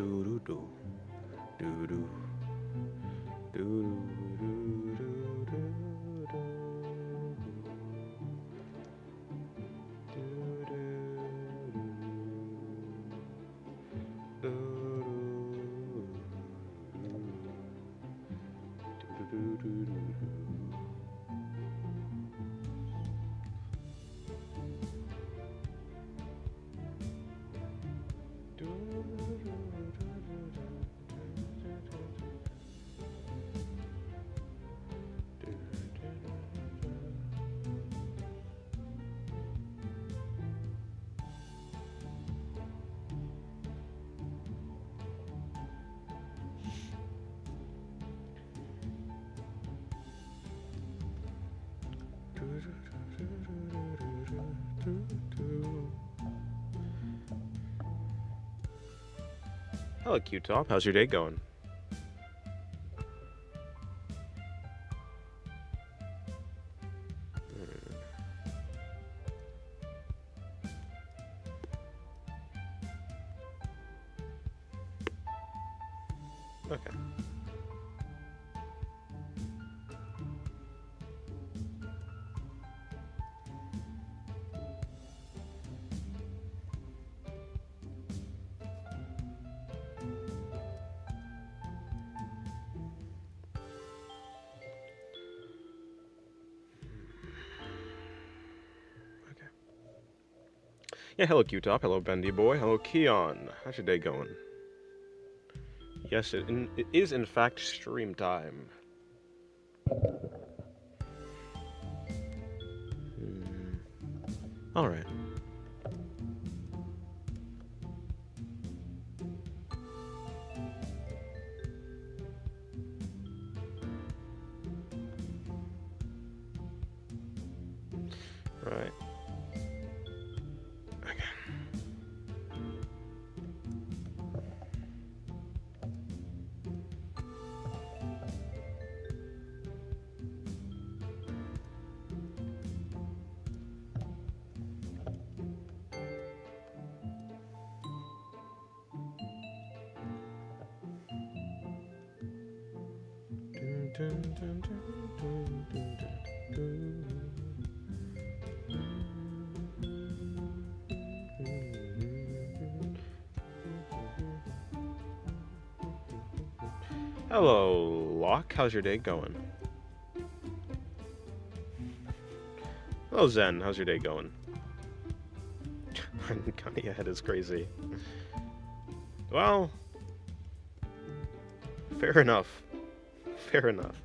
do do do do do do Hello, Q-Top. How's your day going? Okay. Yeah, hello Q-Top, hello Bendy Boy, hello Keon. How's your day going? Yes, it is in fact stream time. Alright. Right. Okay. Hello, Locke. How's your day going? Hello, Zen. How's your day going? Counting ahead is crazy. Well, fair enough. Fair enough.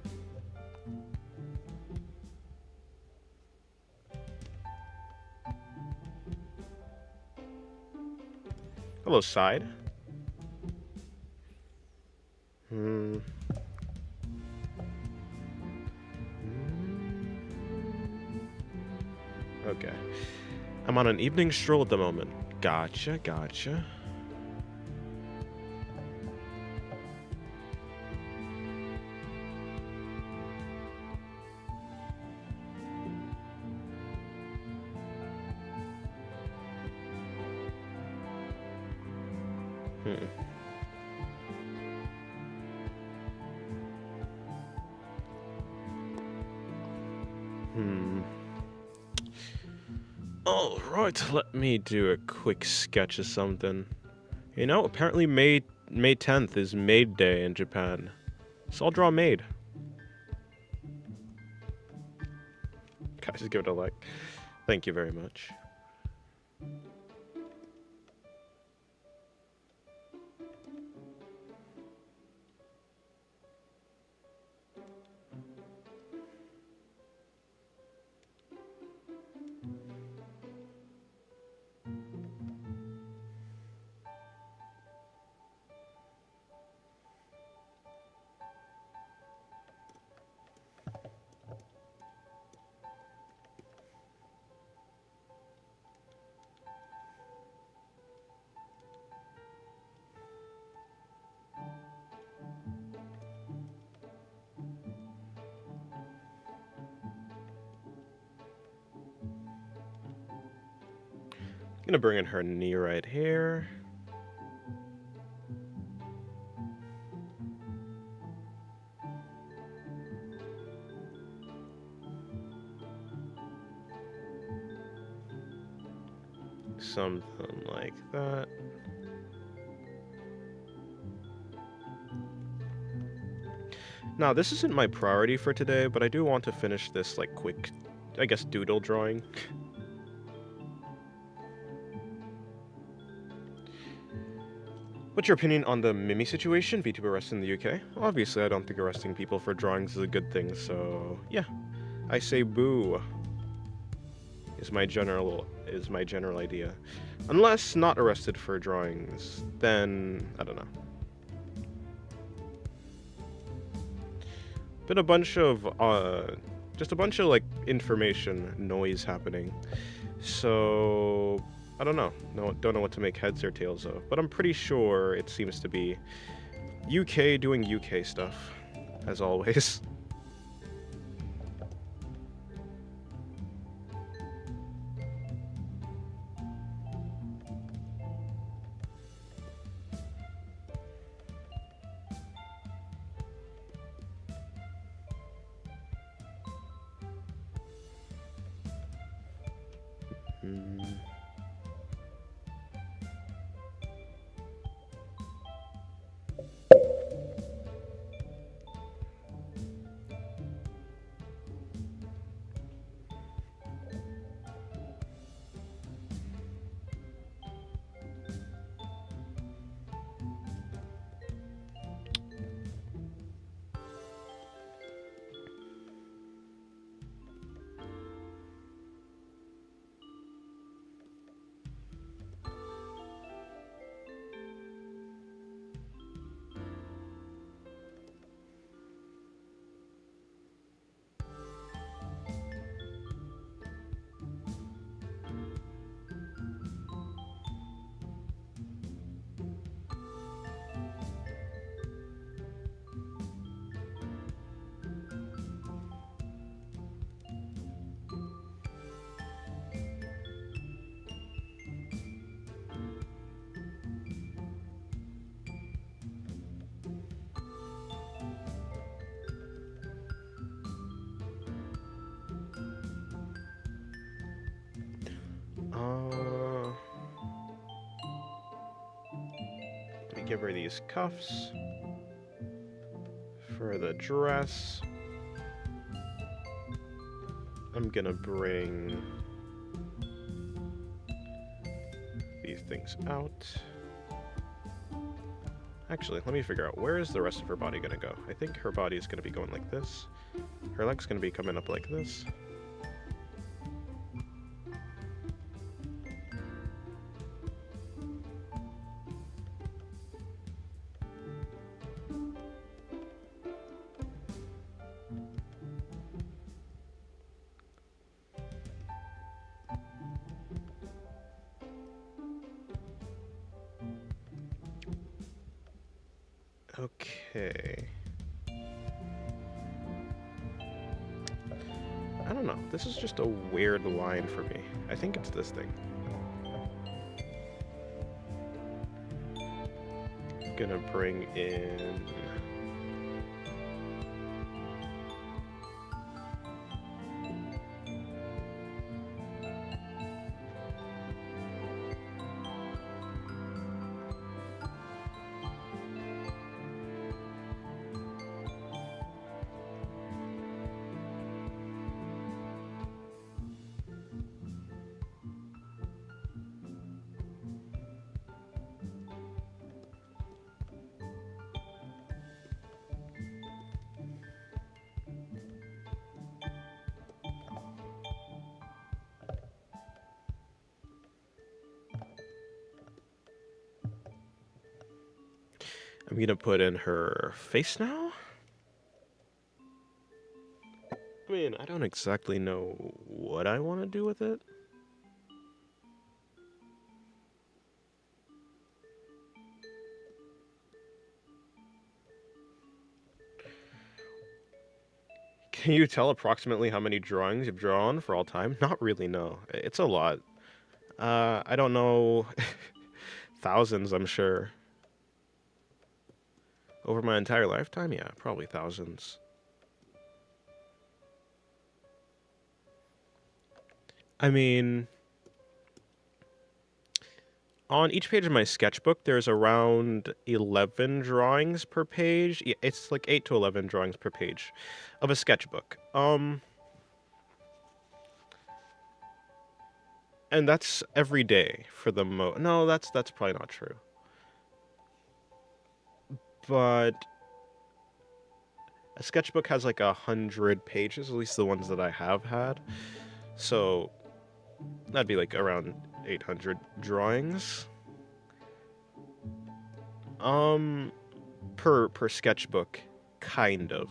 Hello, Side. Okay. I'm on an evening stroll at the moment. Gotcha, gotcha. Alright, let me do a quick sketch of something. You know, apparently May 10th is Maid Day in Japan. So I'll draw a maid. Guys, just give it a like. Thank you very much. Gonna bring in her knee right here. something like that. Now, this isn't my priority for today, but I do want to finish this, like, quick, I guess, doodle drawing. What's your opinion on the Mimi situation? VTuber arrest in the UK? Obviously, I don't think arresting people for drawings is a good thing, so yeah. I say boo. Is my general idea. Unless not arrested for drawings, then I don't know. Been a bunch of just a bunch of like information noise happening. So I don't know. Don't know what to make heads or tails of. But I'm pretty sure it seems to be UK doing UK stuff, as always. Let me give her these cuffs for the dress. I'm gonna bring these things out. Actually, let me figure out, where is the rest of her body gonna go? I think her body is gonna be going like this. Her leg's gonna be coming up like this. Okay. I don't know. This is just a weird line for me. I think it's this thing. Gonna bring in... I'm gonna put in her face now? I mean, I don't exactly know what I want to do with it. Can you tell approximately how many drawings you've drawn for all time? Not really, no. It's a lot. I don't know. Thousands, I'm sure. Over my entire lifetime? Yeah, probably thousands. I mean... On each page of my sketchbook, there's around 11 drawings per page. Yeah, it's like 8 to 11 drawings per page of a sketchbook. And that's every day for the No, that's probably not true. But a sketchbook has like 100 pages, at least the ones that I have had. So that'd be like around 800 drawings. Per sketchbook, kind of.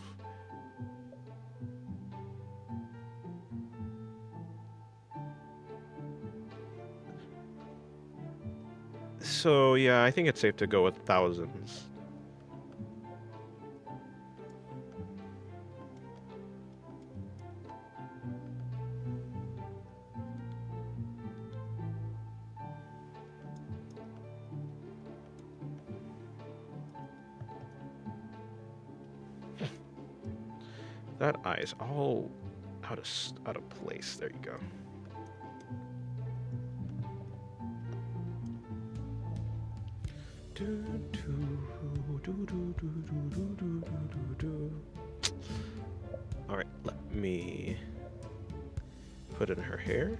So yeah, I think it's safe to go with thousands. That eye is all out of place. There you go. All right, let me put in her hair.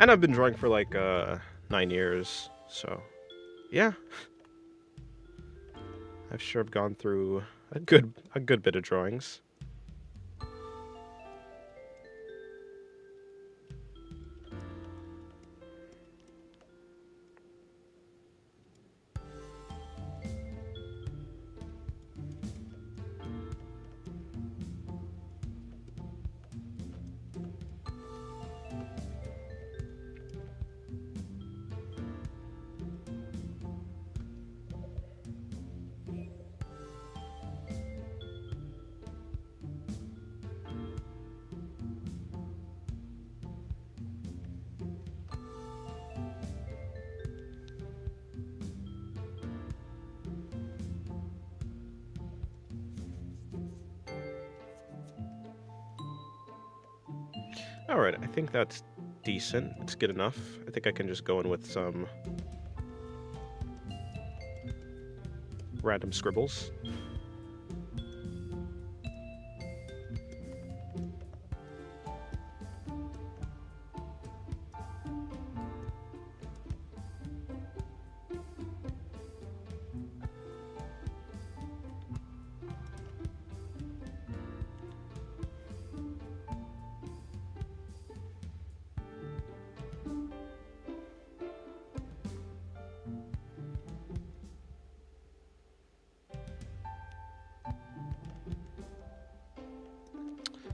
And I've been drawing for like 9 years, so yeah. I've sure gone through a good bit of drawings. Alright, I think that's decent. It's good enough. I think I can just go in with some random scribbles.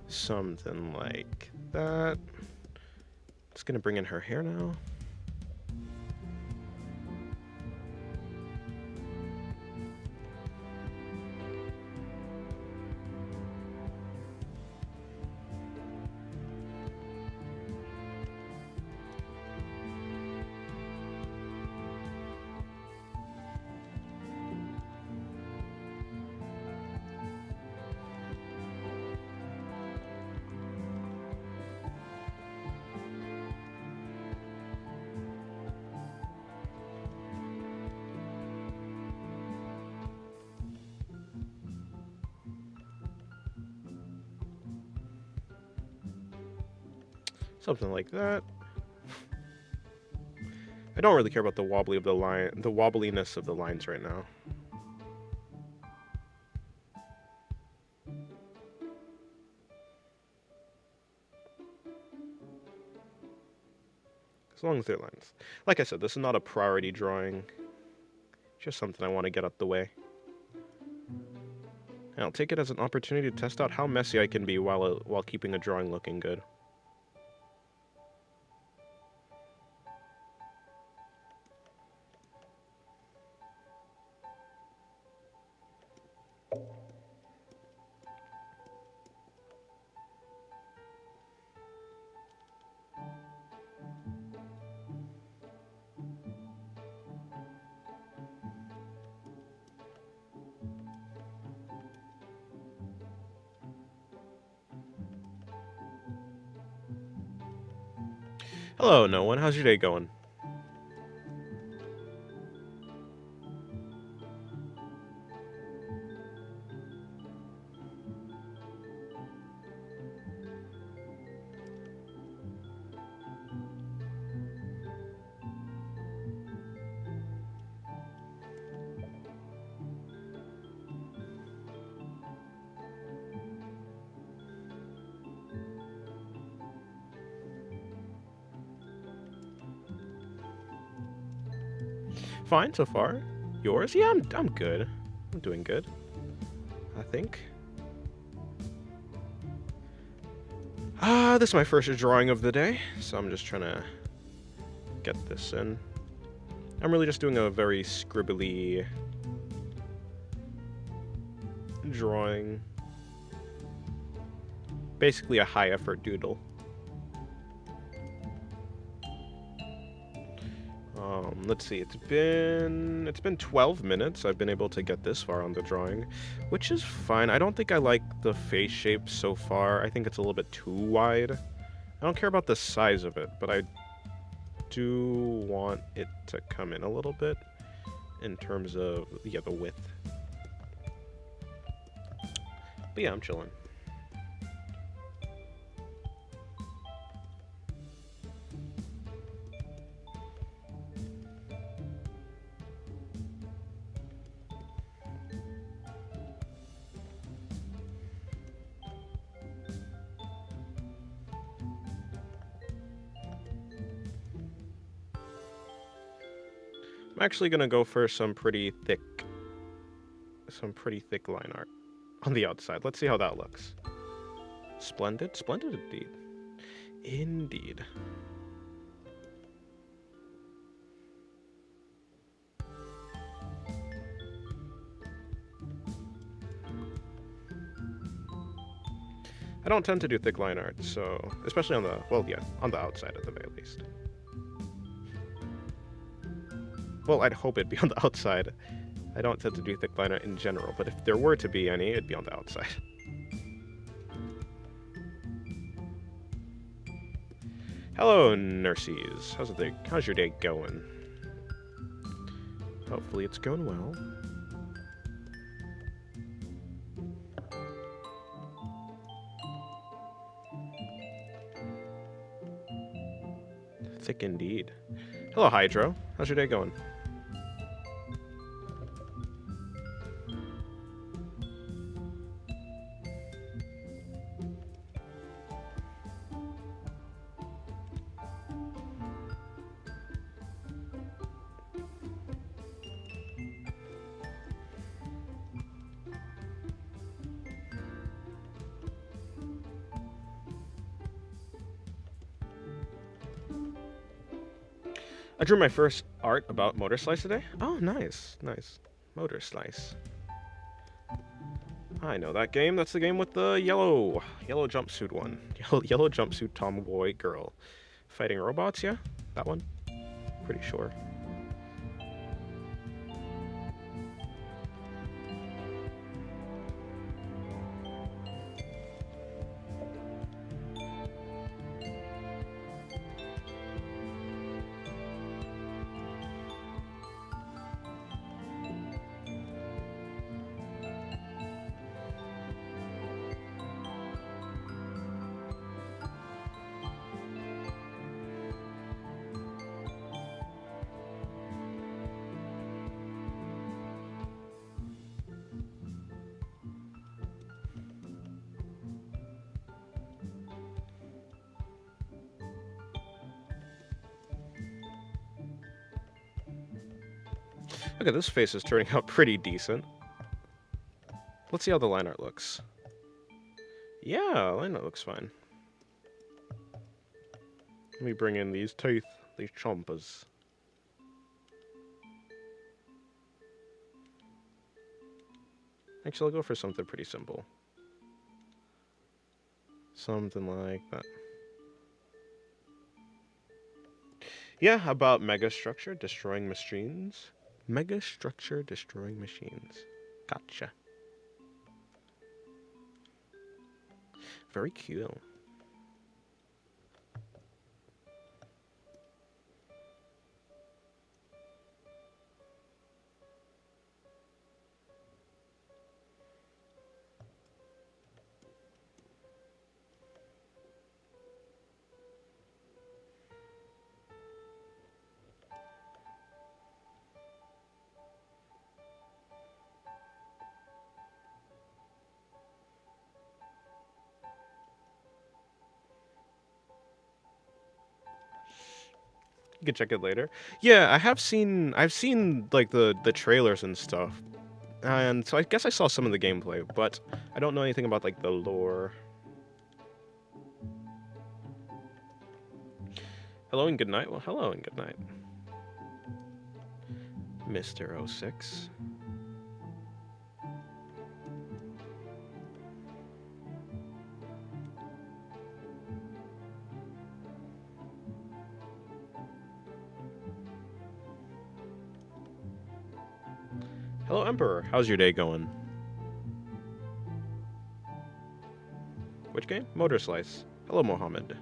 Something like that. Just gonna bring in her hair now. Something like that. I don't really care about the wobbliness of the lines right now. As long as they're lines. Like I said, this is not a priority drawing. Just something I want to get out the way. And I'll take it as an opportunity to test out how messy I can be while keeping a drawing looking good. Hello, no one. How's your day going? Fine so far. Yours? Yeah, I'm good. I'm doing good. I think. This is my first drawing of the day, so I'm just trying to get this in. I'm really just doing a very scribbly drawing. Basically a high effort doodle. Let's see, it's been 12 minutes I've been able to get this far on the drawing, which is fine. I don't think I like the face shape so far. I think it's a little bit too wide. I don't care about the size of it, but I do want it to come in a little bit in terms of, yeah, the width. But yeah, I'm chilling. I'm actually gonna go for some pretty thick line art on the outside. Let's see how that looks. Splendid, splendid indeed. Indeed. I don't tend to do thick line art, so especially on the, well, yeah, on the outside at the very least. Well, I'd hope it'd be on the outside. I don't tend to do thick line art in general, but if there were to be any, it'd be on the outside. Hello, nurses. How's your day going? Hopefully it's going well. Thick indeed. Hello, Hydro. How's your day going? I drew my first art about Motor Slice today. Oh, nice, nice. Motor Slice. I know that game. That's the game with the yellow jumpsuit one. Yellow jumpsuit tomboy girl. Fighting robots, yeah? That one? Pretty sure. Okay, this face is turning out pretty decent. Let's see how the line art looks. Yeah, line art looks fine. Let me bring in these teeth, these chompers. Actually, I'll go for something pretty simple. Something like that. Yeah, about megastructure destroying machines. Megastructure destroying machines. Gotcha. Very cool. You can check it later. Yeah, I've seen like the trailers and stuff. And so I guess I saw some of the gameplay, but I don't know anything about like the lore. Hello and good night. Well, hello and good night. Mr. 06. Hello, Emperor. How's your day going? Which game? Motor Slice. Hello, Mohammed.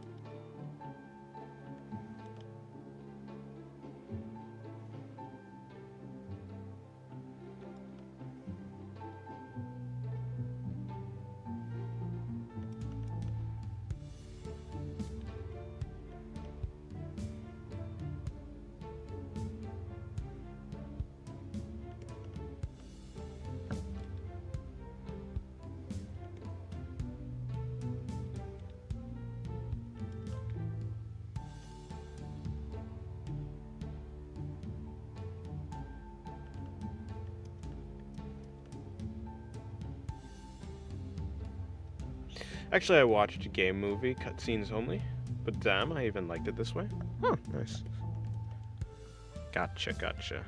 Actually, I watched a game movie, cutscenes only. But damn, I even liked it this way. Oh, nice. Gotcha, gotcha.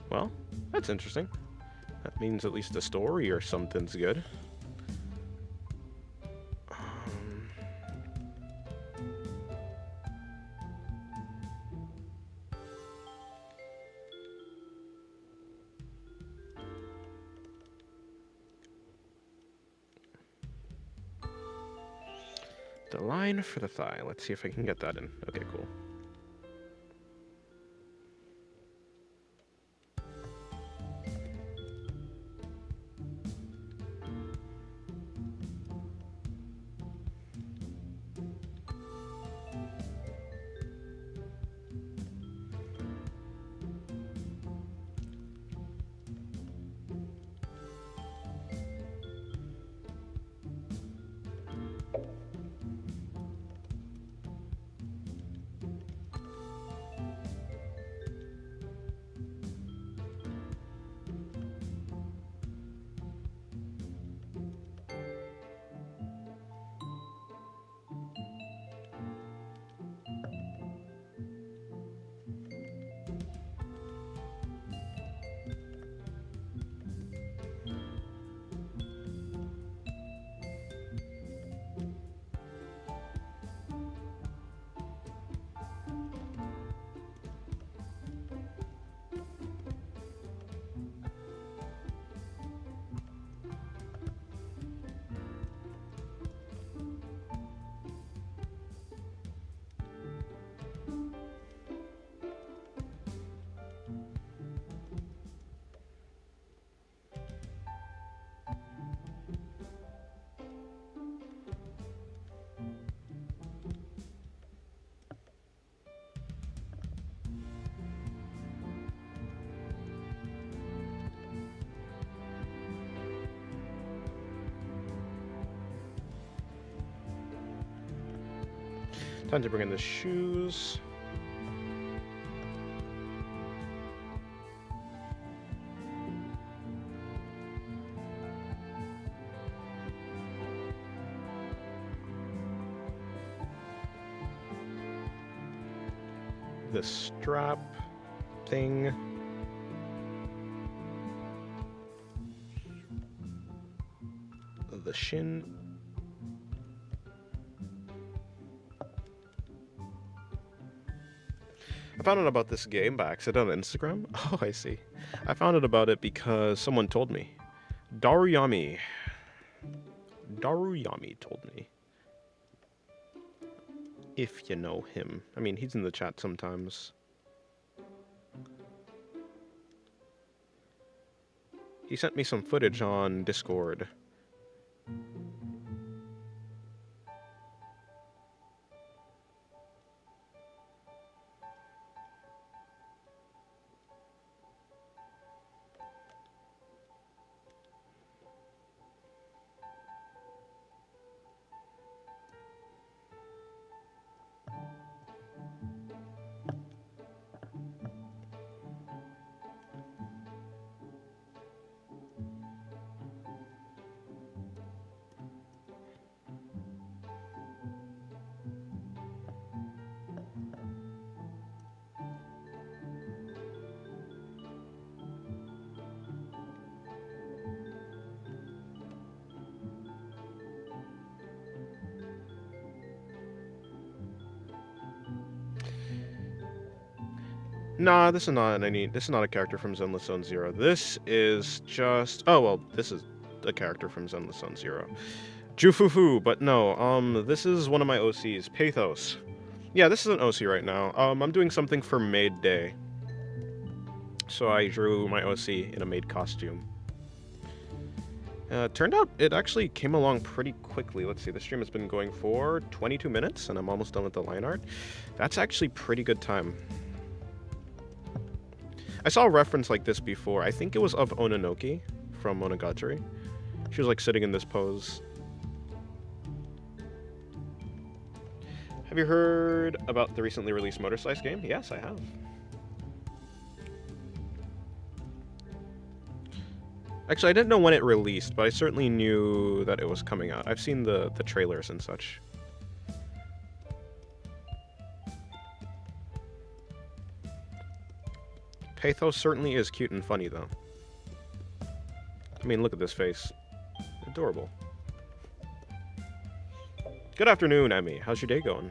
Well, that's interesting. That means at least the story or something's good. The line for the thigh. Let's see if I can get that in. Okay, cool. Time to bring in the shoes. The strap thing. The shin. I found out about this game by accident on Instagram. Oh, I see. I found out about it because someone told me. Daruyami told me. If you know him. I mean, he's in the chat sometimes. He sent me some footage on Discord. Nah, this is not a character from Zenless Zone Zero. This is just... Oh, well, this is a character from Zenless Zone Zero. Jufufu, but no, this is one of my OCs, Pathos. Yeah, this is an OC right now. I'm doing something for Maid Day. So I drew my OC in a maid costume. Turned out it actually came along pretty quickly. Let's see, the stream has been going for 22 minutes, and I'm almost done with the line art. That's actually pretty good time. I saw a reference like this before. I think it was of Ononoki from Monogatari. She was like sitting in this pose. Have you heard about the recently released Motor Slice game? Yes, I have. Actually, I didn't know when it released, but I certainly knew that it was coming out. I've seen the trailers and such. Pathos certainly is cute and funny, though. I mean, look at this face. Adorable. Good afternoon, Emmy. How's your day going?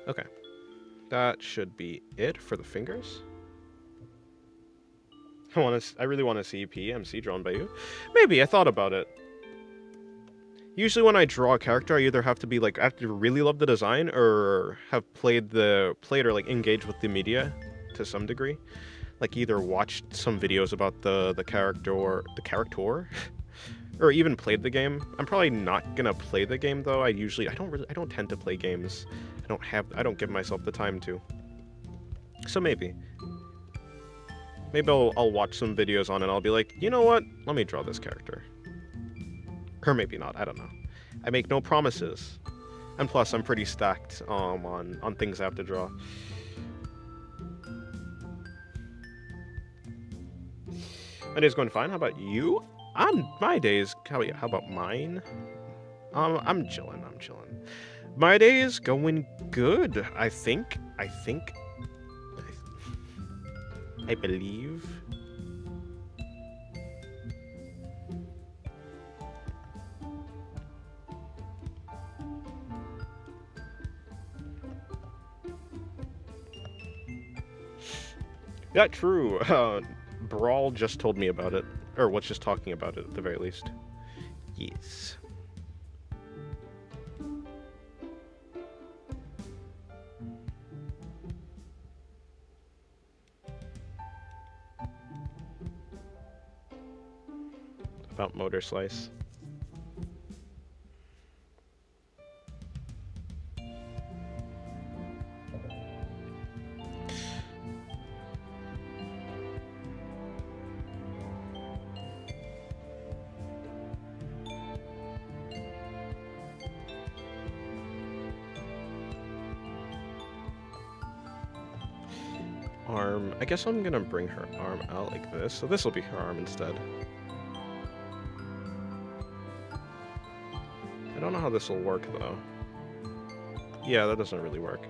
Okay. That should be it for the fingers. I really want to see PMC drawn by you. Maybe, I thought about it. Usually when I draw a character, I either have to be like, I have to really love the design or have played or like engaged with the media to some degree. Like either watched some videos about the character or or even played the game. I'm probably not gonna play the game though. I don't tend to play games. I don't give myself the time to. So maybe I'll watch some videos on it and I'll be like, you know what? Let me draw this character. Or maybe not, I don't know. I make no promises. And plus I'm pretty stacked on things I have to draw. My day's going fine. How about you? My days, how about mine? I'm chilling. My day is going good, I think. I believe. Yeah, true. Brawl just told me about it. Or was just talking about it, at the very least. Yes. About Motor Slice. arm. I guess I'm gonna bring her arm out like this, so this will be her arm instead. I don't know how this will work though. Yeah, that doesn't really work.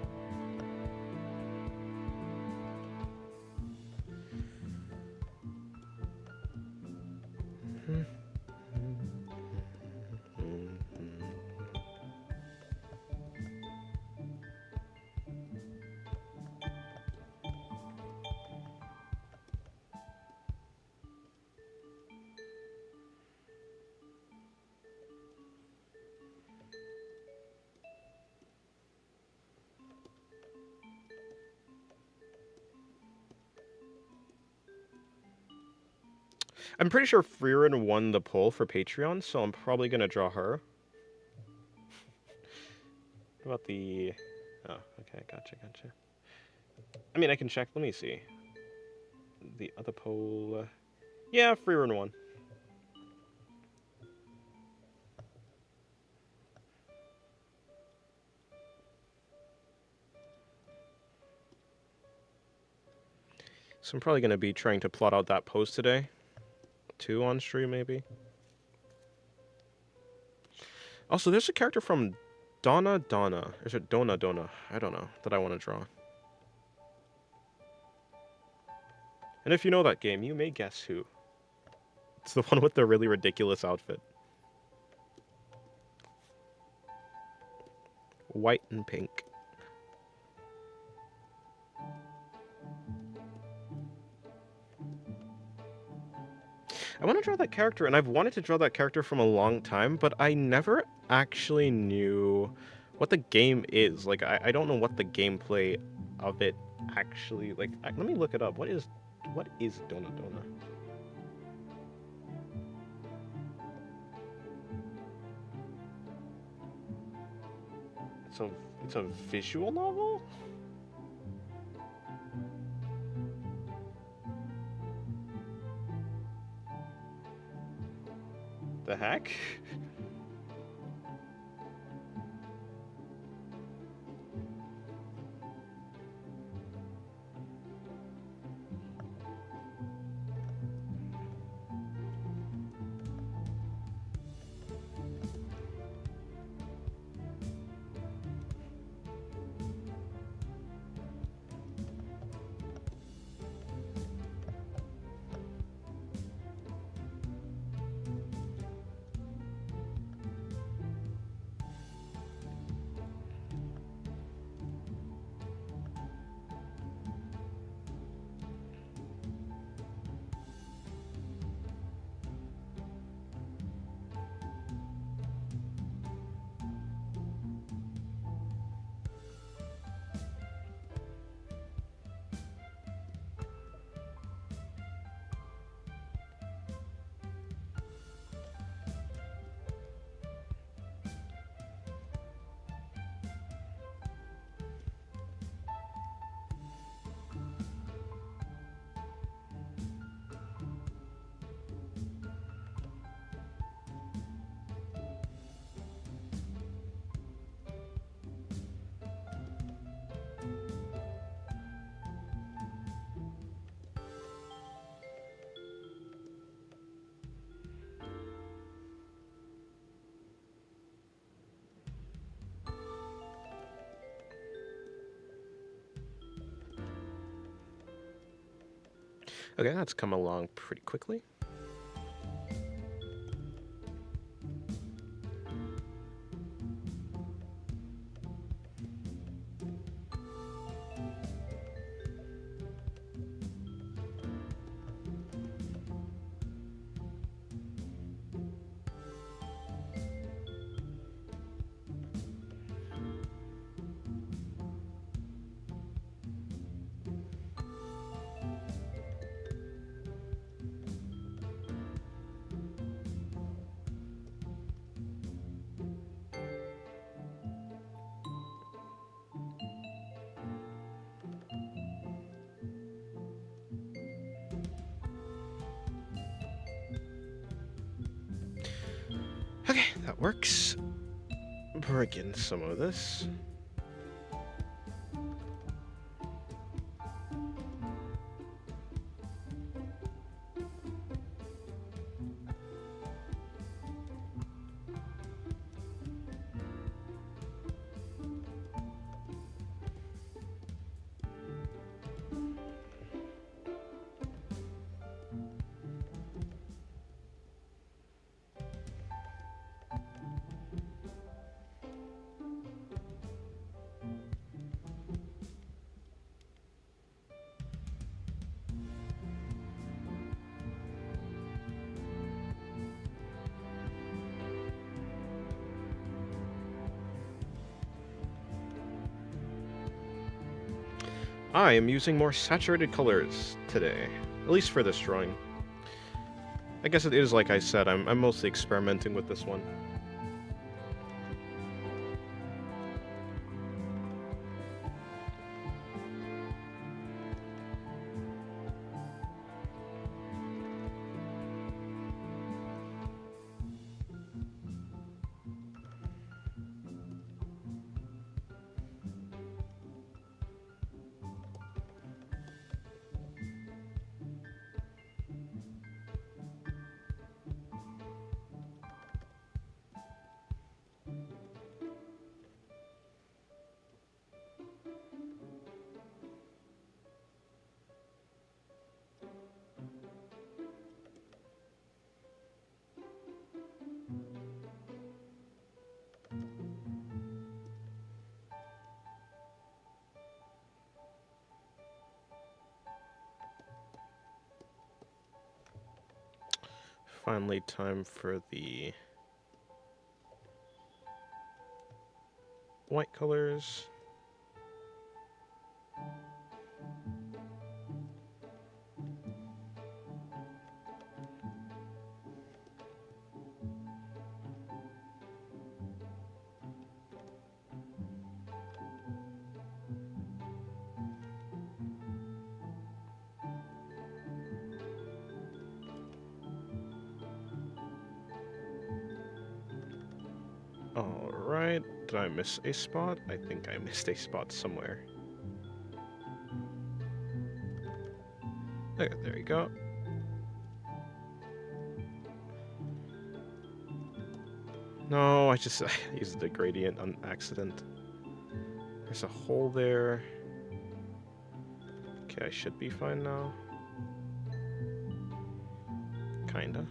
I'm pretty sure Freerin won the poll for Patreon, so I'm probably gonna draw her. What about the... Oh, okay, gotcha. I mean, I can check. Let me see. The other poll... Yeah, Freerin won. So I'm probably gonna be trying to plot out that post today. 2 on stream, maybe. Also, there's a character from Donna. Or is it Donna? I don't know. That I want to draw. And if you know that game, you may guess who. It's the one with the really ridiculous outfit. White and pink. I want to draw that character, and I've wanted to draw that character from a long time, but I never actually knew what the game is. Like, I don't know what the gameplay of it actually... Like, let me look it up. What is Donna? It's a visual novel? The heck? Okay, that's come along pretty quickly. Okay, that works. Bring in some of this. I am using more saturated colors today, at least for this drawing. I guess it is like I said, I'm mostly experimenting with this one. Finally, time for the white colors. Alright, did I miss a spot? I think I missed a spot somewhere. Okay, there you go. No, I used the gradient on accident. There's a hole there. Okay, I should be fine now. Kinda.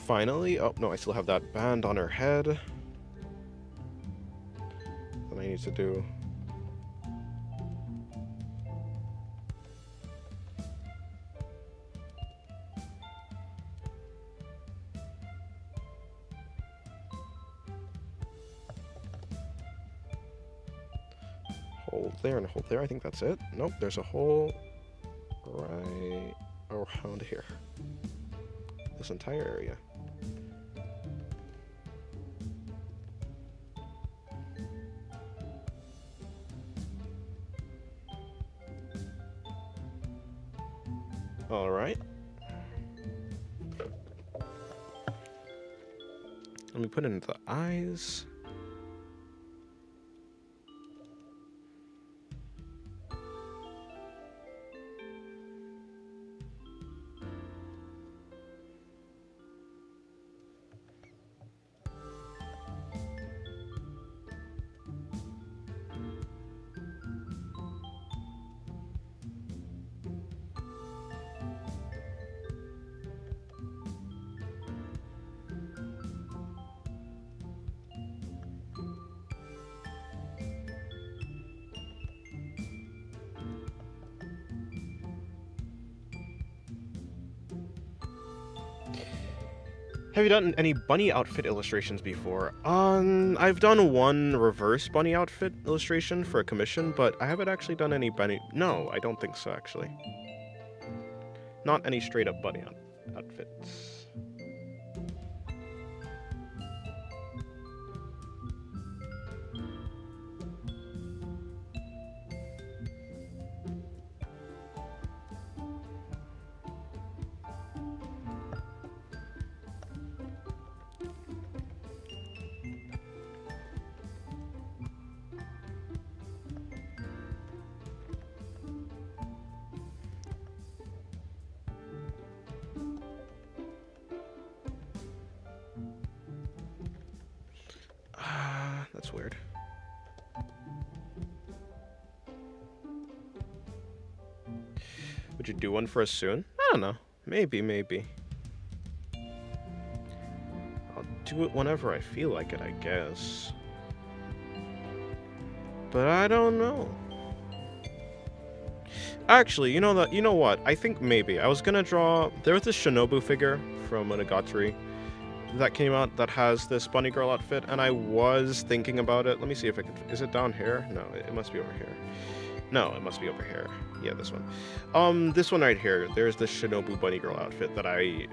Finally, oh no, I still have that band on her head that I need to do. Hole there and a hole there, I think that's it. Nope, there's a hole right around here. This entire area. All right. Let me put in the eyes. Have you done any bunny outfit illustrations before? I've done one reverse bunny outfit illustration for a commission, but I haven't actually done any bunny... No, I don't think so, actually. Not any straight-up bunny outfits. That's weird. Would you do one for us soon? I don't know. Maybe, maybe. I'll do it whenever I feel like it, I guess. But I don't know. Actually, you know what? I think maybe. I was gonna draw... There was this Shinobu figure from Monogatari that came out that has this bunny girl outfit, and I was thinking about it. Let me see if I can... Is it down here? No, it must be over here. No, it must be over here. Yeah, this one. This one right here. There's this Shinobu bunny girl outfit that I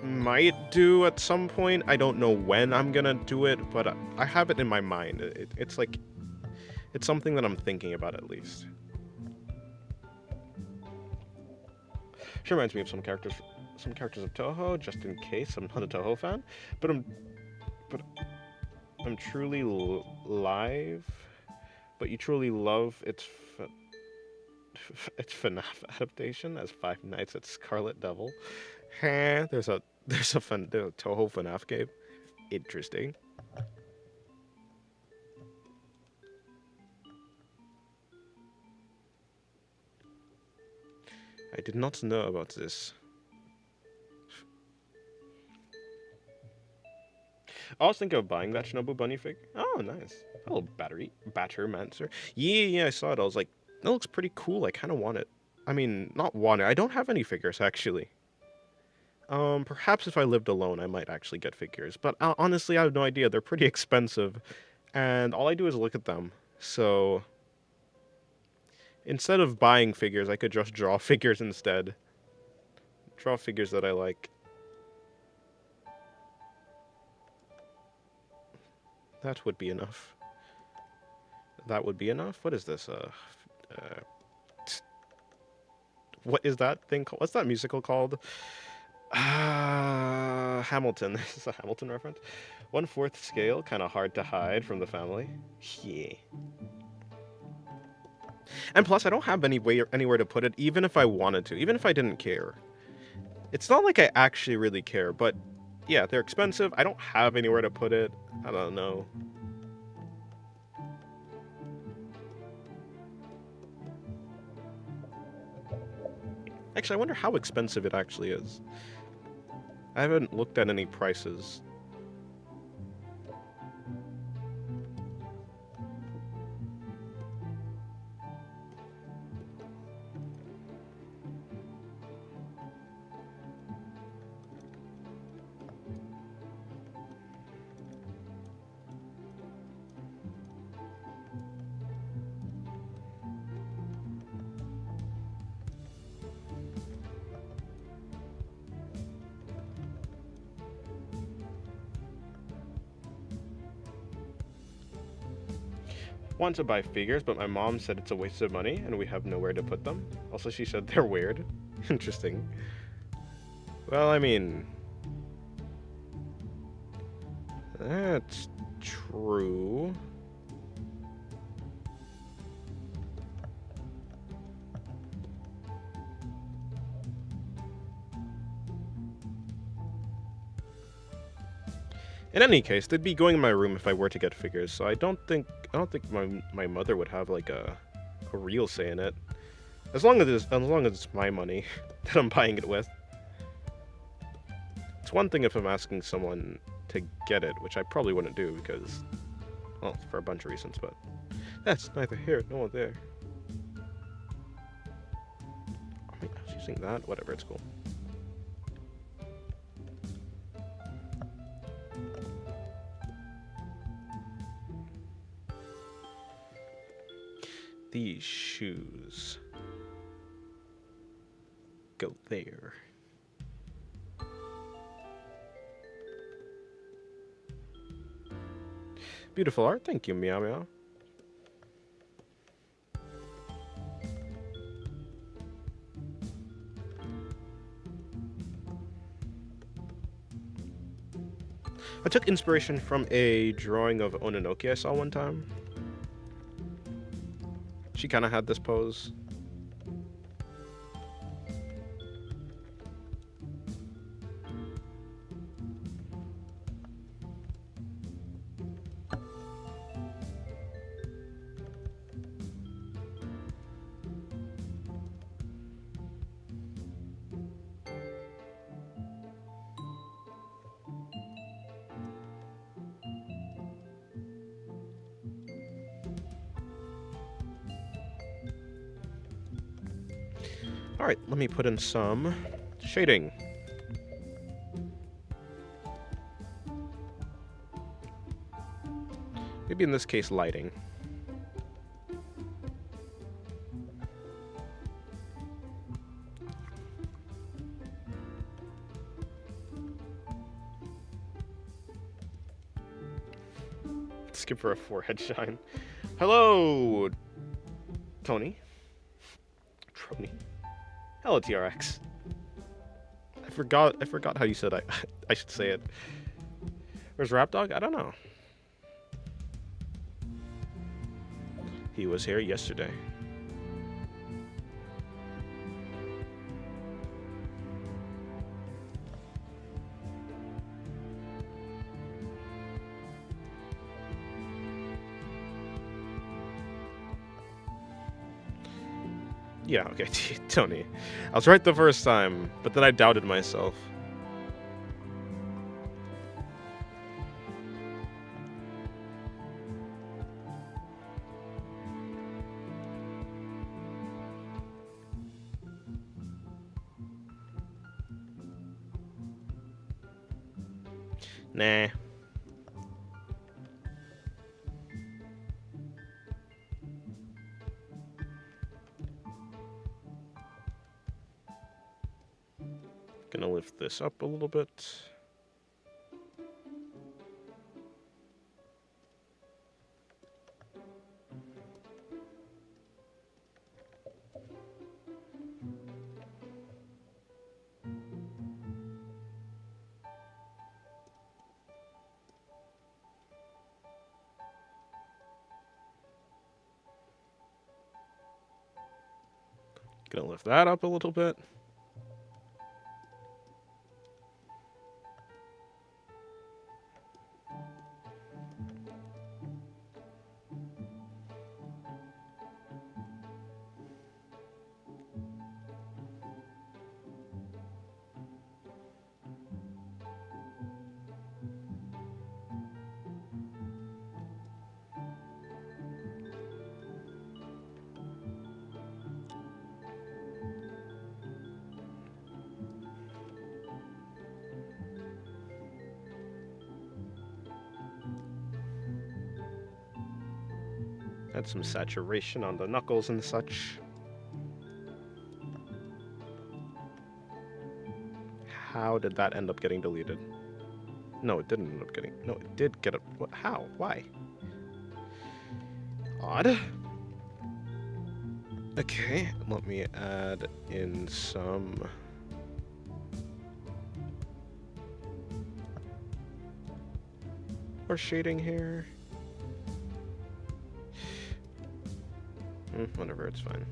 might do at some point. I don't know when I'm gonna do it, but I have it in my mind. It's like... It's something that I'm thinking about at least. She reminds me of some characters of Toho, just in case. I'm not a Toho fan, but I'm truly live. But you truly love its FNAF adaptation as Five Nights at Scarlet Devil. There's a Toho FNAF game. Interesting. I did not know about this. I was thinking of buying that Shinobu bunny fig. Oh, nice. A little Battermancer. Yeah, I saw it. I was like, that looks pretty cool. I kind of want it. I mean, not want it. I don't have any figures, actually. Perhaps if I lived alone, I might actually get figures. But honestly, I have no idea. They're pretty expensive. And all I do is look at them. So... Instead of buying figures, I could just draw figures instead. Draw figures that I like. That would be enough. That would be enough? What is this? What is that thing called? What's that musical called? Hamilton. This is a Hamilton reference. 1/4 scale, kind of hard to hide from the family. Yeah. And plus, I don't have anywhere to put it, even if I wanted to, even if I didn't care. It's not like I actually really care, but yeah, they're expensive. I don't have anywhere to put it. I don't know. Actually, I wonder how expensive it actually is. I haven't looked at any prices. Want to buy figures, but my mom said it's a waste of money and we have nowhere to put them. Also, she said they're weird. Interesting. Well, I mean... That's true. In any case, they'd be going in my room if I were to get figures, so I don't think my mother would have like a real say in it. As long as it's my money that I'm buying it with. It's one thing if I'm asking someone to get it, which I probably wouldn't do because, well, for a bunch of reasons, but that's neither here nor there. I was using that. Whatever, it's cool. These shoes go there. Beautiful art, thank you, Meow Meow. I took inspiration from a drawing of Ononoki I saw one time. She kind of had this pose. Alright, let me put in some shading. Maybe in this case, lighting. Skip for a forehead shine. Hello, Tony. Trony. Hello, TRX. I forgot how you said I should say it. Where's Rapdog? I don't know. He was here yesterday. Yeah, okay, Tony. I was right the first time, but then I doubted myself. Nah. Gonna lift this up a little bit. Gonna lift that up a little bit. Add some saturation on the knuckles and such. How did that end up getting deleted? No, it didn't end up getting... No, it did get... What? How? Why? Odd. Okay, let me add in some... more shading here. Whatever, it's fine.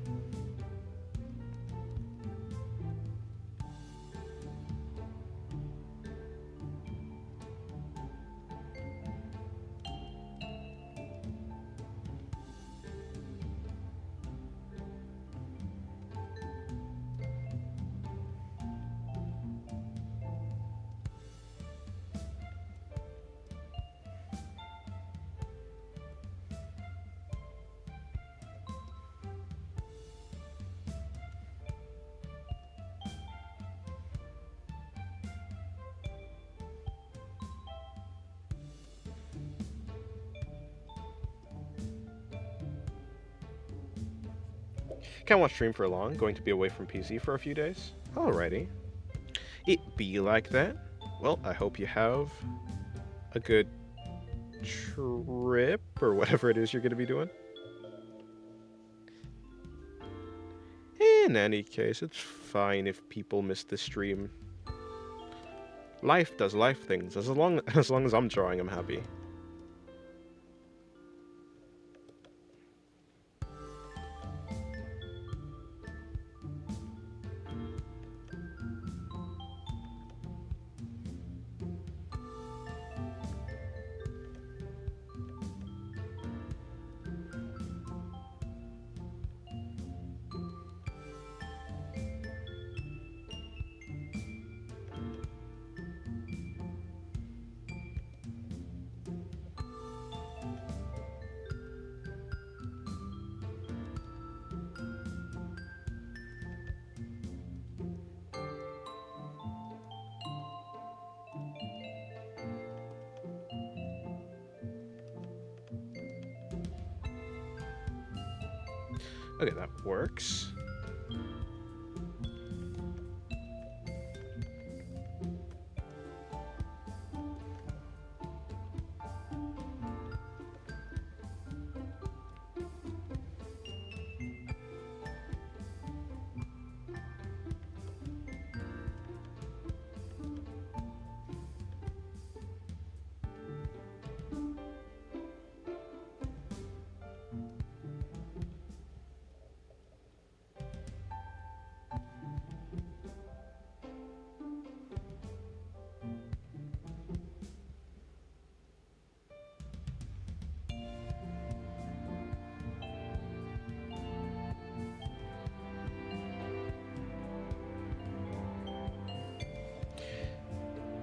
Can't watch stream for long, going to be away from PC for a few days. Alrighty. It be like that. Well, I hope you have a good trip, or whatever it is you're going to be doing. In any case, it's fine if people miss the stream. Life does life things. As long as I'm drawing, I'm happy. Okay, that works.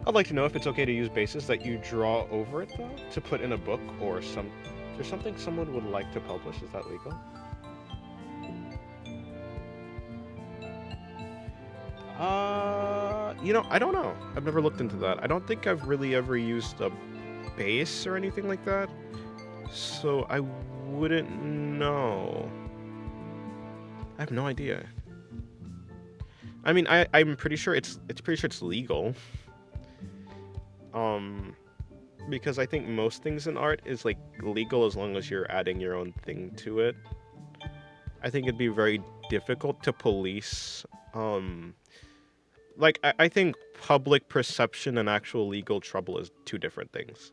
I'd like to know if it's okay to use bases that you draw over it, though, to put in a book or some. There's something someone would like to publish. Is that legal? I don't know. I've never looked into that. I don't think I've really ever used a base or anything like that, so I wouldn't know. I have no idea. I mean, I'm pretty sure it's legal. Because I think most things in art is like legal as long as you're adding your own thing to it. I think it'd be very difficult to police. I think public perception and actual legal trouble is two different things.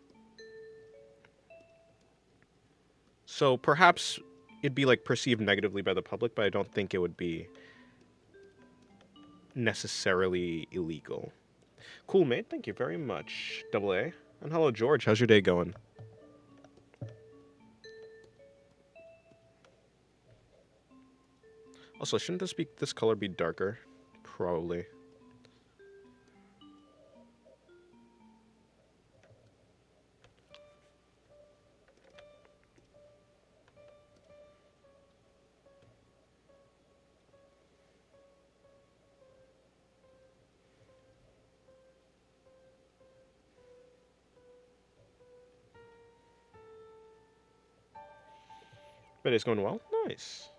So perhaps it'd be like perceived negatively by the public, but I don't think it would be necessarily illegal. Cool, mate. Thank you very much. Double A. And hello, George. How's your day going? Also, shouldn't this color be darker? Probably. But it's going well? Nice.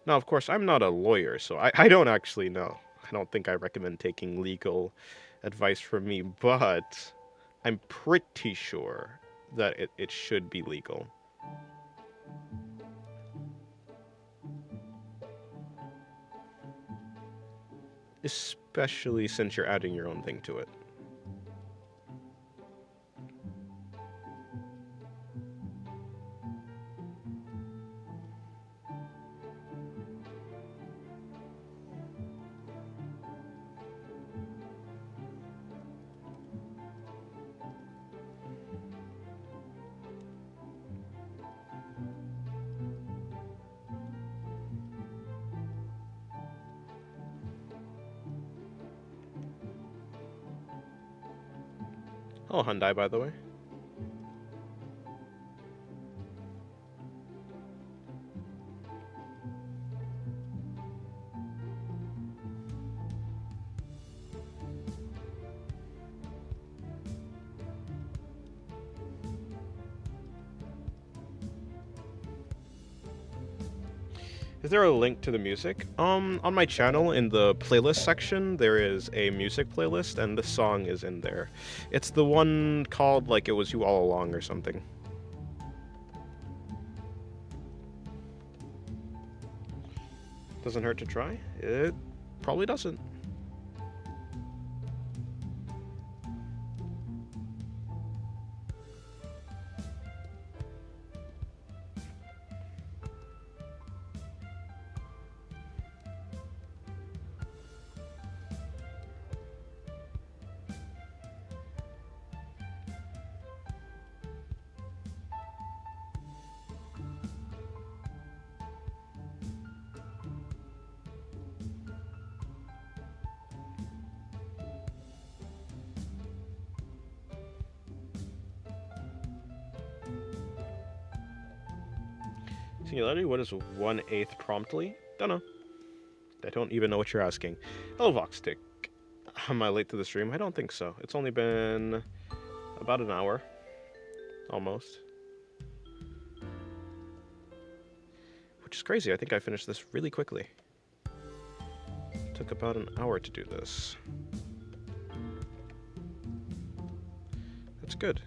Now, of course, I'm not a lawyer, so I don't actually know. I don't think I recommend taking legal advice from me, but I'm pretty sure that it should be legal. Especially since you're adding your own thing to it. Oh, Hyundai, by the way. Is there a link to the music? On my channel in the playlist section, there is a music playlist, and the song is in there. It's the one called, like, It Was You All Along or something. Doesn't hurt to try? It probably doesn't. Singularity, what is 1/8 promptly? Don't know. I don't even know what you're asking. Hello, Voxtick. Am I late to the stream? I don't think so. It's only been about an hour. Almost. which is crazy. I think I finished this really quickly. Took about an hour to do this. That's good.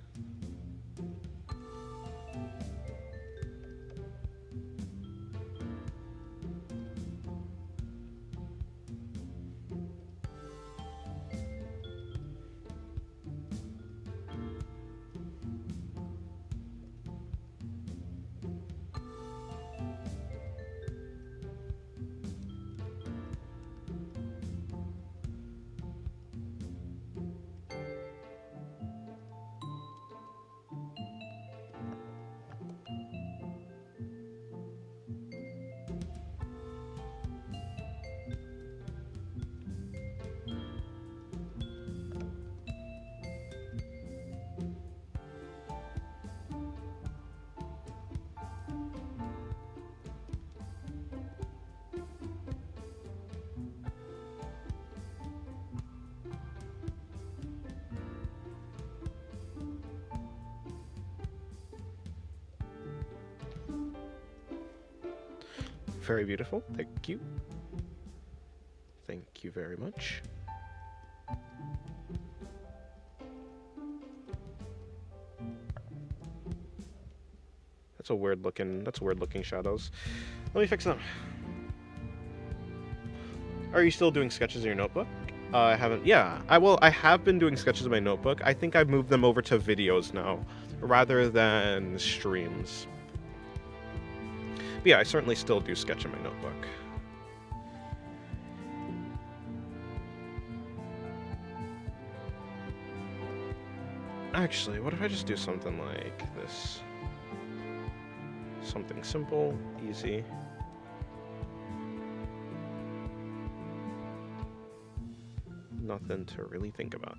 Very beautiful. Thank you. Thank you very much. That's weird looking shadows. Let me fix them. Are you still doing sketches in your notebook? I haven't. Yeah, I have been doing sketches in my notebook. I think I've moved them over to videos now, rather than streams. But yeah, I certainly still do sketch in my notebook. Actually, what if I just do something like this? Something simple, easy. Nothing to really think about.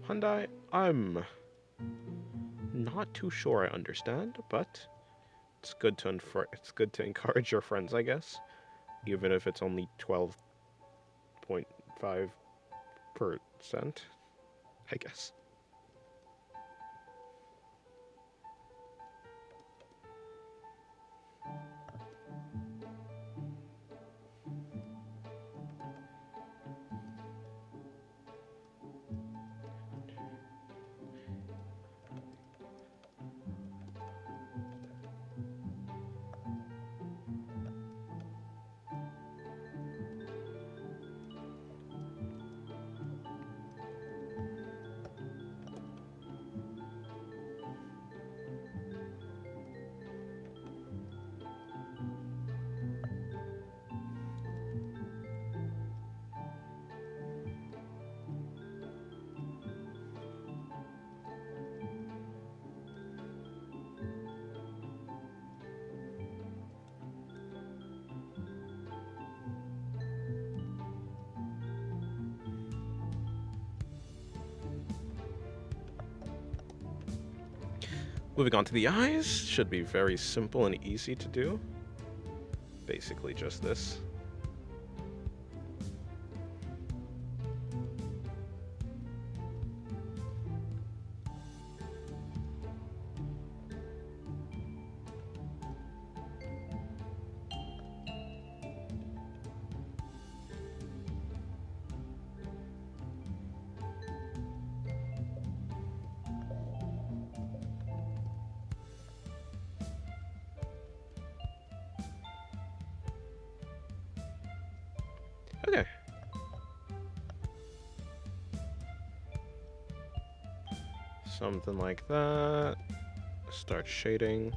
Hyundai, I'm not too sure I understand, but it's good to encourage your friends, I guess, even if it's only 12.5%, I guess. Moving on to the eyes, should be very simple and easy to do. Basically just this. Okay. Something like that. Start shading.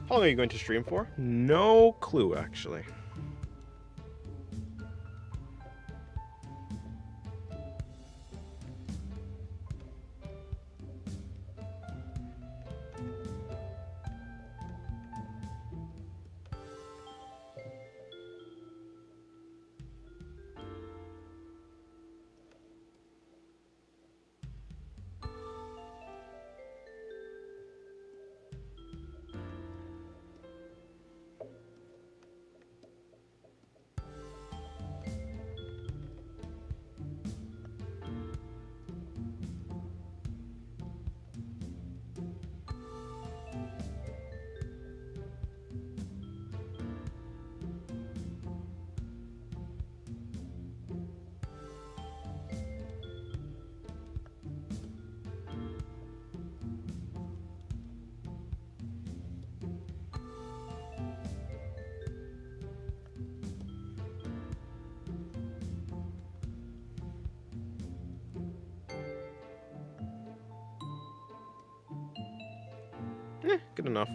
How long are you going to stream for? No clue, actually. Good enough.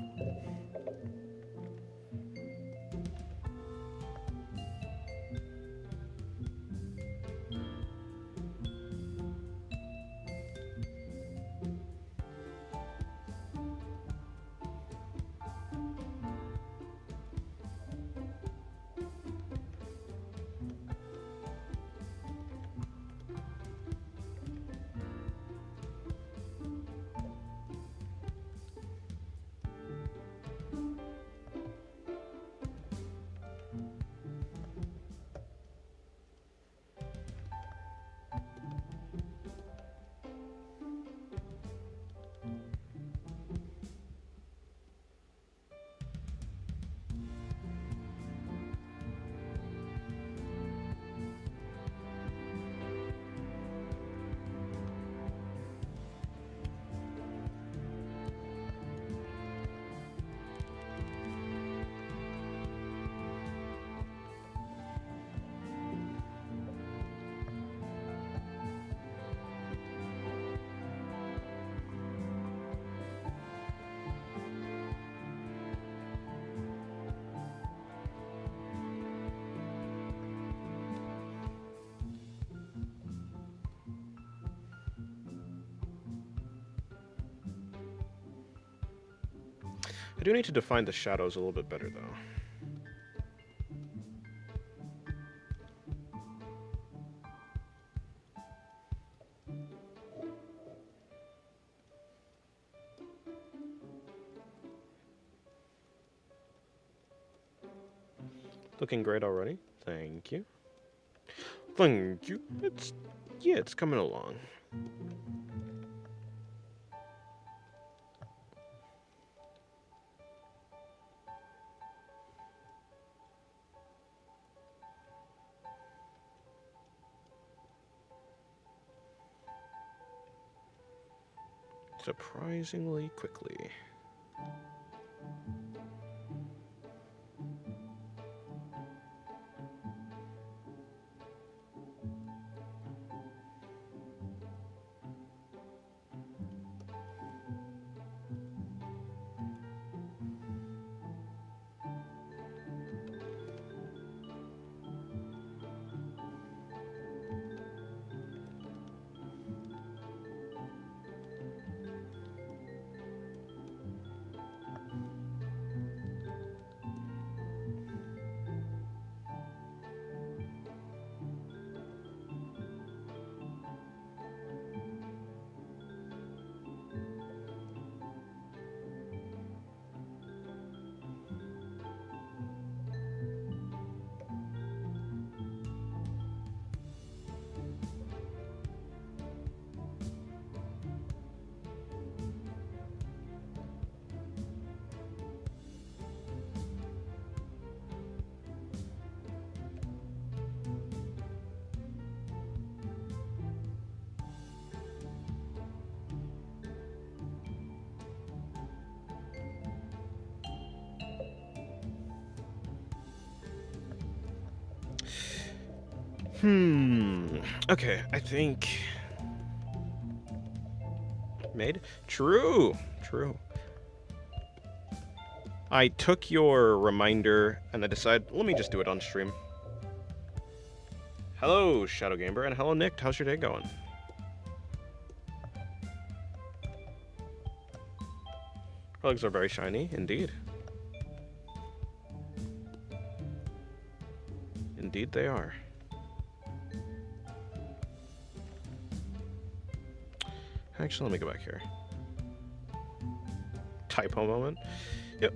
I do need to define the shadows a little bit better, though. Looking great already. Thank you. Thank you. It's coming along. Surprisingly quickly. Okay, I think... Maid? True. I took your reminder and I decided, let me just do it on stream. Hello, Shadow Gamer, and hello, Nick. How's your day going? Her legs are very shiny, indeed. Indeed they are. Actually, let me go back here. Typo moment. Yep.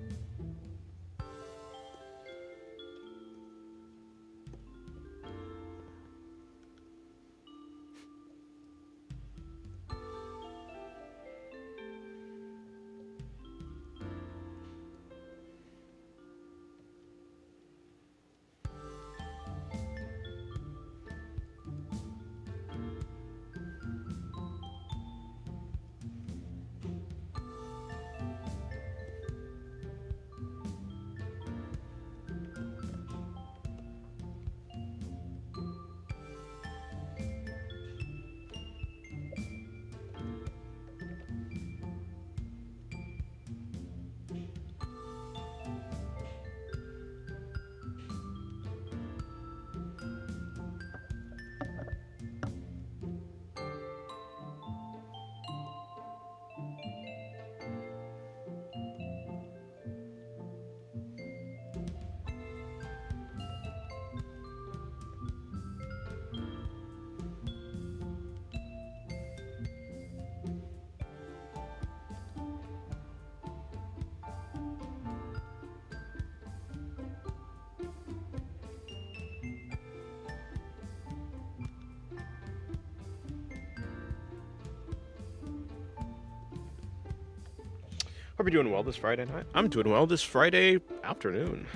Hope you're doing well this Friday night. I'm doing well this Friday afternoon.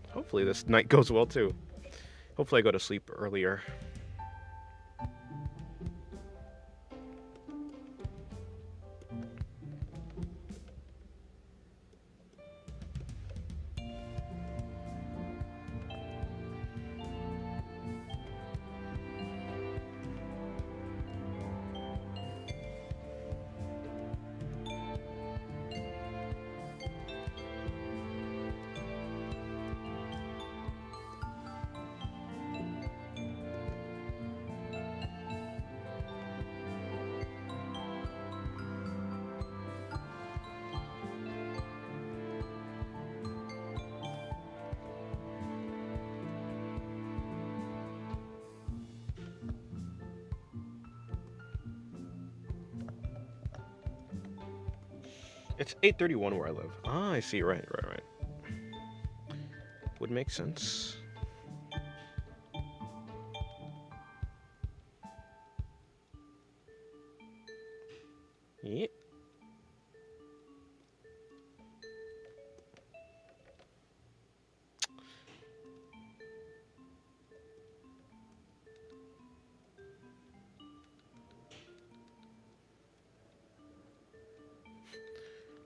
Hopefully this night goes well too. Hopefully I go to sleep earlier. It's 8:31 where I live. Ah, I see. Right. Would make sense. Yeah.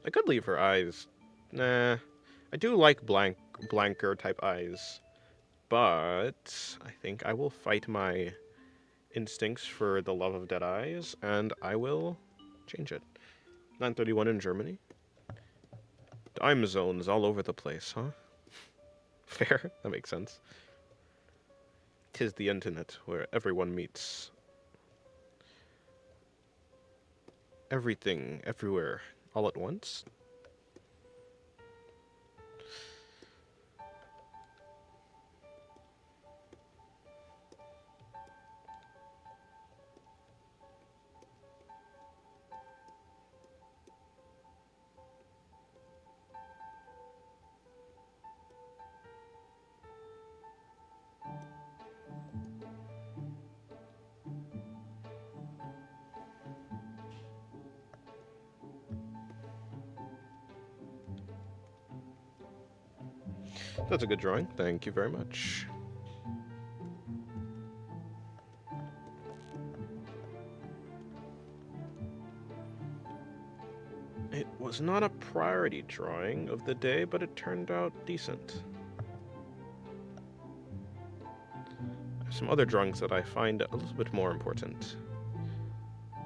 I could leave her eyes. Nah. I do like blanker type eyes. But I think I will fight my instincts for the love of dead eyes, and I will change it. 9:31 in Germany. Time zones all over the place, huh? Fair, that makes sense. 'Tis the internet where everyone meets. Everything, everywhere, all at once. That's a good drawing. Thank you very much. It was not a priority drawing of the day, but it turned out decent. Some other drawings that I find a little bit more important,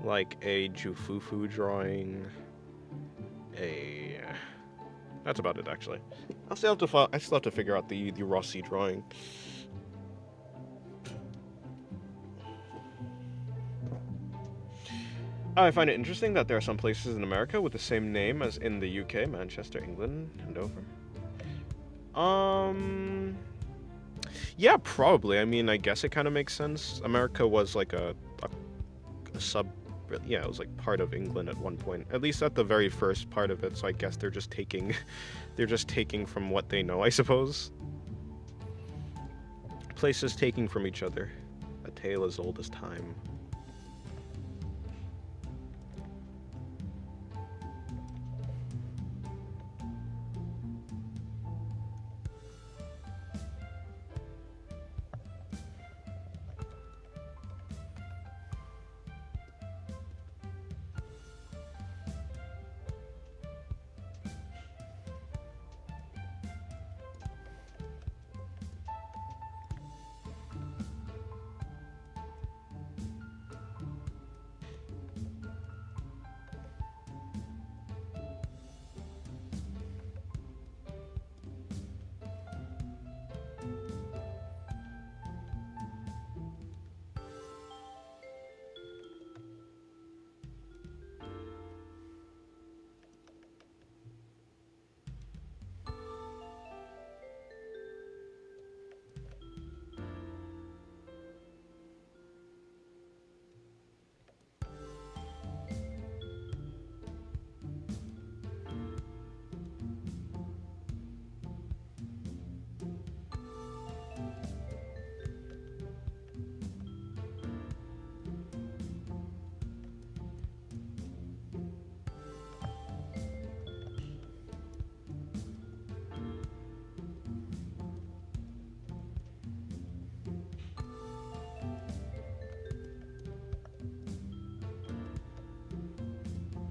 like a Jufufu drawing, a That's about it, actually. I still have to figure out the Rossi drawing. I find it interesting that there are some places in America with the same name as in the UK, Manchester, England, and Dover. Yeah, probably. I mean, I guess it kind of makes sense. America was like a sub, yeah, it was like part of England at one point, at least at the very first part of it. So I guess they're just taking, they're just taking from what they know, I suppose. Places taking from each other. A tale as old as time.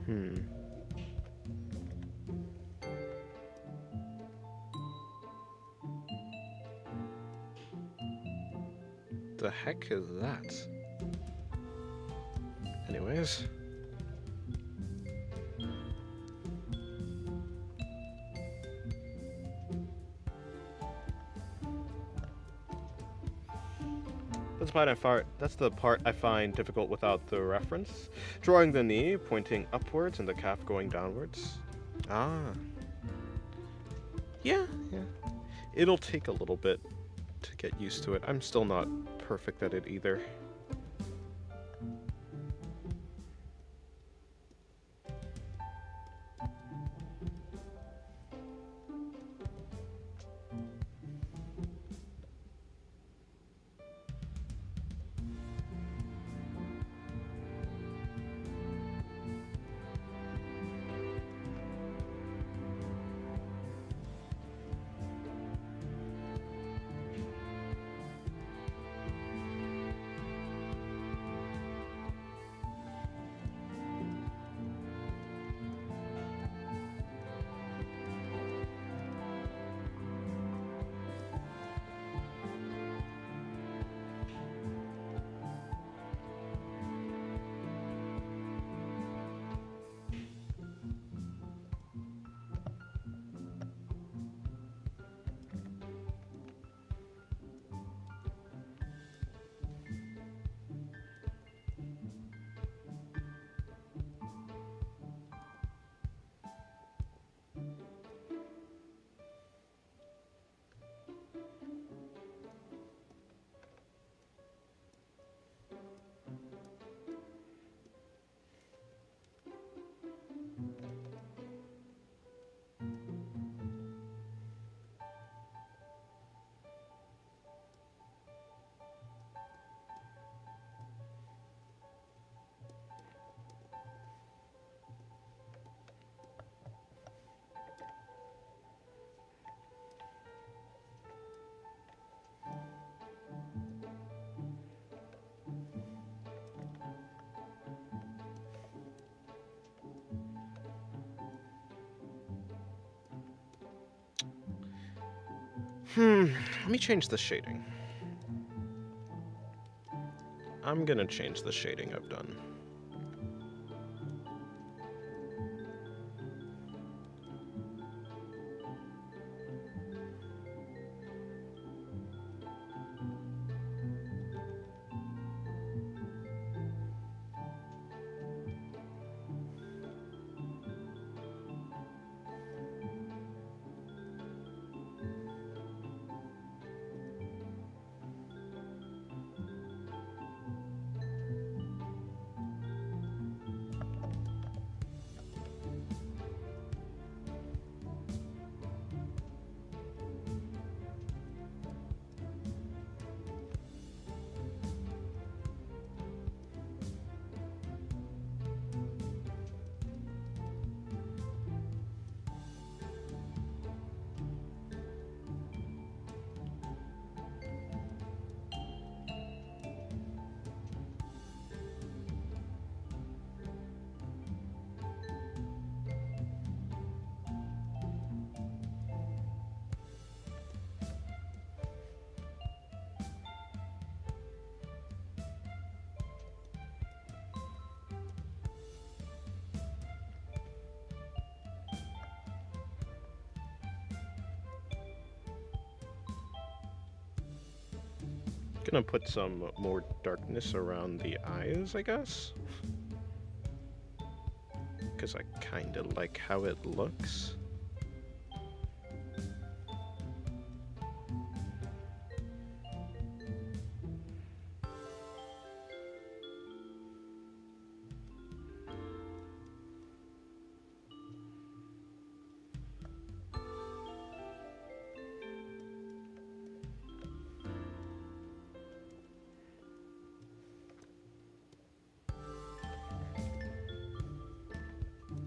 Hmm. The heck is that? Anyways. That's the part I find difficult without the reference. Drawing the knee pointing upwards and the calf going downwards. Ah. Yeah, yeah. It'll take a little bit to get used to it. I'm still not perfect at it either. Let me change the shading. I'm gonna change the shading I've done. Gonna put some more darkness around the eyes, I guess. Because I kind of like how it looks.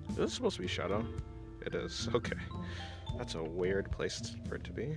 Is this supposed to be shadow? It is. Okay. That's a weird place for it to be.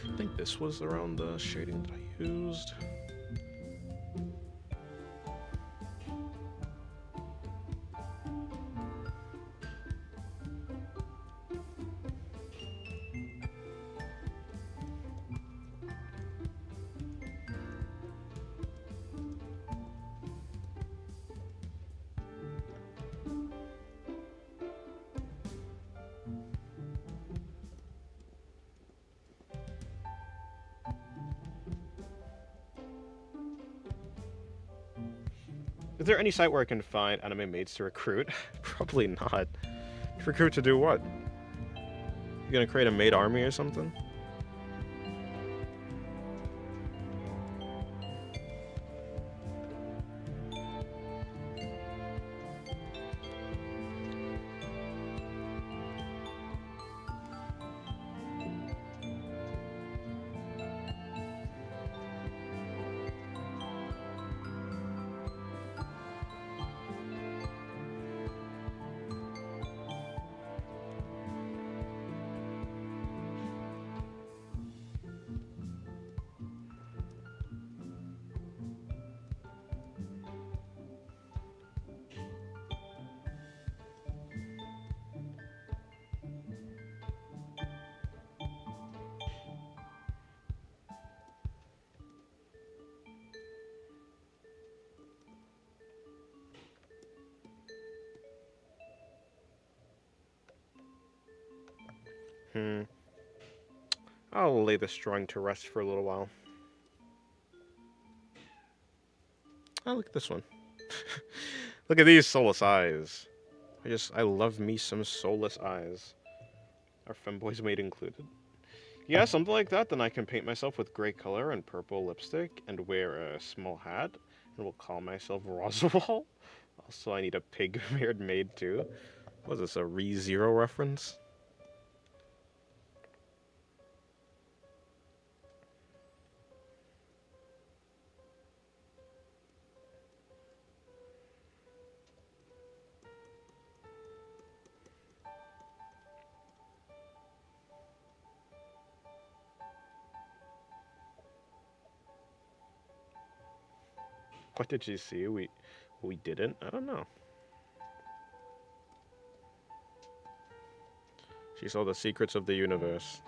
I think this was around the shading that I used. Is there any site where I can find anime maids to recruit? Probably not. Recruit to do what? You gonna create a maid army or something? I'll lay this drawing to rest for a little while. Oh, look at this one. Look at these soulless eyes. I love me some soulless eyes. Are femboys made included? Yeah, something like that. Then I can paint myself with gray color and purple lipstick and wear a small hat and will call myself Roswell. Also, I need a pig-haired maid too. Was this a ReZero reference? What did she see? We didn't? I don't know. She saw the secrets of the universe.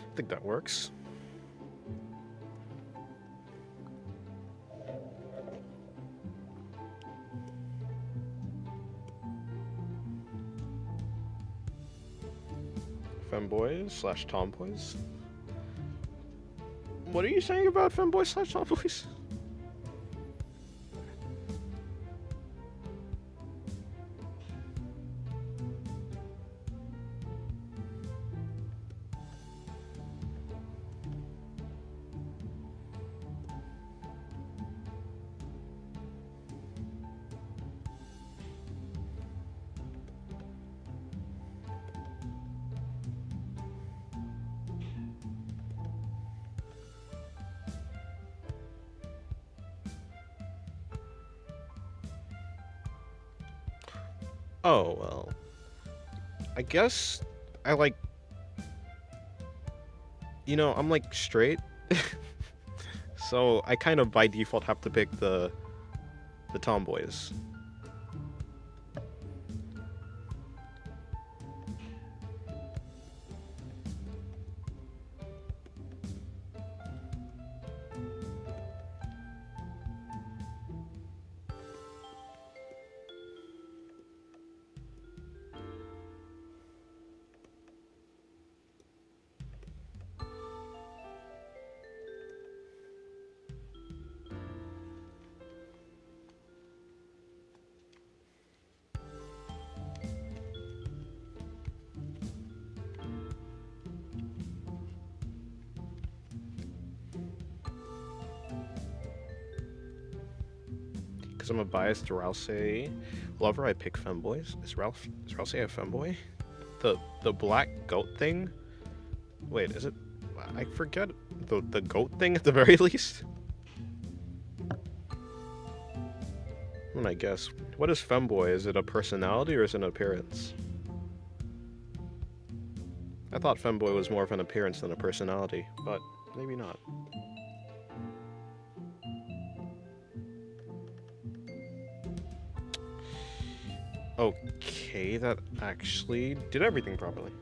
I think that works. Femboys / tomboys. What are you saying about femboys slash tomboys? Oh, well. I guess I like... You know, I'm like straight. So I kind of by default have to pick the tomboys. Because I'm a biased Rouse lover, I pick femboys. Is Rouse a femboy? The black goat thing? Wait, is it? I forget the goat thing at the very least. I guess. What is femboy? Is it a personality or is it an appearance? I thought femboy was more of an appearance than a personality, but maybe not. Okay, that actually did everything properly.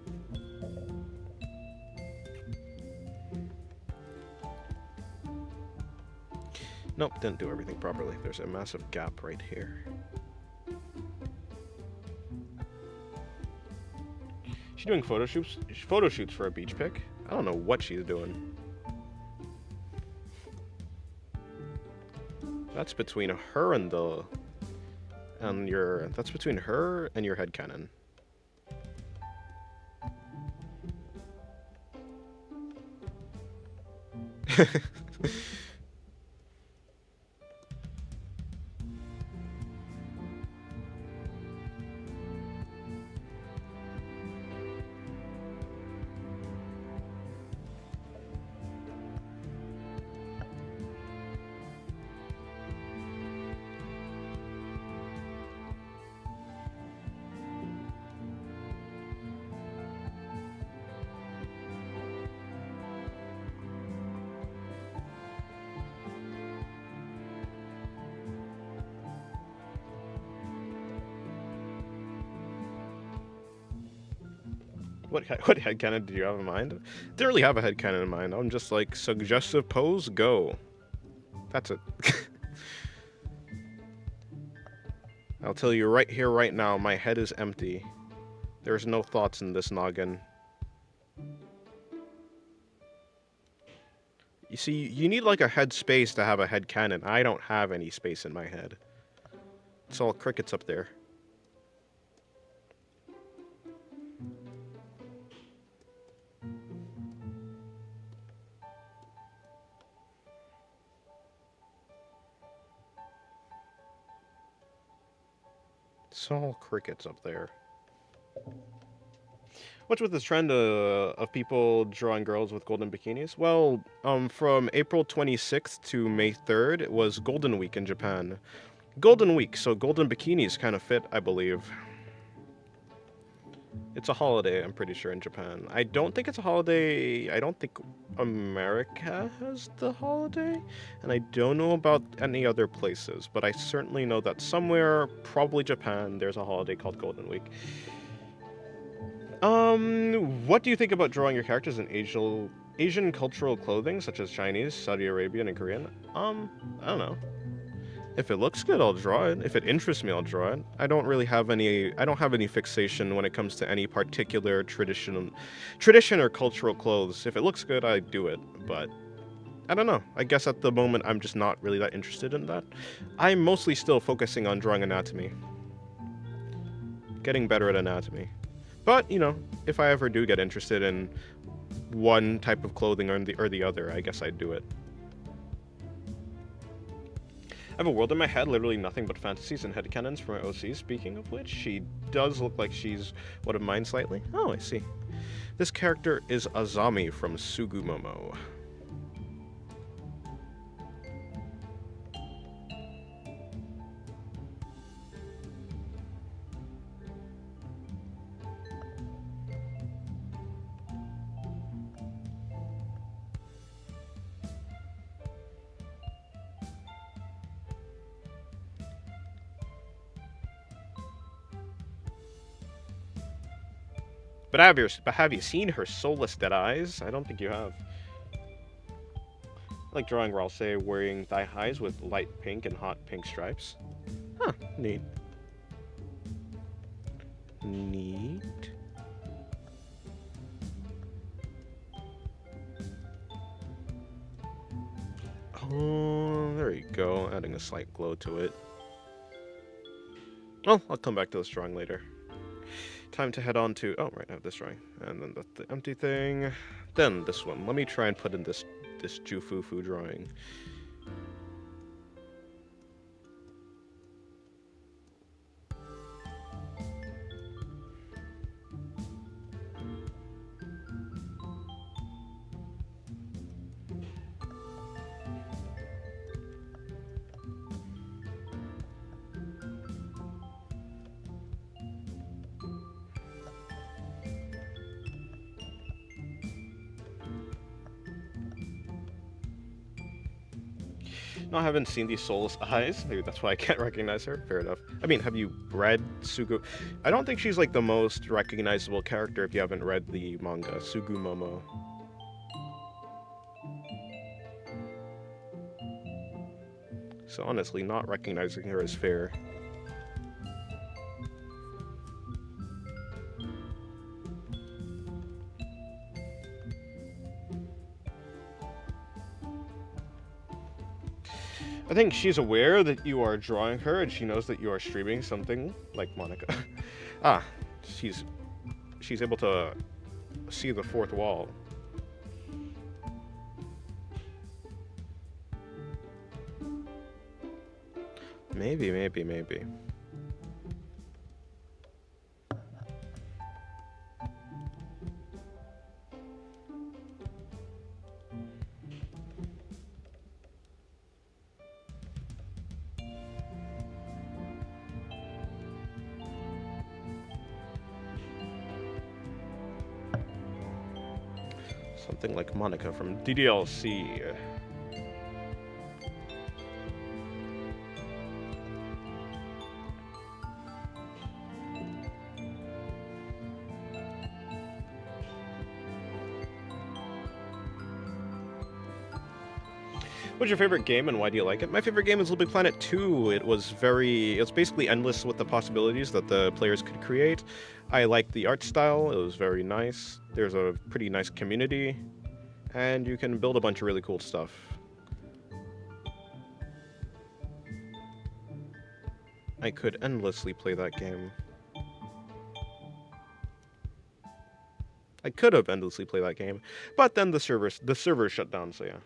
Nope, didn't do everything properly. There's a massive gap right here. She's doing photo shoots for a beach pic? I don't know what she's doing. That's between her and that's between her and your headcanon. What headcanon did you have in mind? Didn't really have a headcanon in mind. I'm just like, suggestive pose, go. That's it. I'll tell you right here, right now, my head is empty. There's no thoughts in this noggin. You see, you need like a head space to have a headcanon. I don't have any space in my head. It's all crickets up there. It's all crickets up there. What's with this trend of people drawing girls with golden bikinis? Well, from April 26th to May 3rd, it was Golden Week in Japan. Golden Week, so golden bikinis kind of fit, I believe. It's a holiday, I'm pretty sure, in Japan. I don't think it's a holiday. I don't think America has the holiday. And I don't know about any other places, but I certainly know that somewhere, probably Japan, there's a holiday called Golden Week. What do you think about drawing your characters in Asian cultural clothing, such as Chinese, Saudi Arabian, and Korean? I don't know. If it looks good, I'll draw it. If it interests me, I'll draw it. I don't have any fixation when it comes to any particular tradition or cultural clothes. If it looks good, I do it. But I don't know. I guess at the moment I'm just not really that interested in that. I'm mostly still focusing on drawing anatomy. Getting better at anatomy. But, you know, if I ever do get interested in one type of clothing or the other, I guess I'd do it. I have a world in my head, literally nothing but fantasies and headcanons for my OC. Speaking of which, she does look like she's one of mine slightly. Oh, I see. This character is Azami from Sugumomo. But have you seen her soulless dead eyes? I don't think you have. I like drawing Ralse wearing thigh highs with light pink and hot pink stripes. Huh, neat. Neat. Oh, there you go, adding a slight glow to it. Well, I'll come back to this drawing later. Time to head on to... Oh, right, I have this drawing. And then the empty thing. Then this one. Let me try and put in this Jufufu drawing. No, I haven't seen these soulless eyes. Maybe that's why I can't recognize her. Fair enough. I mean, have you read Sugu? I don't think she's like the most recognizable character if you haven't read the manga Sugumomo. So honestly, not recognizing her is fair. I think she's aware that you are drawing her, and she knows that you are streaming something like Monica. Ah, she's able to see the fourth wall. Maybe. Something like Monica from DDLC. What's your favorite game and why do you like it? My favorite game is Little Big Planet 2. It was basically endless with the possibilities that the players could create. I liked the art style. It was very nice. There's a pretty nice community, and you can build a bunch of really cool stuff. I could endlessly play that game. I could have endlessly played that game, but then the server shut down, so yeah.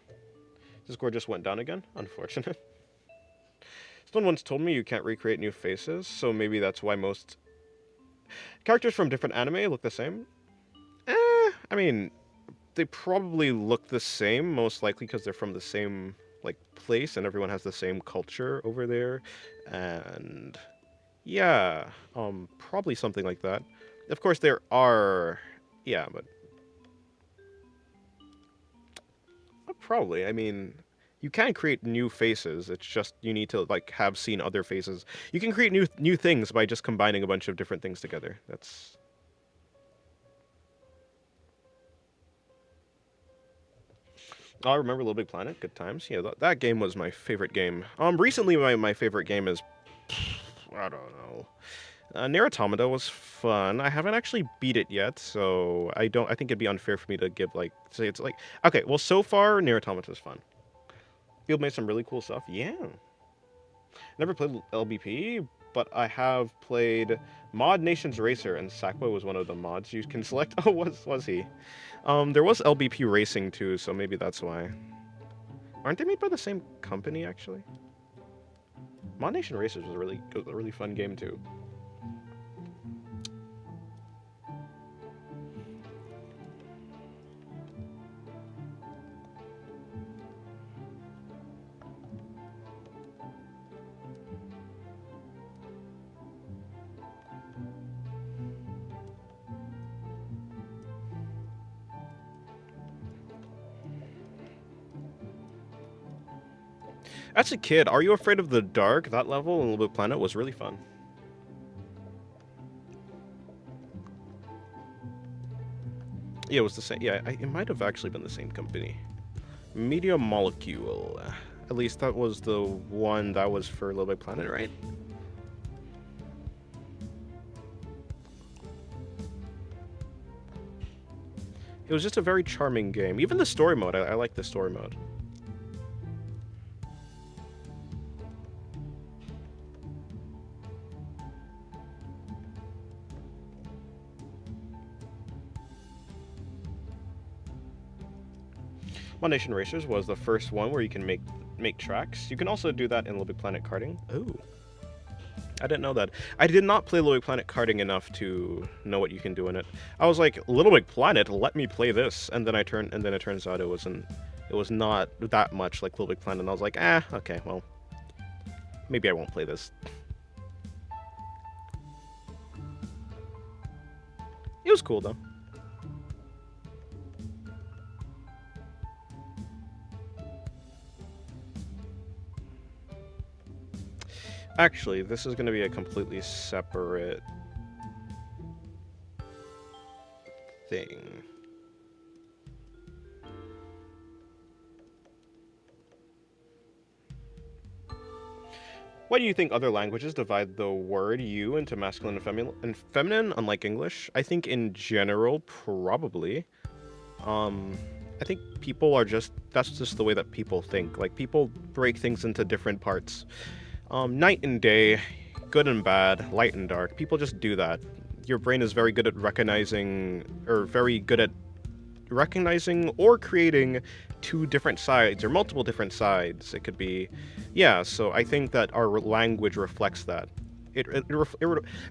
Discord just went down again. Unfortunate. Someone once told me you can't recreate new faces, so maybe that's why most characters from different anime look the same. I mean, they probably look the same, most likely because they're from the same like place and everyone has the same culture over there. And yeah, probably something like that. Of course, there are, yeah, but probably. I mean, you can create new faces. It's just you need to like have seen other faces. You can create new things by just combining a bunch of different things together. That's I remember Little Big Planet. Good times. Yeah, that game was my favorite game. Recently my favorite game is I don't know. Nier Automata was fun. I haven't actually beat it yet, so I think it'd be unfair for me to give like say it's like okay. Well, so far Nier Automata is fun. Field made some really cool stuff. Yeah. Never played LBP, but I have played Mod Nations Racer, and Sackboy was one of the mods you can select. Oh, was he? There was LBP Racing too, so maybe that's why. Aren't they made by the same company actually? Mod Nation Racers was a really fun game too. As a kid, Are You Afraid of the Dark? That level in Little Big Planet was really fun. Yeah, it was the same. Yeah, it might have actually been the same company. Media Molecule. At least that was the one that was for Little Big Planet, right? It was just a very charming game. Even the story mode, I like the story mode. Mod Nation Racers was the first one where you can make tracks. You can also do that in Little Big Planet Karting. Ooh. I didn't know that. I did not play Little Big Planet Karting enough to know what you can do in it. I was like, Little Big Planet, let me play this, and then it turns out it was not that much like Little Big Planet, and I was like, okay, well, maybe I won't play this. It was cool though. Actually, this is going to be a completely separate thing. Why do you think other languages divide the word you into masculine and feminine, unlike English? I think in general, probably. I think people are that's just the way that people think. Like, people break things into different parts. Night and day, good and bad, light and dark. People just do that. Your brain is very good at recognizing or creating two different sides or multiple different sides. It could be, yeah. So I think that our language reflects that.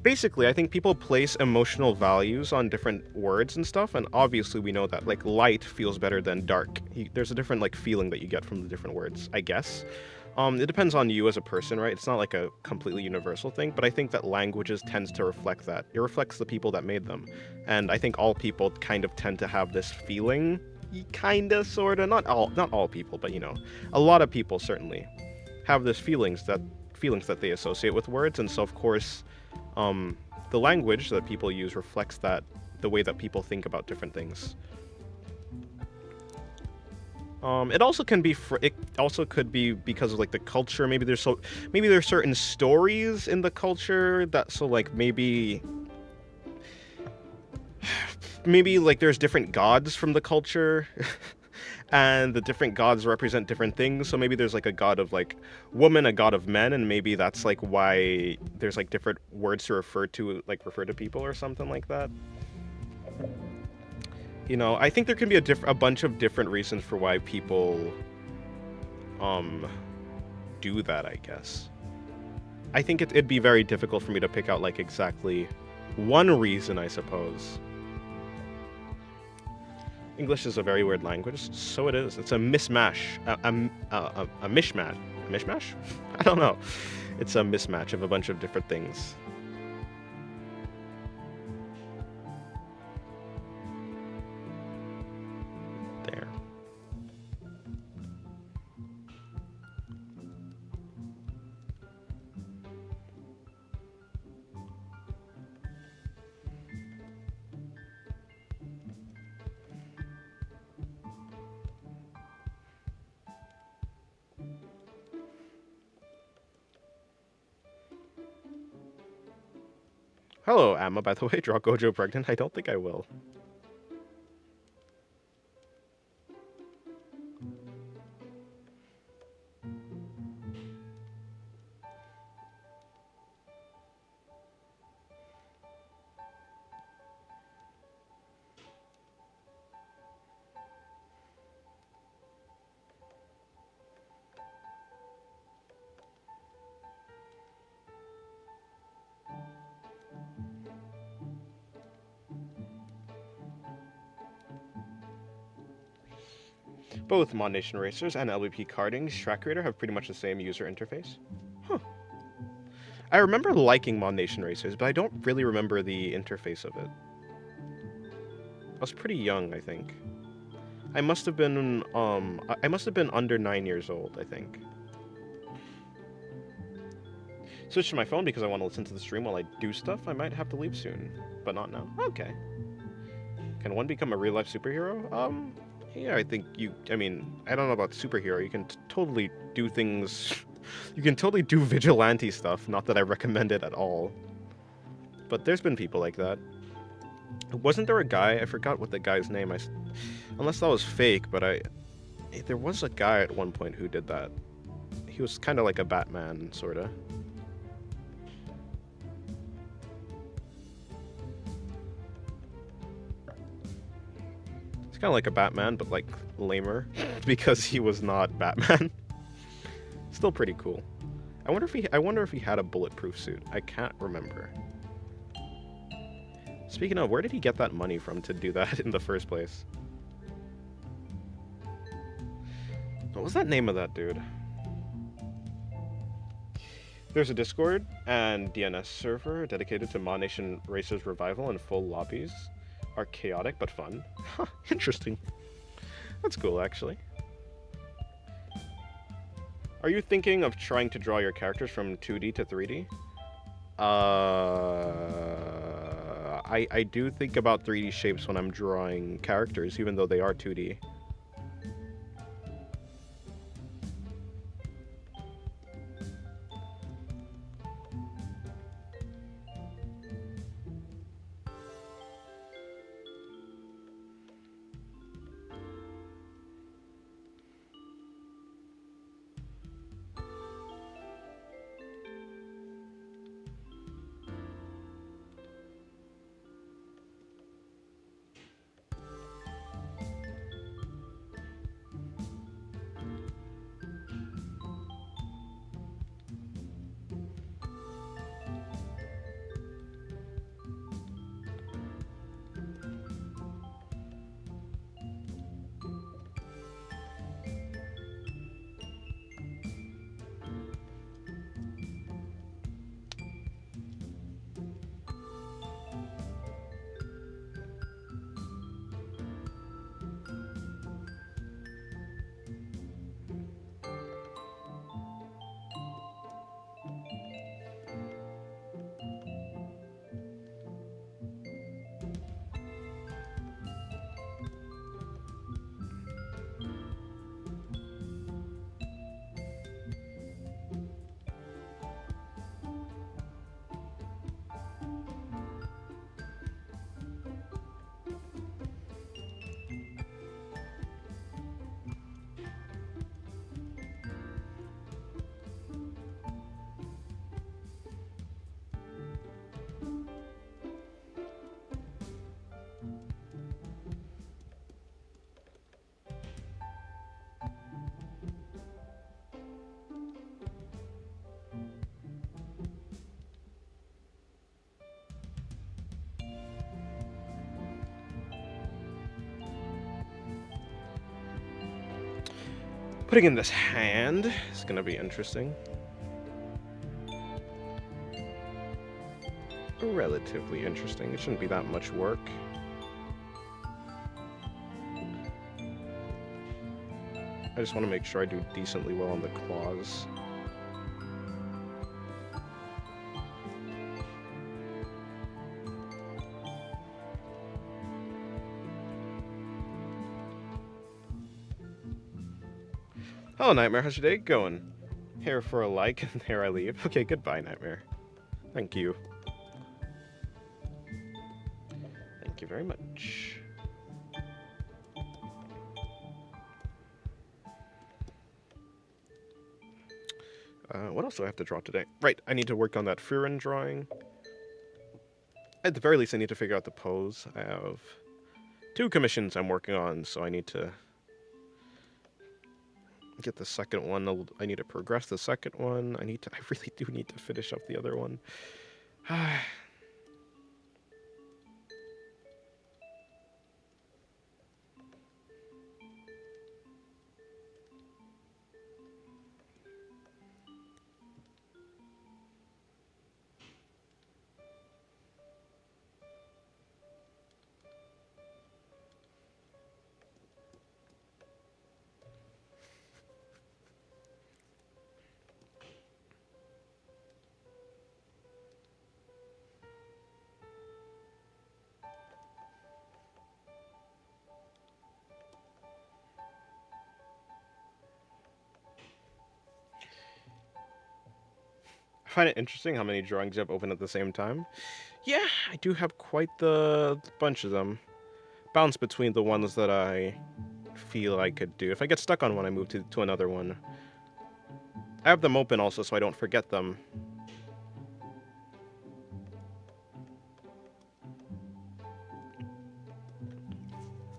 Basically, I think people place emotional values on different words and stuff, and obviously we know that like light feels better than dark. There's a different like feeling that you get from the different words, I guess. It depends on you as a person, right? It's not like a completely universal thing, but I think that languages tends to reflect that. It reflects the people that made them. And I think all people kind of tend to have this feeling, kinda, sorta, not all people, but you know, a lot of people certainly have this feelings that they associate with words, and so of course, the language that people use reflects that, the way that people think about different things. It also could be because of like the culture. Maybe there's certain stories in the culture that maybe like there's different gods from the culture, and the different gods represent different things. So maybe there's like a god of like woman, a god of men, and maybe that's like why there's like different words to refer to people or something like that. You know, I think there can be a bunch of different reasons for why people do that, I guess. I think it'd be very difficult for me to pick out like exactly one reason, I suppose. English is a very weird language, so it is. It's a mismatch, a mishmash. A mishmash? I don't know. It's a mismatch of a bunch of different things. There. Hello, Amma, by the way. Draw Gojo pregnant? I don't think I will. Both Mod Nation Racers and LBP Karting's track creator have pretty much the same user interface. Huh. I remember liking Mod Nation Racers, but I don't really remember the interface of it. I was pretty young, I think. I must have been under 9 years old, I think. Switch to my phone because I want to listen to the stream while I do stuff. I might have to leave soon, but not now. Okay. Can one become a real-life superhero? Yeah, I think I don't know about superhero. You can totally do things... You can totally do vigilante stuff. Not that I recommend it at all. But there's been people like that. Wasn't there a guy? I forgot what the guy's name. Unless that was fake, but there was a guy at one point who did that. He was kind of like a Batman, sorta. It's kind of like a Batman, but like lamer, because he was not Batman. Still pretty cool. I wonder if he had a bulletproof suit. I can't remember. Speaking of, where did he get that money from to do that in the first place? What was that name of that dude? There's a Discord and DNS server dedicated to Mod Nation Racers Revival, and full lobbies are chaotic but fun. Huh, interesting. That's cool, actually. Are you thinking of trying to draw your characters from 2D to 3D? I do think about 3D shapes when I'm drawing characters, even though they are 2D. Putting in this hand is gonna be interesting. Relatively interesting. It shouldn't be that much work. I just want to make sure I do decently well on the claws. Hello, Nightmare. How's your day going? Here for a like, and there I leave. Okay, goodbye, Nightmare. Thank you. Thank you very much. What else do I have to draw today? Right, I need to work on that Furin drawing. At the very least, I need to figure out the pose. I have 2 commissions I'm working on, so I need to get the second one. I need to progress the second one. I really do need to finish up the other one. I find it interesting how many drawings you have open at the same time. Yeah, I do have quite the bunch of them. Bounce between the ones that I feel I could do. If I get stuck on one, I move to another one. I have them open also so I don't forget them.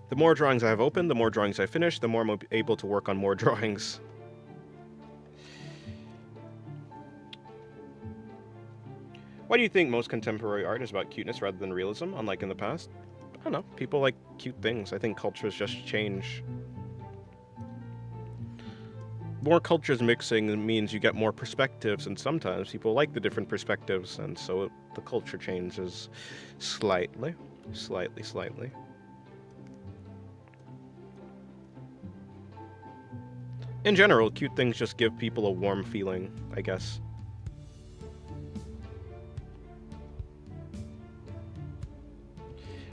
The more drawings I have open, the more drawings I finish, the more I'm able to work on more drawings. Why do you think most contemporary art is about cuteness rather than realism, unlike in the past? I don't know. People like cute things. I think cultures just change. More cultures mixing means you get more perspectives, and sometimes people like the different perspectives, and so the culture changes slightly. Slightly. In general, cute things just give people a warm feeling, I guess.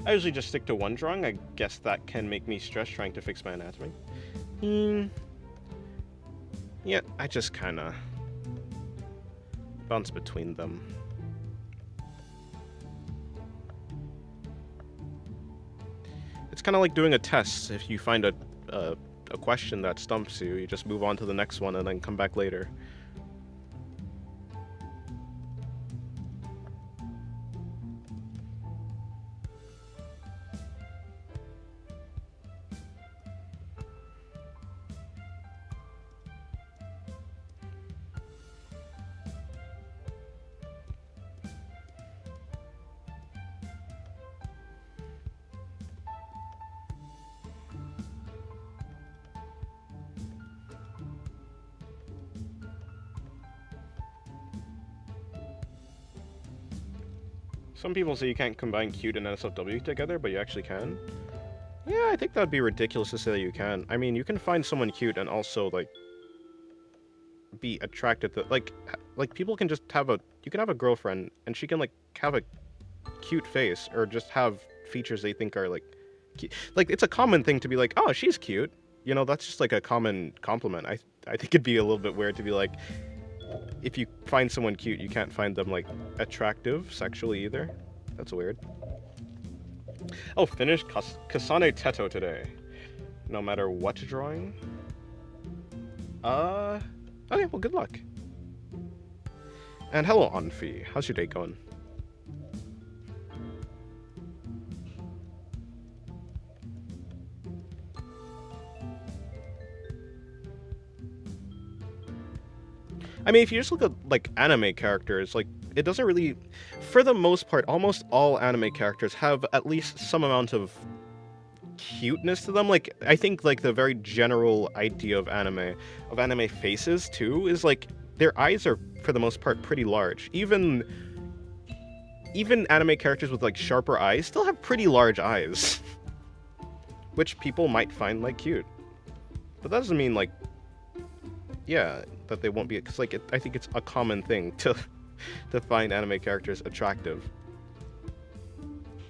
I usually just stick to one drawing. I guess that can make me stress trying to fix my anatomy. Yeah, I just kinda bounce between them. It's kind of like doing a test. If you find a question that stumps you, you just move on to the next one and then come back later. Some people say you can't combine cute and NSFW together, but you actually can. Yeah, I think that'd be ridiculous to say that you can. I mean, you can find someone cute and also, like, be attracted to, like people can just have you can have a girlfriend and she can, like, have a cute face or just have features they think are, like, cute. Like, it's a common thing to be like, oh, she's cute. You know, that's just, like, a common compliment. I think it'd be a little bit weird to be like, if you find someone cute, you can't find them, like, attractive sexually either. That's weird. Oh, finished Kasane Teto today. No matter what drawing. Okay, well, good luck. And hello, Anfi. How's your day going? I mean, if you just look at, like, anime characters, like, it doesn't really... For the most part, almost all anime characters have at least some amount of cuteness to them. Like, I think, like, the very general idea of anime faces, too, is, like, their eyes are, for the most part, pretty large. Even anime characters with, like, sharper eyes still have pretty large eyes. Which people might find, like, cute. But that doesn't mean, like... Yeah, that they won't be... Because, like, I think it's a common thing to find anime characters attractive.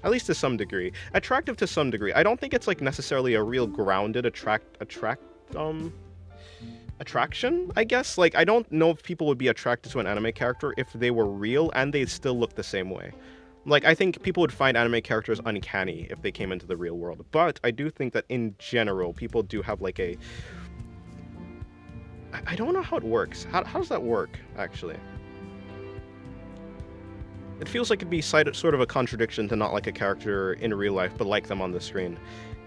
At least to some degree. Attractive to some degree. I don't think it's, like, necessarily a real grounded attraction, I guess? Like, I don't know if people would be attracted to an anime character if they were real and they still look the same way. Like, I think people would find anime characters uncanny if they came into the real world. But I do think that, in general, people do have, like, a... I don't know how it works. How does that work, actually? It feels like it'd be sort of a contradiction to not like a character in real life, but like them on the screen.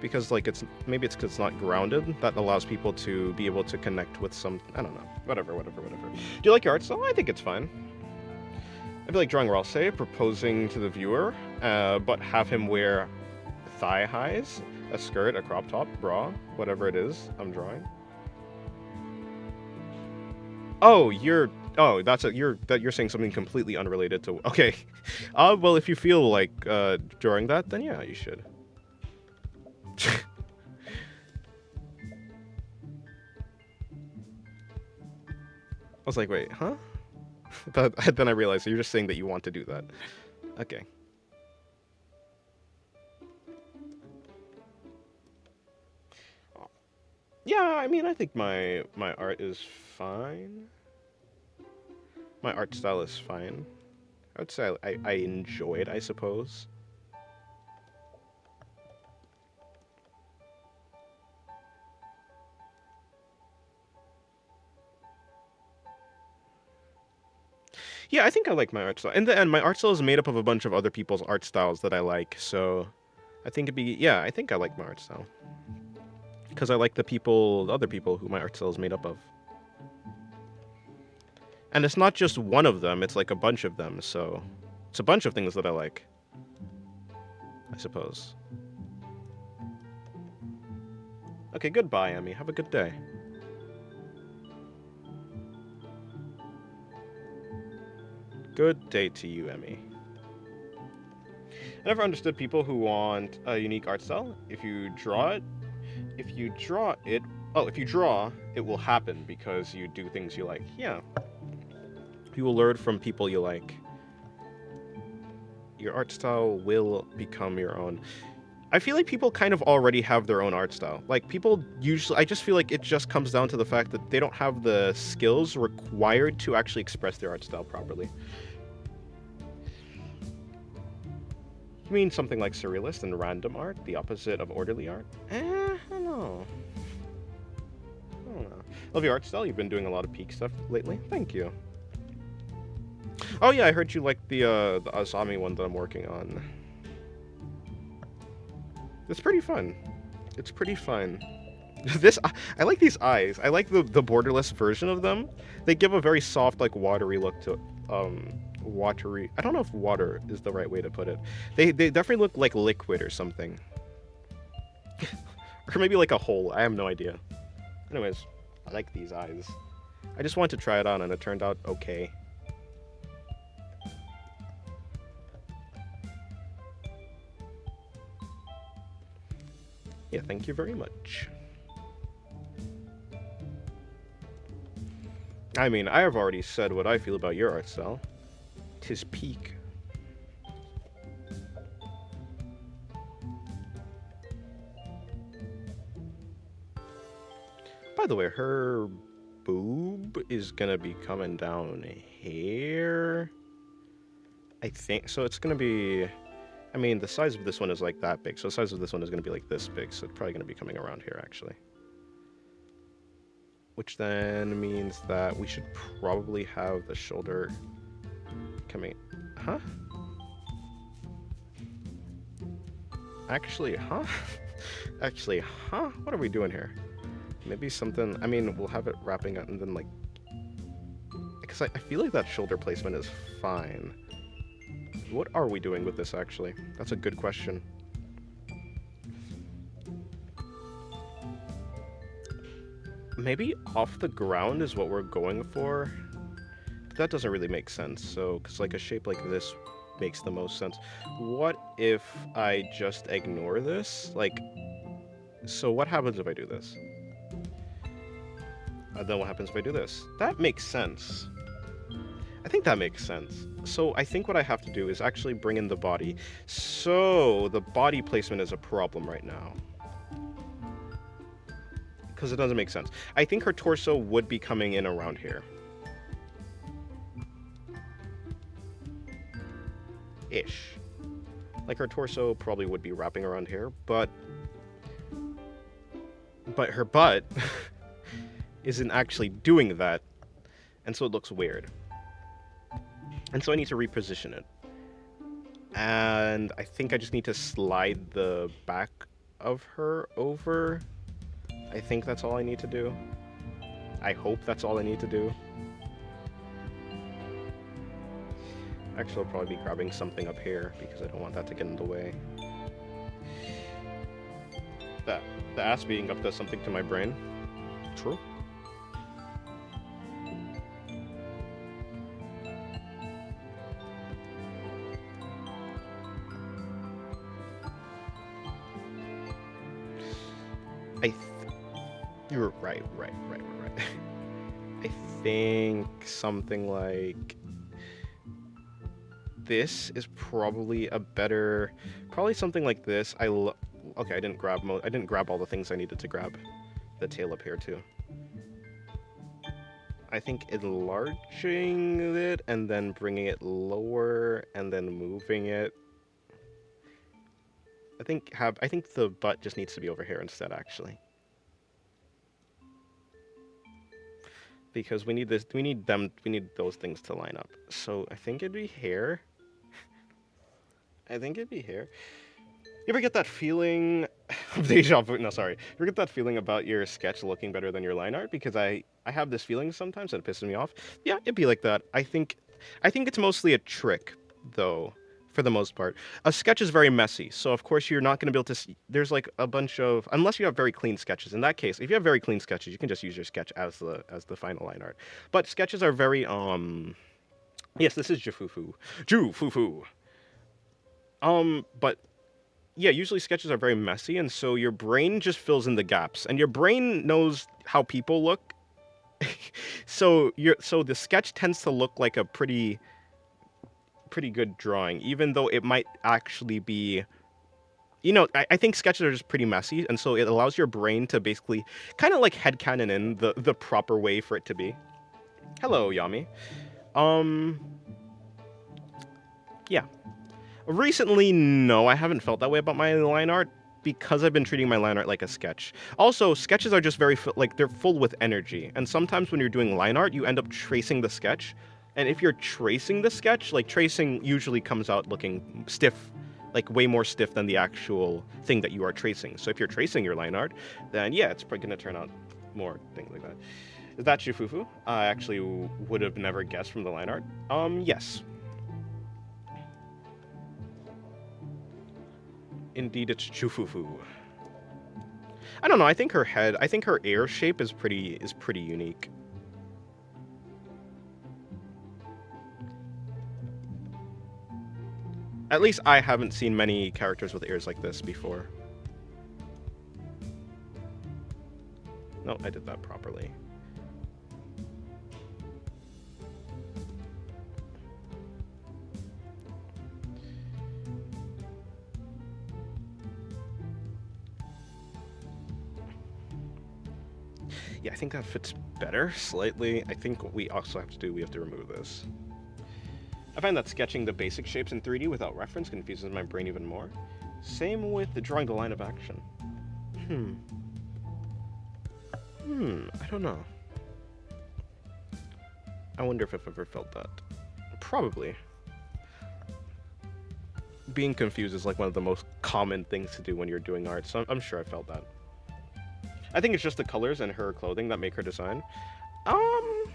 Because, like, maybe it's because it's not grounded, that allows people to be able to connect with some... I don't know. Whatever. Do you like your art style? I think it's fine. I feel like drawing Ralsei, proposing to the viewer, but have him wear thigh highs, a skirt, a crop top, bra, whatever it is I'm drawing. Oh, you're saying something completely unrelated to... Okay. Well, if you feel like drawing that, then yeah, you should. I was like, wait, huh? But then I realized you're just saying that you want to do that. Okay. Yeah, I mean, I think my art is fine. My art style is fine. I would say I enjoy it, I suppose. Yeah, I think I like my art style. In the end, my art style is made up of a bunch of other people's art styles that I like, so I think it'd be, yeah, I think I like my art style. Because I like the other people who my art style is made up of. And it's not just one of them, it's like a bunch of them, so it's a bunch of things that I like, I suppose. Okay, goodbye, Emmy. Have a good day. Good day to you, Emmy. I never understood people who want a unique art style. If you draw, it will happen because you do things you like. Yeah. You will learn from people you like. Your art style will become your own. I feel like people kind of already have their own art style. Like, people usually, I just feel like it just comes down to the fact that they don't have the skills required to actually express their art style properly. You mean something like surrealist and random art, the opposite of orderly art? I don't know. Love your art style. You've been doing a lot of peak stuff lately. Thank you. Oh yeah, I heard you like the Asami one that I'm working on. It's pretty fun. It's pretty fun. I like these eyes. I like the borderless version of them. They give a very soft, like, watery look to watery. I don't know if water is the right way to put it. They definitely look like liquid or something. Or maybe like a hole. I have no idea. Anyways, I like these eyes. I just wanted to try it on and it turned out okay. Yeah, thank you very much. I mean, I have already said what I feel about your art style. 'Tis peak. By the way, her boob is gonna be coming down here. I think so. It's gonna be, I mean, the size of this one is like that big, so the size of this one is gonna be like this big, so it's probably gonna be coming around here actually. Which then means that we should probably have the shoulder coming, huh? Actually, huh? Actually, huh? What are we doing here? Maybe something, I mean, we'll have it wrapping up and then, like, because I feel like that shoulder placement is fine. What are we doing with this, actually? That's a good question. Maybe off the ground is what we're going for, but that doesn't really make sense, so, because, like, a shape like this makes the most sense. What if I just ignore this? Like, so what happens if I do this? Then what happens if I do this? That makes sense. I think that makes sense. So I think what I have to do is actually bring in the body. So the body placement is a problem right now. Because it doesn't make sense. I think her torso would be coming in around here. Ish. Like, her torso probably would be wrapping around here, but her butt isn't actually doing that, and so it looks weird. And so I need to reposition it. And I think I just need to slide the back of her over. I think that's all I need to do. I hope that's all I need to do. Actually, I'll probably be grabbing something up here because I don't want that to get in the way. The ass being up does something to my brain. True. You're right. I think something like this is probably a better, probably something like this. Okay, I didn't grab all the things I needed to grab. The tail up here too. I think enlarging it and then bringing it lower and then moving it. I think the butt just needs to be over here instead, actually. Because we need those things to line up. So I think it'd be hair. I think it'd be hair. You ever get that feeling of deja vu? No, sorry. You ever get that feeling about your sketch looking better than your line art? Because I have this feeling sometimes and it pisses me off. Yeah, it'd be like that. I think it's mostly a trick, though, for the most part. A sketch is very messy, so of course you're not going to be able to see. There's like a bunch of, unless you have very clean sketches. In that case, if you have very clean sketches, you can just use your sketch as the final line art. But sketches are very yes, this is Jufufu. Jufufu. But yeah, usually sketches are very messy, and so your brain just fills in the gaps, and your brain knows how people look. So the sketch tends to look like a pretty good drawing, even though it might actually be, I think sketches are just pretty messy, and so it allows your brain to basically kind of like headcanon in the proper way for it to be. Hello, Yami. Yeah. Recently, no, I haven't felt that way about my line art because I've been treating my line art like a sketch. Also, sketches are just they're full with energy, and sometimes when you're doing line art, you end up tracing the sketch, and if you're tracing the sketch, like tracing usually comes out looking stiff, like way more stiff than the actual thing that you are tracing. So if you're tracing your line art, then yeah, it's probably gonna turn out more things like that. Is that Shifufu? I actually would have never guessed from the line art. Yes. Indeed, it's Chufufu. I don't know. I think her ear shape is pretty unique. At least I haven't seen many characters with ears like this before. No, I did that properly. Yeah, I think that fits better, slightly. I think what we also have to do, we have to remove this. I find that sketching the basic shapes in 3D without reference confuses my brain even more. Same with drawing the line of action. I don't know. I wonder if I've ever felt that. Probably. Being confused is like one of the most common things to do when you're doing art, so I'm sure I felt that. I think it's just the colors and her clothing that make her design. I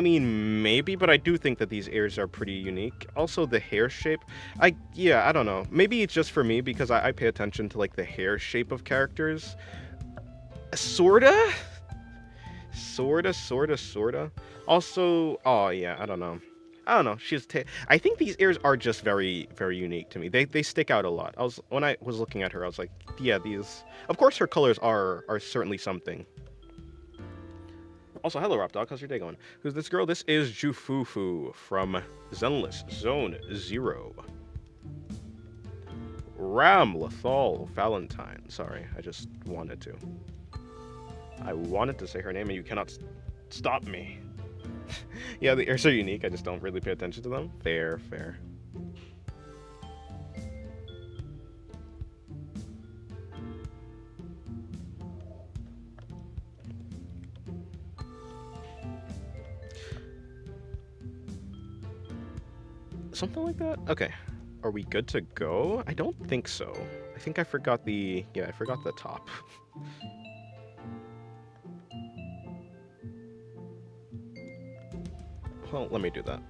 mean, maybe, but I do think that these ears are pretty unique. Also, the hair shape. I don't know. Maybe it's just for me because I pay attention to, like, the hair shape of characters. Sorta? Sorta. Also, oh, yeah, I don't know. I think these ears are just very, very unique to me. They stick out a lot. When I was looking at her, I was like, yeah, these. Of course, her colors are certainly something. Also, hello, Rapdog. How's your day going? Who's this girl? This is Jufufu from Zenless Zone 0. Ram Lethal Valentine. Sorry, I just wanted to. I wanted to say her name, and you cannot stop me. Yeah, the ears are unique. I just don't really pay attention to them. Fair. Something like that? Okay. Are we good to go? I don't think so. I think I forgot the top. Well, let me do that.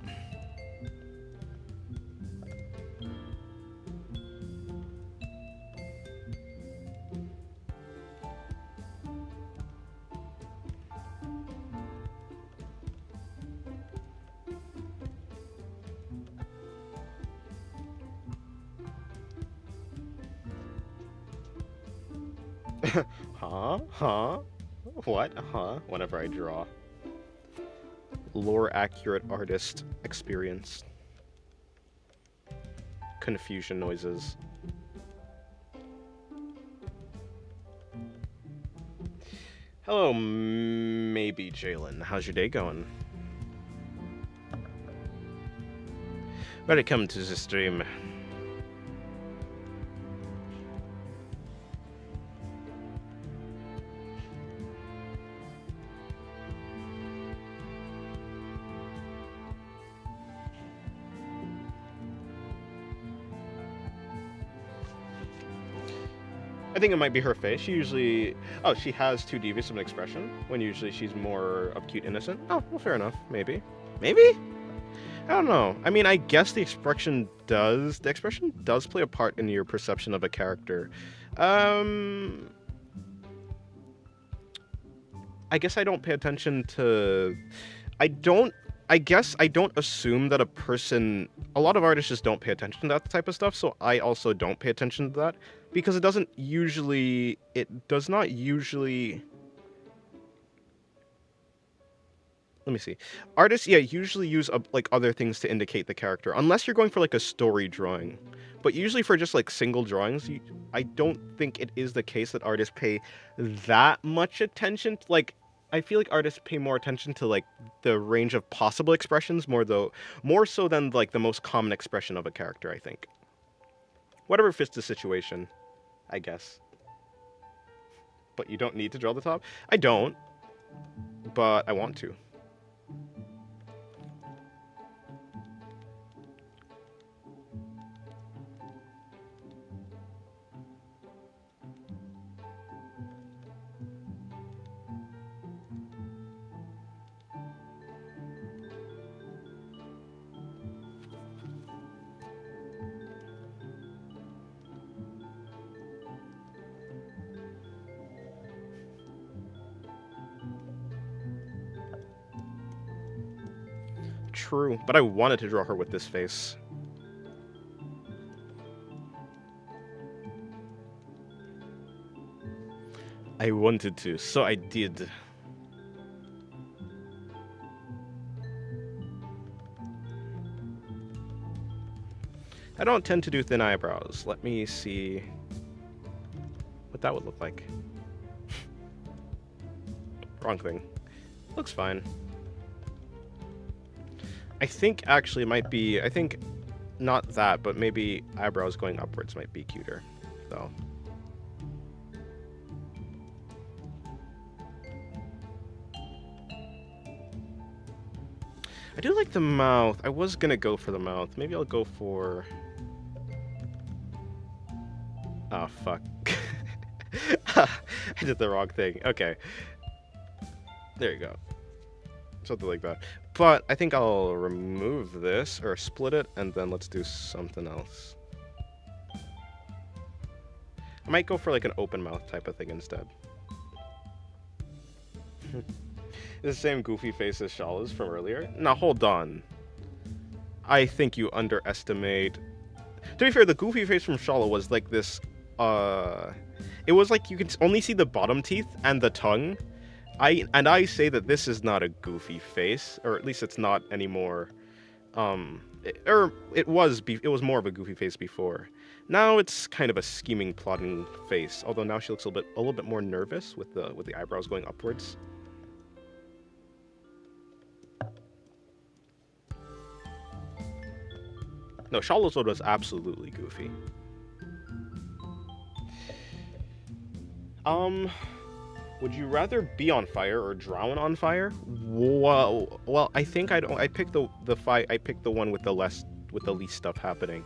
Huh? What? Whenever I draw. Lore accurate artist experience. Confusion noises. Hello, maybe Jalen. How's your day going? Welcome to the stream. I think it might be her face. She usually... Oh, she has too devious of an expression, when usually she's more of cute innocent. Oh, well, fair enough. Maybe. Maybe? I don't know. I mean, I guess the expression does play a part in your perception of a character. I guess I don't pay attention to... I guess I don't assume that a lot of artists just don't pay attention to that type of stuff, so I also don't pay attention to that, because it does not usually... Let me see. Artists, yeah, usually use like other things to indicate the character, unless you're going for like a story drawing. But usually for just like single drawings, I don't think it is the case that artists pay that much attention. Like, I feel like artists pay more attention to like the range of possible expressions, more so than like the most common expression of a character, I think. Whatever fits the situation, I guess. But you don't need to draw the top? I don't, but I want to. True, but I wanted to draw her with this face. I wanted to, so I did. I don't tend to do thin eyebrows. Let me see what that would look like. Wrong thing. Looks fine. I think actually it might be, I think not that, but maybe eyebrows going upwards might be cuter, though. I do like the mouth. I was gonna go for the mouth. Maybe I'll go for... Oh, fuck. I did the wrong thing. Okay. There you go. Something like that. But I think I'll remove this, or split it, and then let's do something else. I might go for like an open mouth type of thing instead. It's the same goofy face as Shala's from earlier. Now hold on. I think you underestimate... To be fair, the goofy face from Shala was like this, it was like you could only see the bottom teeth and the tongue. I say that this is not a goofy face, or at least it's not anymore. It was more of a goofy face before. Now it's kind of a scheming, plotting face. Although now she looks a little bit more nervous with the eyebrows going upwards. No, Shala's one was absolutely goofy. Would you rather be on fire or drown on fire? Well, I think I picked the one with the least stuff happening.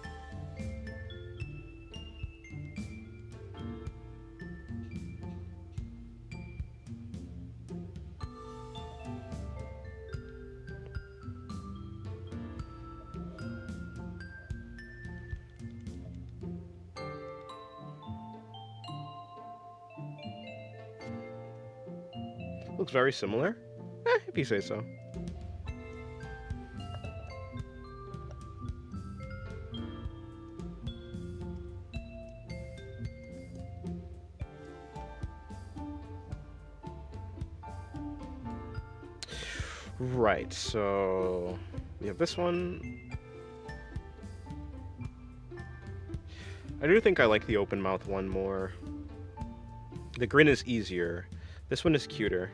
Looks very similar. If you say so. Right, so we have this one. I do think I like the open mouth one more. The grin is easier. This one is cuter.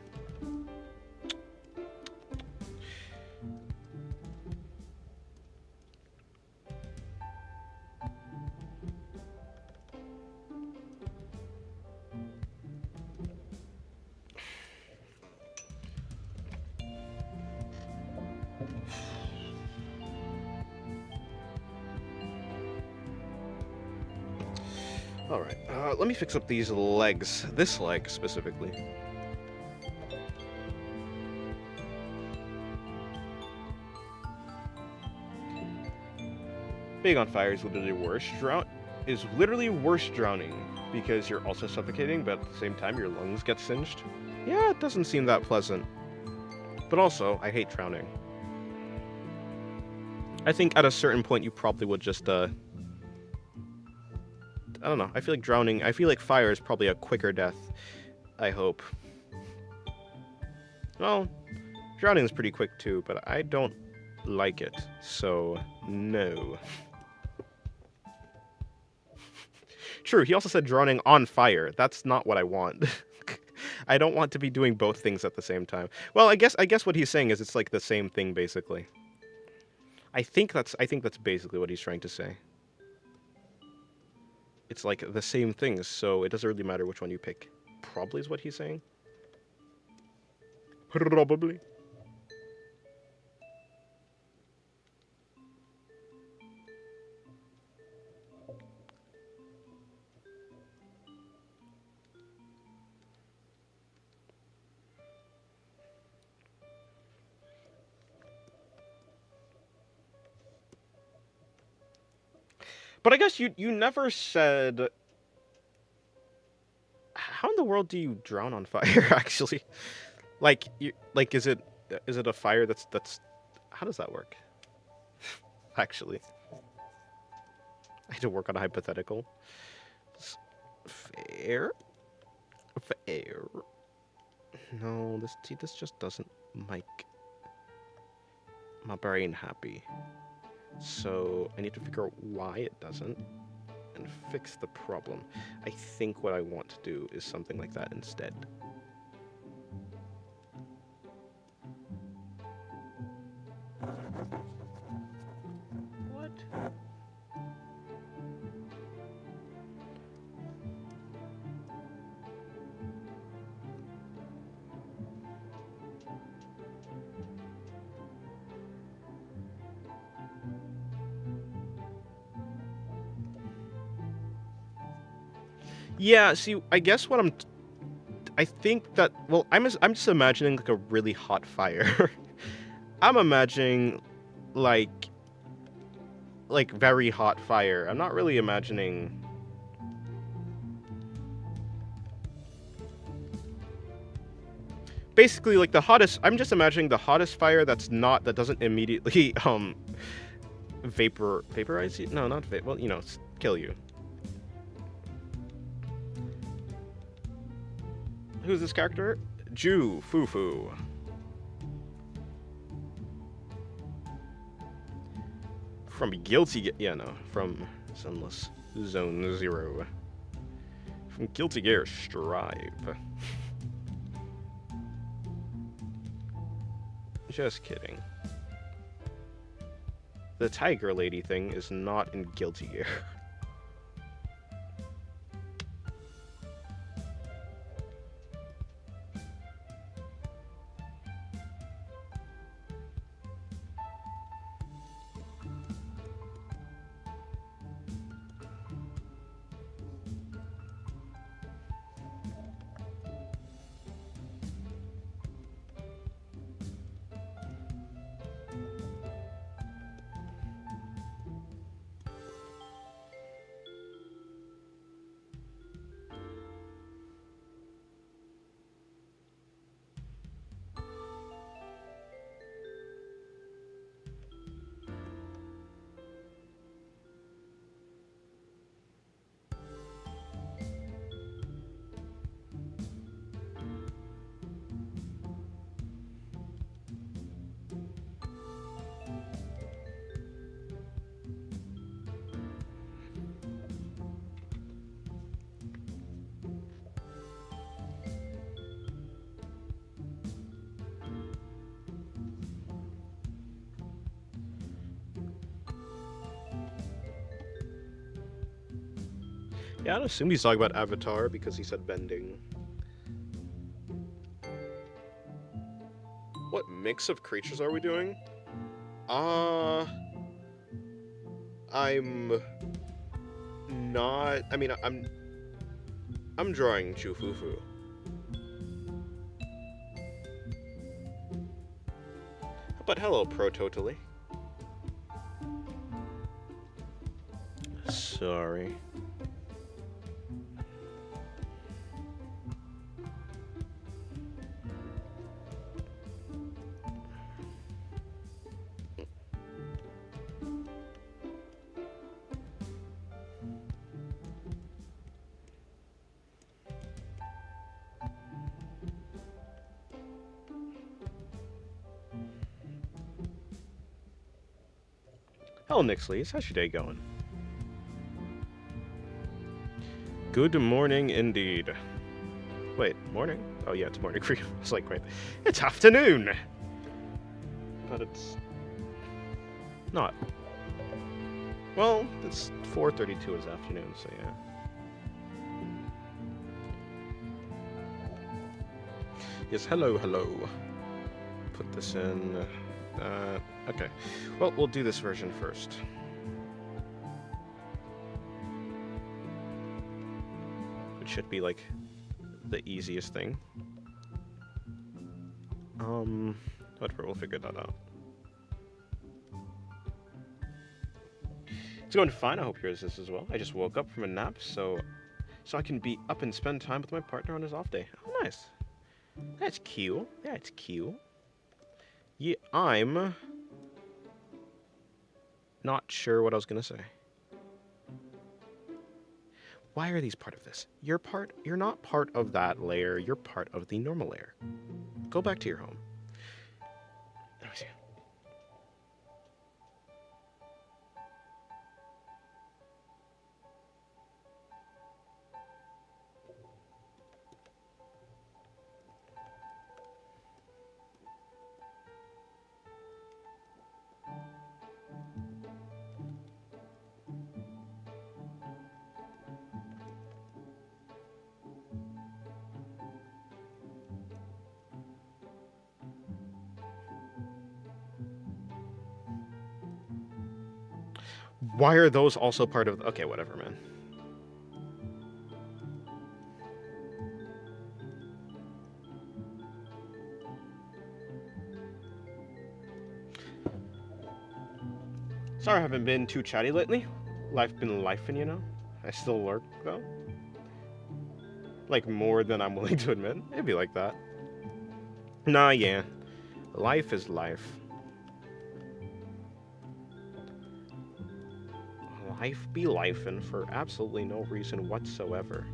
Alright, let me fix up these legs. This leg, specifically. Being on fire is literally worse. Is literally worse drowning, because you're also suffocating, but at the same time your lungs get singed. Yeah, it doesn't seem that pleasant. But also, I hate drowning. I think at a certain point you probably would just, I don't know, I feel like fire is probably a quicker death. I hope. Well, drowning is pretty quick too, but I don't like it, so no. True, he also said drowning on fire. That's not what I want. I don't want to be doing both things at the same time. Well, I guess what he's saying is it's like the same thing basically. I think that's basically what he's trying to say. It's like the same things, so it doesn't really matter which one you pick. Probably is what he's saying. Probably. But I guess you never said... How in the world do you drown on fire, actually? Is it a fire that's... How does that work? Actually. I had to work on a hypothetical. Fair? Fair. No, this just doesn't make my brain happy. So I need to figure out why it doesn't and fix the problem. I think what I want to do is something like that instead. What? Yeah, see, I guess what I think that, well, I'm just imagining like a really hot fire. I'm imagining like very hot fire. I'm not really imagining. Basically, like the hottest. I'm just imagining the hottest fire that doesn't immediately vaporize you. No, not vapor. Well, you know, kill you. Who's this character? Ju Fufu. From from Sunless Zone Zero. From Guilty Gear Strive. Just kidding. The tiger lady thing is not in Guilty Gear. Yeah, I'd assume he's talking about Avatar because he said bending. What mix of creatures are we doing? I'm not. I mean, I'm drawing Chufufu. But hello, Pro Totally. Sorry. Hello, Nixleys. How's your day going? Good morning indeed. Wait, morning? Oh yeah, it's morning for you. I was like, wait, it's afternoon! But it's not. Well, it's 4:32 is afternoon, so yeah. Yes, hello. Put this in. Okay. Well, we'll do this version first. It should be like the easiest thing. Whatever, we'll figure that out. It's going fine. I hope yours is as well. I just woke up from a nap, so I can be up and spend time with my partner on his off day. Oh, nice. That's cute. That's cute. Yeah, I'm not sure what I was gonna say. Why are these part of this? You're not part of that layer. You're part of the normal layer. Go back to your home. Let me see. Why are those also part of... Okay, whatever, man. Sorry I haven't been too chatty lately. Life been lifing, you know? I still lurk, though. Like, more than I'm willing to admit. It'd be like that. Nah, yeah. Life is life. Life be lifing for absolutely no reason whatsoever.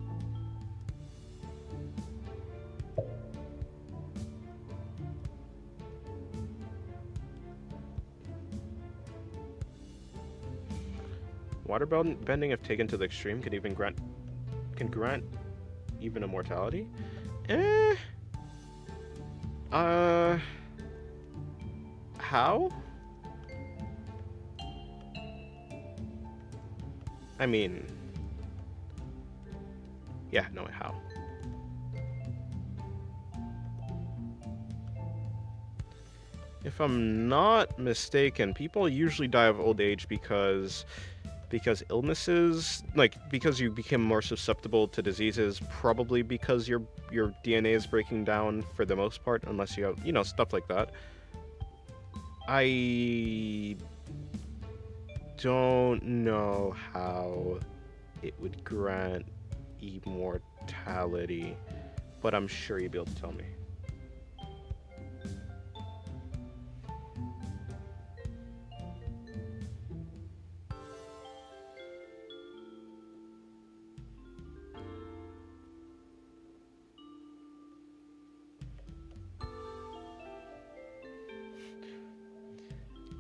Water bending, if taken to the extreme, can grant even immortality? How? I mean, yeah, no, how? If I'm not mistaken, people usually die of old age because illnesses, like, because you become more susceptible to diseases, probably because your DNA is breaking down for the most part, unless you have, you know, stuff like that. I don't know how it would grant immortality, but I'm sure you'd be able to tell me.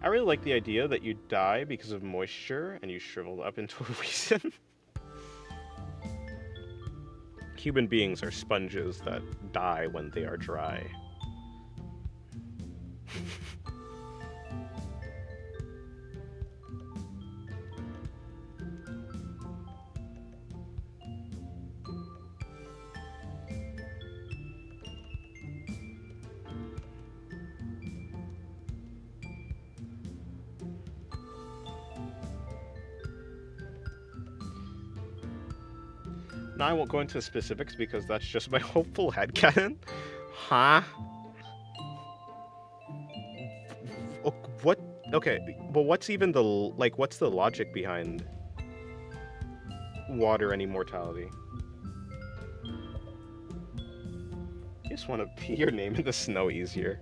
I really like the idea that you die because of moisture and you shrivel up into a reason. Human beings are sponges that die when they are dry. Now I won't go into specifics because that's just my hopeful headcanon. Huh? What? Okay, but what's even the what's the logic behind water and immortality? You just want to pee your name in the snow easier.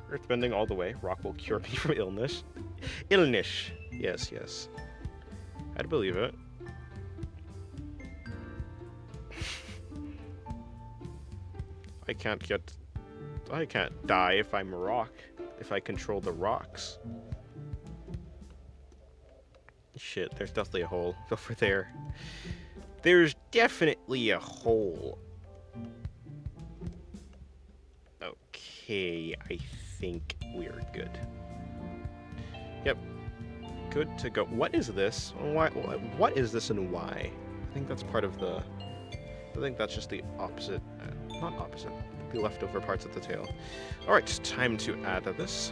Earthbending all the way. Rock will cure me from illness. Illness. Yes, yes. I'd believe it. I can't die if I'm a rock. If I control the rocks. Shit, there's definitely a hole over there. There's definitely a hole. Okay, I think we're good. Yep. Good to go. What is this? Why? What is this and why? I think that's part of the... I think that's just the opposite... not opposite. The leftover parts of the tail. Alright, time to add this.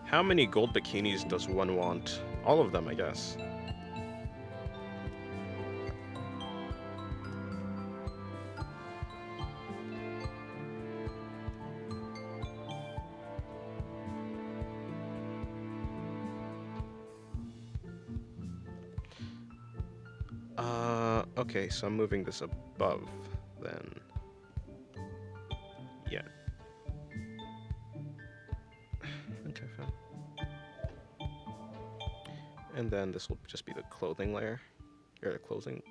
How many gold bikinis does one want? All of them, I guess. Okay, so I'm moving this above, then. Yeah. Okay, fine. And then this will just be the clothing layer, or the clothing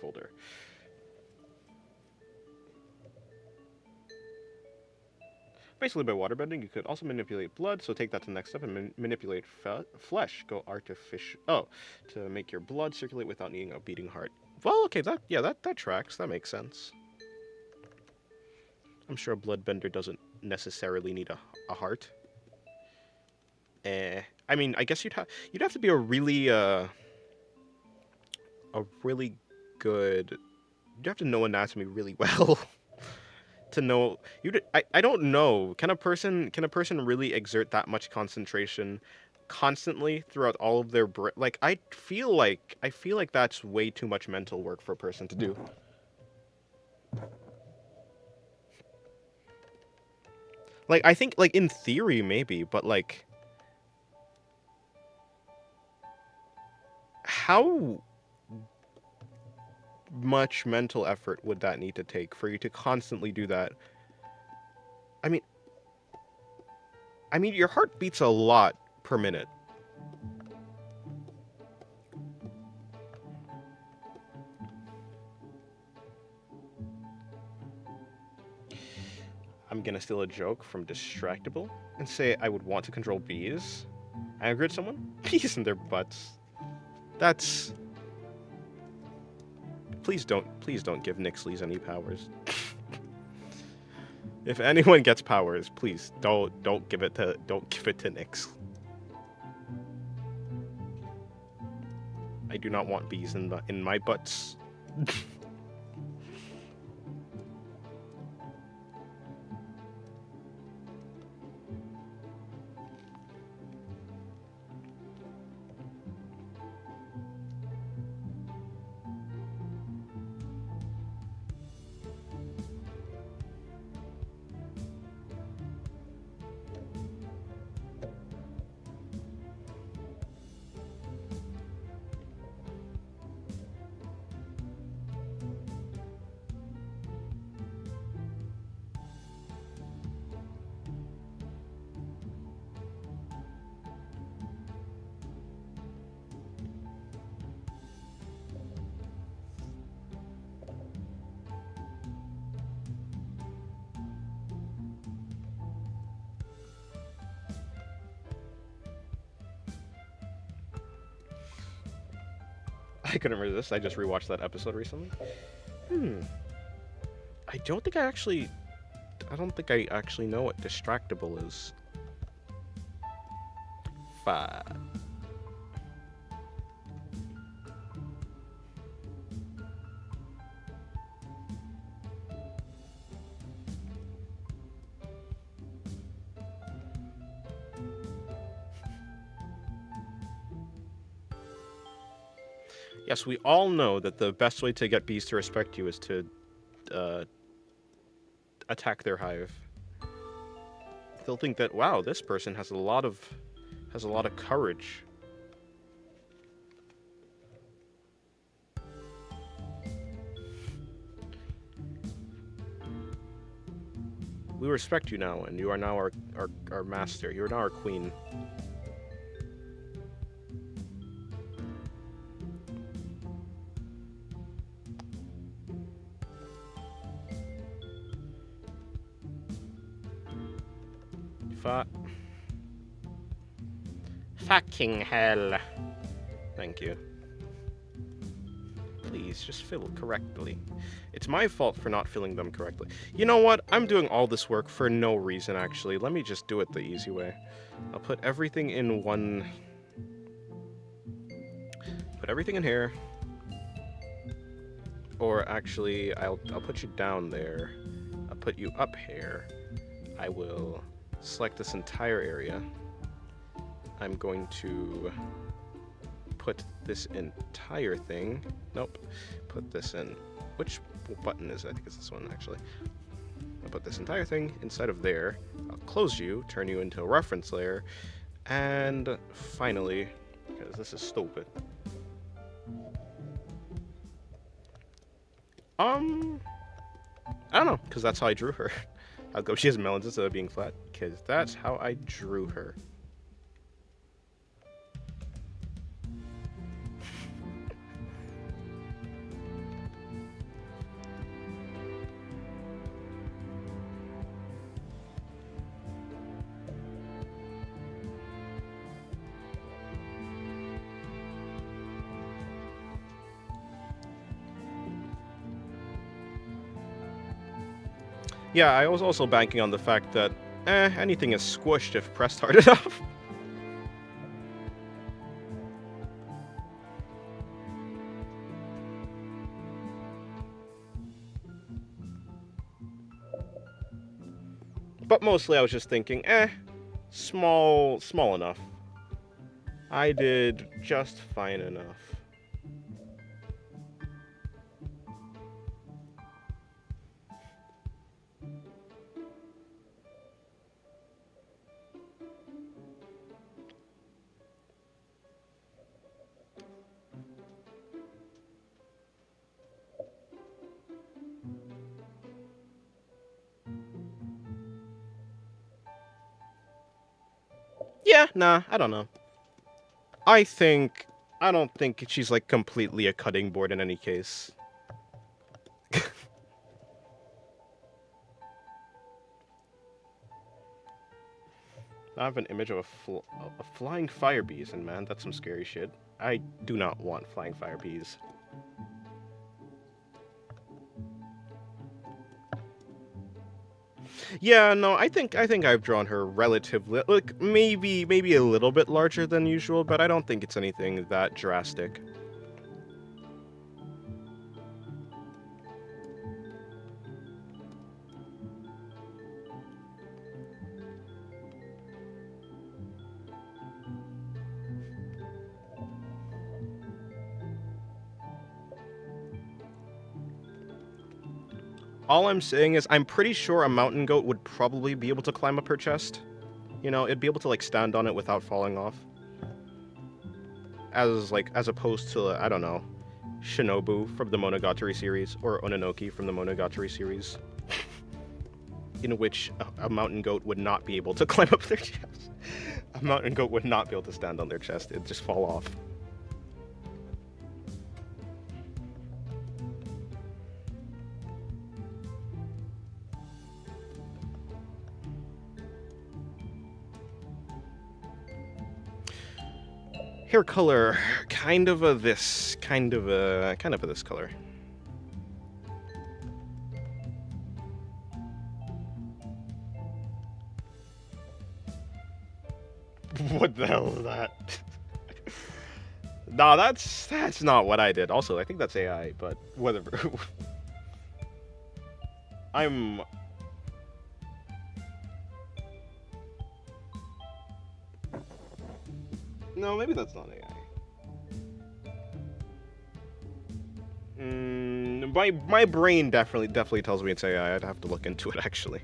folder. Basically, by waterbending, you could also manipulate blood, so take that to the next step and manipulate flesh. Go artificial. Oh, to make your blood circulate without needing a beating heart. Well, okay, that tracks. That makes sense. I'm sure a bloodbender doesn't necessarily need a heart. I mean, I guess you'd have to be a really good. You'd have to know anatomy really well. To know I don't know. Can a person really exert that much concentration constantly throughout all of their like I feel like that's way too much mental work for a person to do. Like I think like in theory maybe, but like how much mental effort would that need to take for you to constantly do that? I mean, your heart beats a lot per minute. I'm gonna steal a joke from Distractable and say I would want to control bees. Anger at someone? Bees in their butts. That's... Please don't give Nixleys any powers. If anyone gets powers, please don't give it to Nix. I do not want bees in my butts. I couldn't resist. I just rewatched that episode recently. I don't think I actually know what Distractable is. 5. Yes, we all know that the best way to get bees to respect you is to uh, attack their hive. They'll think that, wow, this person has a lot of courage. We respect you now, and you are now our master. You are now our queen. Fucking hell. Thank you. Please, just fill correctly. It's my fault for not filling them correctly. You know what? I'm doing all this work for no reason, actually. Let me just do it the easy way. I'll put everything in one... Put everything in here. Or actually, I'll put you down there. I'll put you up here. I will select this entire area. I'm going to put this entire thing. Nope. Put this in. Which button is it? I think it's this one, actually. I'll put this entire thing inside of there. I'll close you, turn you into a reference layer, and finally, because this is stupid. I don't know, because that's how I drew her. I'll go, she has melons instead of being flat, because that's how I drew her. Yeah, I was also banking on the fact that, anything is squished if pressed hard enough. But mostly I was just thinking, small enough. I did just fine enough. Yeah, nah, I don't know. I don't think she's like completely a cutting board in any case. I have an image of a flying fire bees, and man, that's some scary shit. I do not want flying fire bees. Yeah, no, I think I've drawn her relatively, like, maybe a little bit larger than usual, but I don't think it's anything that drastic. All I'm saying is I'm pretty sure a mountain goat would probably be able to climb up her chest. You know, it'd be able to, like, stand on it without falling off. As opposed to, I don't know, Shinobu from the Monogatari series, or Ononoki from the Monogatari series, in which a mountain goat would not be able to climb up their chest. A mountain goat would not be able to stand on their chest, it'd just fall off. Hair color, kind of a this color. What the hell is that? Nah, that's not what I did. Also, I think that's AI, but whatever. I'm... No, maybe that's not AI. My brain definitely tells me it's AI. I'd have to look into it actually.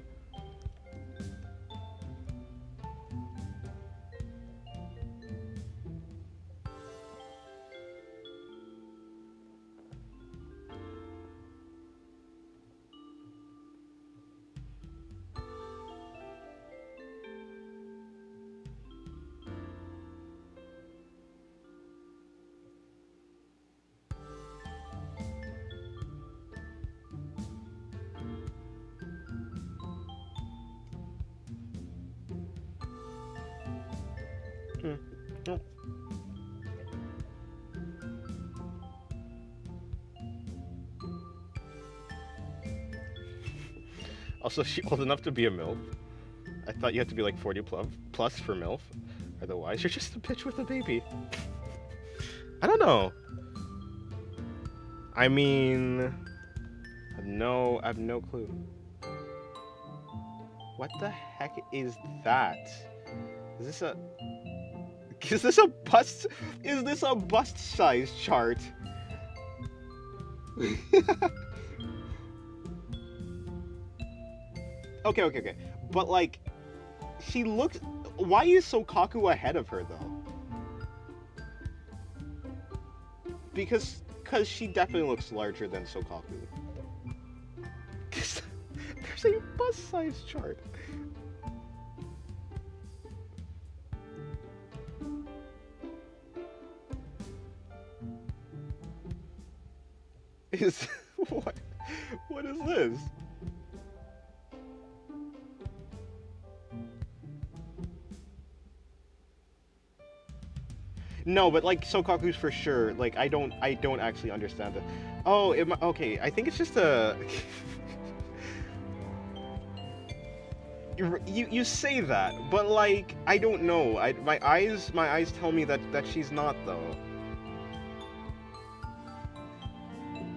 Oh. Also, is she old enough to be a MILF? I thought you had to be like 40 plus for MILF. Otherwise, you're just a bitch with a baby. I don't know. I mean, I have no clue. What the heck is that? Is this a bust? Is this a bust size chart? Okay. But like, she looks. Why is Sokaku ahead of her though? Because she definitely looks larger than Sokaku. There's a bust size chart. Is what is this? No, but like Sokaku's for sure. Like I don't actually understand it. Oh, okay. I think it's just a. You say that, but like I don't know. My eyes tell me that she's not though.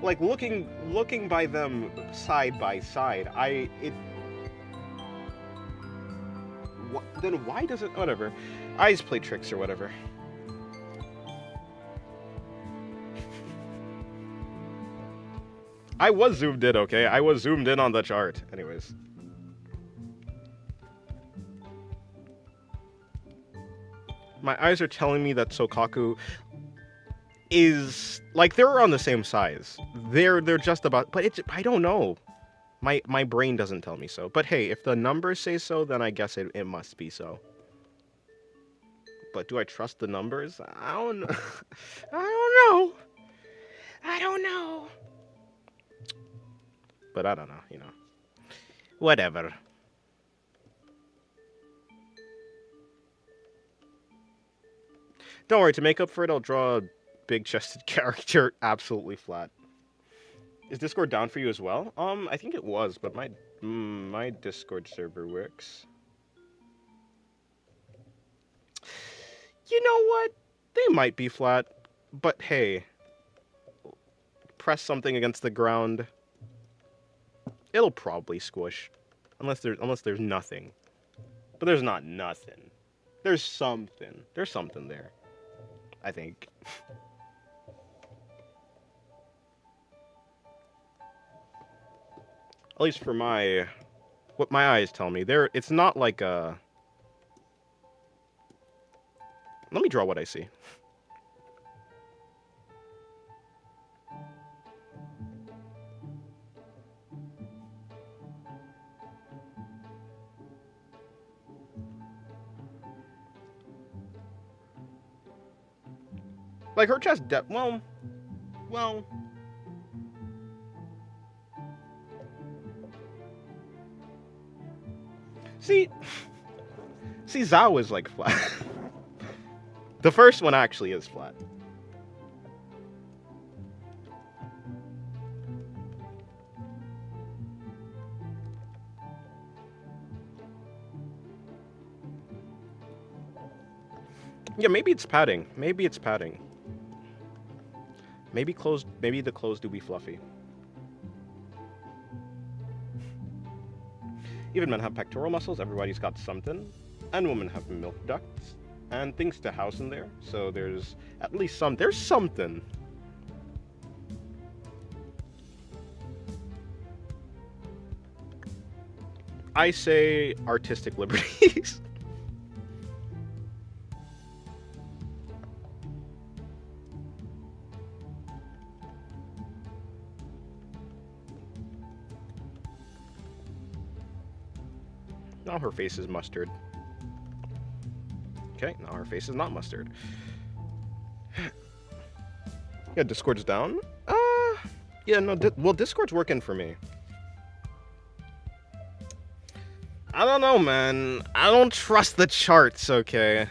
Like looking by them side by side, then why does it, whatever, eyes play tricks or whatever. I was zoomed in, okay? I was zoomed in on the chart. Anyways. My eyes are telling me that Sokaku is like they're around the same size. They're just about, but I don't know. My brain doesn't tell me so. But hey, if the numbers say so, then I guess it must be so. But do I trust the numbers? I don't know. I don't know. But I don't know, you know. Whatever. Don't worry, to make up for it, I'll draw a big-chested character absolutely flat. Is Discord down for you as well? I think it was, but my Discord server works. You know what? They might be flat, but hey, press something against the ground. It'll probably squish, unless there's nothing. But there's not nothing. There's something. There's something there, I think. At least for what my eyes tell me. It's not like a... Let me draw what I see. Like her chest well. See, Zao is like flat. The first one actually is flat. Yeah, maybe it's padding. Maybe it's padding. Maybe the clothes do be fluffy. Even men have pectoral muscles, everybody's got something. And women have milk ducts and things to house in there. So there's at least there's something. I say artistic liberties. Now her face is mustard. Okay, now her face is not mustard. Yeah, Discord's down. Yeah, no, well, Discord's working for me. I don't know, man. I don't trust the charts, okay?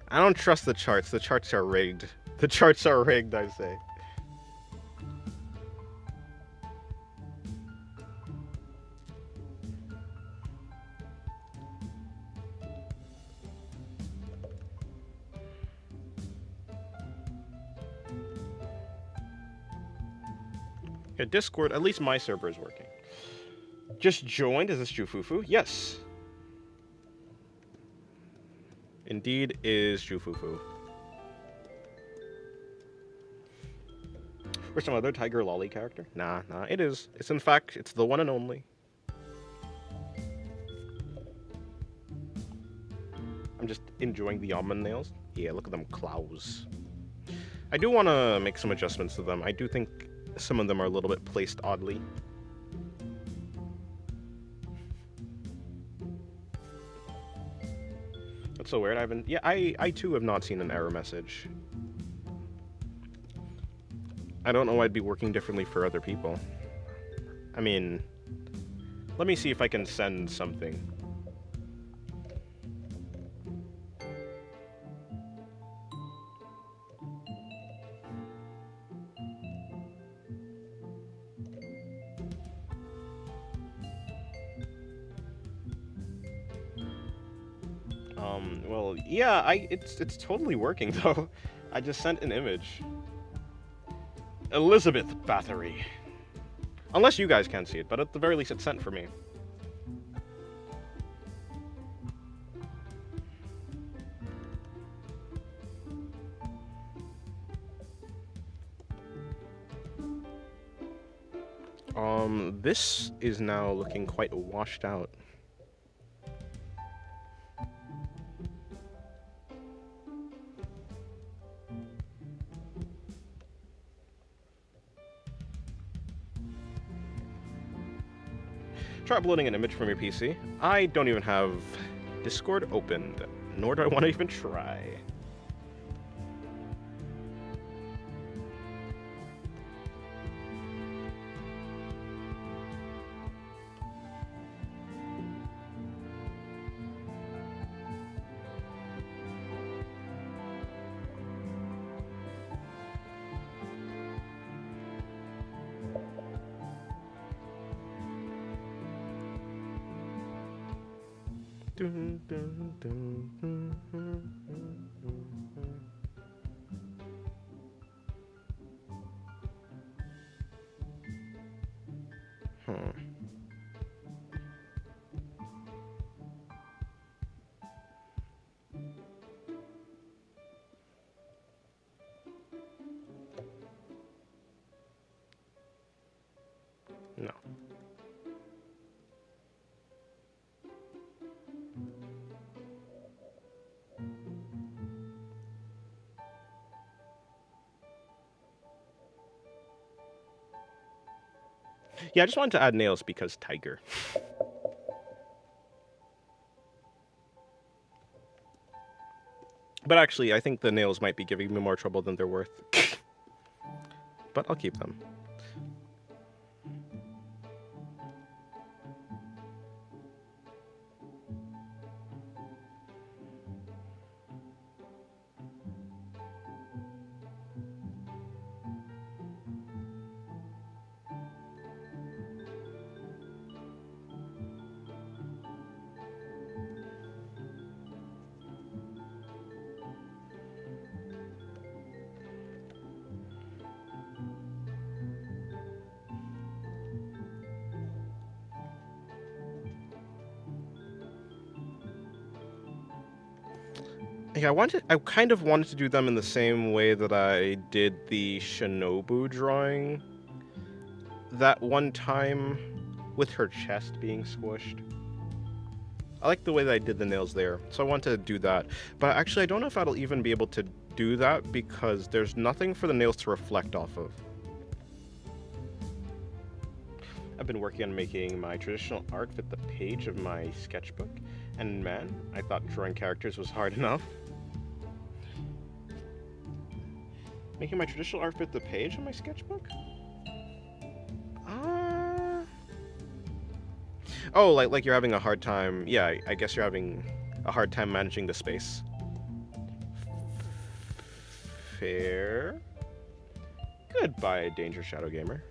I don't trust the charts. The charts are rigged. The charts are rigged, I say. Yeah, Discord, at least my server is working. Just joined, is this Jufufu? Yes. Indeed is Jufufu. Or some other Tiger Lolly character? Nah, it is. It's in fact, it's the one and only. I'm just enjoying the almond nails. Yeah, look at them claws. I do want to make some adjustments to them. I do think some of them are a little bit placed oddly. That's so weird. I too have not seen an error message. I don't know why I'd be working differently for other people. I mean, let me see if I can send something. Well, yeah, it's totally working though. I just sent an image. Elizabeth Bathory. Unless you guys can't see it, but at the very least it's sent for me. This is now looking quite washed out. Try uploading an image from your PC. I don't even have Discord opened, nor do I want to even try. No. Yeah, I just wanted to add nails because tiger. But actually, I think the nails might be giving me more trouble than they're worth. But I'll keep them. Yeah, I kind of wanted to do them in the same way that I did the Shinobu drawing that one time. with her chest being squished. I like the way that I did the nails there, so I want to do that. But actually, I don't know if I'll even be able to do that because there's nothing for the nails to reflect off of. I've been working on making my traditional art fit the page of my sketchbook, and man, I thought drawing characters was hard enough. Making my traditional art fit the page of my sketchbook? Oh, like you're having a hard time. Yeah, I guess you're having a hard time managing the space. Fair. Goodbye, Danger Shadow Gamer.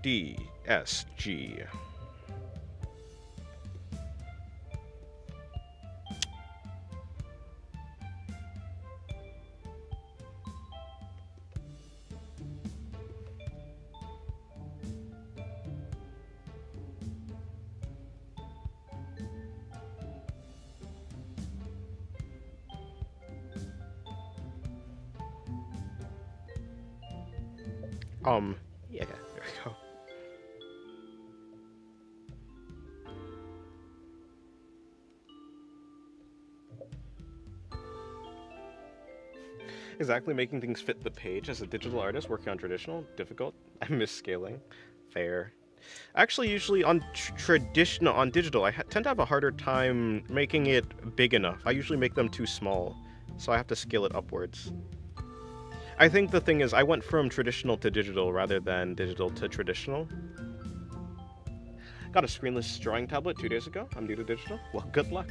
DSG. Yeah, there we go. Exactly, making things fit the page as a digital artist working on traditional, difficult. I miss scaling. Fair. Actually, usually on on digital, I tend to have a harder time making it big enough. I usually make them too small, so I have to scale it upwards. I think the thing is, I went from traditional to digital rather than digital to traditional. Got a screenless drawing tablet 2 days ago. I'm new to digital. Well, good luck.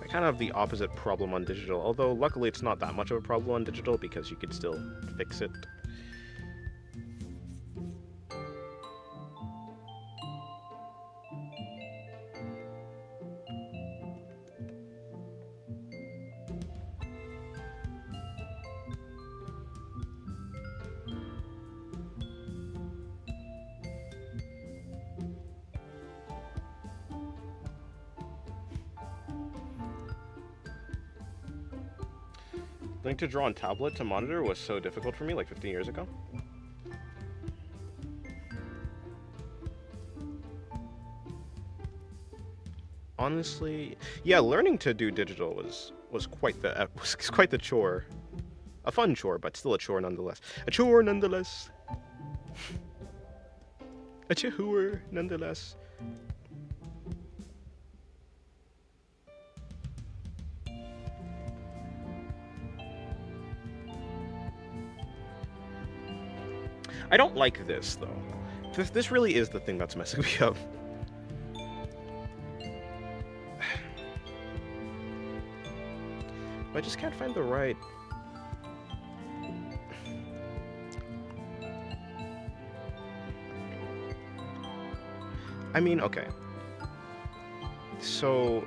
I kind of have the opposite problem on digital, although luckily it's not that much of a problem on digital because you could still fix it. Learning to draw on tablet to monitor was so difficult for me like 15 years ago. Honestly, yeah, learning to do digital was quite the chore. A fun chore, but still a chore nonetheless. A chore nonetheless. A chore nonetheless. I don't like this though. This really is the thing that's messing me up. I just can't find the right. I mean, okay. So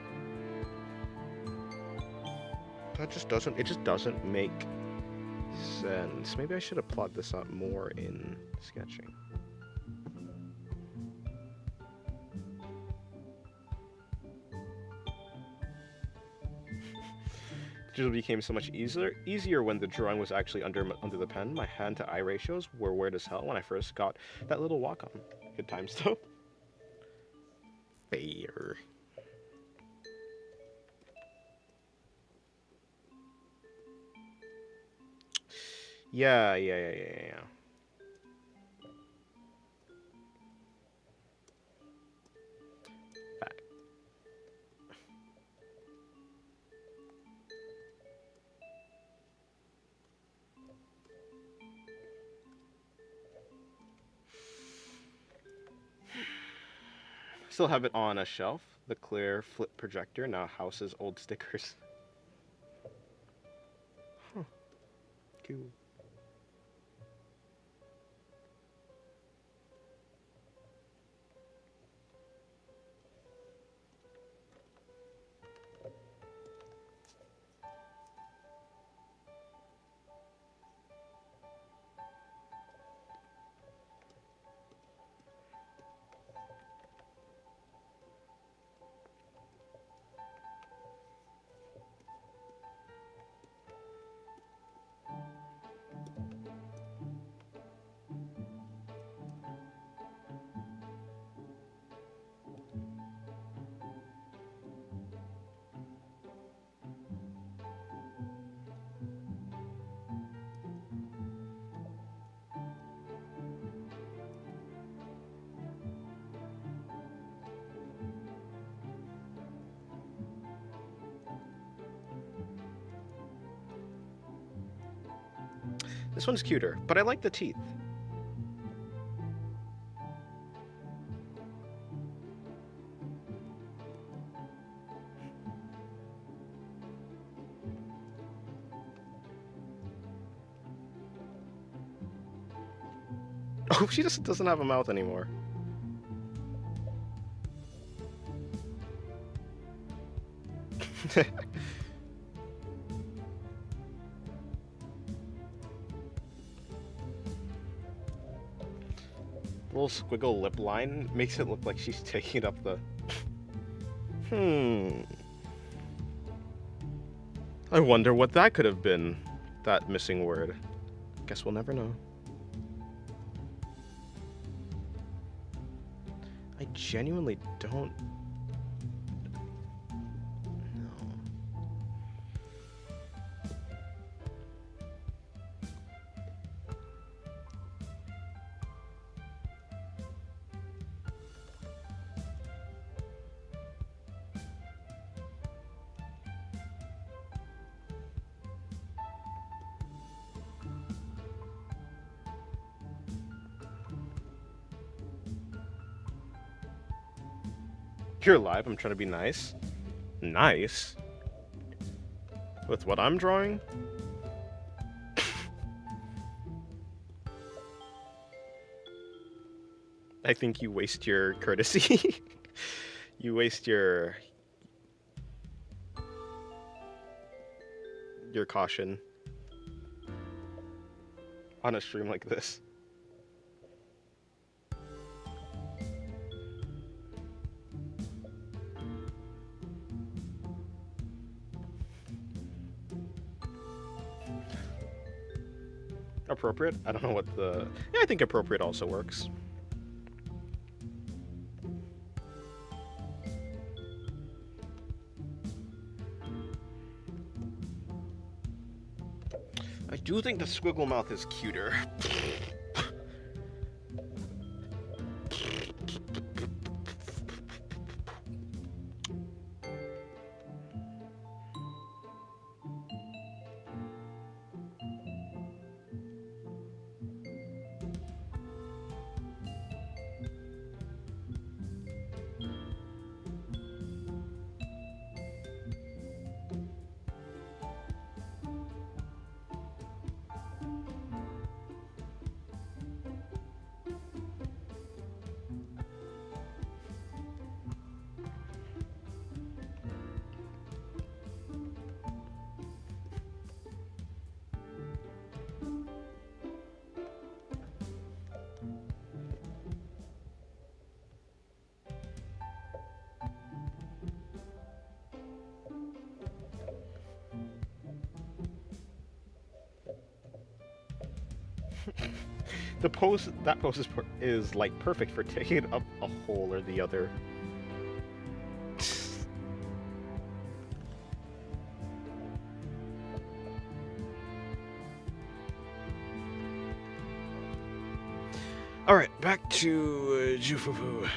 that just doesn't make sense. Maybe I should have plotted this out more in sketching. Digital became so much easier when the drawing was actually under the pen. My hand to eye ratios were weird as hell when I first got that little walk on. Good times though. Fair. Yeah. Back. Still have it on a shelf. The clear flip projector now houses old stickers. Huh. Cool. This one's cuter, but I like the teeth. Oh, she just doesn't have a mouth anymore. Little squiggle lip line makes it look like she's taking up the... I wonder what that could have been, that missing word. Guess we'll never know. I genuinely don't know. You're live, I'm trying to be nice. Nice? With what I'm drawing? I think you waste your courtesy. You waste your caution on a stream like this. Appropriate? I don't know what the... Yeah, I think appropriate also works. I do think the squiggle mouth is cuter. That pose is like perfect for taking up a hole or the other. All right, back to Jufufu.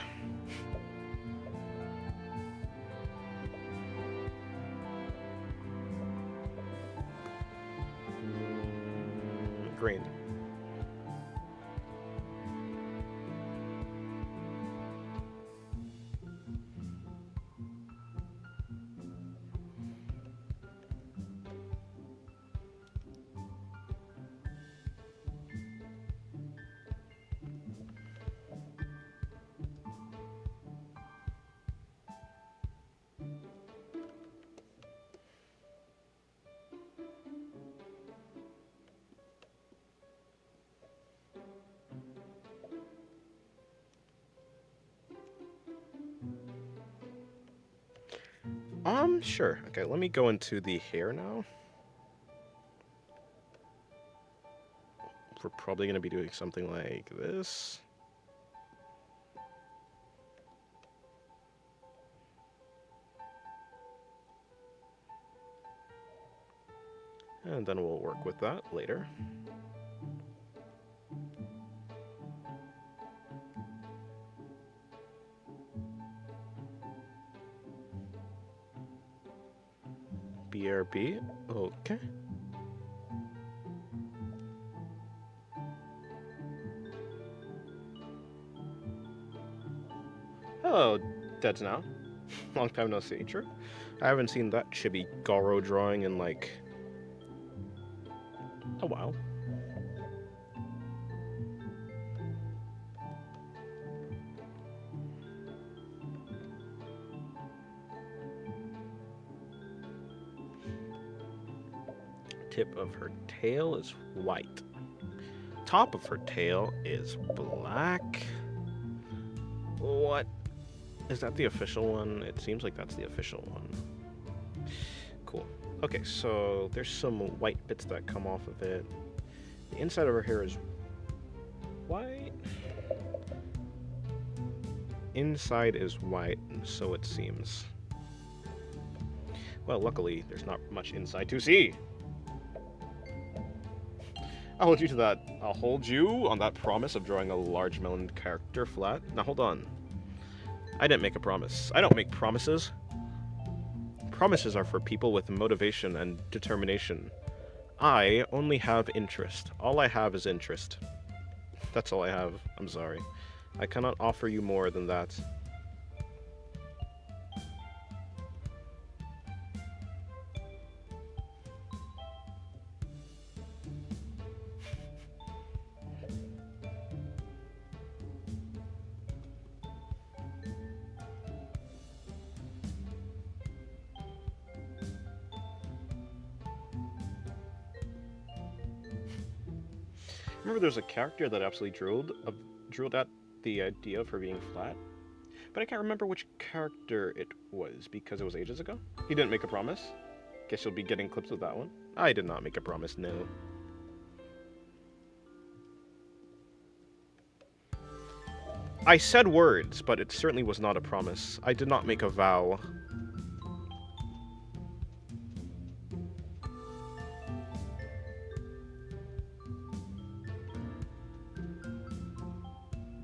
Green. Sure. Okay, let me go into the hair now. We're probably going to be doing something like this. And then we'll work with that later. BRB, okay. Oh, dead now. Long time no see. True. I haven't seen that chibi Garo drawing in like a while. Tip of her tail is white. Top of her tail is black. What? Is that the official one? It seems like that's the official one. Cool. Okay, so there's some white bits that come off of it. The inside of her hair is white. Inside is white, so it seems. Well, luckily, there's not much inside to see. I'll hold you to that. I'll hold you on that promise of drawing a large melon character flat. Now, hold on. I didn't make a promise. I don't make promises. Promises are for people with motivation and determination. I only have interest. All I have is interest. That's all I have. I'm sorry. I cannot offer you more than that. Remember there's a character that absolutely drooled at the idea of her being flat? But I can't remember which character it was because it was ages ago. He didn't make a promise. Guess you'll be getting clips of that one. I did not make a promise, no. I said words, but it certainly was not a promise. I did not make a vow.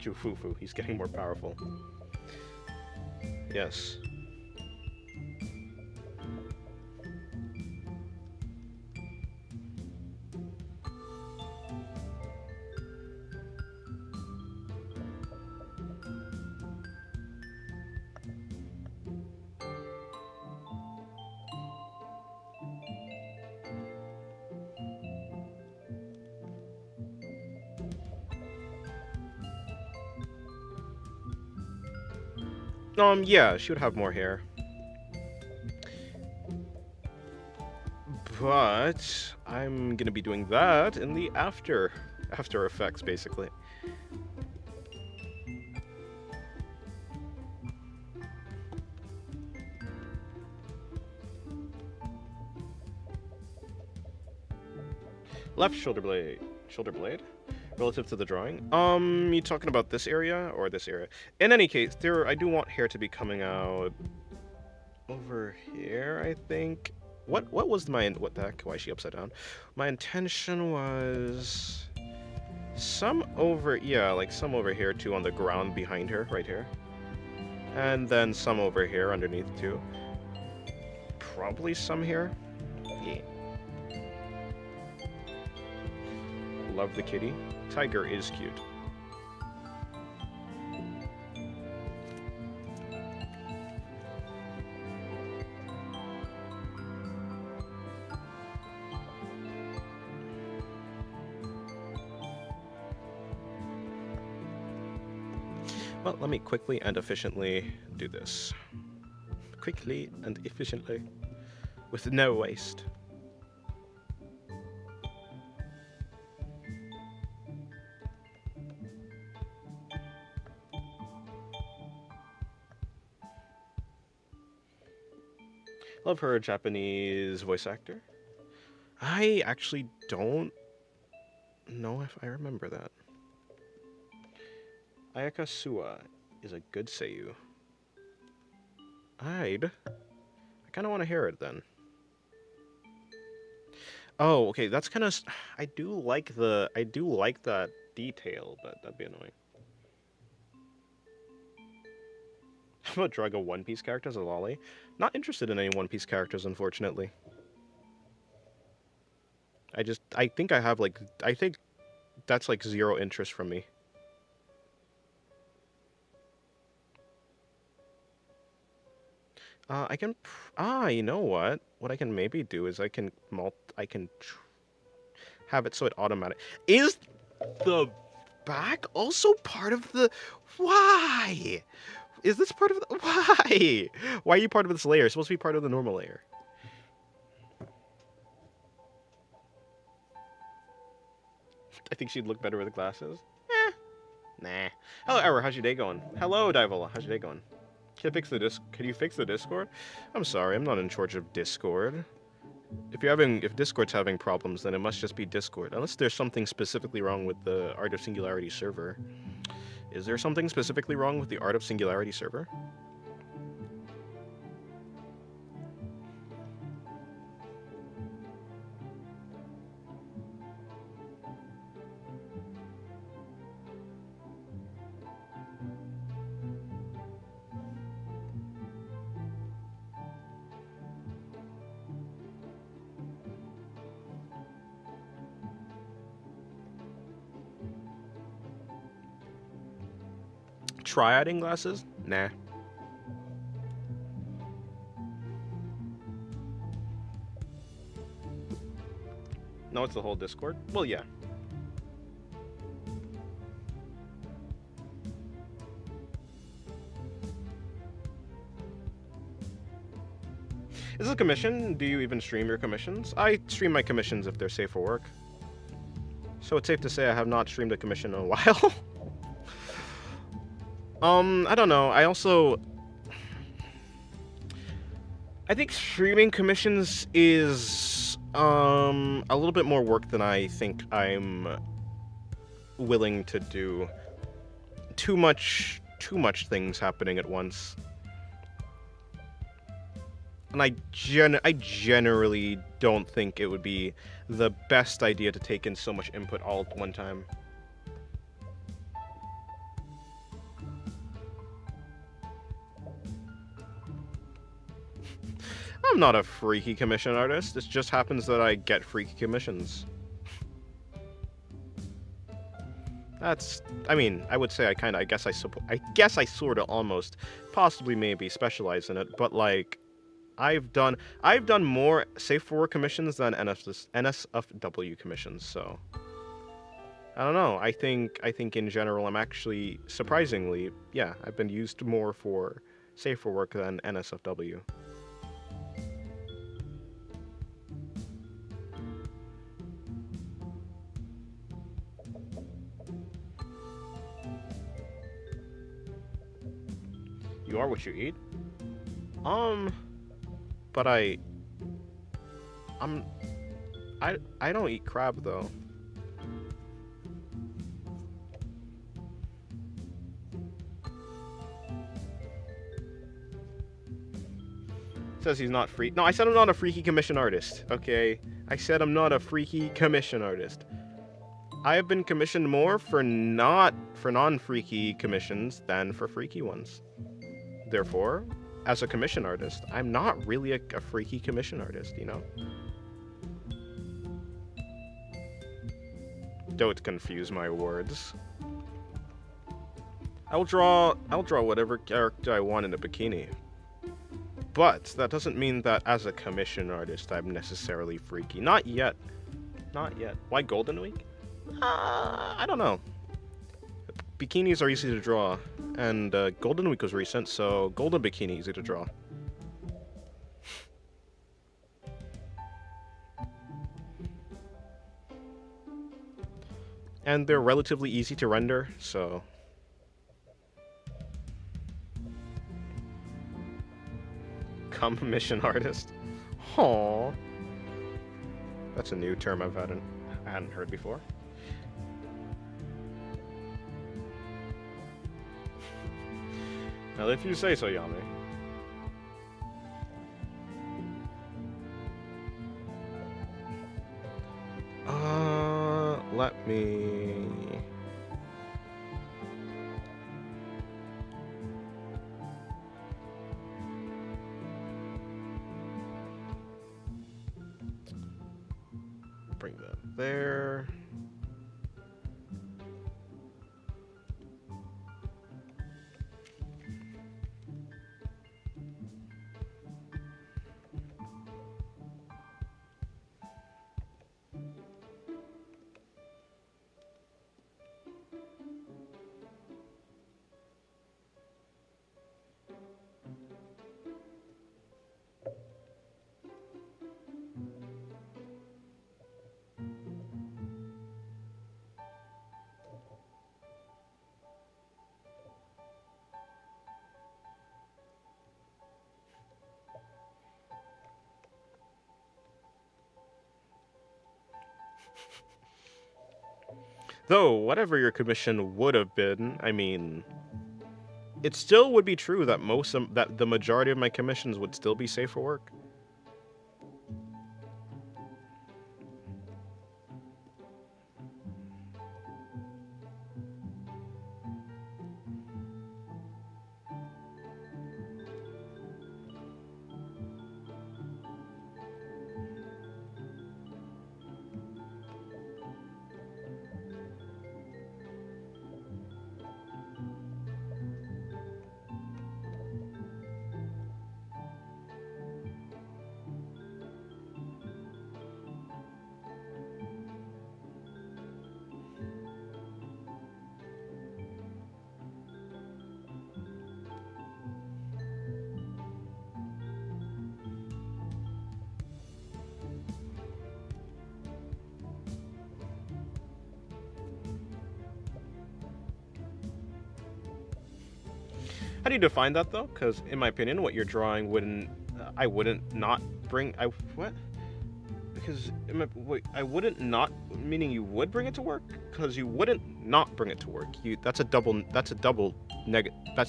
Jufufu, he's getting more powerful. Yes. Yeah, she would have more hair. But I'm gonna be doing that in the After Effects, basically. Left shoulder blade. Shoulder blade? Relative to the drawing? You talking about this area or this area? In any case, I do want hair to be coming out over here, I think. What the heck? Why is she upside down? My intention was some over here too on the ground behind her, right here. And then some over here underneath too. Probably some here. Yeah. Love the kitty. Tiger is cute. Well, let me quickly and efficiently do this. Quickly and efficiently. With no waste. Love her Japanese voice actor. I actually don't know if I remember that. Ayaka Suwa is a good seiyuu. I kind of want to hear it then. Oh, okay, that's kind of. I do like that detail, but that'd be annoying. How about drawing a One Piece character as a lolly? Not interested in any One Piece characters, unfortunately. I think that's like zero interest from me. I can. You know what? What I can maybe do is I can have it so it automatic. Is the back also part of the? Why? Is this part of the? Why? Why are you part of this layer? It's supposed to be part of the normal layer. I think she'd look better with glasses. Eh. Nah. Hello, Error. How's your day going? Hello, Divola. How's your day going? Can you fix the Discord? I'm sorry, I'm not in charge of Discord. If Discord's having problems, then it must just be Discord. Unless there's something specifically wrong with the Art of Singularity server. Is there something specifically wrong with the Art of Singularity server? Try adding glasses? Nah. No, it's the whole Discord? Well, yeah. Is this a commission? Do you even stream your commissions? I stream my commissions if they're safe for work. So it's safe to say I have not streamed a commission in a while. I don't know. I think streaming commissions is a little bit more work than I think I'm willing to do. Too much things happening at once. And I generally don't think it would be the best idea to take in so much input all at one time. I'm not a freaky commission artist. It just happens that I get freaky commissions. I mean, I would say I guess I sort of almost, possibly maybe specialize in it, but like, I've done more safe for work commissions than NSFW commissions, so I don't know. I think in general I'm actually surprisingly, yeah, I've been used more for safe for work than NSFW. You are what you eat? But I don't eat crab though. Says he's not free. No, I said I'm not a freaky commission artist. Okay, I said I'm not a freaky commission artist. I have been commissioned more for non-freaky commissions than for freaky ones. Therefore, as a commission artist, I'm not really a freaky commission artist, you know? Don't confuse my words. I'll draw whatever character I want in a bikini. But that doesn't mean that as a commission artist I'm necessarily freaky. Not yet. Not yet. Why Golden Week? I don't know. Bikinis are easy to draw, and Golden Week was recent, so golden bikini easy to draw. And they're relatively easy to render, so... Commission artist. Aww. That's a new term I hadn't heard before. Now, if you say so, Yami. Let me... bring that there. Though, whatever your commission would have been, I mean, it still would be true that that the majority of my commissions would still be safe for work. How do you define that though? Because in my opinion, what you're drawing wouldn't, I wouldn't not bring, what? Because I wouldn't not, meaning you would bring it to work, because you wouldn't not bring it to work. That's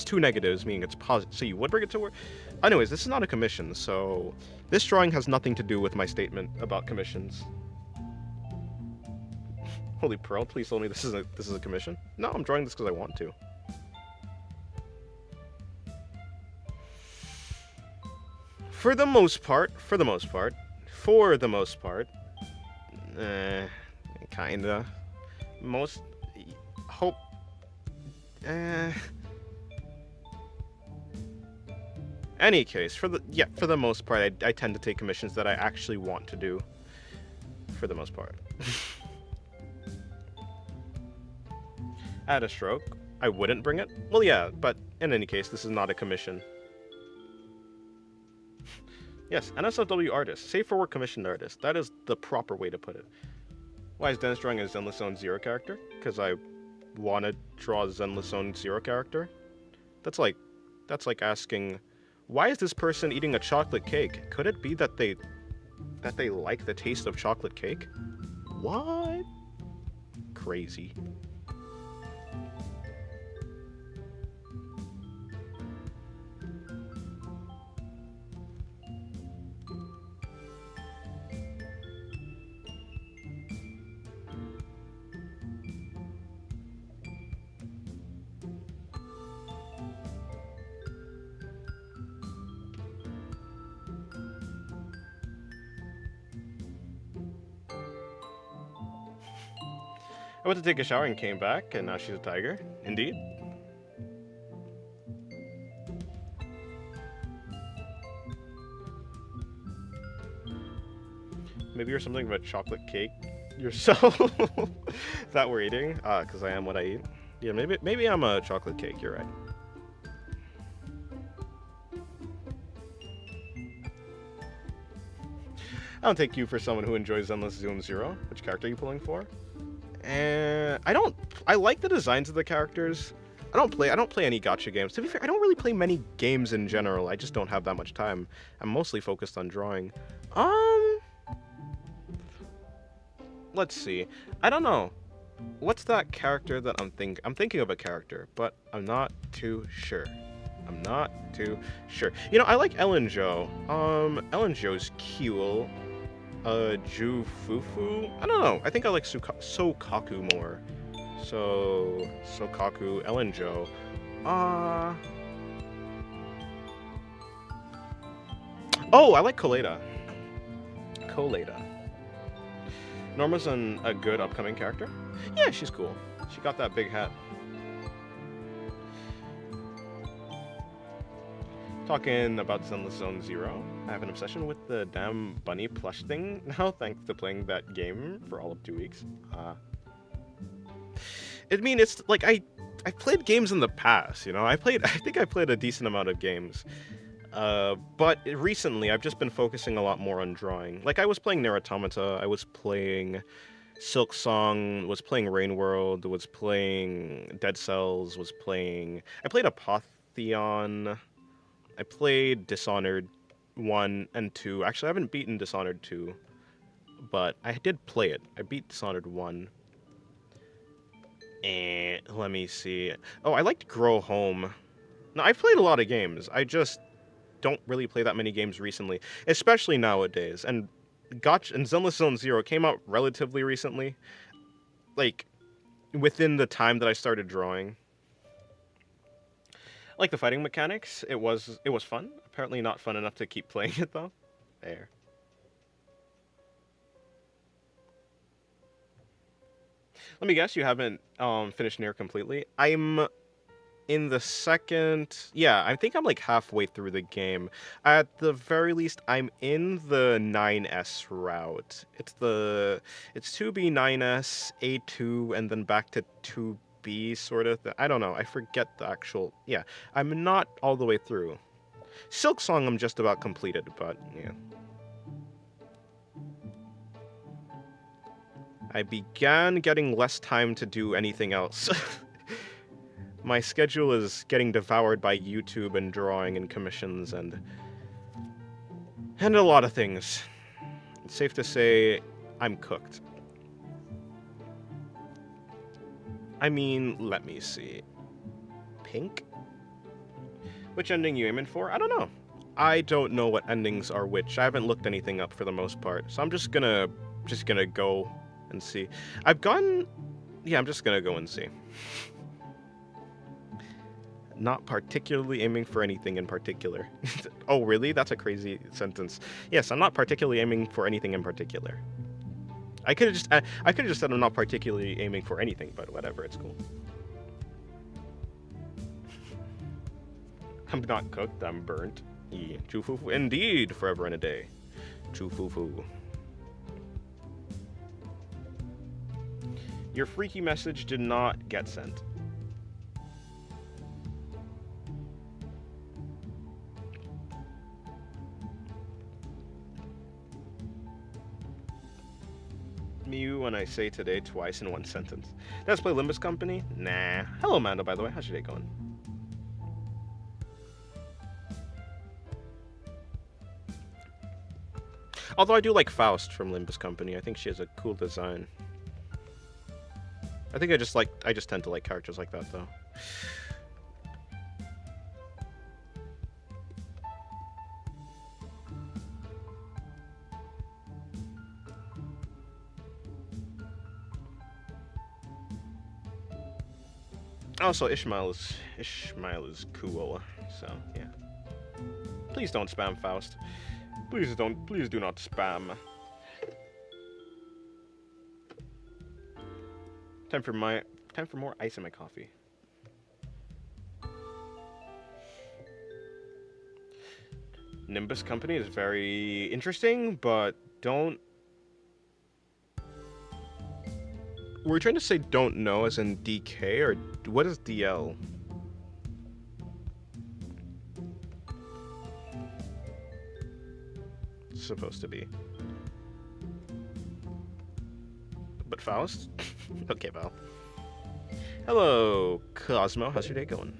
two negatives, meaning it's positive. So you would bring it to work. Anyways, this is not a commission, so this drawing has nothing to do with my statement about commissions. Holy Pearl, please tell me this is a commission. No, I'm drawing this because I want to. For the most part, kinda. Any case, for the most part, I tend to take commissions that I actually want to do. For the most part. Add a stroke. I wouldn't bring it. Well, yeah, but in any case, this is not a commission. Yes, NSFW artist. Safe for work commissioned artist. That is the proper way to put it. Why is Dennis drawing a Zenless Zone 0 character? Because I want to draw a Zenless Zone 0 character? That's like asking, why is this person eating a chocolate cake? Could it be that they like the taste of chocolate cake? What? Crazy. I went to take a shower and came back, and now she's a tiger. Indeed. Maybe you're something of a chocolate cake yourself that we're eating. Because I am what I eat. Yeah, maybe I'm a chocolate cake. You're right. I don't take you for someone who enjoys Zenless Zone 0. Which character are you pulling for? And I like the designs of the characters. I don't play any gacha games. To be fair, I don't really play many games in general. I just don't have that much time. I'm mostly focused on drawing. Let's see. I don't know. What's that character that I'm thinking of a character, but I'm not too sure. You know, I like Ellen Jo. Ellen Jo's cool. Ju Fufu? I don't know. I think I like Sokaku more. Sokaku, Ellen Jo. Oh, I like Coleta. Norma's a good upcoming character. Yeah, she's cool. She got that big hat. Talking about Zenless Zone 0, I have an obsession with the damn bunny plush thing now, thanks to playing that game for all of 2 weeks. I mean, it's like I've played games in the past, you know. I think I played a decent amount of games, but recently I've just been focusing a lot more on drawing. Like I was playing Nier Automata, I was playing Silk Song, was playing Rain World, was playing Dead Cells, I played Apotheon. I played Dishonored 1 and 2. Actually, I haven't beaten Dishonored 2, but I did play it. I beat Dishonored 1. And let me see. Oh, I liked Grow Home. No, I've played a lot of games. I just don't really play that many games recently, especially nowadays. And Gotcha and Zenless Zone Zero came out relatively recently, like within the time that I started drawing. Like the fighting mechanics, it was fun. Apparently not fun enough to keep playing it though. There. Let me guess, you haven't finished Nier completely. I'm in the second. Yeah, I think I'm like halfway through the game. At the very least, I'm in the 9S route. It's 2B 9S A2 and then back to 2B sort of. I don't know. I forget the actual. Yeah, I'm not all the way through. Silk Song I'm just about completed, but yeah. I began getting less time to do anything else. My schedule is getting devoured by YouTube and drawing and commissions and a lot of things. It's safe to say I'm cooked. I mean, let me see. Pink? Which ending you aiming for? I don't know. I don't know what endings are which. I haven't looked anything up for the most part, so I'm just gonna go and see. Yeah, I'm just gonna go and see. Not particularly aiming for anything in particular. Oh, really? That's a crazy sentence. Yes, I'm not particularly aiming for anything in particular. I could have just said I'm not particularly aiming for anything, but whatever, it's cool. I'm not cooked, I'm burnt. Yeah, Chufufu. Indeed, forever and a day. Chufufu. Your freaky message did not get sent. You when I say today twice in one sentence. Let's play Limbus Company? Nah. Hello, Mando, by the way. How's your day going? Although I do like Faust from Limbus Company. I think she has a cool design. I think I just tend to like characters like that, though. Also, Ishmael is cool, so yeah. Please don't spam Faust. Please do not spam. Time for more ice in my coffee. Nimbus Company is very interesting, but don't. Were we trying to say don't know as in DK, or what is DL? It's supposed to be. But Faust? Okay, Val. Hello, Cosmo. How's your day going?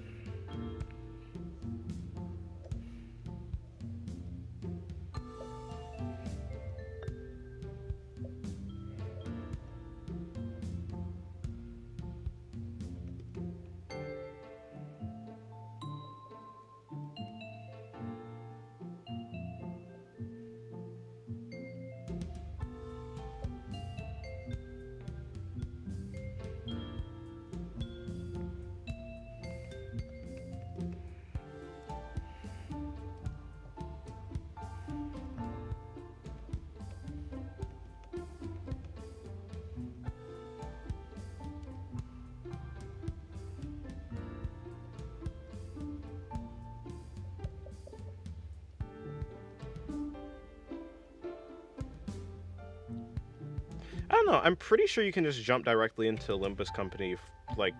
I don't know. I'm pretty sure you can just jump directly into Limbus Company. Like,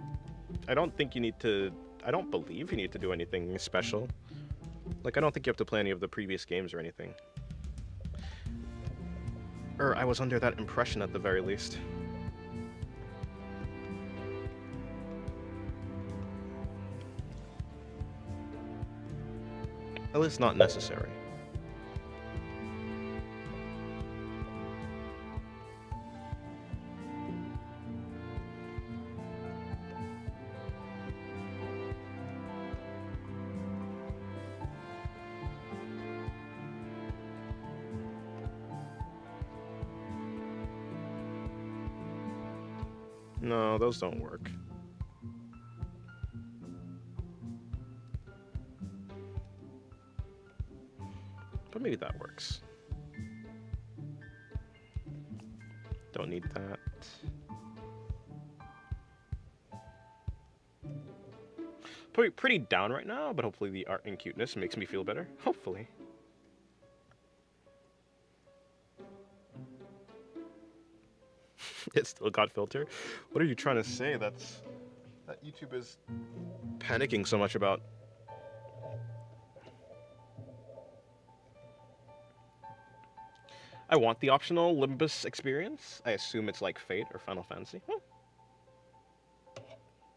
I don't think you need to. I don't believe you need to do anything special. Like, I don't think you have to play any of the previous games or anything. Or I was under that impression at the very least. At least not necessary. No, those don't work. But maybe that works. Don't need that. Pretty down right now, but hopefully the art and cuteness makes me feel better. Hopefully. It still got filter. What are you trying to say? That YouTube is panicking so much about. I want the optional Limbus experience. I assume it's like Fate or Final Fantasy.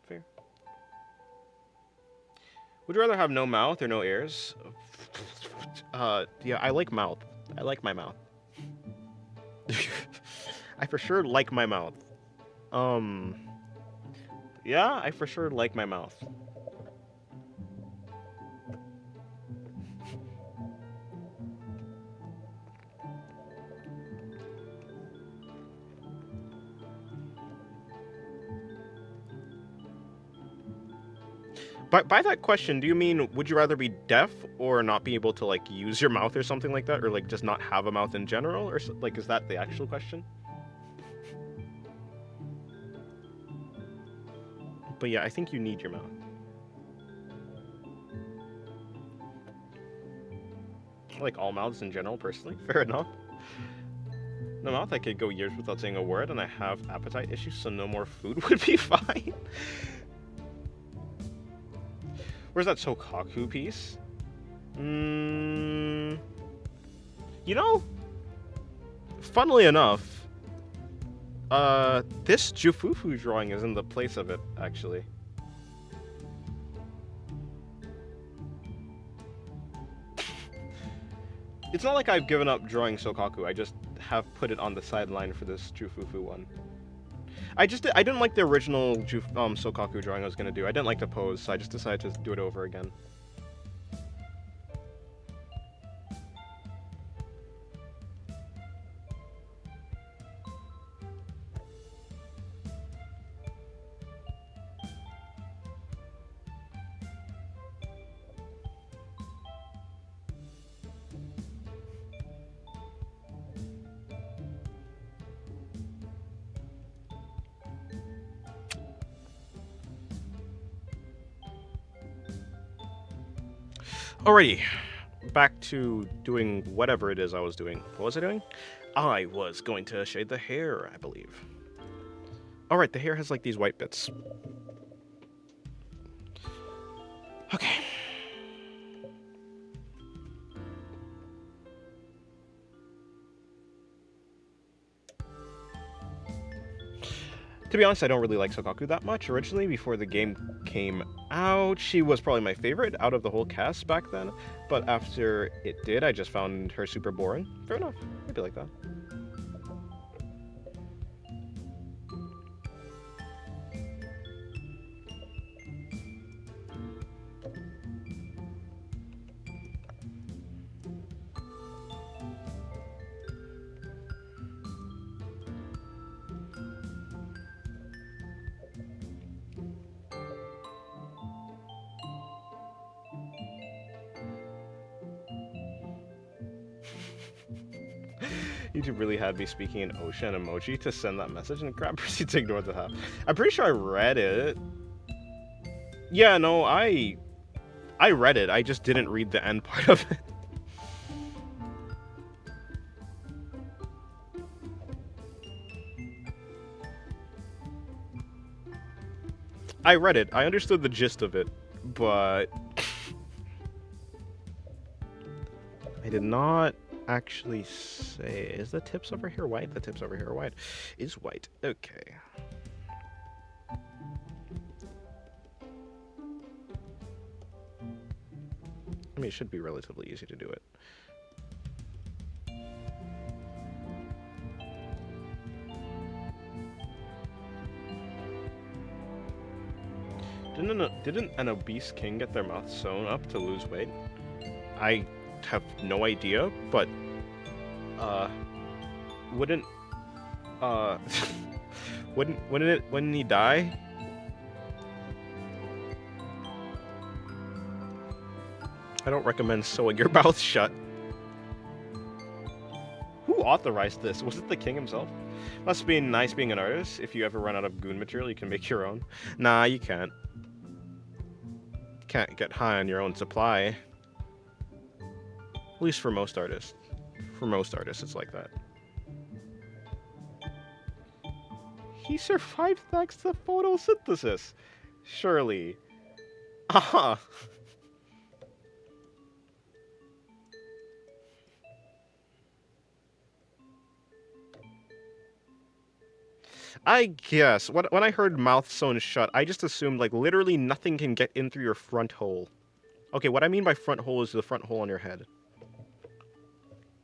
Fair. Would you rather have no mouth or no ears? Yeah, I like mouth. I like my mouth. I for sure like my mouth. Yeah, I for sure like my mouth. By that question, do you mean would you rather be deaf or not be able to like use your mouth or something like that, or like just not have a mouth in general, or like is that the actual question? But yeah, I think you need your mouth. I like all mouths in general, personally. Fair enough. No mouth, I could go years without saying a word, and I have appetite issues, so no more food would be fine. Where's that Sokaku piece? You know, funnily enough, this Jufufu drawing is in the place of it, actually. It's not like I've given up drawing Sokaku, I just have put it on the sideline for this Jufufu one. I didn't like the original Sokaku drawing I was gonna do. I didn't like the pose, so I just decided to do it over again. Alrighty, back to doing whatever it is I was doing. What was I doing? I was going to shade the hair, I believe. Alright, the hair has like these white bits. Okay. To be honest, I don't really like Sokaku that much. Originally, before the game came out, she was probably my favorite out of the whole cast back then. But after it did, I just found her super boring. Fair enough. Maybe like that. YouTube really had me speaking in ocean emoji to send that message, and crap proceeds to ignore the half. I'm pretty sure I read it. Yeah, no, I read it. I just didn't read the end part of it. I read it. I understood the gist of it, but I did not actually say, is the tips over here white? The tips over here are white. Is white. Okay. I mean, it should be relatively easy to do it. Didn't an obese king get their mouth sewn up to lose weight? I have no idea, but Wouldn't he die? I don't recommend sewing your mouth shut. Who authorized this? Was it the king himself? Must be nice being an artist. If you ever run out of goon material, you can make your own. Nah, you can't. Can't get high on your own supply. At least for most artists. For most artists, it's like that. He survived thanks to photosynthesis. Surely. Aha. I guess. When I heard mouth sewn shut, I just assumed, like, literally nothing can get in through your front hole. Okay, what I mean by front hole is the front hole on your head.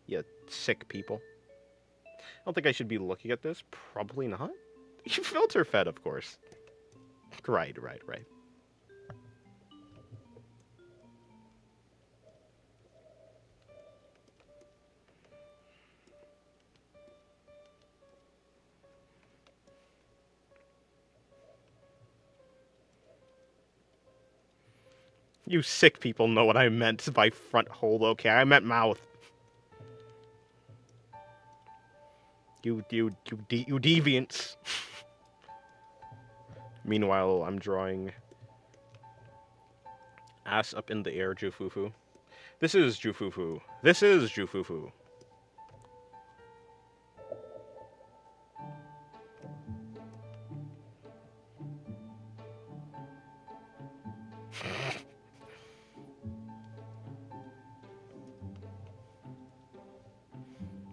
You sick people. I don't think I should be looking at this. Probably not. You filter fed, of course. Right. You sick people know what I meant by front hole, okay? I meant mouth. You deviants. Meanwhile, I'm drawing ass up in the air, Jufufu. This is Jufufu. This is Jufufu.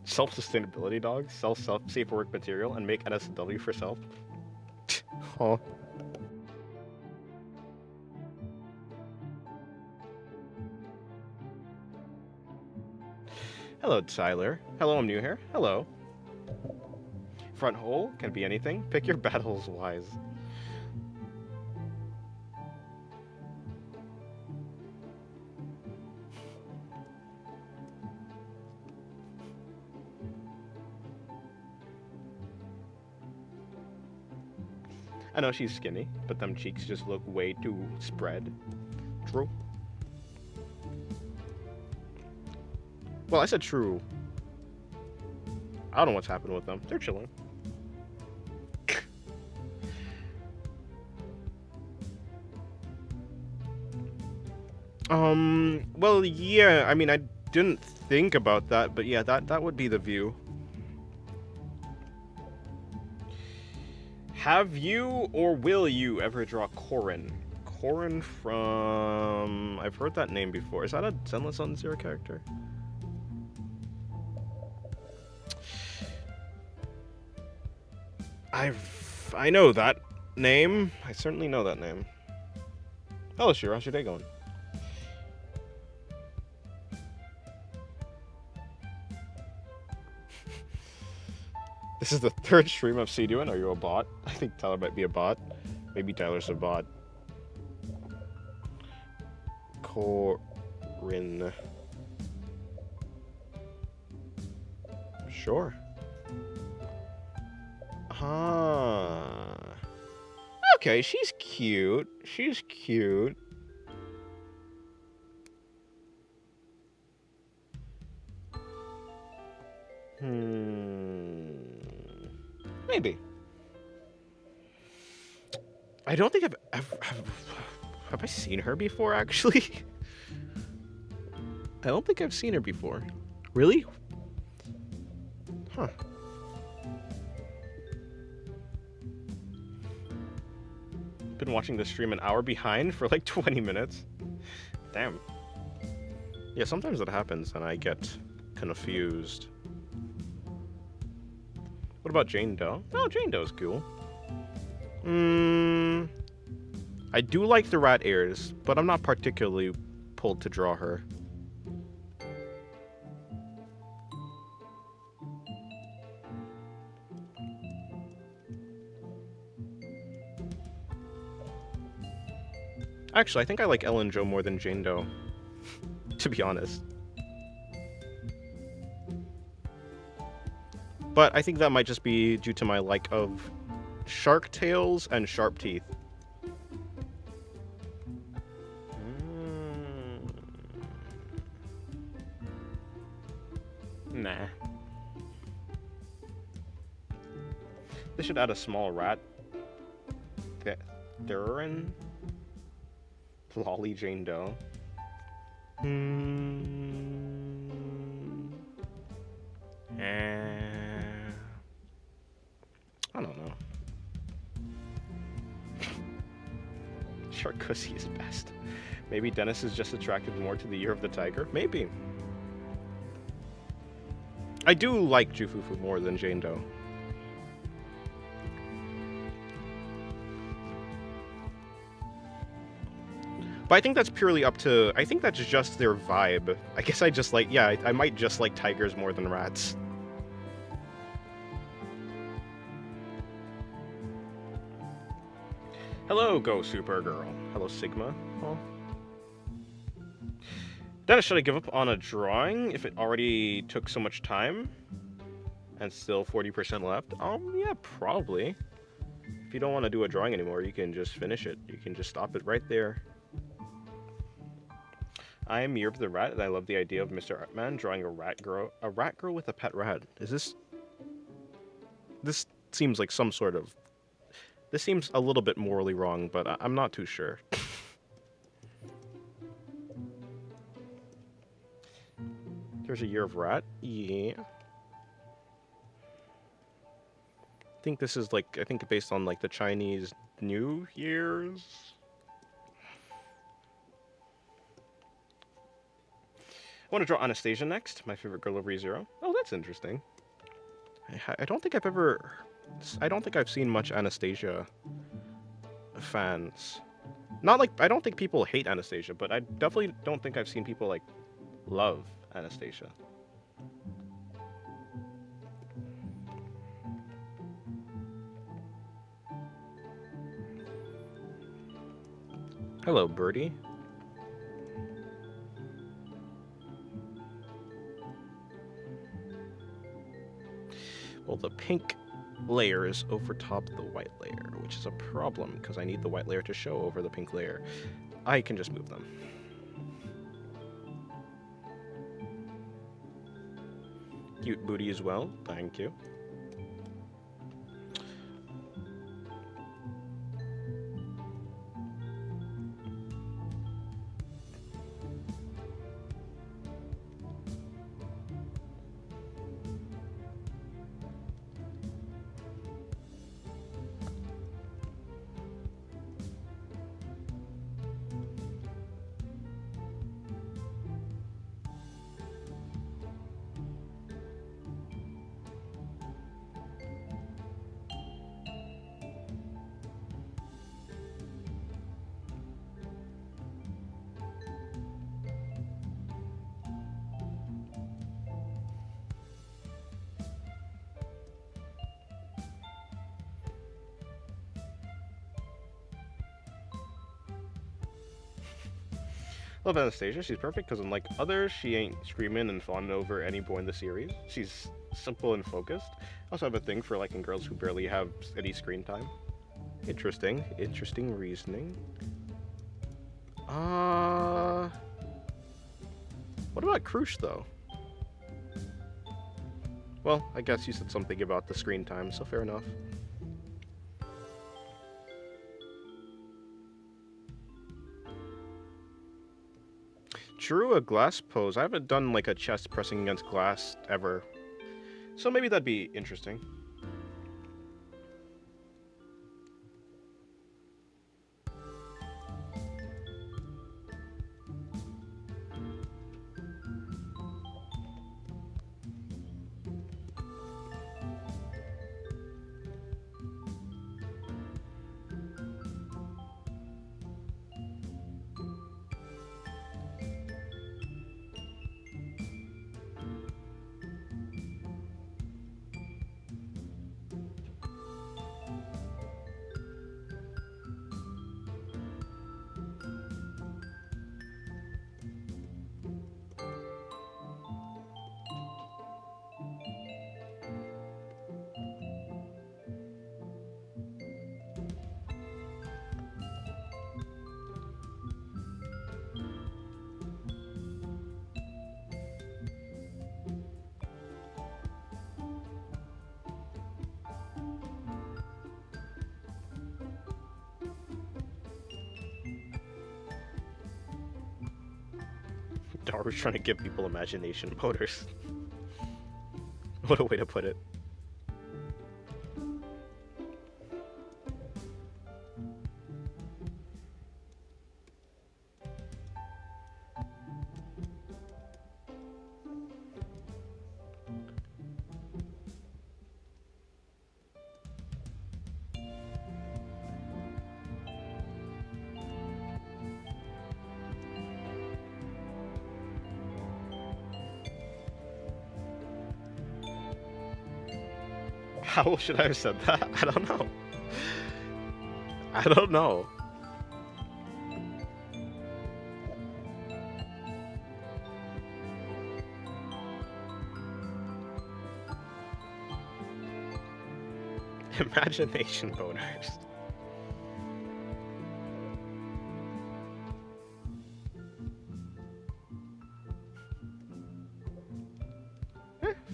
Self-sustainability dog, sell safe work material, and make NSW for self. Oh. Hello, Tyler. Hello, I'm new here. Hello. Front hole can be anything. Pick your battles wise. I know she's skinny, but them cheeks just look way too spread. True. Well, I said true. I don't know what's happened with them. They're chilling. Well, yeah, I mean, I didn't think about that, but yeah, that would be the view. Have you or will you ever draw Corrin? Corrin from... I've heard that name before. Is that a Zenless on Zero character? I know that name. I certainly know that name. Hello, Shiro. How's your day going? This is the third stream of C doing. Are you a bot? I think Tyler might be a bot. Maybe Tyler's a bot. Corrin. Sure. Okay, she's cute. She's cute. Maybe. I don't think I've ever... Have I seen her before, actually? I don't think I've seen her before. Really? Huh. Been watching the stream an hour behind for like 20 minutes. Damn. Yeah, sometimes that happens and I get confused. What about Jane Doe? Oh, Jane Doe's cool. I do like the rat ears, but I'm not particularly pulled to draw her. Actually, I think I like Ellen Jo more than Jane Doe, to be honest. But I think that might just be due to my like of Shark tails and sharp teeth. Nah. They should add a small rat. Thurin? Lolly Jane Doe. I don't know. Sharkussy is best. Maybe Dennis is just attracted more to the Year of the Tiger? Maybe. I do like Jufufu more than Jane Doe. But I think that's purely up to... I think that's just their vibe. I guess I just like... Yeah, I might just like tigers more than rats. Hello, Go Supergirl. Hello, Sigma. Oh. Dennis, should I give up on a drawing if it already took so much time? And still 40% left? Yeah, probably. If you don't want to do a drawing anymore, you can just finish it. You can just stop it right there. I am Year of the Rat, and I love the idea of Mr. Artman drawing a rat girl with a pet rat. Is this... This seems like some sort of... This seems a little bit morally wrong, but I'm not too sure. There's a Year of Rat? Yeah. I think this is like, I think based on like the Chinese New Year's? I want to draw Anastasia next, my favorite girl of ReZero. Oh, that's interesting. I don't think I've seen much Anastasia fans. Not like, I don't think people hate Anastasia, but I definitely don't think I've seen people like love Anastasia. Hello, Birdie. Well, the pink layer is over top the white layer, which is a problem because I need the white layer to show over the pink layer. I can just move them. Cute booty as well, thank you. Love Anastasia, she's perfect because unlike others, she ain't screaming and fawning over any boy in the series. She's simple and focused. I also have a thing for liking girls who barely have any screen time. Interesting. Interesting reasoning. What about Krush, though? Well, I guess you said something about the screen time, so fair enough. Drew a glass pose. I haven't done like a chest pressing against glass ever. So maybe that'd be interesting. Daru's trying to give people imagination motors. What a way to put it. How should I have said that? I don't know. I don't know. Imagination boners.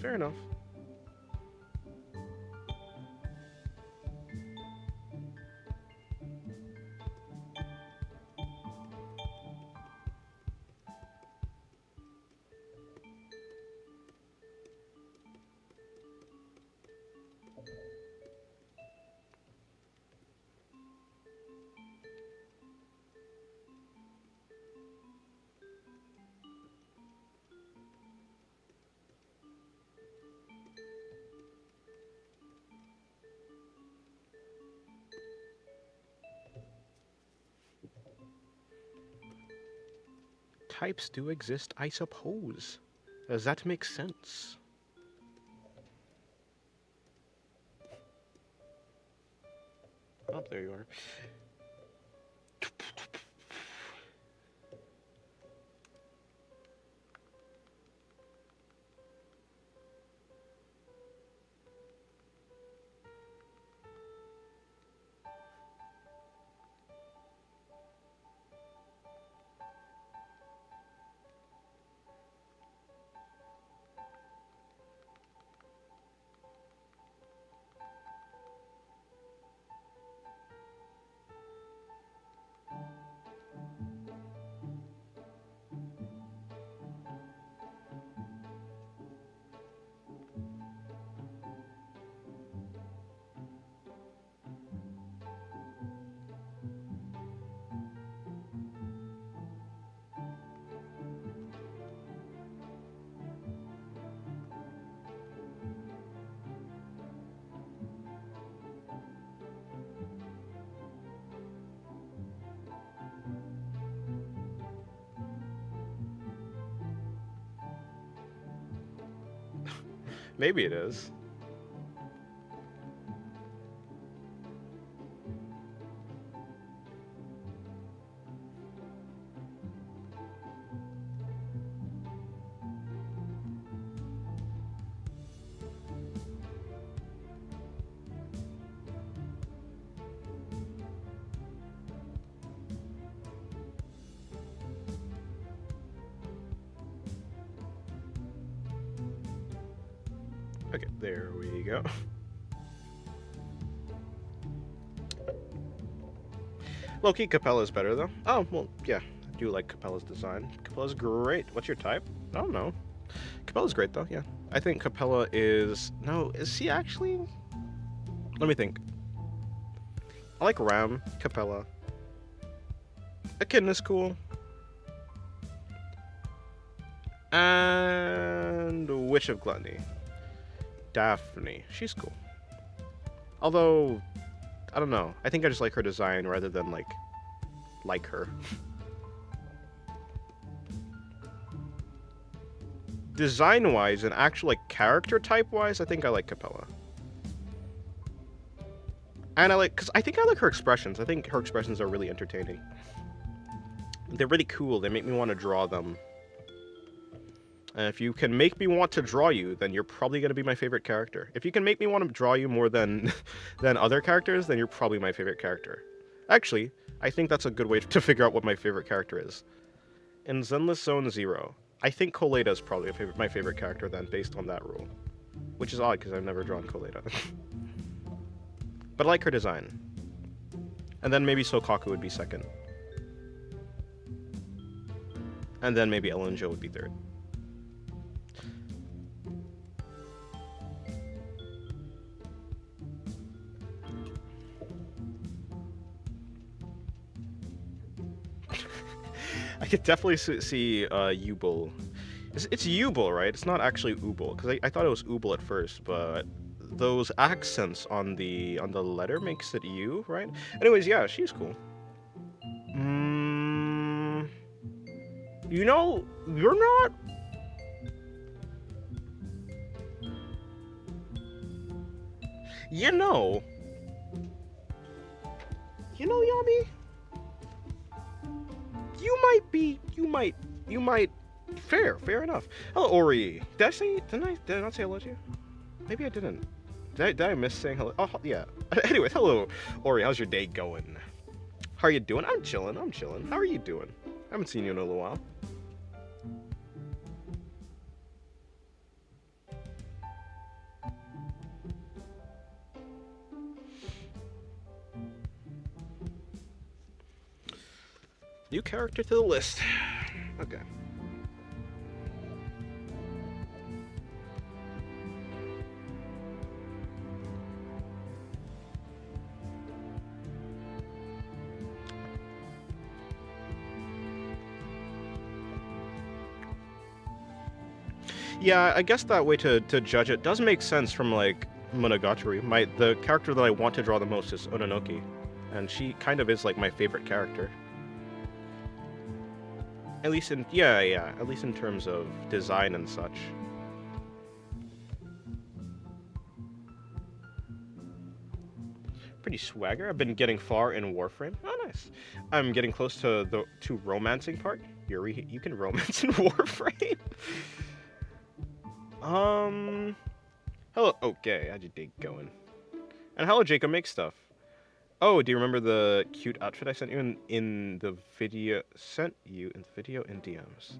Fair enough. Types do exist, I suppose. Does that make sense? Oh, there you are. Maybe it is. Okay, there we go. Low-key, Capella's better, though. Oh, well, yeah. I do like Capella's design. Capella's great. What's your type? I don't know. Capella's great, though, yeah. I think Capella is... No, is he actually... Let me think. I like Ram, Capella. Cuteness cool. And Witch of Gluttony. Daphne. She's cool. Although, I don't know. I think I just like her design rather than, like her. Design-wise and actual, character type-wise, I think I like Capella. And because I think I like her expressions. I think her expressions are really entertaining. They're really cool. They make me want to draw them. And if you can make me want to draw you, then you're probably going to be my favorite character. If you can make me want to draw you more than other characters, then you're probably my favorite character. Actually, I think that's a good way to figure out what my favorite character is. In Zenless Zone Zero, I think Coleta is probably my favorite character then, based on that rule. Which is odd, because I've never drawn Coleta. But I like her design. And then maybe Sokaku would be second. And then maybe Ellen Jo would be third. I could definitely see Ubel. It's Ubel, right? It's not actually Ubel, because I thought it was Ubel at first, but those accents on the letter makes it U, right? Anyways, yeah, she's cool. Mm, you know, you're not. You know, Yami. You might be. You might. Fair enough. Hello, Ori. Did I not say hello to you? Maybe I didn't. Did I miss saying hello? Oh, yeah. Anyways, hello, Ori. How's your day going? How are you doing? I'm chilling. How are you doing? I haven't seen you in a little while. New character to the list. Okay. Yeah, I guess that way to judge it does make sense from like Monogatari. The character that I want to draw the most is Ononoki, and she kind of is like my favorite character. At least in at least in terms of design and such. Pretty swagger. I've been getting far in Warframe. Oh, nice. I'm getting close to the romancing part. Yuri, you can romance in Warframe. Hello. Okay, how'd your day going? And hello, Jacob. Make stuff. Oh, do you remember the cute outfit I sent you in the video? Sent you in the video in DMs.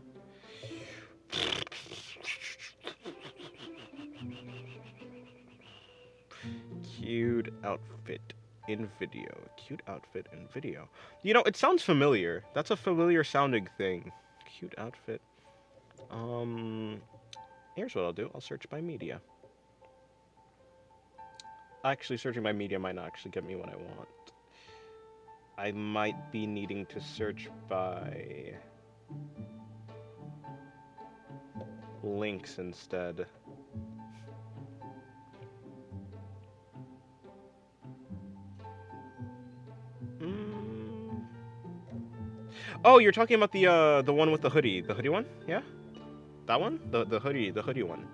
Cute outfit in video. Cute outfit in video. You know, it sounds familiar. That's a familiar sounding thing. Cute outfit. Here's what I'll do. I'll search by media. Actually, searching by media might not actually get me what I want. I might be needing to search by links instead. Oh, you're talking about the one with the hoodie one? Yeah? That one? The hoodie one.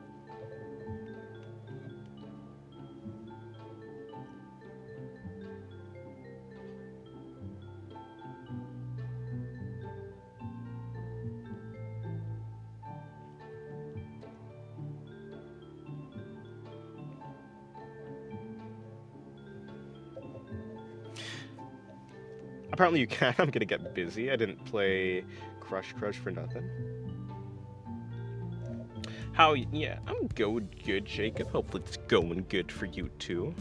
Apparently you can. I'm gonna get busy. I didn't play Crush for nothing. How? Yeah, I'm going good, Jacob. Hopefully it's going good for you too.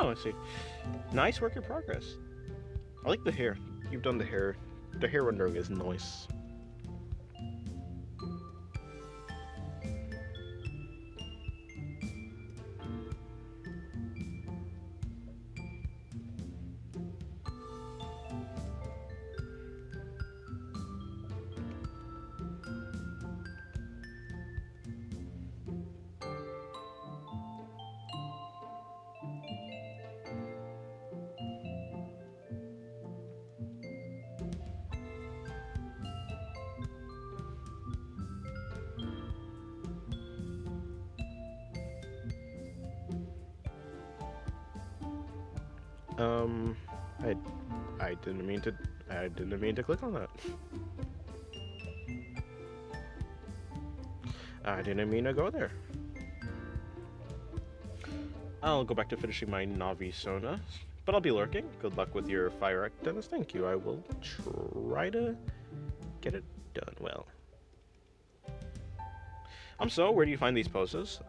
Oh, I see. Nice work in progress. I like the hair. You've done the hair. The hair rendering is nice. Um, I, I didn't mean to. I didn't mean to click on that. I didn't mean to go there. I'll go back to finishing my Navi Sona, but I'll be lurking. Good luck with your fire act, Dennis. Thank you. I will try to get it done well. So where do you find these poses?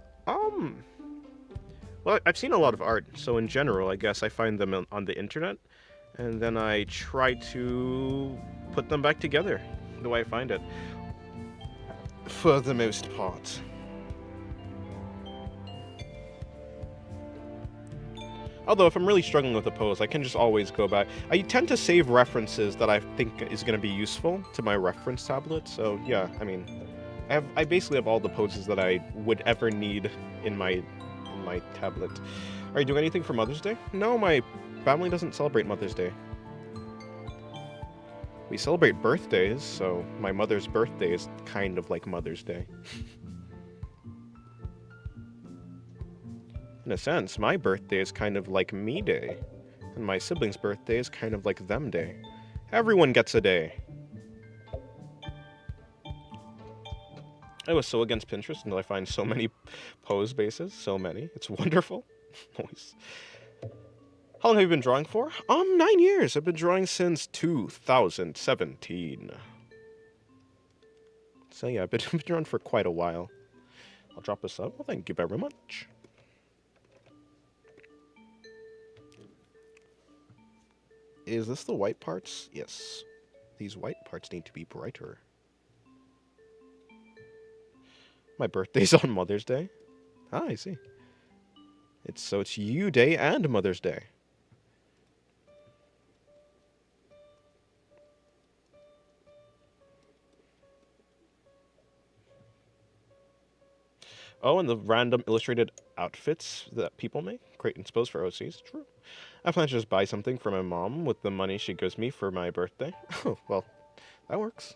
Well, I've seen a lot of art, so in general, I guess I find them on the internet, and then I try to put them back together the way I find it. For the most part. Although, if I'm really struggling with a pose, I can just always go back. I tend to save references that I think is going to be useful to my reference tablet, so yeah, I mean, I basically have all the poses that I would ever need in my tablet. Are you doing anything for Mother's Day? No, my family doesn't celebrate Mother's Day. We celebrate birthdays, so my mother's birthday is kind of like Mother's Day. In a sense, my birthday is kind of like me day, and my siblings' birthday is kind of like them day. Everyone gets a day. I was so against Pinterest until I find so many pose bases. So many. It's wonderful. Nice. How long have you been drawing for? 9 years. I've been drawing since 2017. So yeah, I've been drawing for quite a while. I'll drop this up. Well, thank you very much. Is this the white parts? Yes. These white parts need to be brighter. My birthday's on Mother's Day. Ah, I see. It's you day and Mother's Day. Oh, and the random illustrated outfits that people make. Great inspo for OCs. True. I plan to just buy something for my mom with the money she gives me for my birthday. Oh, well, that works.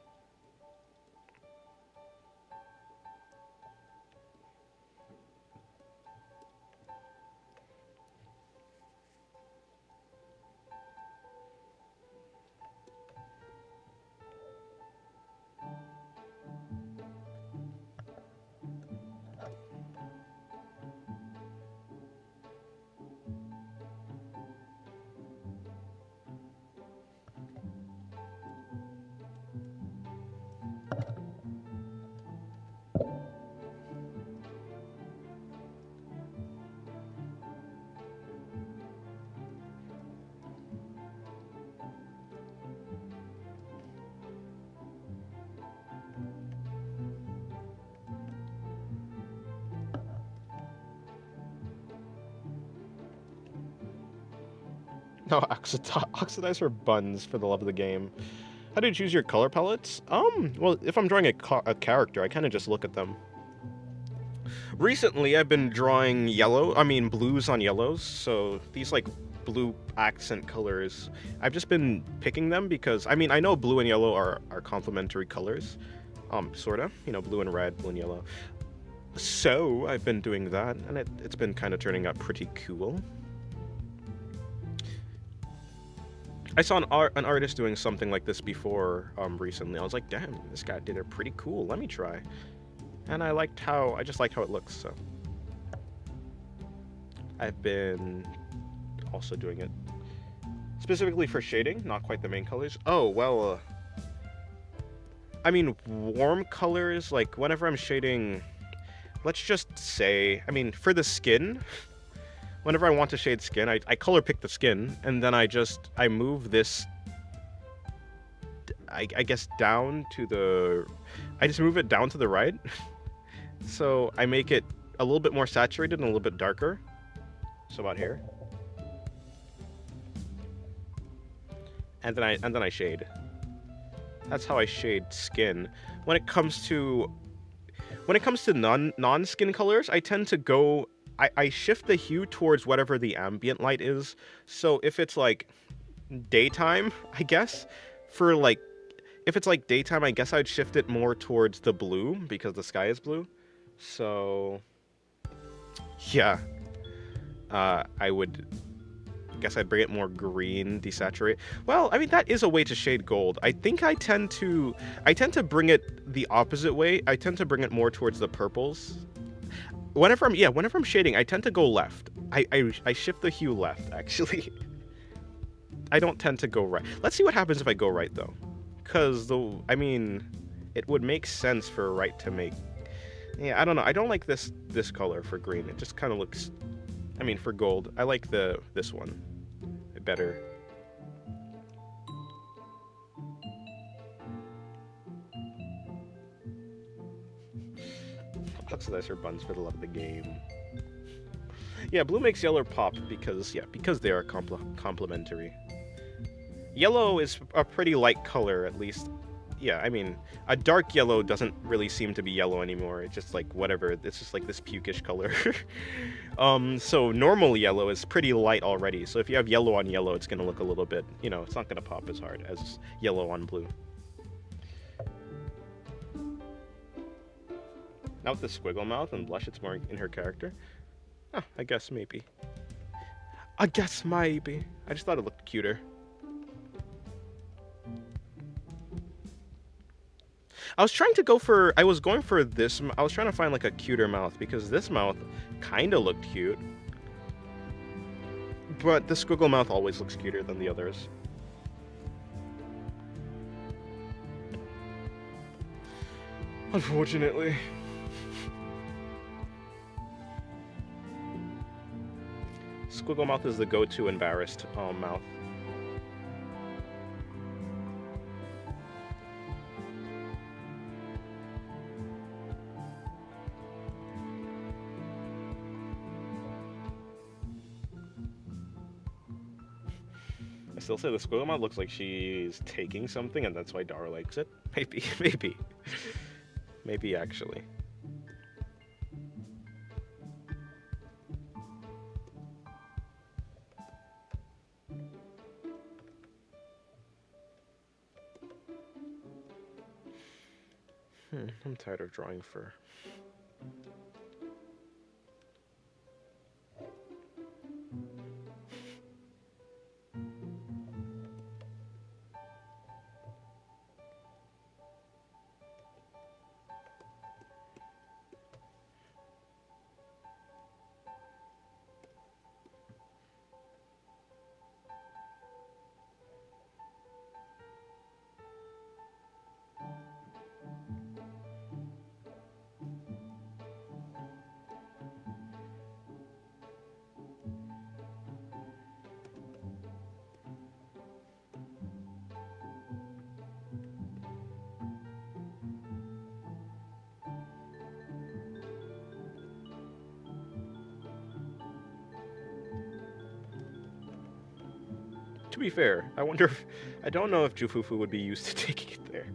No, oxidize her buns for the love of the game. How do you choose your color palettes? Well, if I'm drawing a character, I kind of just look at them. Recently, I've been drawing blues on yellows, so these, like, blue accent colors, I've just been picking them because, I know blue and yellow are complementary colors, sorta, blue and red, blue and yellow. So, I've been doing that, and it's been kind of turning out pretty cool. I saw an artist doing something like this before recently. I was like, damn, this guy did it pretty cool. Let me try. And I just liked how it looks, so. I've been also doing it. Specifically for shading, not quite the main colors. Oh, well, warm colors, like whenever I'm shading, let's just say, for the skin, whenever I want to shade skin, I color pick the skin, and then I move this, I guess, down to the, I just move it down to the right. So I make it a little bit more saturated and a little bit darker. So about here. And then I shade. That's how I shade skin. When it comes to non-skin colors, I tend to go, I shift the hue towards whatever the ambient light is. So if it's like daytime, I guess, for like, if it's like daytime, I guess I'd shift it more towards the blue because the sky is blue. So yeah, I would guess I'd bring it more green, desaturate. Well, I mean, that is a way to shade gold. I think I tend to bring it the opposite way. I tend to bring it more towards the purples. Whenever I'm shading, I tend to go left. I shift the hue left, actually. I don't tend to go right. Let's see what happens if I go right, though. Because, I mean, it would make sense for right to make... Yeah, I don't know. I don't like this color for green. It just kind of looks... I mean, for gold, I like this one better. Oxidizer buns for the love of the game. Yeah, blue makes yellow pop because they are complementary. Yellow is a pretty light color, at least. Yeah, I mean, a dark yellow doesn't really seem to be yellow anymore. It's just like whatever. It's just like this pukish color. So normal yellow is pretty light already. So if you have yellow on yellow, it's gonna look a little bit, you know, it's not gonna pop as hard as yellow on blue. Now with the squiggle mouth and blush, it's more in her character. Oh, I guess maybe. I just thought it looked cuter. I was going for this, I was trying to find like a cuter mouth because this mouth kind of looked cute. But the squiggle mouth always looks cuter than the others. Unfortunately. Squiggle mouth is the go-to embarrassed mouth. I still say the squiggle mouth looks like she's taking something and that's why Dara likes it. Maybe. Maybe actually. I'm tired of drawing fur. To be fair, I don't know if Jufufu would be used to taking it there.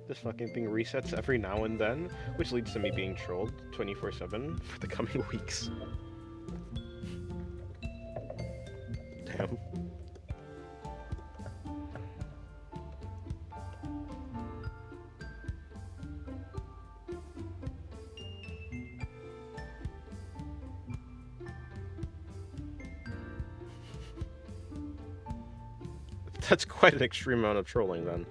This fucking thing resets every now and then, which leads to me being trolled 24/7 for the coming weeks. Damn. That's quite an extreme amount of trolling, then.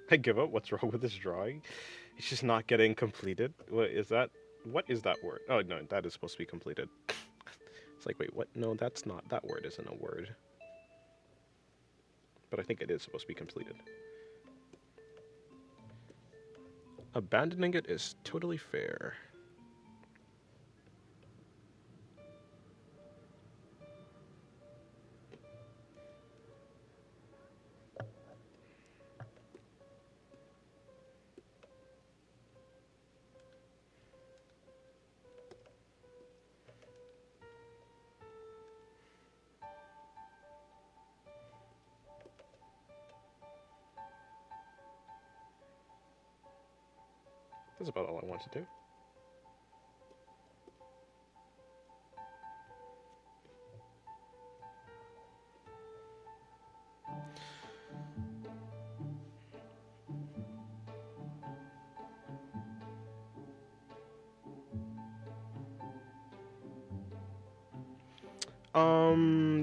I give up. What's wrong with this drawing? It's just not getting completed. What is that? What is that word? Oh, no, that is supposed to be completed. It's like, wait, what? No, that's not. That word isn't a word. But I think it is supposed to be completed. Abandoning it is totally fair. That's about all I want to do.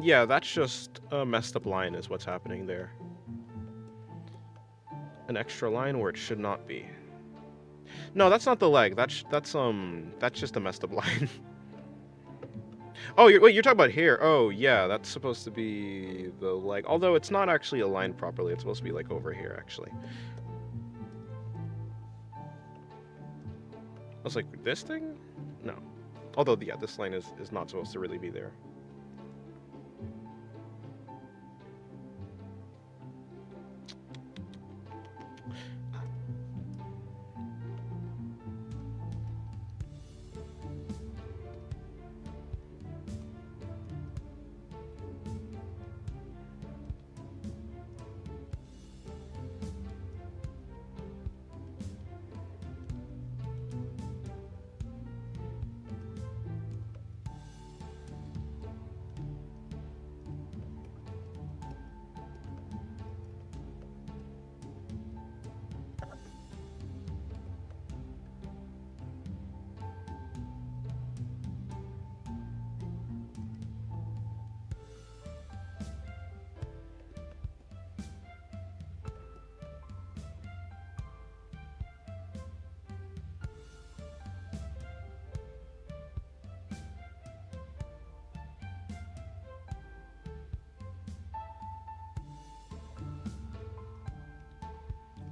Yeah, that's just a messed up line is what's happening there. An extra line where it should not be. No, that's not the leg. That's just a messed up line. Oh, wait, you're talking about here. Oh, yeah, that's supposed to be the leg. Although it's not actually aligned properly. It's supposed to be like over here, actually. I was like, this thing? No. Although, yeah, this line is not supposed to really be there.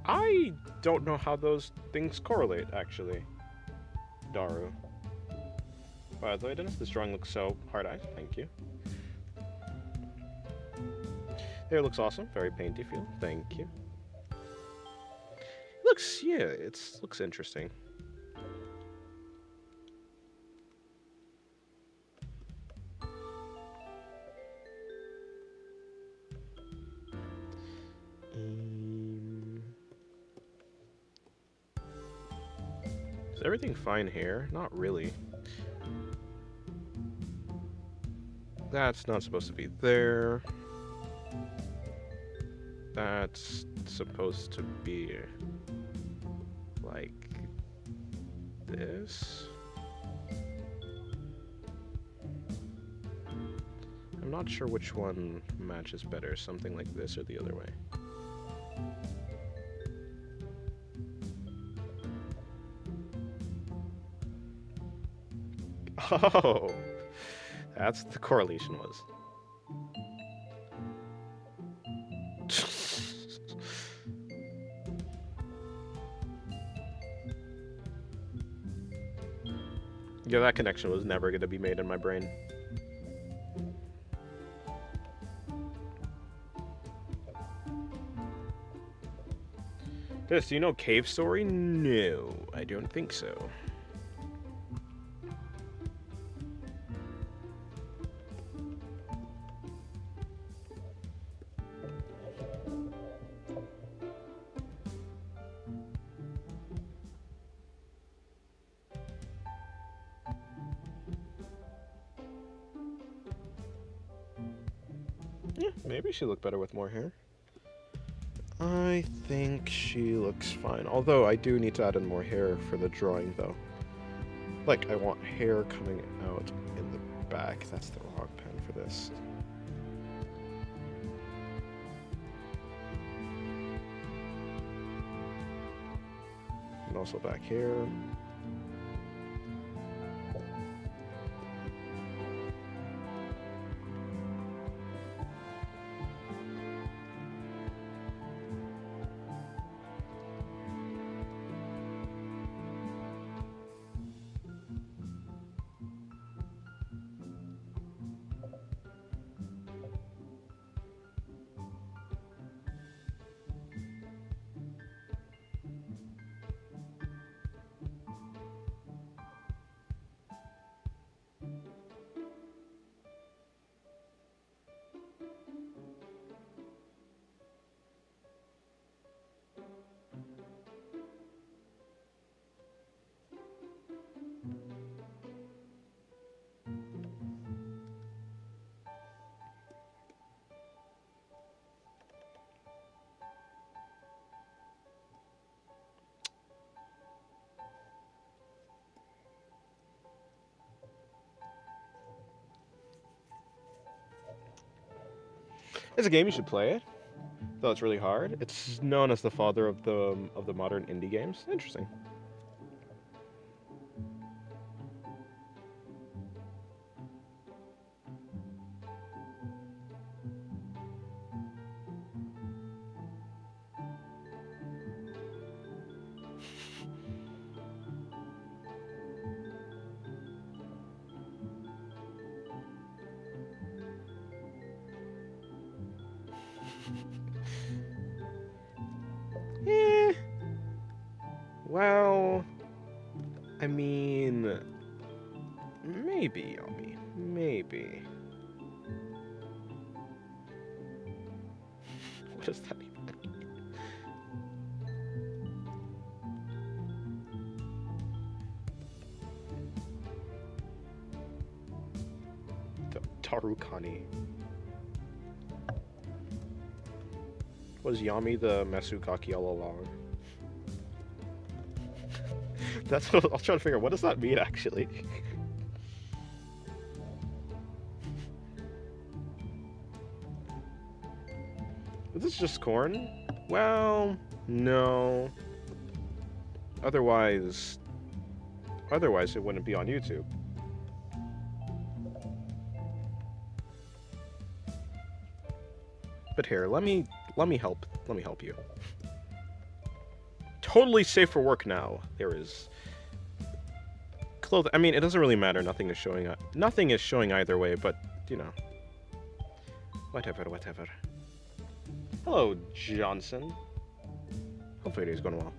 I don't know how those things correlate, actually. Daru. By the way, Dennis, this drawing looks so hard-eyed. Thank you. There, looks awesome. Very painty feel. Thank you. Looks, yeah, looks interesting. Is everything fine here? Not really. That's not supposed to be there. That's supposed to be like this. I'm not sure which one matches better, something like this or the other way. Oh, that's what the correlation was. Yeah, that connection was never going to be made in my brain. Do you know Cave Story? No, I don't think so. Yeah, maybe she looked better with more hair. I think she looks fine. Although I do need to add in more hair for the drawing, though. Like, I want hair coming out in the back. That's the wrong pen for this. And also back here. It's a game, you should play it. Though it's really hard. It's known as the father of the modern indie games. Interesting. Eh. Well, I mean, maybe, Yomi. Maybe. What does that even mean? The Tarukani. Was Yami the Mesukaki all along? That's what I was trying to figure out. What does that mean, actually? Is this just corn? Well, no. Otherwise it wouldn't be on YouTube. But here, let me help you. Totally safe for work now. There is clothing. I mean, it doesn't really matter. Nothing is showing either way, but you know. Whatever. Hello, Johnson. Hopefully it's going well.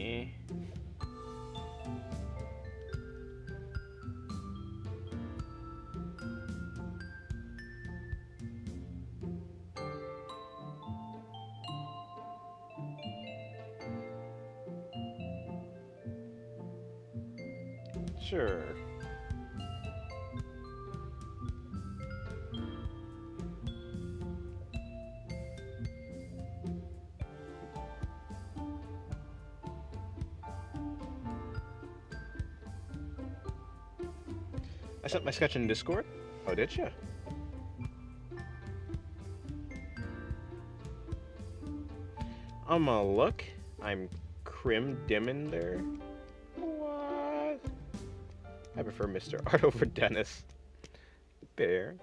Eh. Sure. I sent my sketch in Discord. Oh, did ya? Look. I'm crim dim in there. What? I prefer Mr. Art over Dennis. Bear.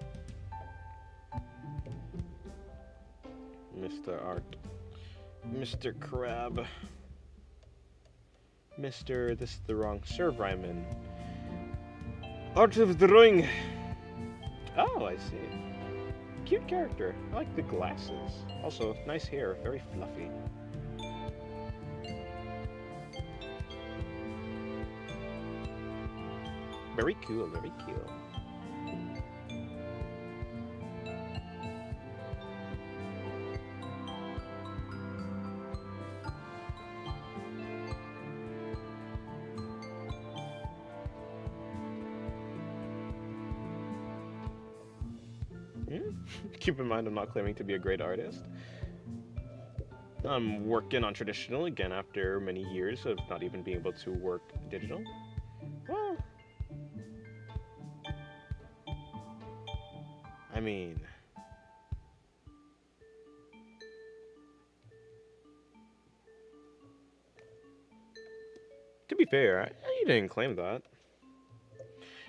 Mr. Art. Mr. Crab. Mr. This is the wrong serve I'm in. Art of drawing. Oh, I see. Cute character. I like the glasses. Also, nice hair. Very fluffy. Very cool, very cool. Keep in mind, I'm not claiming to be a great artist. I'm working on traditional again after many years of not even being able to work digital. Well, I mean, to be fair, you didn't claim that.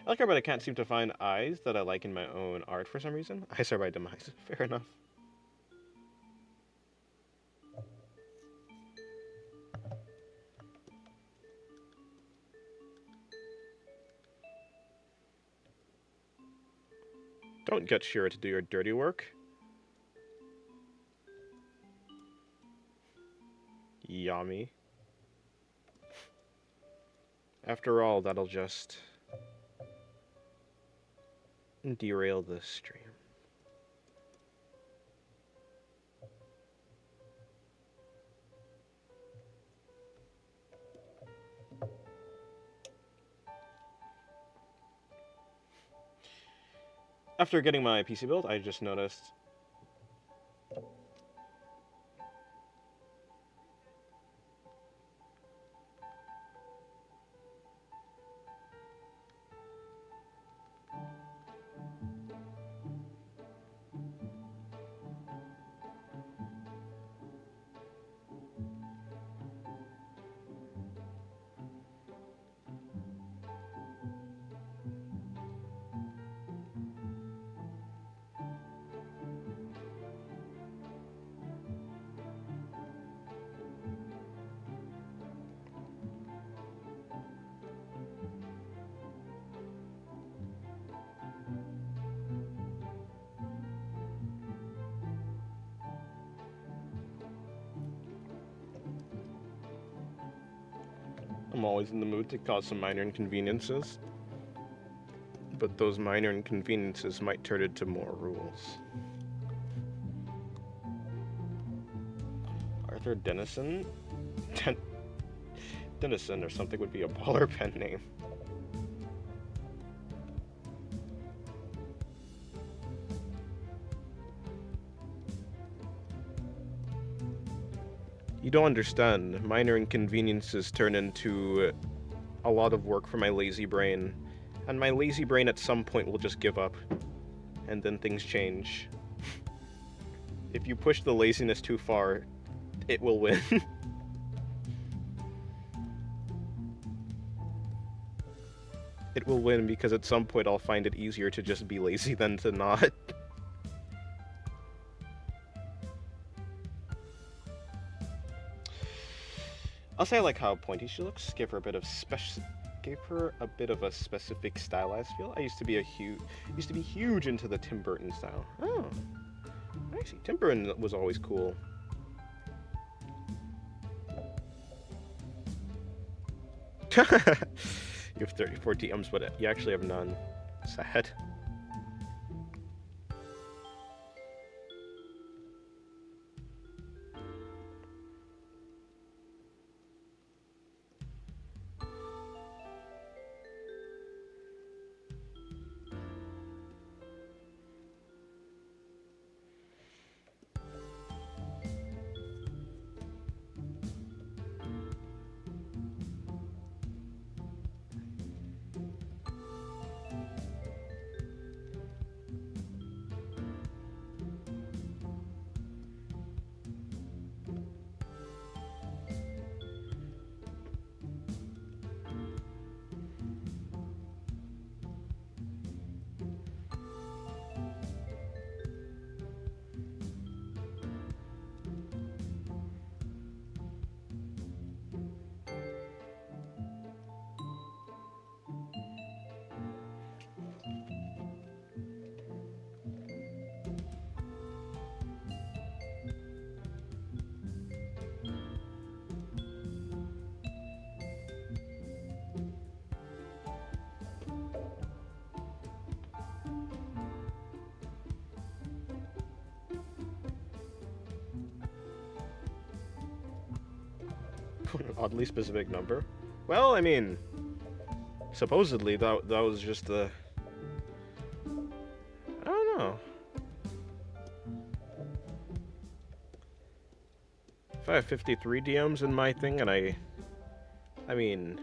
I like her, but I can't seem to find eyes that I like in my own art for some reason. Eyes are by demise. Fair enough. Don't get Shira to do your dirty work. Yummy. After all, that'll just derail the stream. After getting my PC built, I just noticed I'm always in the mood to cause some minor inconveniences. But those minor inconveniences might turn into more rules. Arthur Dennison? Dennison or something would be a baller pen name. You don't understand. Minor inconveniences turn into a lot of work for my lazy brain. And my lazy brain at some point will just give up. And then things change. If you push the laziness too far, it will win. It will win because at some point I'll find it easier to just be lazy than to not. I'll say I like how pointy she looks. Give her a bit of a specific stylized feel. I used to be huge into the Tim Burton style. Oh, I see. Tim Burton was always cool. You have 34 DMs, but you actually have none. Sad. An oddly specific number. Well, I mean, supposedly that was just the. I don't know. If I have 53 DMs in my thing, and I mean,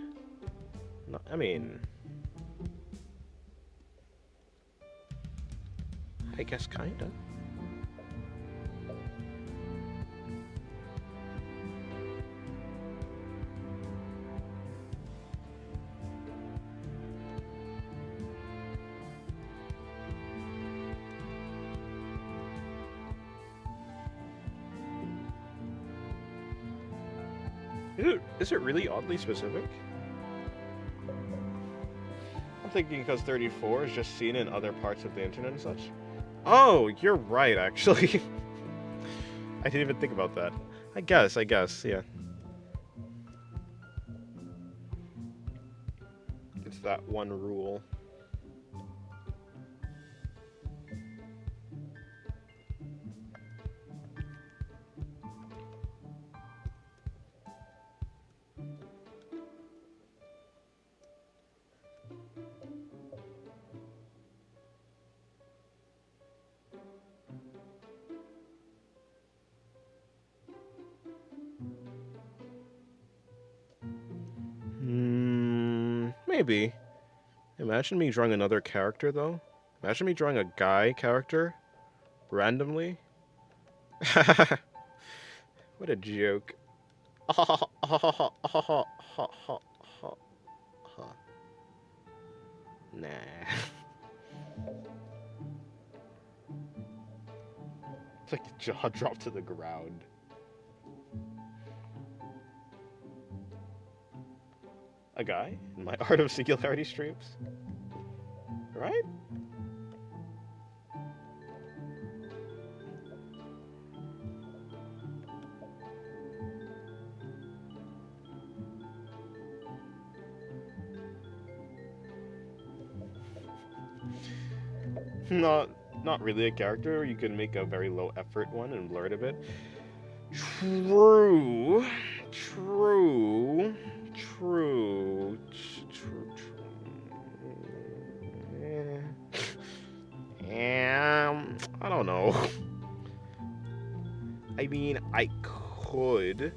I guess kinda. Is it really oddly specific? I'm thinking because 34 is just seen in other parts of the internet and such. Oh, you're right, actually. I didn't even think about that. I guess, yeah. It's that one rule. Maybe. Imagine me drawing another character, though. Imagine me drawing a guy character. Randomly. What a joke. Nah. It's like a jaw drop to the ground. A guy in my Art of Singularity streams? Right? Not really a character. You can make a very low effort one and blur it a bit. True. I don't know. I mean, I could.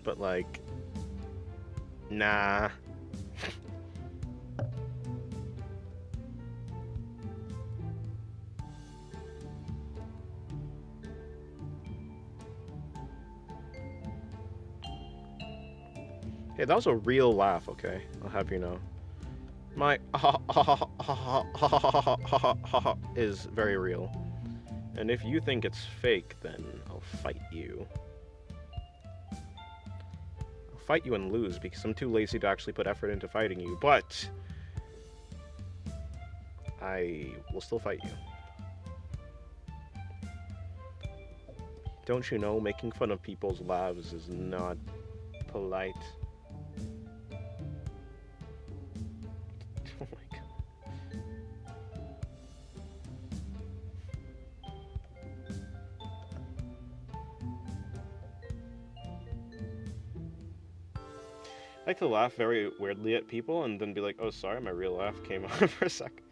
But like, nah. Hey, that was a real laugh, okay? I'll have you know. My is very real. And if you think it's fake, then I'll fight you. I'll fight you and lose because I'm too lazy to actually put effort into fighting you, but I will still fight you. Don't you know making fun of people's lives is not polite? Oh my god. I like to laugh very weirdly at people and then be like, oh sorry, my real laugh came on for a second.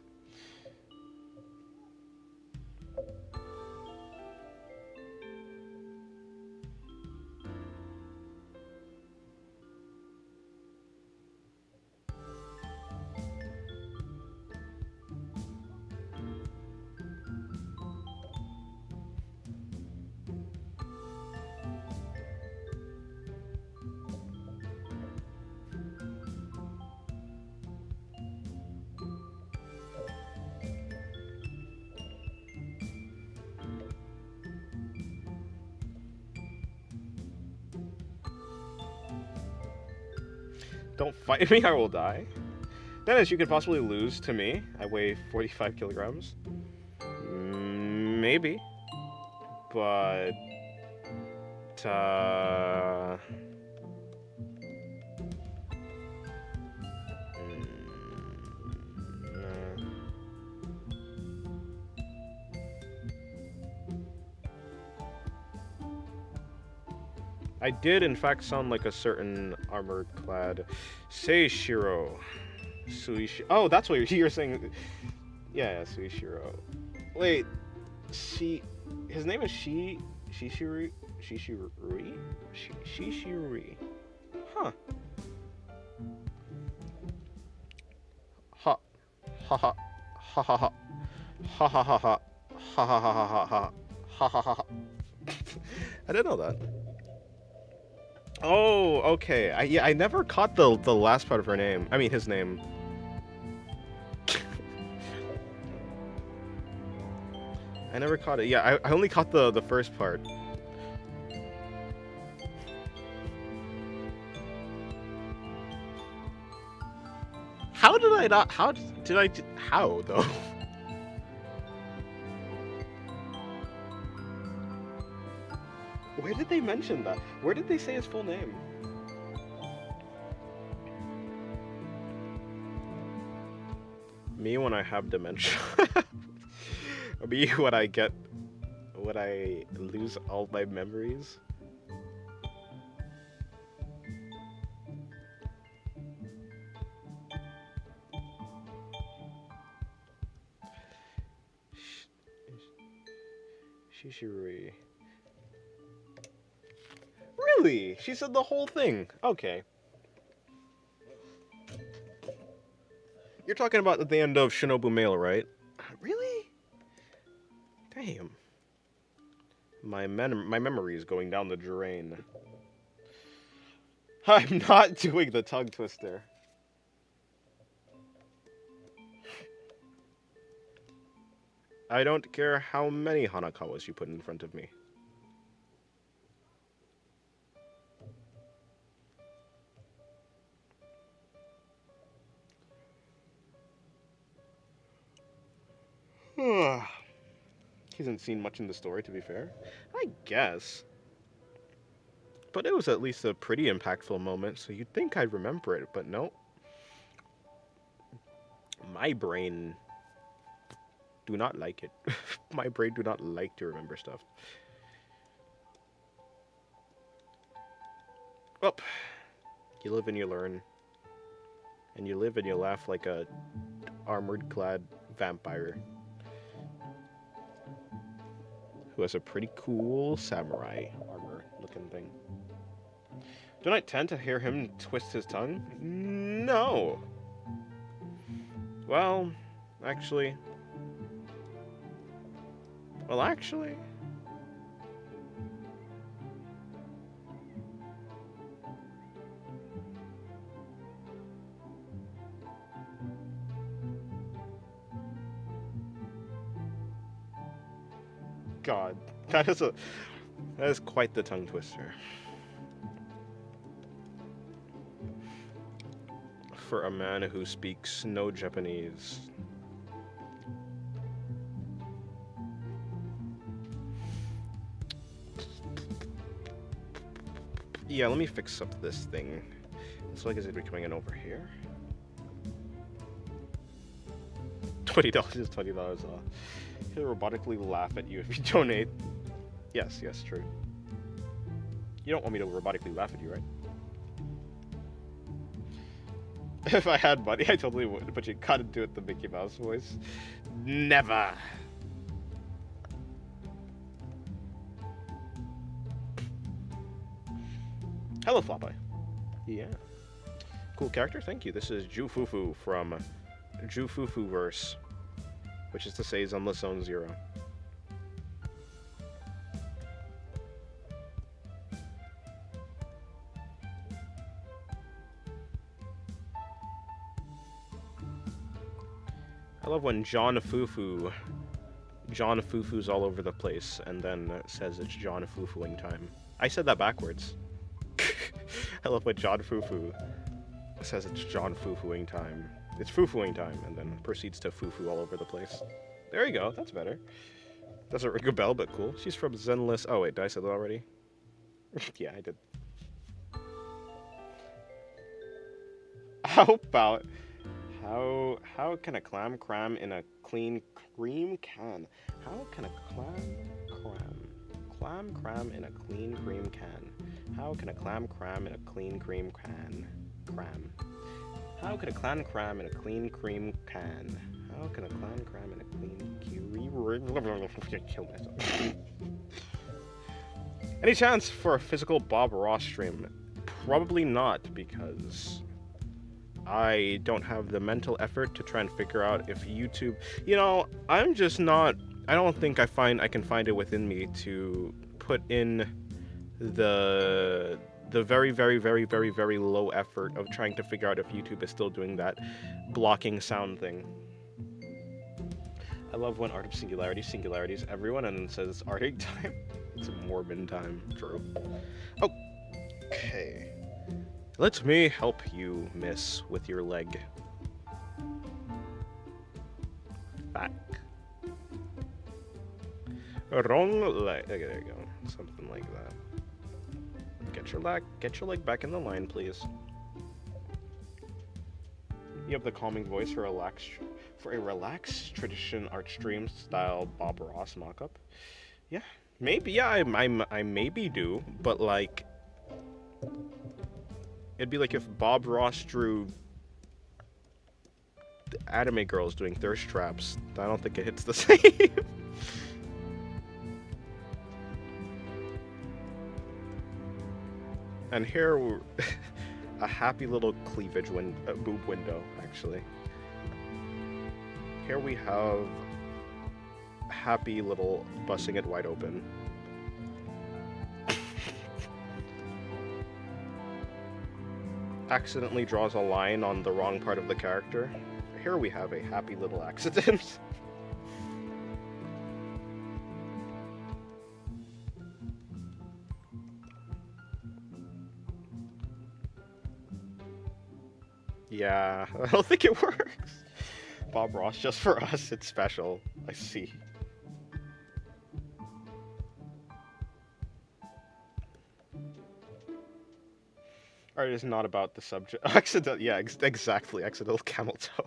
Don't fight me, I will die. Dennis, you could possibly lose to me. I weigh 45 kilograms. Maybe. But... nah. I did, in fact, sound like a certain armor-clad Seishiro. Oh, that's what you're saying. Yeah, Suishiro. Wait, his name is Shishiri? Shishiri? Huh. Ha. Ha ha. Ha ha ha. Ha ha ha ha. Ha ha ha ha ha ha. Ha ha ha ha. I didn't know that. Oh, okay. I never caught the last part of her name. I mean, his name. I never caught it. Yeah, I only caught the first part. How did I not? How though? Where did they mention that? Where did they say his full name? Me when I have dementia. Me when I lose all my memories. Shishiri. Really? She said the whole thing. Okay. You're talking about at the end of Shinobu Mail, right? Really? Damn. My memory is going down the drain. I'm not doing the tongue twister. I don't care how many Hanakawas you put in front of me. He hasn't seen much in the story, to be fair. I guess. But it was at least a pretty impactful moment, so you'd think I'd remember it, but no. My brain do not like it. My brain do not like to remember stuff. Well, you live and you learn. And you live and you laugh like a armored-clad vampire who has a pretty cool samurai armor-looking thing. Don't I tend to hear him twist his tongue? No. Well, actually... God, that is quite the tongue twister. For a man who speaks no Japanese. Yeah, let me fix up this thing. Looks like is it coming in over here? $20 is $20 off. He'll robotically laugh at you if you donate. Yes, yes, true. You don't want me to robotically laugh at you, right? If I had money, I totally would, but you gotta do it the Mickey Mouse voice. Never! Hello, Flopeye. Yeah. Cool character, thank you. This is Jufufu from Jufufu Verse, which is to say Zenless Zone Zero. I love when John Fufu's all over the place and then says it's John Fufuing time. I said that backwards. I love when John Fufu says it's John Fufuing time. It's Fufuing time, and then proceeds to Fufu all over the place. There you go, that's better. Doesn't ring a bell, but cool. She's from Zenless. Oh wait, did I say that already? Yeah, I did. How about how can a clam cram in a clean cream can? How can a clam cram in a clean cream can? How can a clam cram in a clean cream can? How can a clam cram in a clean cream can? How can a clam cram in a clean kill myself. Any chance for a physical Bob Ross stream? Probably not, because I don't have the mental effort to try and figure out if YouTube... You know, I'm just not... I don't think I can find it within me to put in the very, very, very, very, very low effort of trying to figure out if YouTube is still doing that blocking sound thing. I love when Art of Singularities everyone, and then says Arctic time. It's Morbin time. True. Okay. Let me help you, miss, with your leg. Back. Wrong leg. Okay, there you go. Something like that. Get your leg back in the line, please. You have the calming voice for a relaxed tradition art stream style Bob Ross mockup. Yeah, maybe. Yeah, I maybe do, but like, it'd be like if Bob Ross drew anime girls doing thirst traps. I don't think it hits the same. And here we're a happy little cleavage boob window, actually. Here we have happy little busting it wide open. Accidentally draws a line on the wrong part of the character. Here we have a happy little accident. Yeah, I don't think it works. Bob Ross, just for us, it's special. I see. Art is not about the subject. Accidental, yeah, exactly. Accidental camel toe.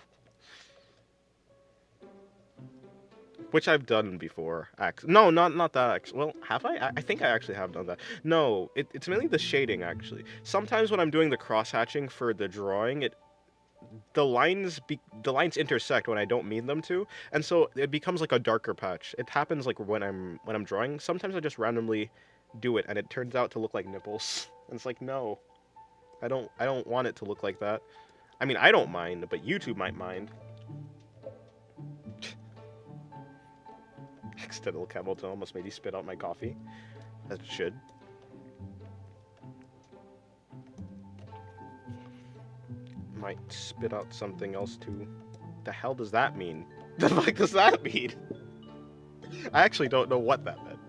Which I've done before. No, not that. Well, have I? I think I actually have done that. No, it's mainly the shading, actually. Sometimes when I'm doing the cross-hatching for the drawing, the lines intersect when I don't mean them to, and so it becomes like a darker patch. It happens like when I'm drawing. Sometimes I just randomly do it, and it turns out to look like nipples. And it's like, no, I don't want it to look like that. I mean, I don't mind, but YouTube might mind. Accidental camel toe almost made you spit out my coffee, as it should. Might spit out something else too. The hell does that mean? The fuck does that mean? I actually don't know what that meant.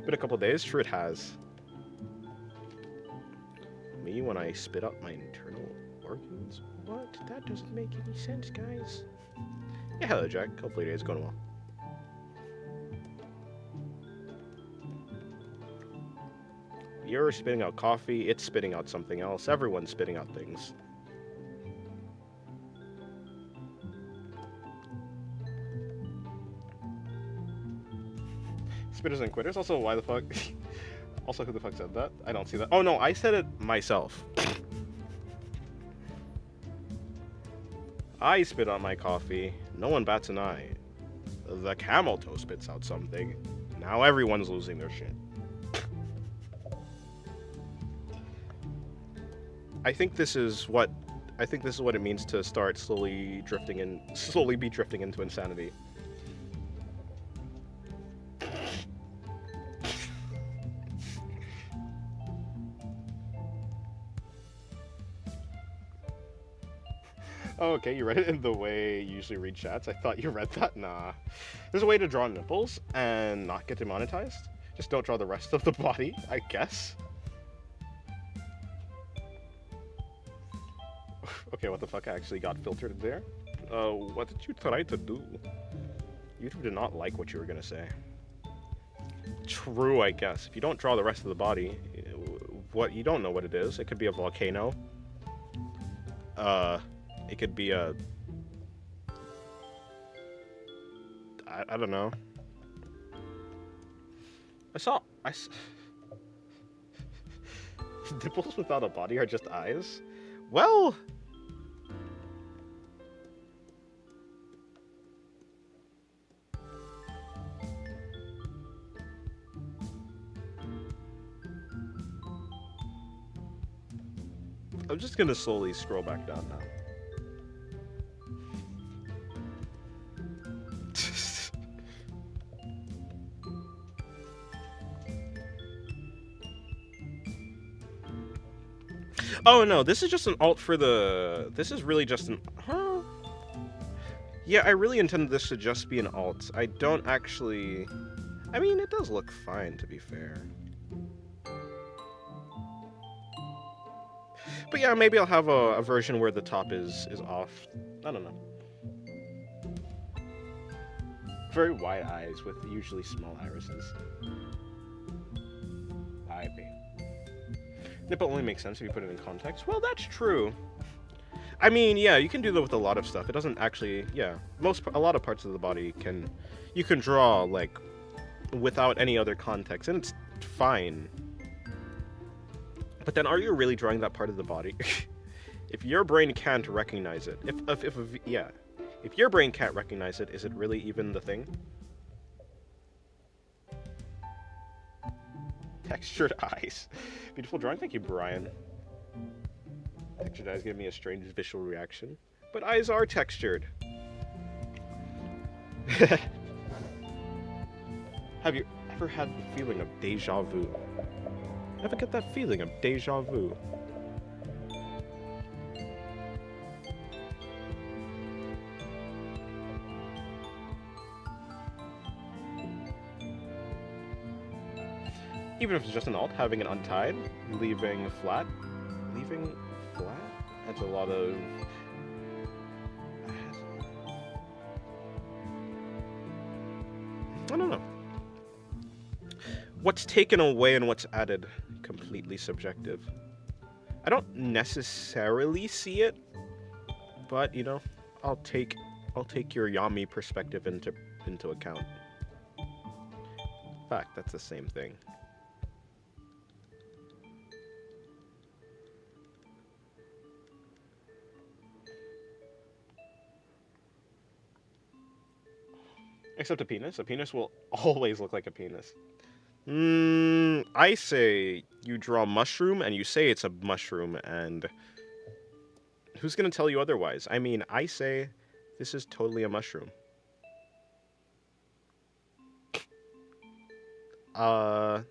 Been a couple days, true it has. Me when I spit out my internal organs? What? That doesn't make any sense, guys. Yeah, hello Jack. Hopefully today's going well. You're spitting out coffee, it's spitting out something else, everyone's spitting out things. Spitters and quitters? Also, why the fuck? Also, who the fuck said that? I don't see that. Oh no, I said it myself. I spit on my coffee. No one bats an eye. The camel toe spits out something. Now everyone's losing their shit. I think this is what it means to start slowly be drifting into insanity. Oh, okay, you read it in the way you usually read chats. I thought you read that. Nah. There's a way to draw nipples and not get demonetized. Just don't draw the rest of the body, I guess. Okay, what the fuck? I actually got filtered there. What did you try to do? YouTube did not like what you were gonna say. True, I guess. If you don't draw the rest of the body, you don't know what it is. It could be a volcano. It could be a... I don't know. Nipples without a body are just eyes? Well... I'm just gonna slowly scroll back down now. Oh no, this is just an alt for the... This is really just an... Huh? Yeah, I really intended this to just be an alt. I don't actually... I mean, it does look fine, to be fair. But yeah, maybe I'll have a version where the top is off. I don't know. Very wide eyes with usually small irises. Nipple only makes sense if you put it in context. Well, that's true. I mean, yeah, you can do that with a lot of stuff. It doesn't actually, yeah. A lot of parts of the body you can draw, like, without any other context, and it's fine. But then, are you really drawing that part of the body? If your brain can't recognize it, if your brain can't recognize it, is it really even the thing? Textured eyes. Beautiful drawing. Thank you, Brian. Textured eyes give me a strange visual reaction. But eyes are textured. Have you ever had the feeling of deja vu? Ever get that feeling of deja vu? Even if it's just an alt, having it untied, leaving flat, that's a lot of... I don't know. What's taken away and what's added, completely subjective. I don't necessarily see it, but you know, I'll take your Yami perspective into account. In fact, that's the same thing. Except a penis. A penis will always look like a penis. I say you draw a mushroom and you say it's a mushroom, and who's gonna tell you otherwise? I mean, I say this is totally a mushroom. I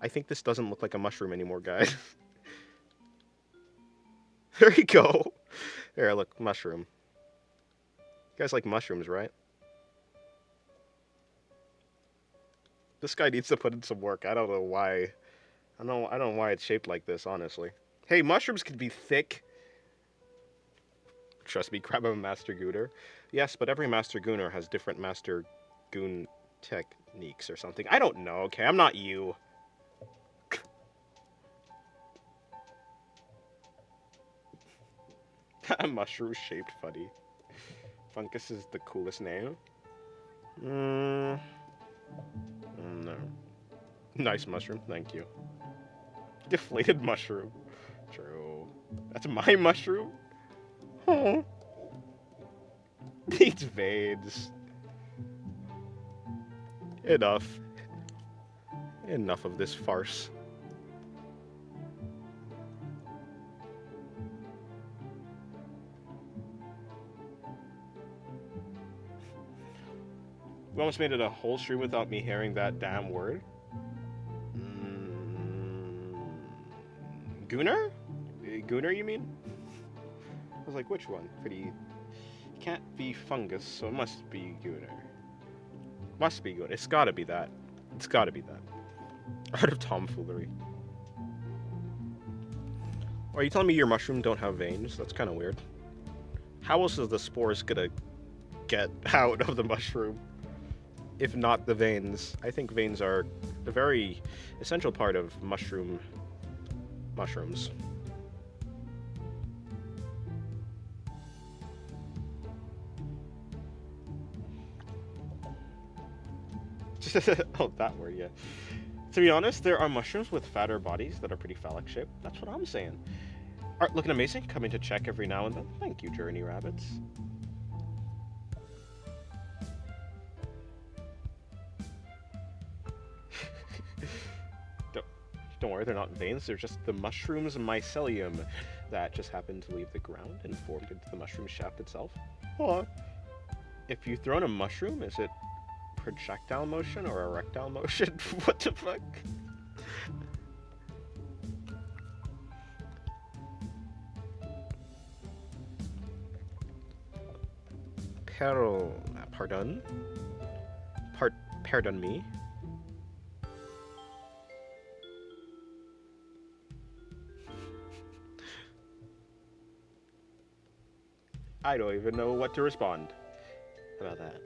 think this doesn't look like a mushroom anymore, guys. There you go. There, look, mushroom. You guys like mushrooms, right? This guy needs to put in some work. I don't know why. I don't know why it's shaped like this, honestly. Hey, mushrooms can be thick. Trust me, grab a Master Gooner. Yes, but every Master Gooner has different Master Goon techniques or something. I don't know, okay? I'm not you. Mushroom-shaped fuddy. Fungus is the coolest name. No. Nice mushroom, thank you. Deflated mushroom. True. That's my mushroom? Oh. Needs veins. Enough. Enough of this farce. We almost made it a whole stream without me hearing that damn word. Gooner? Gooner, you mean? I was like, which one? Pretty... Can't be fungus, so it must be Gooner. Must be Gooner. It's gotta be that. It's gotta be that. Art of tomfoolery. Are you telling me your mushroom don't have veins? That's kind of weird. How else is the spores gonna get out of the mushroom? If not the veins. I think veins are a very essential part of mushrooms. Oh, that word, yeah. To be honest, there are mushrooms with fatter bodies that are pretty phallic shaped. That's what I'm saying. Art looking amazing. Coming to check every now and then. Thank you, Journey Rabbits. Don't worry, they're not veins. They're just the mushroom's mycelium that just happened to leave the ground and formed into the mushroom shaft itself. What? If you throw in a mushroom, is it projectile motion or erectile motion? What the fuck? Pardon? Pardon me? I don't even know what to respond about that.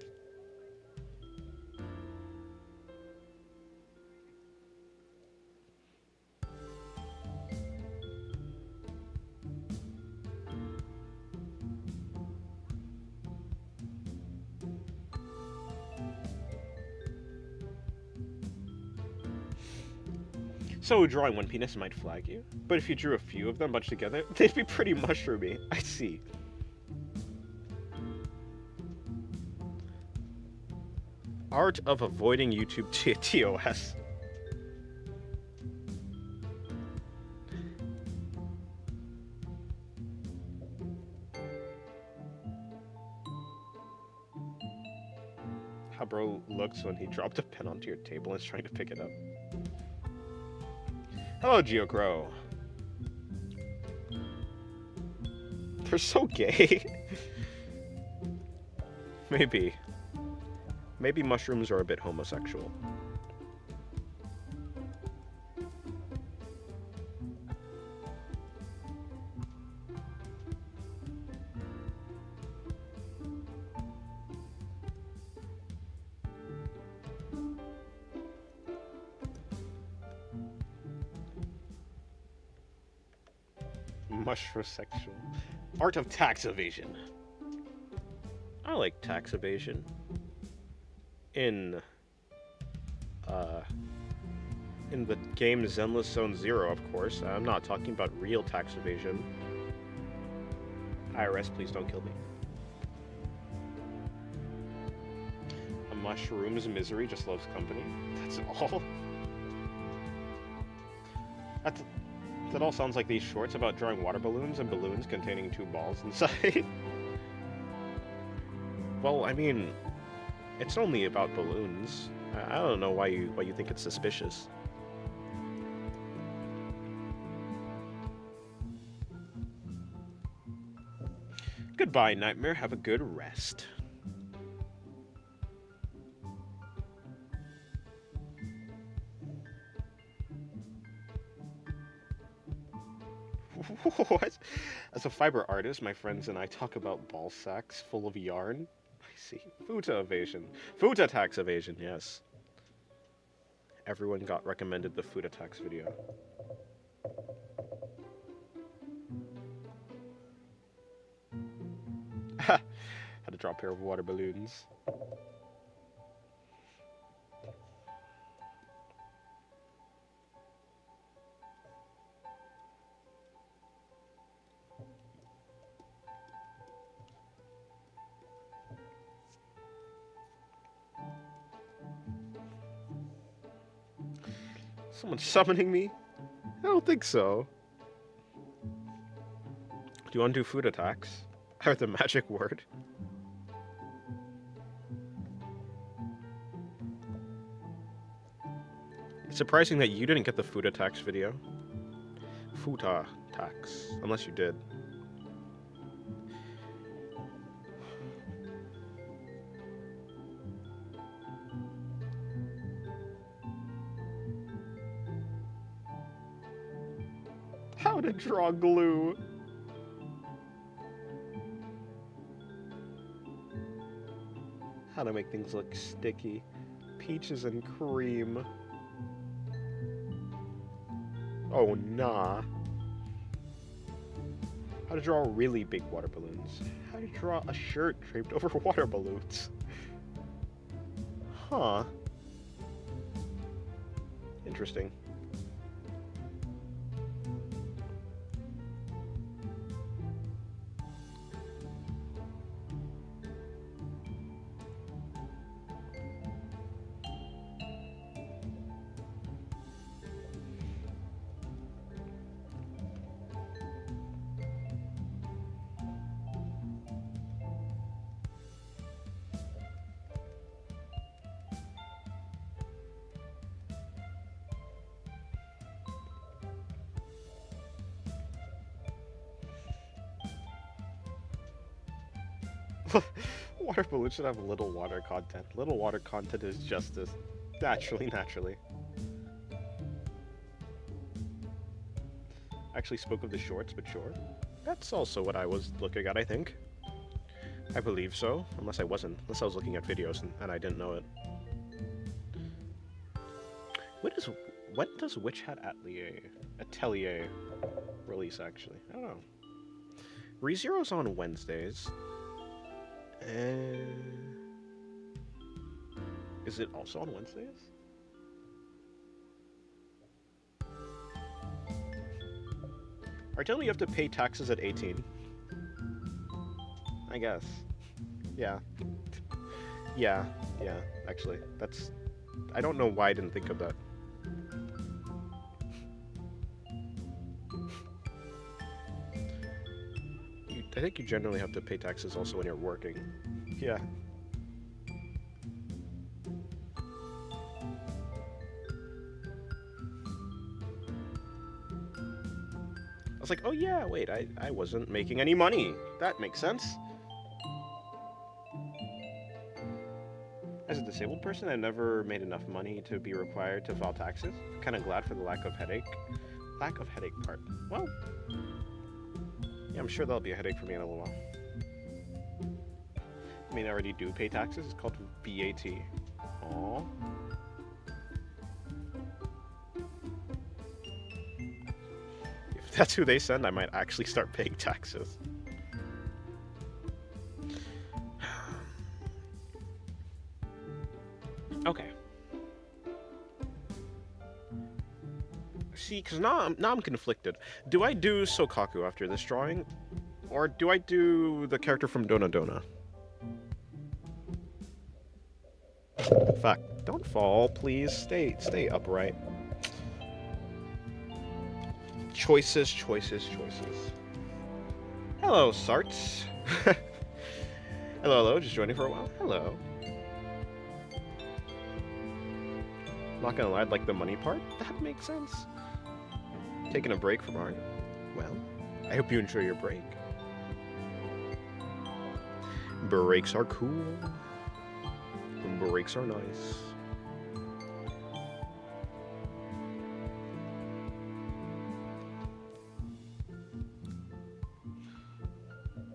So drawing one penis might flag you, but if you drew a few of them bunched together, they'd be pretty mushroomy. I see. Art of avoiding YouTube TOS. How bro looks when he dropped a pen onto your table and is trying to pick it up. Hello, GeoCrow. They're so gay. Maybe. Maybe mushrooms are a bit homosexual. Mushrosexual. Art of tax evasion. I like tax evasion. In the game Zenless Zone Zero, of course. I'm not talking about real tax evasion. IRS, please don't kill me. A mushroom's misery just loves company. That's all. That all sounds like these shorts about drawing water balloons and balloons containing 2 balls inside. Well, I mean, it's only about balloons. I don't know why you think it's suspicious. Goodbye, Nightmare. Have a good rest. What? As a fiber artist, my friends and I talk about ball sacks full of yarn. I see. Futa evasion. Futa tax evasion, yes. Everyone got recommended the Futa tax video. Had to draw a pair of water balloons. Someone summoning me? I don't think so. Do you want to do food attacks? Or the magic word? It's surprising that you didn't get the food attacks video. Food attacks. Unless you did. How to draw glue. How to make things look sticky. Peaches and cream. Oh, nah. How to draw really big water balloons. How to draw a shirt draped over water balloons. Huh. Interesting. Water balloons should have little water content. Little water content is justice. Naturally. Actually spoke of the shorts, but sure. That's also what I was looking at, I think. I believe so. Unless I wasn't. Unless I was looking at videos and I didn't know it. When does Witch Hat Atelier release, actually? I don't know. ReZero's on Wednesdays. Is it also on Wednesdays? Are telling me you have to pay taxes at 18? I guess. Yeah. Yeah, actually. That's... I don't know why I didn't think of that. I think you generally have to pay taxes also when you're working. Yeah. I was like, oh yeah, wait, I wasn't making any money. That makes sense. As a disabled person, I've never made enough money to be required to file taxes. Kind of glad for the lack of headache part. Well, yeah, I'm sure that'll be a headache for me in a little while. I mean, I already do pay taxes. It's called VAT. Aww. If that's who they send, I might actually start paying taxes. Okay. See, because now I'm conflicted. Do I do Sokaku after this drawing? Or do I do the character from Dona Dona? Fuck. Don't fall, please. Stay upright. Choices. Hello, Sarts. Hello, just joining for a while. Hello. Not gonna lie, I'd like the money part. That makes sense. Taking a break from art. Well, I hope you enjoy your break. Breaks are cool. Breaks are nice.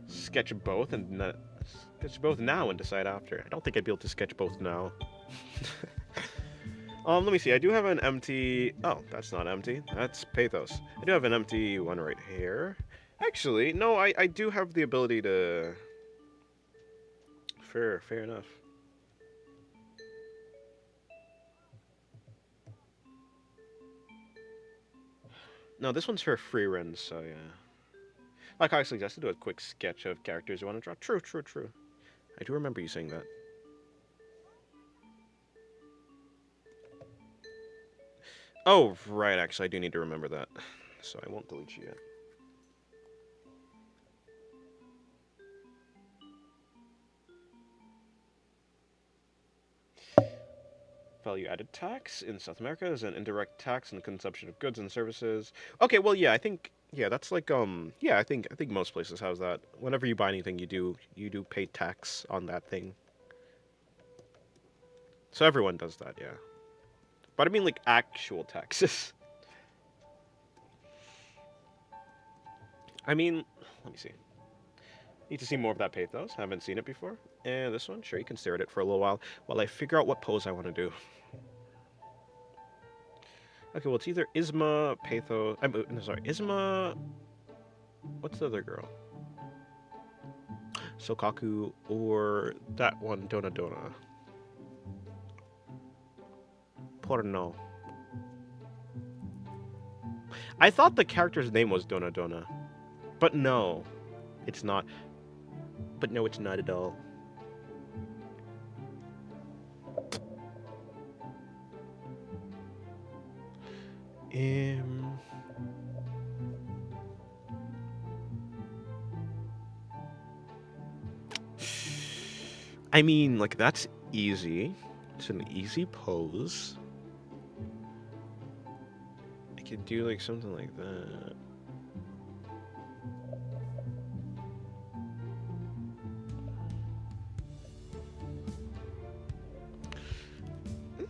Sketch both now and decide after. I don't think I'd be able to sketch both now. Let me see. I do have an empty... Oh, that's not empty. That's Pathos. I do have an empty one right here. Actually, no, I do have the ability to fair enough. No, this one's for free runs, so yeah. Like I suggested, do a quick sketch of characters you want to draw. True. I do remember you saying that. Oh, right, actually, I do need to remember that. So I won't delete you yet. Value-added tax in South America is an indirect tax on the consumption of goods and services. Okay, well, yeah, I think that's like yeah, I think most places has that. Whenever you buy anything, you do pay tax on that thing. So everyone does that, yeah. But I mean like actual taxes. I mean, let me see. Need to see more of that pathos. Haven't seen it before. And this one, sure, you can stare at it for a little while I figure out what pose I want to do. Okay, well, it's either Isma, Pathos... no, sorry, Isma... What's the other girl? Sokaku, or that one, Dona Dona. Porno. I thought the character's name was Dona Dona. But no, it's not. But no, it's not at all. I mean, like, that's easy. It's an easy pose. I could do, like, something like that.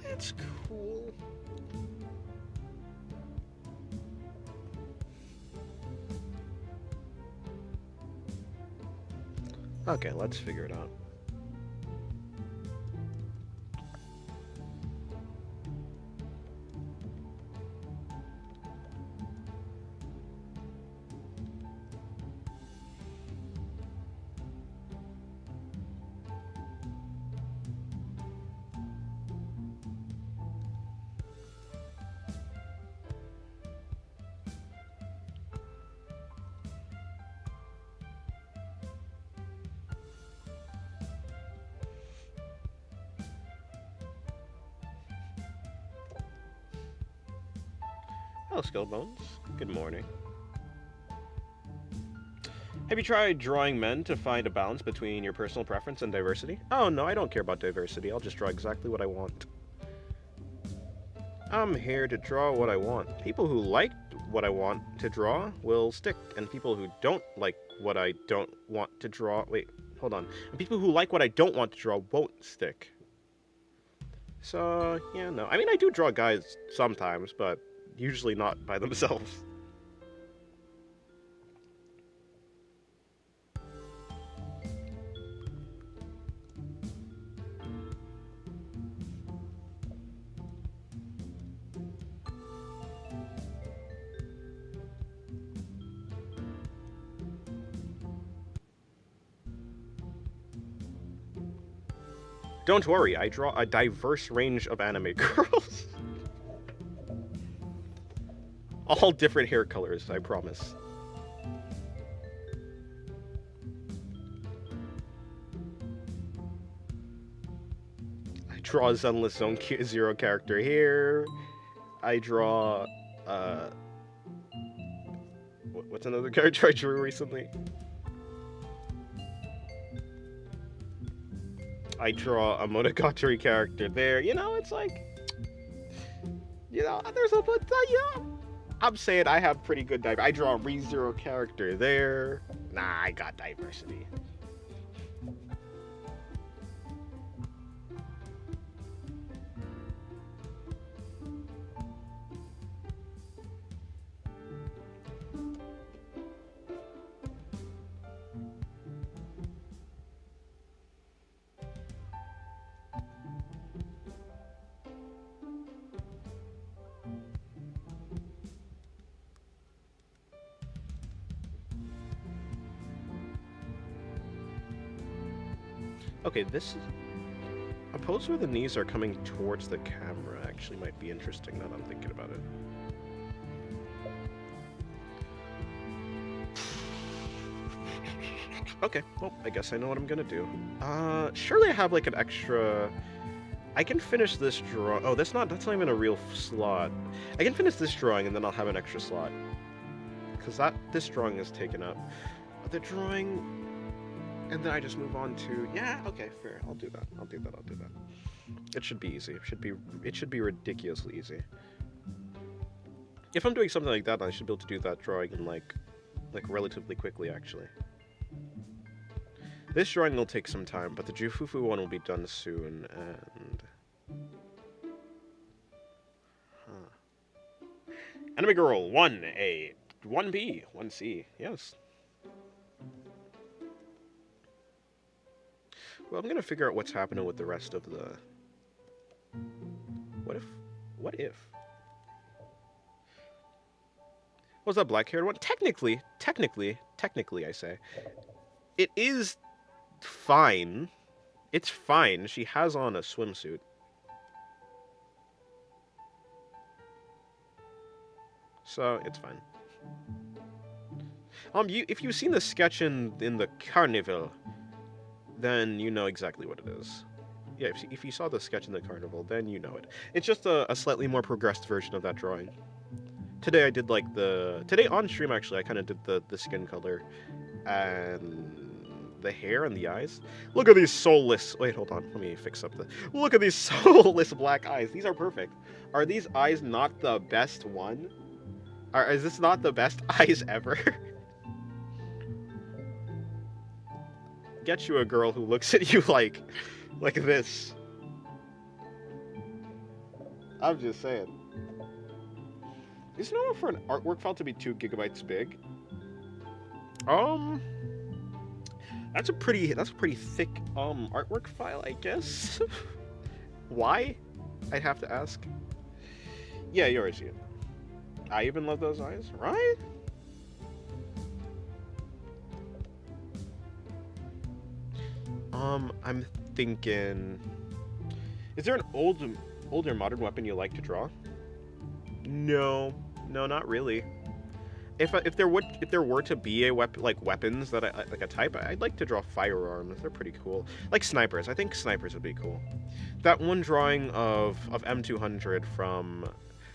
That's cool. Okay, let's figure it out. Hello, Skillbones. Good morning. Have you tried drawing men to find a balance between your personal preference and diversity? Oh, no, I don't care about diversity. I'll just draw exactly what I want. I'm here to draw what I want. People who like what I want to draw will stick, and people who don't like what I don't want to draw... Wait, hold on. And people who like what I don't want to draw won't stick. So, yeah, no. I mean, I do draw guys sometimes, but usually not by themselves. Don't worry, I draw a diverse range of anime girls. All different hair colors, I promise. I draw a Zenless Zone Zero character here. I draw, what's another character I drew recently? I draw a Monogatari character there. You know, it's like, you know, there's a but I'm saying I have pretty good diversity. I draw a ReZero character there. Nah, I got diversity. Okay, this is... A pose where the knees are coming towards the camera actually might be interesting now that I'm thinking about it. Okay, well, I guess I know what I'm gonna do. Surely I have like an extra... I can finish this draw. Oh, that's not even a real slot. I can finish this drawing and then I'll have an extra slot. Because this drawing is taken up. The drawing... And then I just move on to... Yeah, okay, fair. I'll do that. It should be easy. It should be ridiculously easy. If I'm doing something like that, I should be able to do that drawing in like relatively quickly, actually. This drawing will take some time, but the Jufufu one will be done soon, and... Enemy girl, 1A, 1B, 1C, yes. Well, I'm gonna figure out what's happening with the rest of the... What if? What was that black-haired one? Technically, I say. It is fine. It's fine. She has on a swimsuit. So, it's fine. If you've seen the sketch in the Carnival, then you know exactly what it is. Yeah, if you saw the sketch in the Carnival, then you know it. It's just a slightly more progressed version of that drawing. Today I did like today on stream actually I kind of did the skin color and the hair and the eyes. Look at these soulless, wait, hold on, let me fix up look at these soulless black eyes. These are perfect. Are these eyes not the best one? Is this not the best eyes ever? Get you a girl who looks at you like this. I'm just saying. Is it normal for an artwork file to be 2 gigabytes big? That's a pretty thick artwork file, I guess. Why? I'd have to ask. Yeah, you already see it. I even love those eyes, right? I'm thinking... Is there an older modern weapon you like to draw? No, not really. If there were to be a weapons that like a type, I'd like to draw firearms. They're pretty cool. Like snipers. I think snipers would be cool. That one drawing of M200 from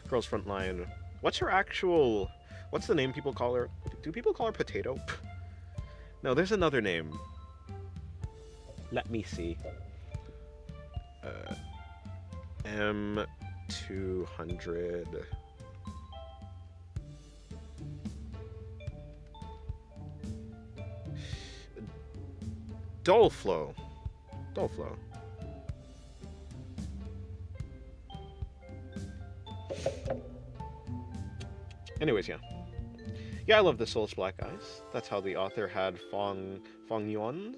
Girls Frontline. What's the name people call her? Do people call her Potato? No, there's another name. Let me see. M200. Dullflow. Anyways, yeah. Yeah, I love the soulless black eyes. That's how the author had Fong Yuan's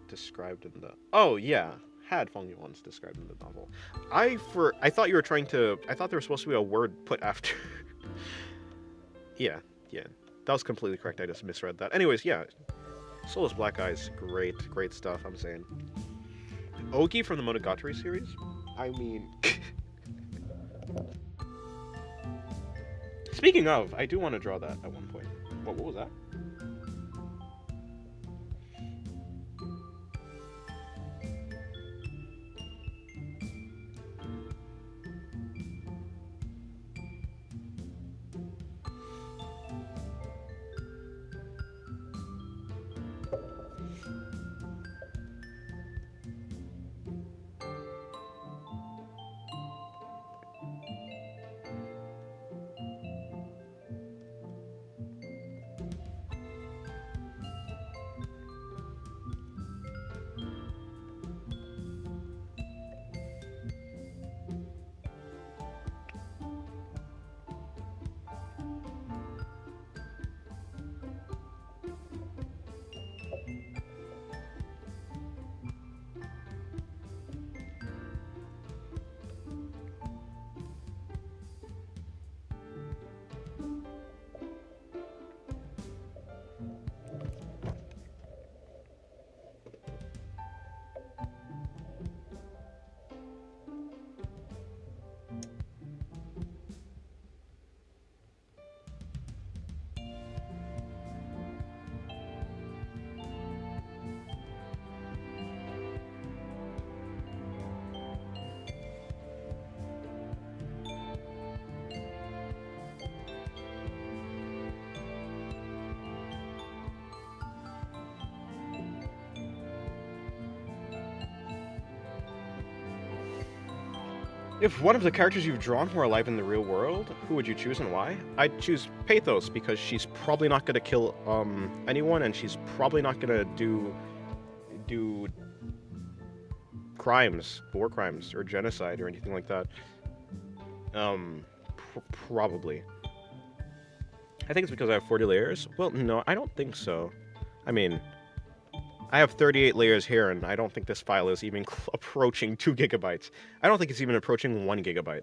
described in the... Oh, yeah. Had Fong Yuan's described in the novel. I thought you were trying to... I thought there was supposed to be a word put after... Yeah. That was completely correct. I just misread that. Anyways, yeah. Soulless black eyes. Great stuff, I'm saying. Ogi from the Monogatari series? I mean... Speaking of, I do want to draw that at one point. What was that? If one of the characters you've drawn were alive in the real world, who would you choose and why? I'd choose Pathos because she's probably not gonna kill anyone, and she's probably not gonna do crimes, war crimes, or genocide or anything like that. Probably. I think it's because I have 40 layers. Well, no, I don't think so. I mean, I have 38 layers here, and I don't think this file is even approaching 2 gigabytes. I don't think it's even approaching 1 gigabyte.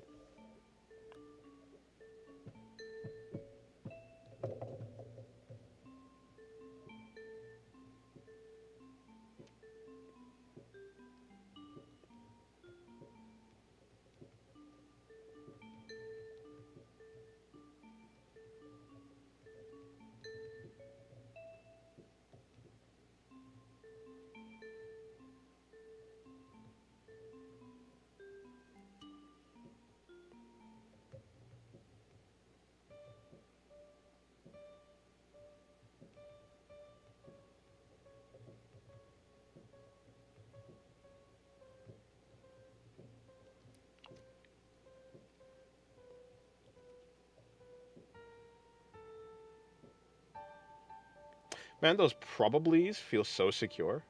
Man, those probablys feel so secure.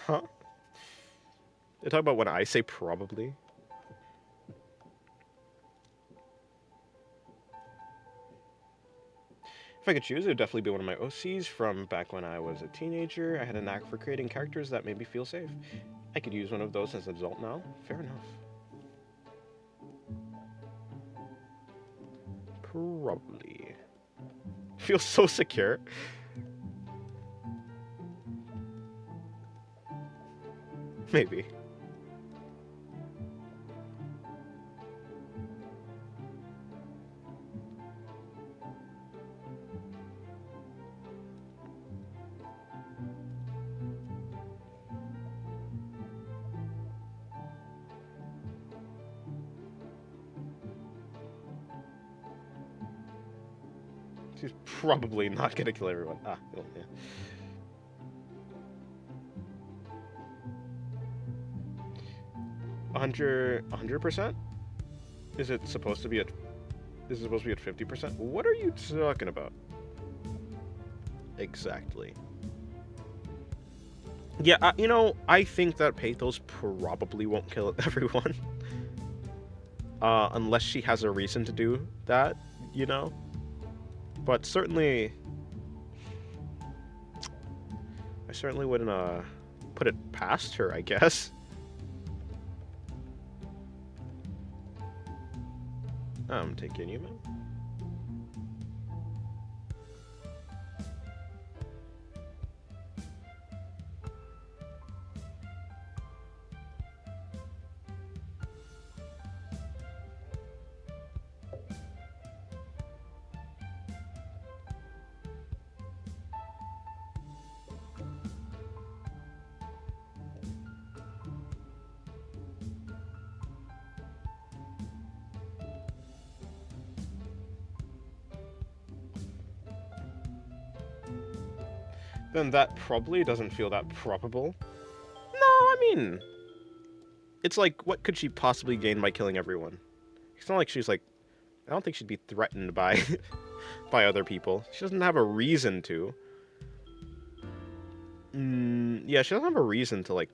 Huh? They talk about when I say probably. If I could choose, it would definitely be one of my OCs from back when I was a teenager. I had a knack for creating characters that made me feel safe. I could use one of those as an adult now. Fair enough. Probably. Feels so secure. Maybe. She's probably not gonna kill everyone. Ah, well, yeah. $100%? Is it supposed to be at 50%? What are you talking about? Exactly. Yeah, you know, I think that Pathos probably won't kill everyone. Unless she has a reason to do that, you know? But certainly... I certainly wouldn't, put it past her, I guess. I'm taking you, man. Then that probably doesn't feel that probable. No, I mean... It's like, what could she possibly gain by killing everyone? It's not like she's like... I don't think she'd be threatened by... by other people. She doesn't have a reason to. Yeah, she doesn't have a reason to, like...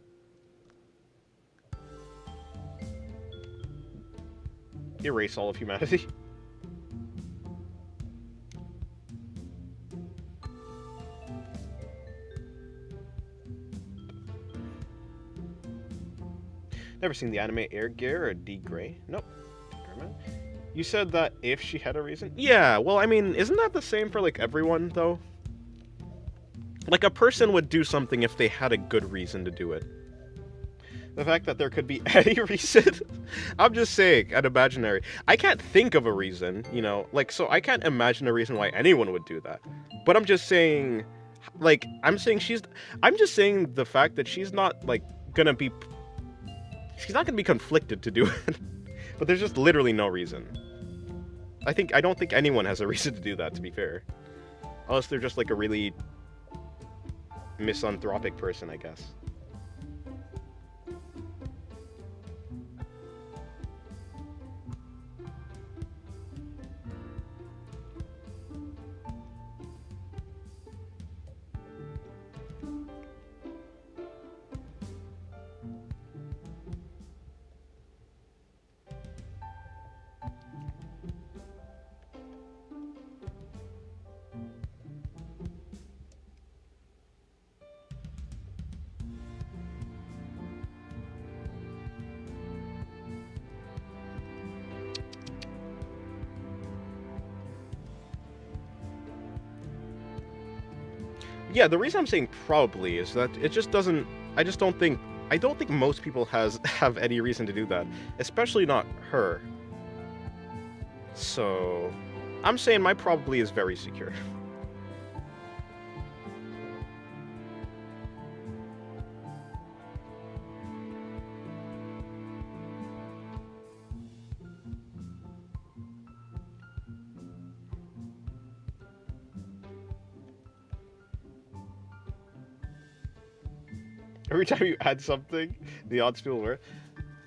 erase all of humanity. Never seen the anime Air Gear or D Gray. Nope. You said that if she had a reason? Yeah, well, I mean, isn't that the same for, like, everyone, though? Like, a person would do something if they had a good reason to do it. The fact that there could be any reason? I'm just saying, an imaginary. I can't think of a reason, you know? Like, so I can't imagine a reason why anyone would do that. But I'm just saying, like, I'm just saying the fact that she's not, like, gonna be... She's not gonna be conflicted to do it. But there's just literally no reason. I don't think anyone has a reason to do that, to be fair. Unless they're just like a really misanthropic person, I guess. Yeah, the reason I'm saying probably is that it just doesn't. I just don't think. I don't think most people have any reason to do that, especially not her. So, I'm saying my probably is very secure. Every time you add something, the odds feel worse.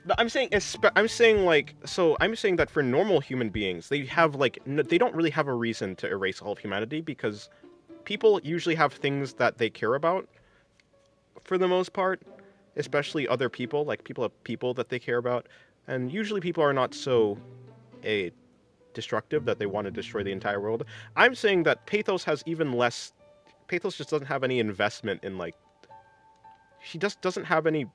No, I'm saying, I'm saying like, so I'm saying that for normal human beings, they have like, they don't really have a reason to erase all of humanity because people usually have things that they care about for the most part, especially other people, like people have people that they care about, and usually people are not so a destructive that they want to destroy the entire world. I'm saying that Pathos has even less. Pathos just doesn't have any investment in like. She just doesn't have any.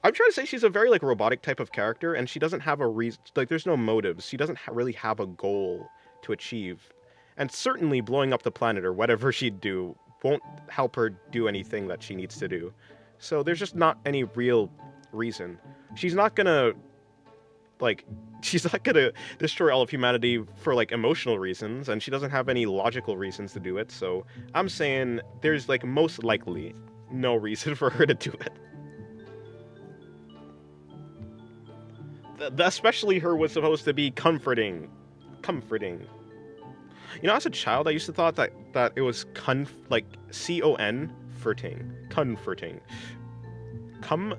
I'm trying to say she's a very like robotic type of character, and she doesn't have a reason. Like, there's no motives. She doesn't really have a goal to achieve, and certainly blowing up the planet or whatever she'd do won't help her do anything that she needs to do. So there's just not any real reason. She's not gonna like. She's not gonna destroy all of humanity for like emotional reasons, and she doesn't have any logical reasons to do it. So I'm saying there's like most likely no reason for her to do it. Especially her was supposed to be comforting. Comforting. You know, as a child, I used to thought that it was like C-O-N-ferting. Comforting. Come.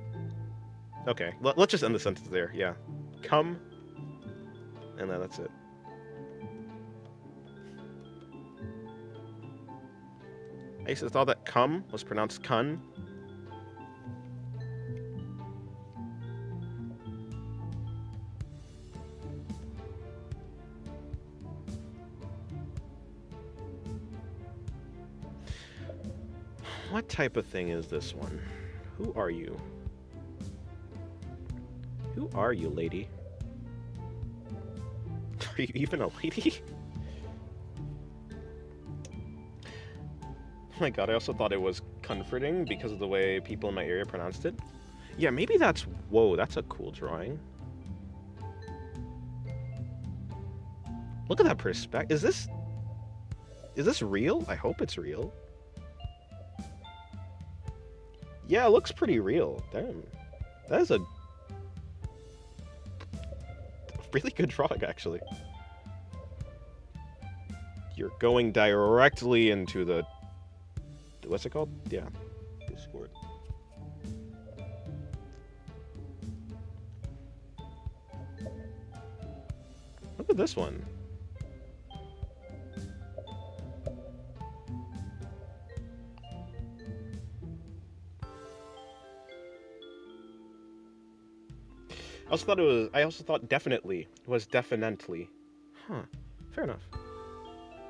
Okay, let's just end the sentence there. Yeah. Come. And then that's it. I used to thought that come was pronounced kun. What type of thing is this one? Who are you? Who are you, lady? Are you even a lady? Oh my god, I also thought it was comforting because of the way people in my area pronounced it. Yeah, maybe that's... Whoa, that's a cool drawing. Look at that perspective. Is this real? I hope it's real. Yeah, it looks pretty real. Damn. That is a really good drawing, actually. You're going directly into the... What's it called? Yeah. Discord. Look at this one. I also thought definitely was definitely. Huh. Fair enough.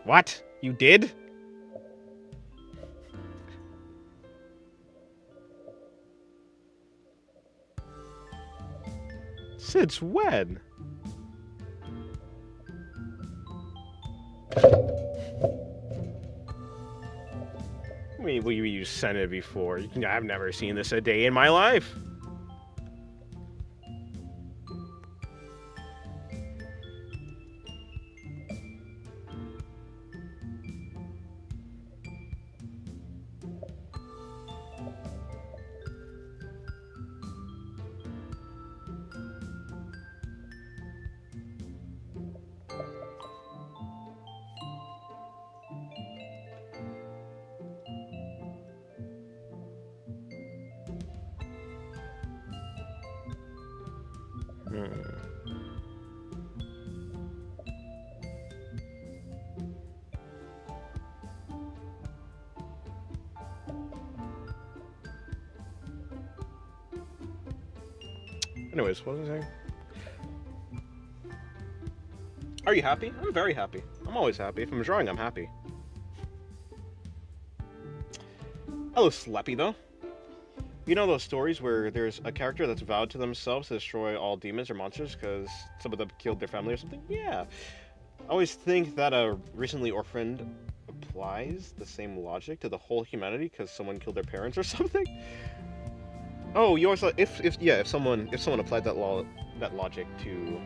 What? You did? Since when? Wait, well, you sent it before. I've never seen this a day in my life. Anyways, what was I saying? Are you happy? I'm very happy. I'm always happy. If I'm drawing, I'm happy. Hello, Slappy, though. You know those stories where there's a character that's vowed to themselves to destroy all demons or monsters because some of them killed their family or something? Yeah. I always think that a recently orphaned applies the same logic to the whole humanity because someone killed their parents or something. Oh, you always thought if someone applied that logic to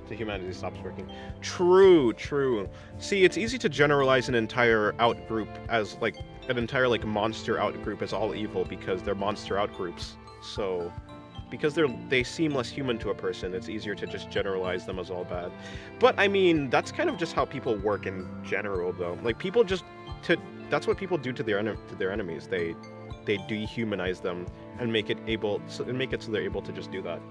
humanity stops working. True, true. See, it's easy to generalize an entire outgroup as like an entire like monster outgroup as all evil because they're monster outgroups. So because they seem less human to a person, it's easier to just generalize them as all bad. But I mean, that's kind of just how people work in general, though. Like people just to that's what people do to their enemies. They dehumanize them and make it so they're able to just do that.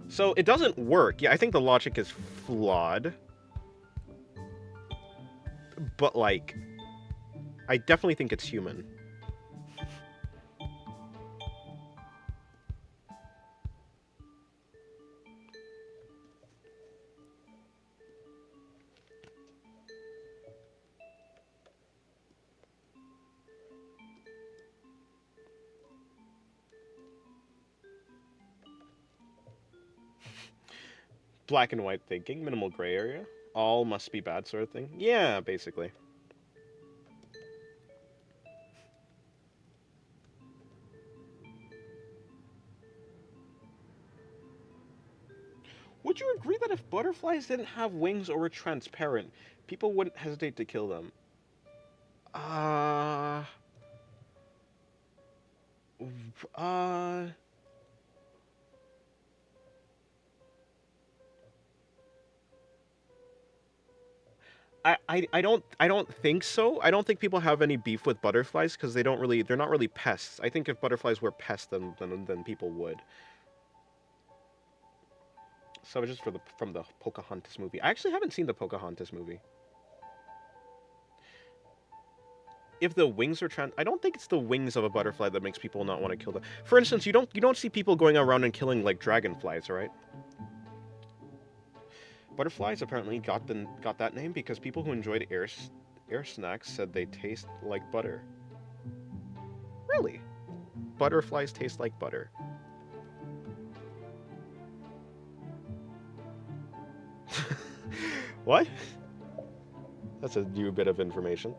So it doesn't work. Yeah, I think the logic is flawed. But like I definitely think it's human. Black and white thinking, minimal gray area. All must be bad sort of thing. Yeah, basically. Would you agree that if butterflies didn't have wings or were transparent, people wouldn't hesitate to kill them? Uh, uh, I don't think so. I don't think people have any beef with butterflies because they're not really pests. I think if butterflies were pests, then people would. So just from the Pocahontas movie. I actually haven't seen the Pocahontas movie. If the wings are I don't think it's the wings of a butterfly that makes people not want to kill them. For instance, you don't see people going around and killing like dragonflies, right? Butterflies apparently got that name because people who enjoyed air snacks said they taste like butter. Really? Butterflies taste like butter. What? That's a new bit of information.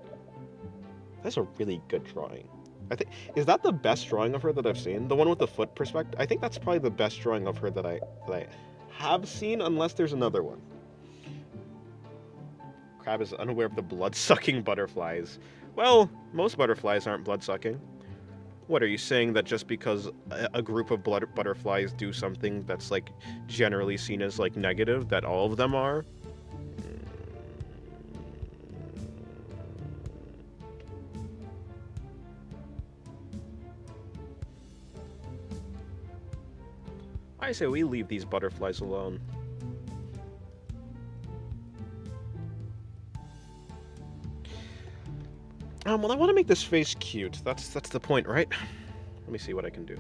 That's a really good drawing. I think is that the best drawing of her that I've seen? The one with the foot perspective? I think that's probably the best drawing of her that I have seen, unless there's another one. Crab is unaware of the blood-sucking butterflies. Well, most butterflies aren't blood-sucking. What, are you saying that just because a group of butterflies do something that's, like, generally seen as, like, negative, that all of them are? I say we leave these butterflies alone. Well, I want to make this face cute. That's the point, right? Let me see what I can do.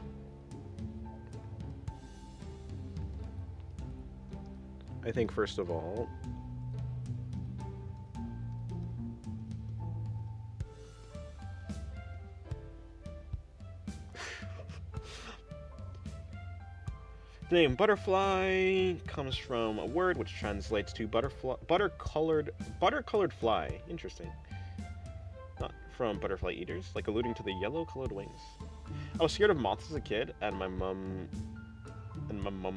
I think first of all, the name butterfly comes from a word which translates to butter-colored fly. Interesting. Not from butterfly eaters, like alluding to the yellow-colored wings. I was scared of moths as a kid, and my mom,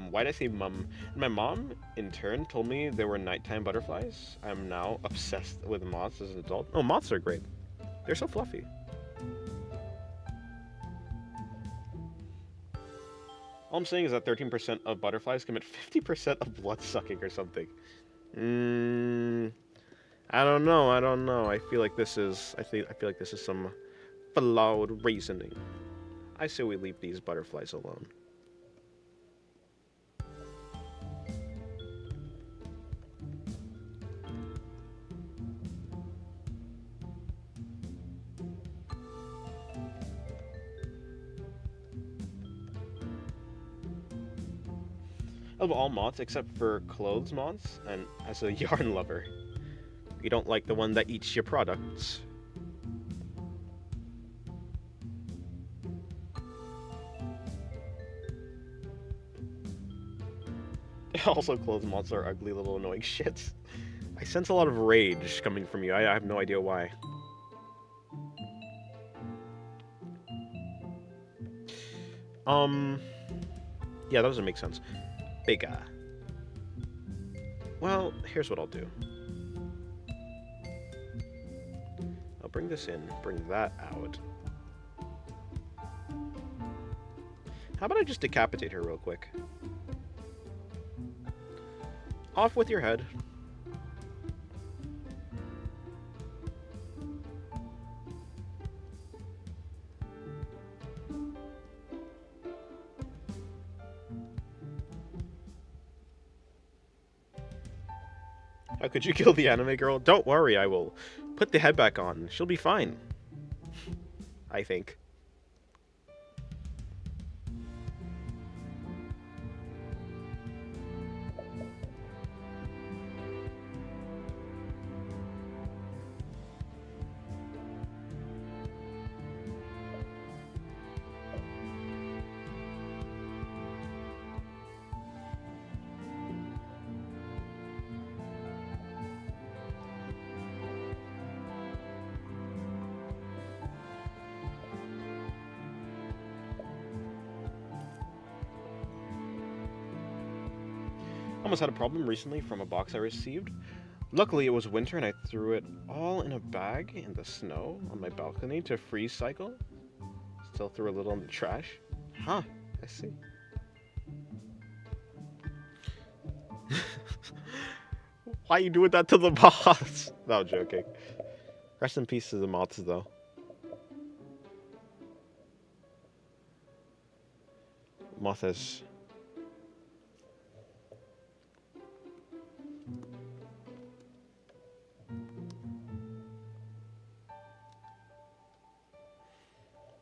why'd I say mum? And my mom, in turn, told me there were nighttime butterflies. I'm now obsessed with moths as an adult. Oh, moths are great. They're so fluffy. All I'm saying is that 13% of butterflies commit 50% of blood sucking or something. I don't know. I feel like this is some flawed reasoning. I say we leave these butterflies alone. Of all moths except for clothes moths, and as a yarn lover. You don't like the one that eats your products. Also, clothes moths are ugly little annoying shits. I sense a lot of rage coming from you. I have no idea why. Yeah, that doesn't make sense. Bigger. Well, here's what I'll do. I'll bring this in, bring that out. How about I just decapitate her real quick? Off with your head. How could you kill the anime girl? Don't worry, I will put the head back on. She'll be fine. I think. Almost had a problem recently from a box I received. Luckily, it was winter and I threw it all in a bag in the snow on my balcony to freeze cycle. Still threw a little in the trash. Huh, I see. Why are you doing that to the boss? No, I'm joking. Rest in peace to the moths, though. Moths.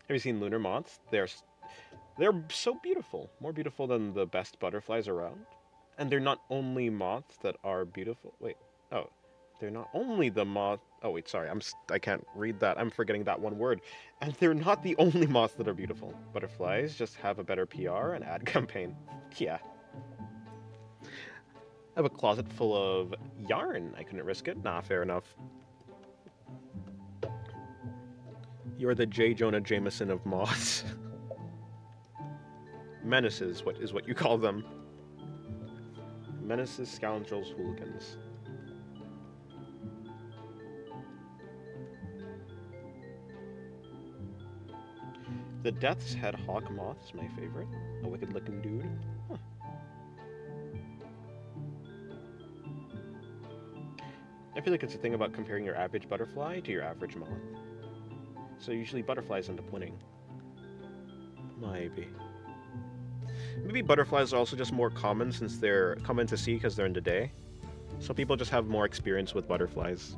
Have you seen lunar moths? They're so beautiful. More beautiful than the best butterflies around. And they're not only moths that are beautiful. Wait. Oh. They're not only the moth. Oh, wait, sorry. I can't read that. I'm forgetting that one word. And they're not the only moths that are beautiful. Butterflies just have a better PR and ad campaign. Yeah. I have a closet full of yarn. I couldn't risk it. Nah, fair enough. You're the J. Jonah Jameson of moths. Menaces, what is what you call them. Menaces, scoundrels, hooligans. The Death's Head Hawk Moth is my favorite. A wicked looking dude. Huh. I feel like it's a thing about comparing your average butterfly to your average moth. So usually butterflies end up winning. Maybe. Maybe butterflies are also just more common since they're common to see because they're in the day. So people just have more experience with butterflies.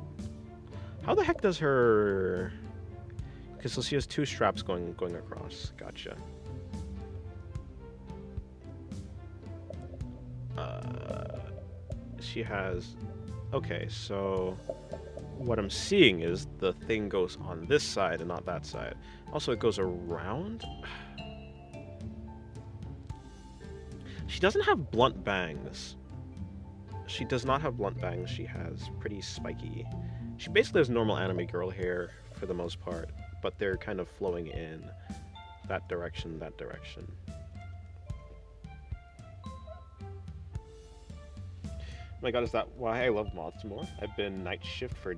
How the heck does her... Okay, so she has two straps going across. Gotcha. She has... Okay, so... What I'm seeing is the thing goes on this side and not that side. Also, it goes around? She doesn't have blunt bangs. She does not have blunt bangs. She has pretty spiky... She basically has normal anime girl hair for the most part, but they're kind of flowing in that direction, that direction. Oh my god, is that why I love moths more? I've been night shift for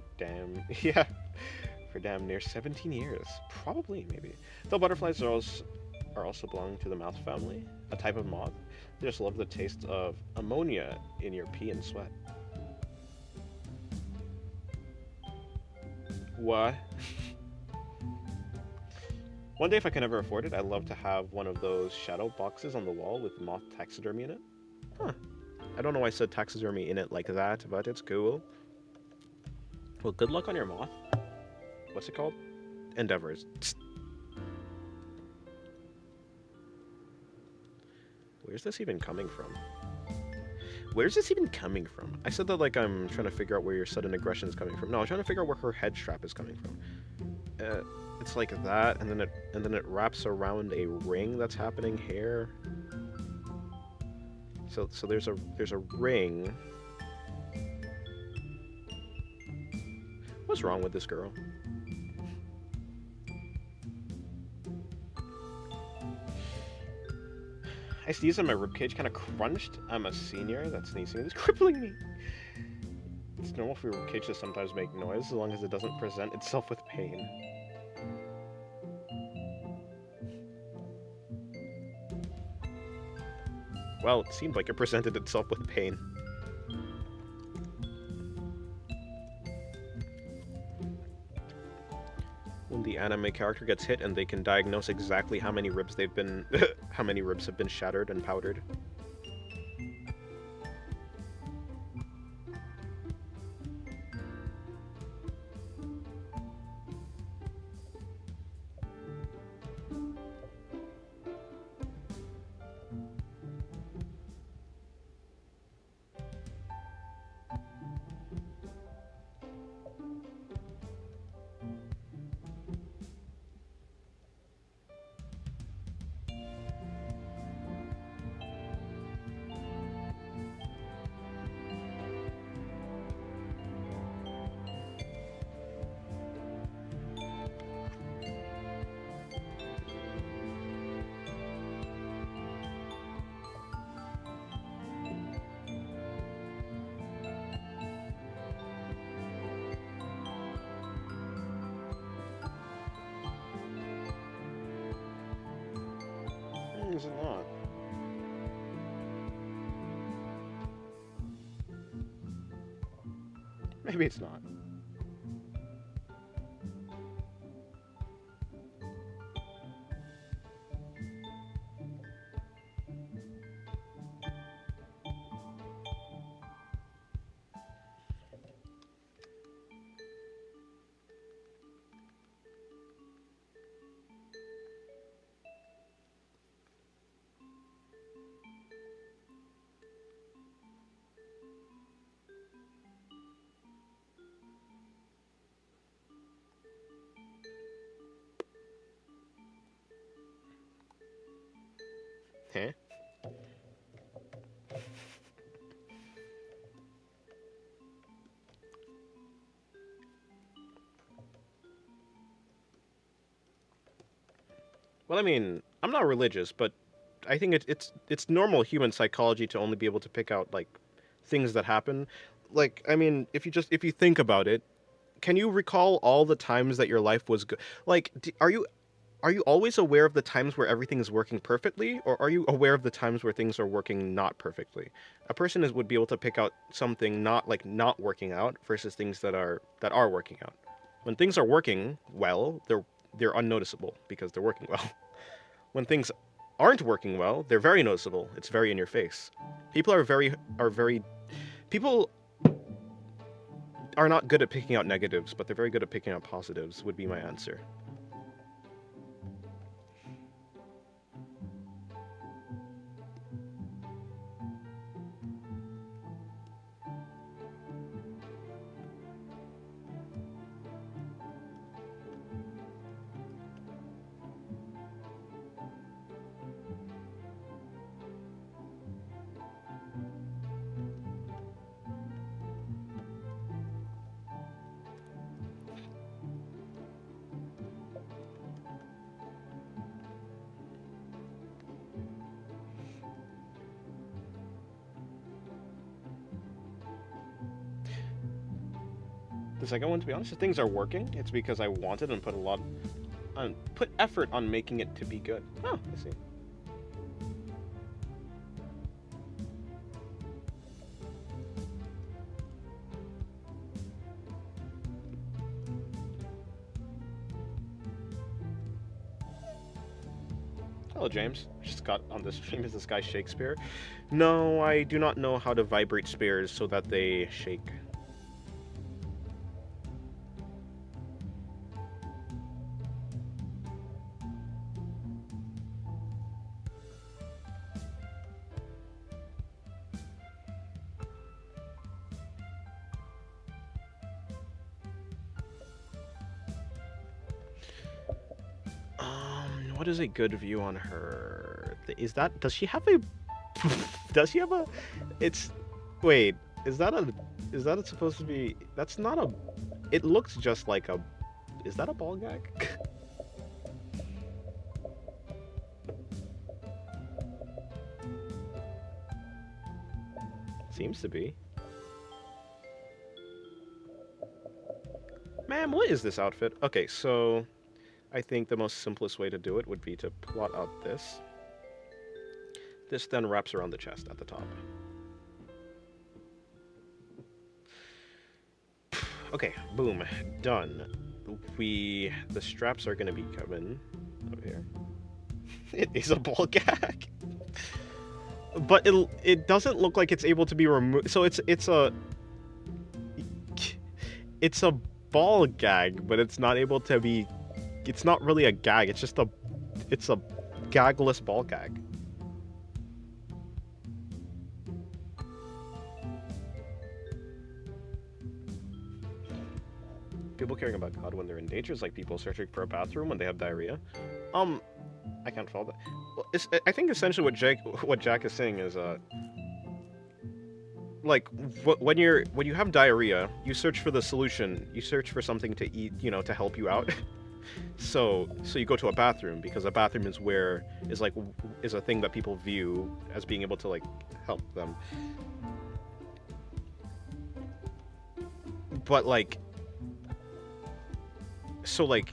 for damn near 17 years. Probably, maybe. Though butterflies are also belong to the mouse family, a type of moth. They just love the taste of ammonia in your pee and sweat. What? One day, if I can ever afford it, I'd love to have one of those shadow boxes on the wall with moth taxidermy in it. Huh. I don't know why I said taxidermy in it like that, but it's cool. Well, good luck on your moth. What's it called? Endeavors. Where's this even coming from? Where's this even coming from? I said that like I'm trying to figure out where your sudden aggression is coming from. No, I'm trying to figure out where her head strap is coming from. It's like that, and then it wraps around a ring that's happening here. So there's a ring. What's wrong with this girl? I sneezed and my ribcage kind of crunched. I'm a senior. That sneezing is crippling me. It's normal for your ribcage to sometimes make noise as long as it doesn't present itself with pain. Well, it seemed like it presented itself with pain. When the anime character gets hit and they can diagnose exactly how many ribs they've been how many ribs have been shattered and powdered. Is it not? Maybe it's not. Huh? Well, I mean, I'm not religious, but I think it's normal human psychology to only be able to pick out like things that happen. Like, I mean, if you think about it, can you recall all the times that your life was good? Like, are you always aware of the times where everything is working perfectly, or are you aware of the times where things are working not perfectly? A person would be able to pick out something not working out versus things that are working out. When things are working well, they're unnoticeable because they're working well. When things aren't working well, they're very noticeable. It's very in your face. People are very people are not good at picking out negatives, but they're very good at picking out positives, would be my answer. The second one, to be honest, if things are working, it's because I wanted and put effort on making it to be good. Oh, I see. Hello, James. I just got on this stream. Is this guy Shakespeare? No, I do not know how to vibrate spears so that they shake. What is a good view on her? Does she have a Does she have a? It's. Wait. Is that a? Is that supposed to be? That's not a. It looks just like a. Is that a ball gag? Seems to be. Ma'am, what is this outfit? Okay, so I think the most simplest way to do it would be to plot out this. This then wraps around the chest at the top. Okay, boom, done. The straps are gonna be coming over here. It is a ball gag. But it doesn't look like it's able to be removed. So it's a ball gag, but it's not able to be. It's not really a gag. It's a gagless ball gag. People caring about God when they're in danger is like people searching for a bathroom when they have diarrhea. I can't follow that. Well, I think essentially what Jack is saying is like when you have diarrhea, you search for the solution. You search for something to eat, to help you out. so you go to a bathroom because a bathroom is a thing that people view as being able to like help them. But like, so like,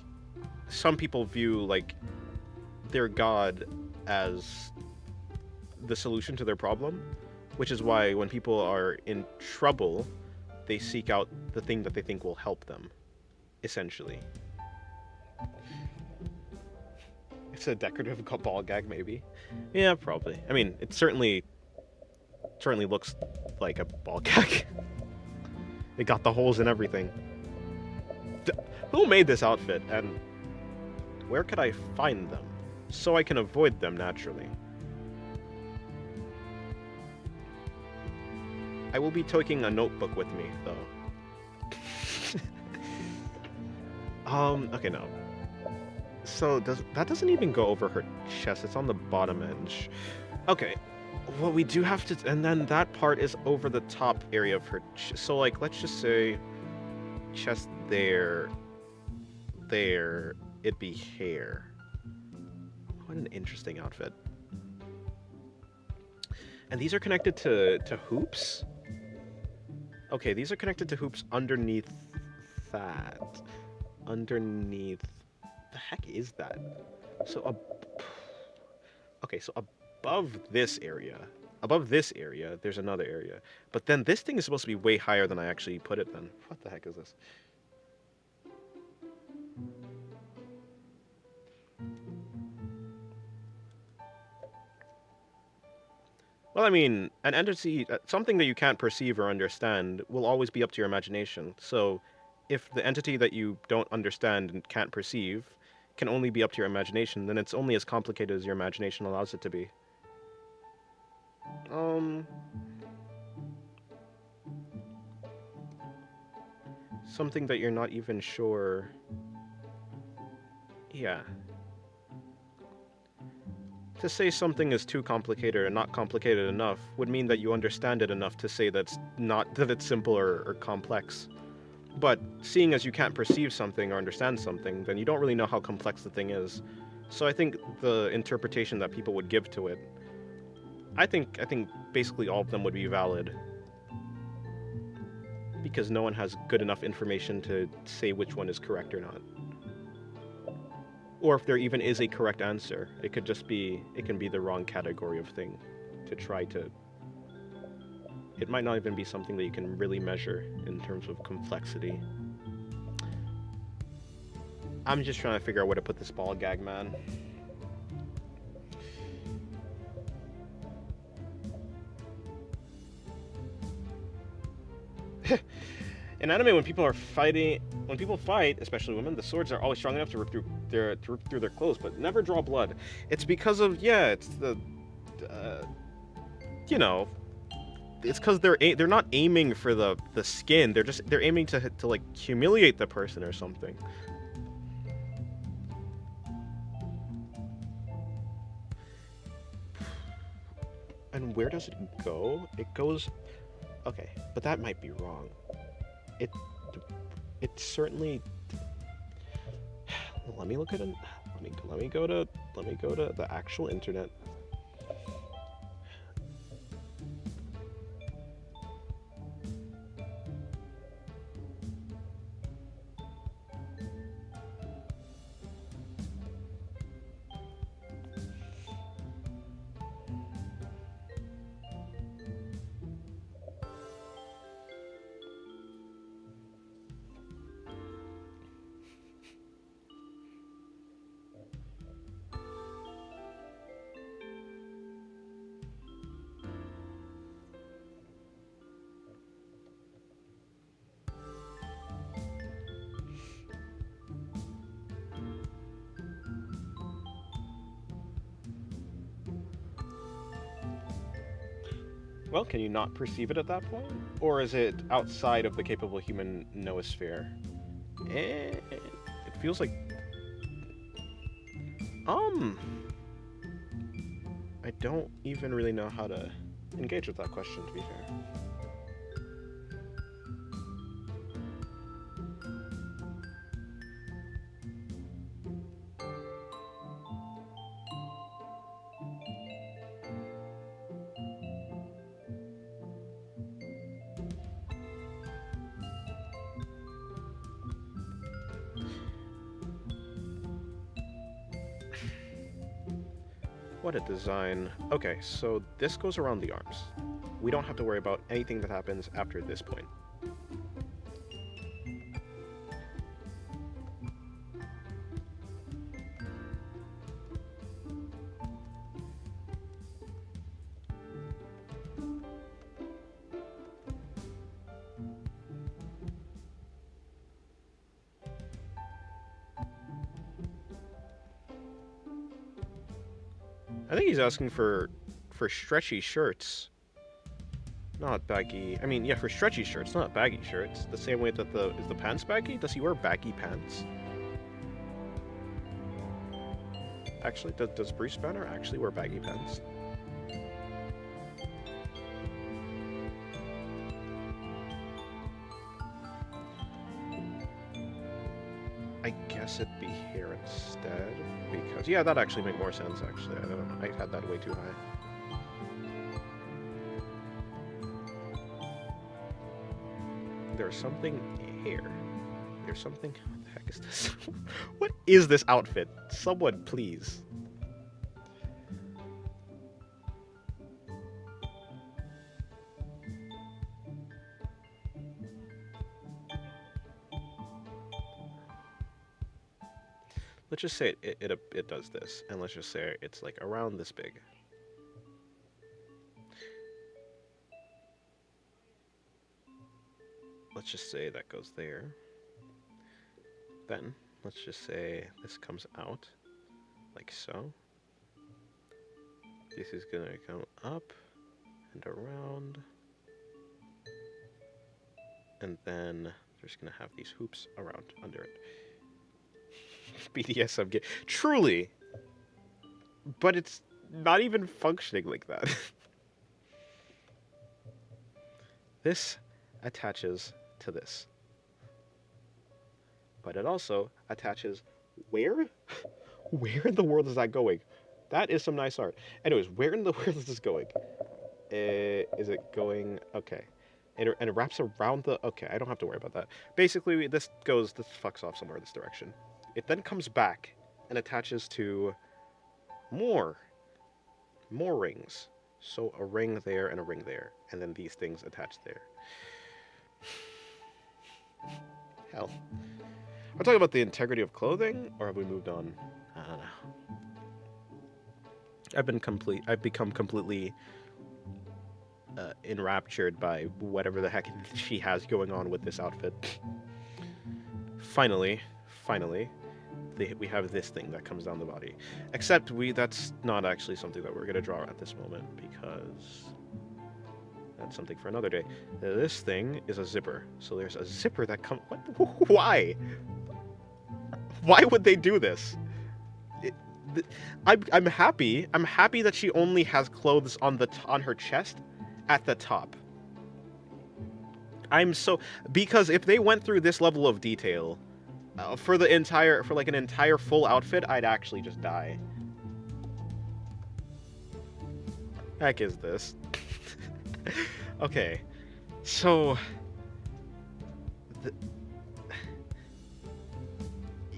some people view like their God as the solution to their problem, which is why when people are in trouble, they seek out the thing that they think will help them, essentially. It's a decorative ball gag, maybe. Yeah, probably. I mean, it certainly looks like a ball gag. It got the holes and everything. Who made this outfit, and where could I find them? So I can avoid them naturally. I will be taking a notebook with me, though. Okay, no. So that doesn't even go over her chest. It's on the bottom edge. Okay. Well, we do have to, and then that part is over the top area of her. So, like, let's just say, chest there. It'd be hair. What an interesting outfit. And these are connected to hoops? Okay, these are connected to hoops underneath that. Underneath... The heck is that? So, okay, so above this area, there's another area. But then this thing is supposed to be way higher than I actually put it then. What the heck is this? Well, I mean, an entity, something that you can't perceive or understand, will always be up to your imagination. So, if the entity that you don't understand and can't perceive can only be up to your imagination, then it's only as complicated as your imagination allows it to be. Something that you're not even sure... Yeah. To say something is too complicated or not complicated enough would mean that you understand it enough to say that it's simple or complex. But seeing as you can't perceive something or understand something, then you don't really know how complex the thing is. So I think the interpretation that people would give to it, I think basically all of them would be valid. Because no one has good enough information to say which one is correct or not. Or if there even is a correct answer, it can be the wrong category of thing to try to... It might not even be something that you can really measure in terms of complexity. I'm just trying to figure out where to put this ball gag, man. In anime, when people fight, especially women, the swords are always strong enough to rip through their clothes, but never draw blood. It's because of it's the, it's because they're not aiming for the skin. They're aiming to like humiliate the person or something. And where does it go? It goes... Okay, but that might be wrong. It... It certainly... Let me look at it. Let me go to the actual internet. Well, can you not perceive it at that point? Or is it outside of the capable human noosphere? It feels like... I don't even really know how to engage with that question, to be fair. What a design. Okay, so this goes around the arms. We don't have to worry about anything that happens after this point. I think he's asking for stretchy shirts, not baggy. I mean, yeah, for stretchy shirts, not baggy shirts. The same way that is the pants baggy? Does he wear baggy pants? Actually, does Bruce Banner actually wear baggy pants? I guess it'd be here instead, because... Yeah, that'd actually make more sense, actually. I don't know. I had that way too high. There's something here. There's something... What the heck is this? What is this outfit? Someone, please. Let's just say it does this, and let's just say it's like around this big. Let's just say that goes there. Then, let's just say this comes out, like so. This is gonna come up and around. And then we're just gonna have these hoops around under it. BDSM game. Truly! But it's not even functioning like that. This attaches to this. But it also attaches where? Where in the world is that going? That is some nice art. Anyways, where in the world is this going? Is it going... Okay. And it wraps around the... Okay, I don't have to worry about that. Basically, this fucks off somewhere in this direction. It then comes back and attaches to more rings. So a ring there and a ring there. And then these things attach there. Hell. Are we talking about the integrity of clothing? Or have we moved on? I don't know. I've become completely enraptured by whatever the heck she has going on with this outfit. Finally, we have this thing that comes down the body. Except that's not actually something that we're going to draw at this moment, because that's something for another day. This thing is a zipper. So there's a zipper that comes... Why? Why would they do this? I'm happy. I'm happy that she only has clothes on her chest at the top. I'm so because if they went through this level of detail for like an entire full outfit, I'd actually just die. Heck is this? Okay, so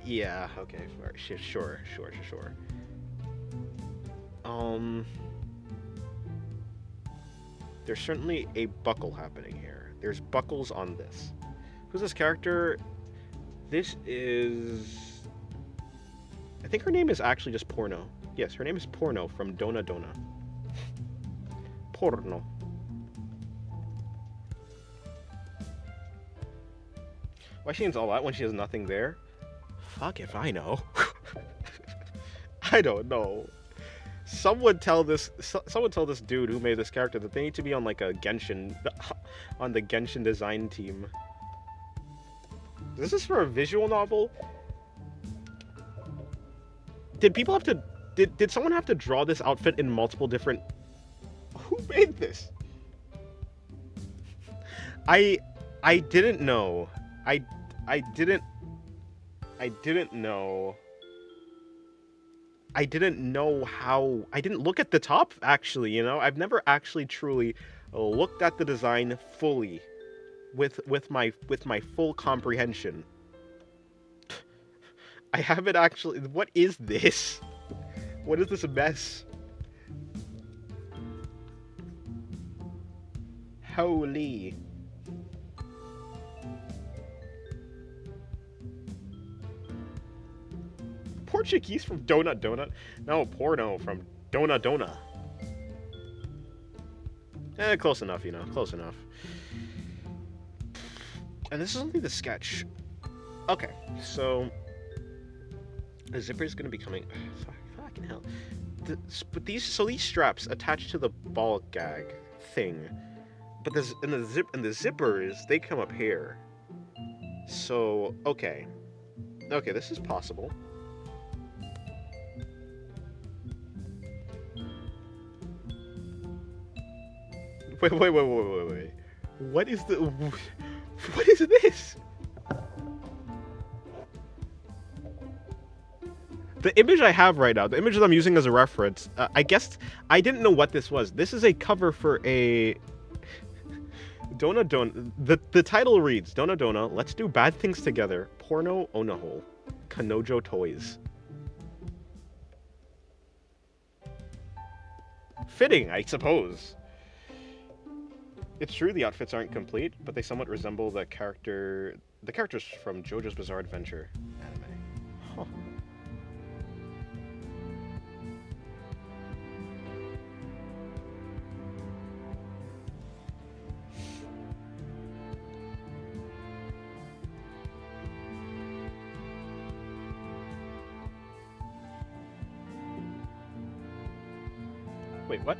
yeah, okay, sure. There's certainly a buckle happening here. There's buckles on this. Who's this character? This is... I think her name is actually just Porno. Yes, her name is Porno from Dona Dona. Porno. Why she needs all that when she has nothing there? Fuck if I know. I don't know. Someone tell this dude who made this character that they need to be on like a Genshin, on the Genshin design team. Is this for a visual novel? Did people have to, did someone have to draw this outfit in multiple different, who made this? I didn't know. I didn't know. I didn't know how... I didn't look at the top, actually, you know? I've never actually truly looked at the design fully with my full comprehension. I haven't actually... What is this? What is this mess? Holy... Portuguese from Donut Donut? No, Porno from Dona Dona. Close enough, you know. Close enough. And this is only the sketch. Okay, so... The zipper is going to be coming... Fucking hell. But these straps attach to the ball gag thing. But the zippers, they come up here. So, okay. Okay, this is possible. Wait. What is this? The image I have right now, the image that I'm using as a reference, I guess I didn't know what this was. This is a cover for a Dona Dona. The title reads Dona Dona, let's do bad things together. Porno Onahole. Kanojo Toys. Fitting, I suppose. It's true the outfits aren't complete, but they somewhat resemble the characters from JoJo's Bizarre Adventure anime. Huh. Wait, what?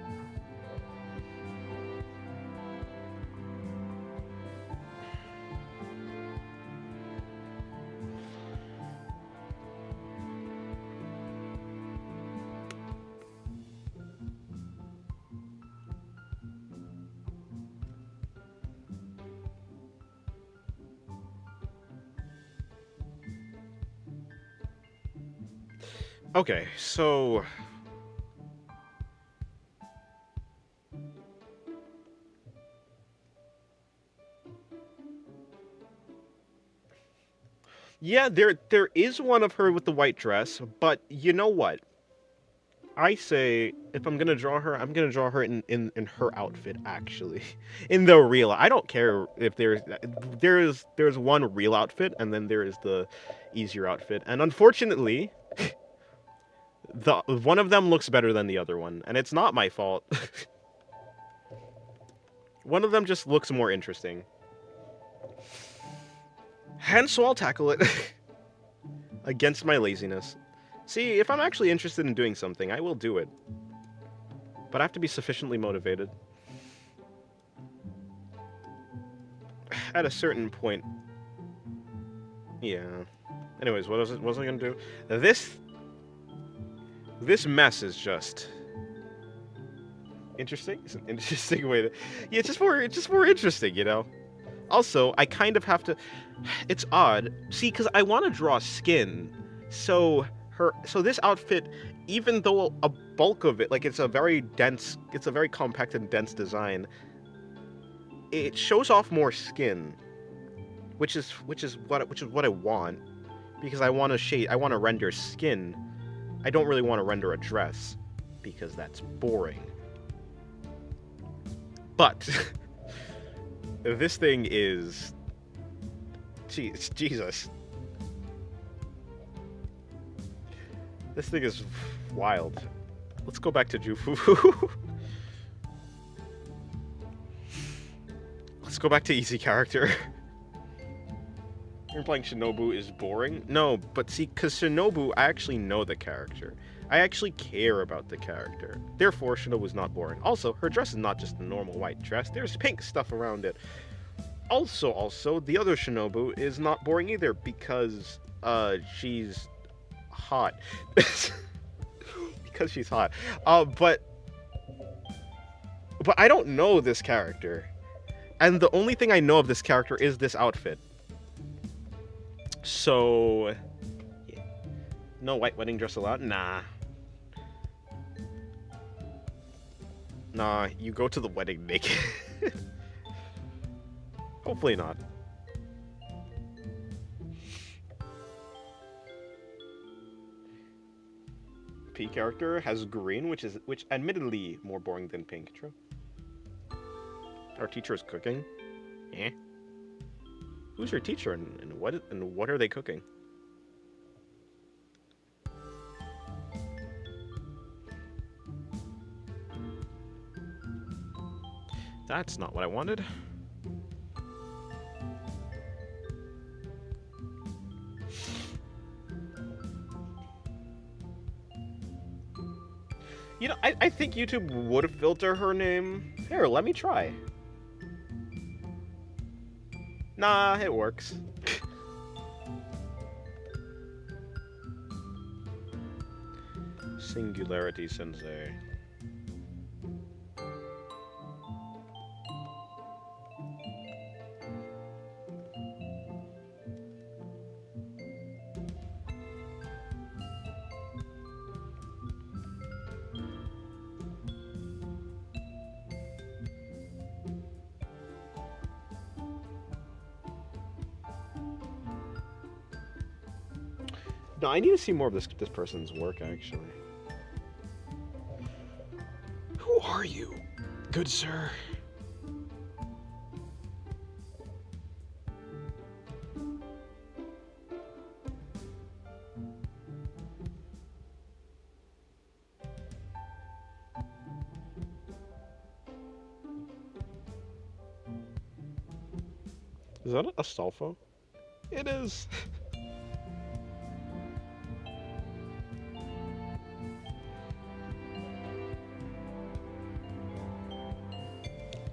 Okay, so... Yeah, there is one of her with the white dress, but you know what? I say, if I'm gonna draw her, I'm gonna draw her in her outfit, actually. In the real... I don't care if there's one real outfit, and then there is the easier outfit. And unfortunately... one of them looks better than the other one, and it's not my fault. One of them just looks more interesting. And so I'll tackle it. Against my laziness. See, if I'm actually interested in doing something, I will do it. But I have to be sufficiently motivated. At a certain point. Yeah. Anyways, what was I gonna do? This mess is just interesting. It's an interesting way to. Yeah, it's just more interesting, you know. Also, I kind of have to. It's odd. See, because I want to draw skin, so this outfit, even though a bulk of it, like it's a very compact and dense design, it shows off more skin, which is what I want, because I want to render skin. I don't really want to render a dress, because that's boring. But this thing is, Jesus. This thing is wild. Let's go back to Jufu. Let's go back to easy character. You're playing Shinobu is boring? No, but see, because Shinobu, I actually know the character. I actually care about the character. Therefore, Shinobu's not boring. Also, her dress is not just a normal white dress. There's pink stuff around it. Also, the other Shinobu is not boring either, because, she's hot. Because she's hot. But I don't know this character. And the only thing I know of this character is this outfit. So, yeah. No white wedding dress allowed? Nah. Nah, you go to the wedding naked. Hopefully not. P character has green, which admittedly more boring than pink. True. Our teacher is cooking. Eh? Who's your teacher and what are they cooking? That's not what I wanted. You know, I think YouTube would filter her name. Here, let me try. Nah, it works. Singularity Sensei. No, I need to see more of this person's work, actually. Who are you, good sir? Is that a cell phone? It is.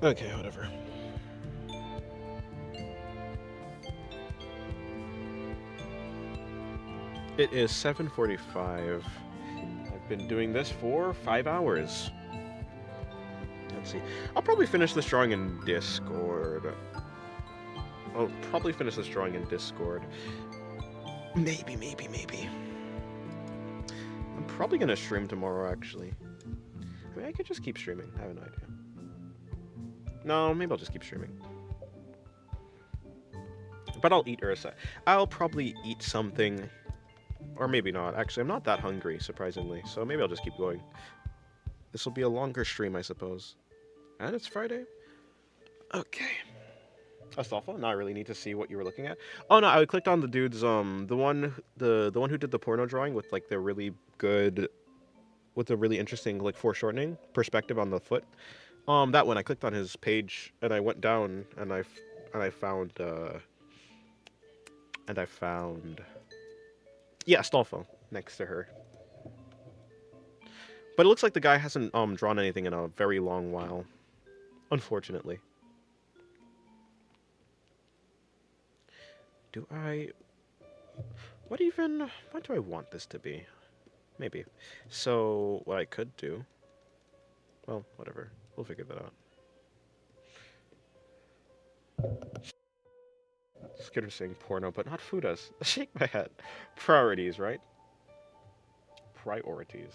Okay, whatever. It is 7:45. I've been doing this for 5 hours. Let's see. I'll probably finish this drawing in Discord. I'll probably finish this drawing in Discord. Maybe. I'm probably gonna stream tomorrow, actually. I mean, I could just keep streaming. I have no idea. No, maybe I'll just keep streaming. But I'll eat Ursa. I'll probably eat something. Or maybe not. Actually, I'm not that hungry, surprisingly. So maybe I'll just keep going. This will be a longer stream, I suppose. And it's Friday? Okay. Astolfo? Now I really need to see what you were looking at. Oh no, I clicked on the dude's the one who did the porno drawing with like the really good, with the really interesting like foreshortening perspective on the foot. That one, I clicked on his page and I went down and I found yeah, Astolfo next to her. But it looks like the guy hasn't drawn anything in a very long while, unfortunately. What do I want this to be? Maybe. So, what I could do... Well, whatever. We'll figure that out. Scared of saying porno, but not food-us. Shake my head. Priorities, right? Priorities.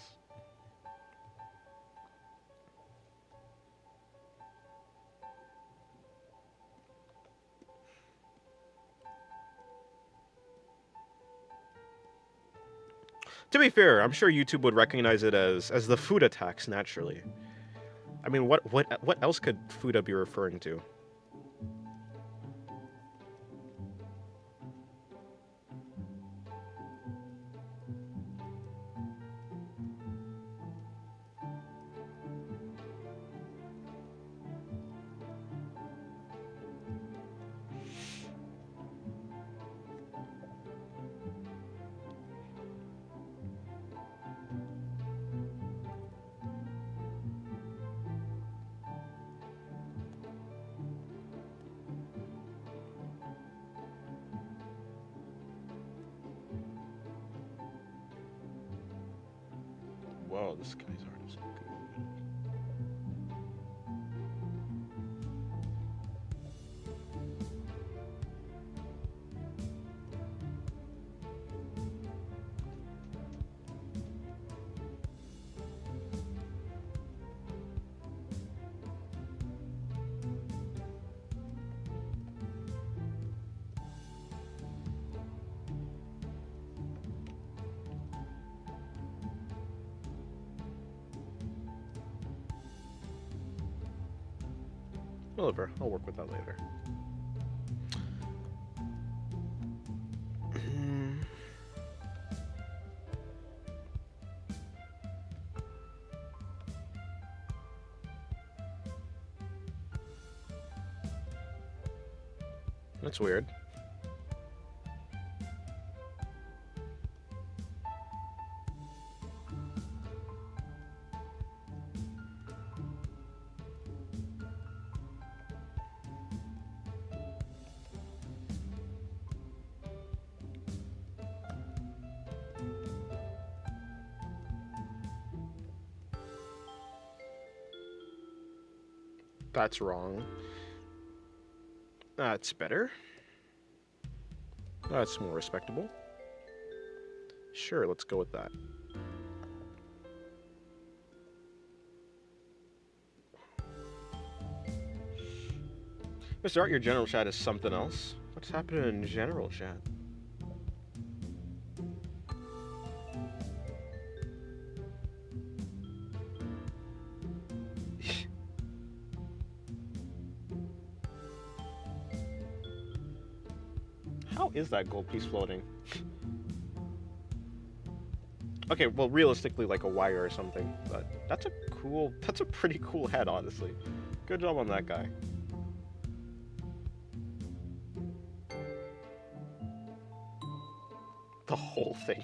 To be fair, I'm sure YouTube would recognize it as the food attacks naturally. I mean, what else could Fuda be referring to? Whoa, this guy's art is good. Whatever, I'll work with that later. That's weird. That's wrong. That's better. That's more respectable. Sure, let's go with that. Mr. Art, your general chat is something else. What's happening in general chat? How is that gold piece floating? Okay, well, realistically, like a wire or something, but that's a pretty cool head, honestly. Good job on that guy. The whole thing.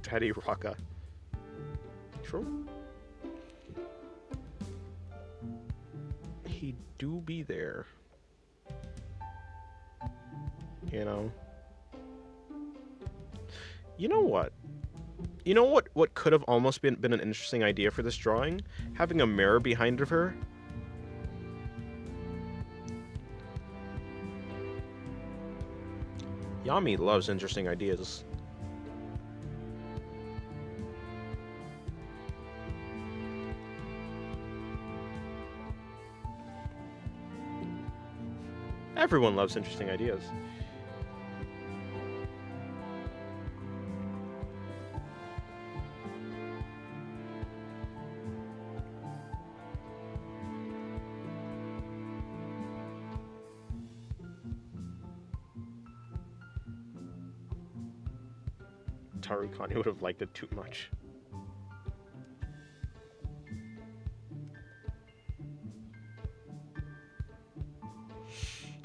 Daddy Rocka. True. He do be there. You know? You know what? You know what could have almost been an interesting idea for this drawing? Having a mirror behind of her. Yami loves interesting ideas. Everyone loves interesting ideas. Tarukani would have liked it too much.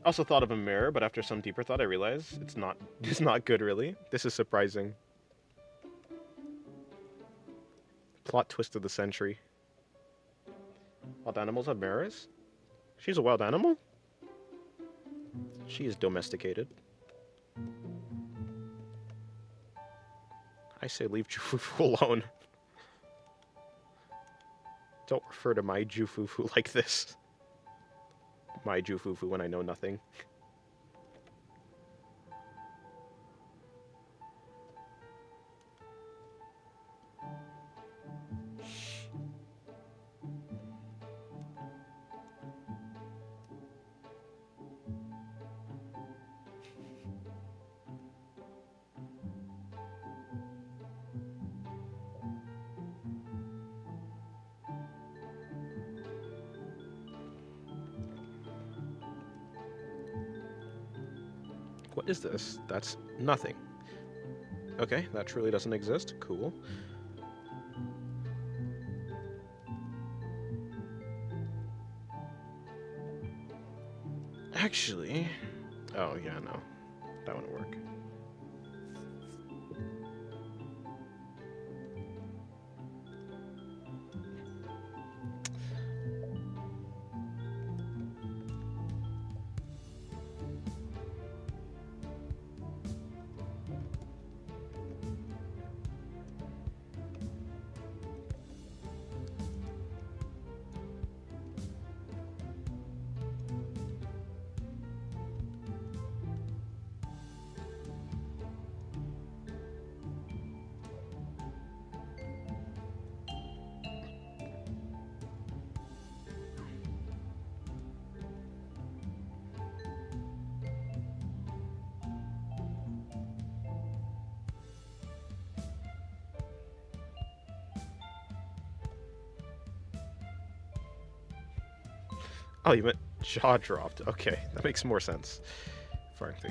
Also thought of a mirror, but after some deeper thought, I realized it's not good, really. This is surprising. Plot twist of the century. Wild animals have mirrors? She's a wild animal? She is domesticated. I say leave Jufufu alone. Don't refer to my Jufufu like this. My Jufufu when I know nothing. What is this? That's nothing. Okay, that truly doesn't exist. Cool. Actually... Oh, yeah, no. That wouldn't work. Oh, you meant jaw dropped. Okay, that makes more sense. Frankly.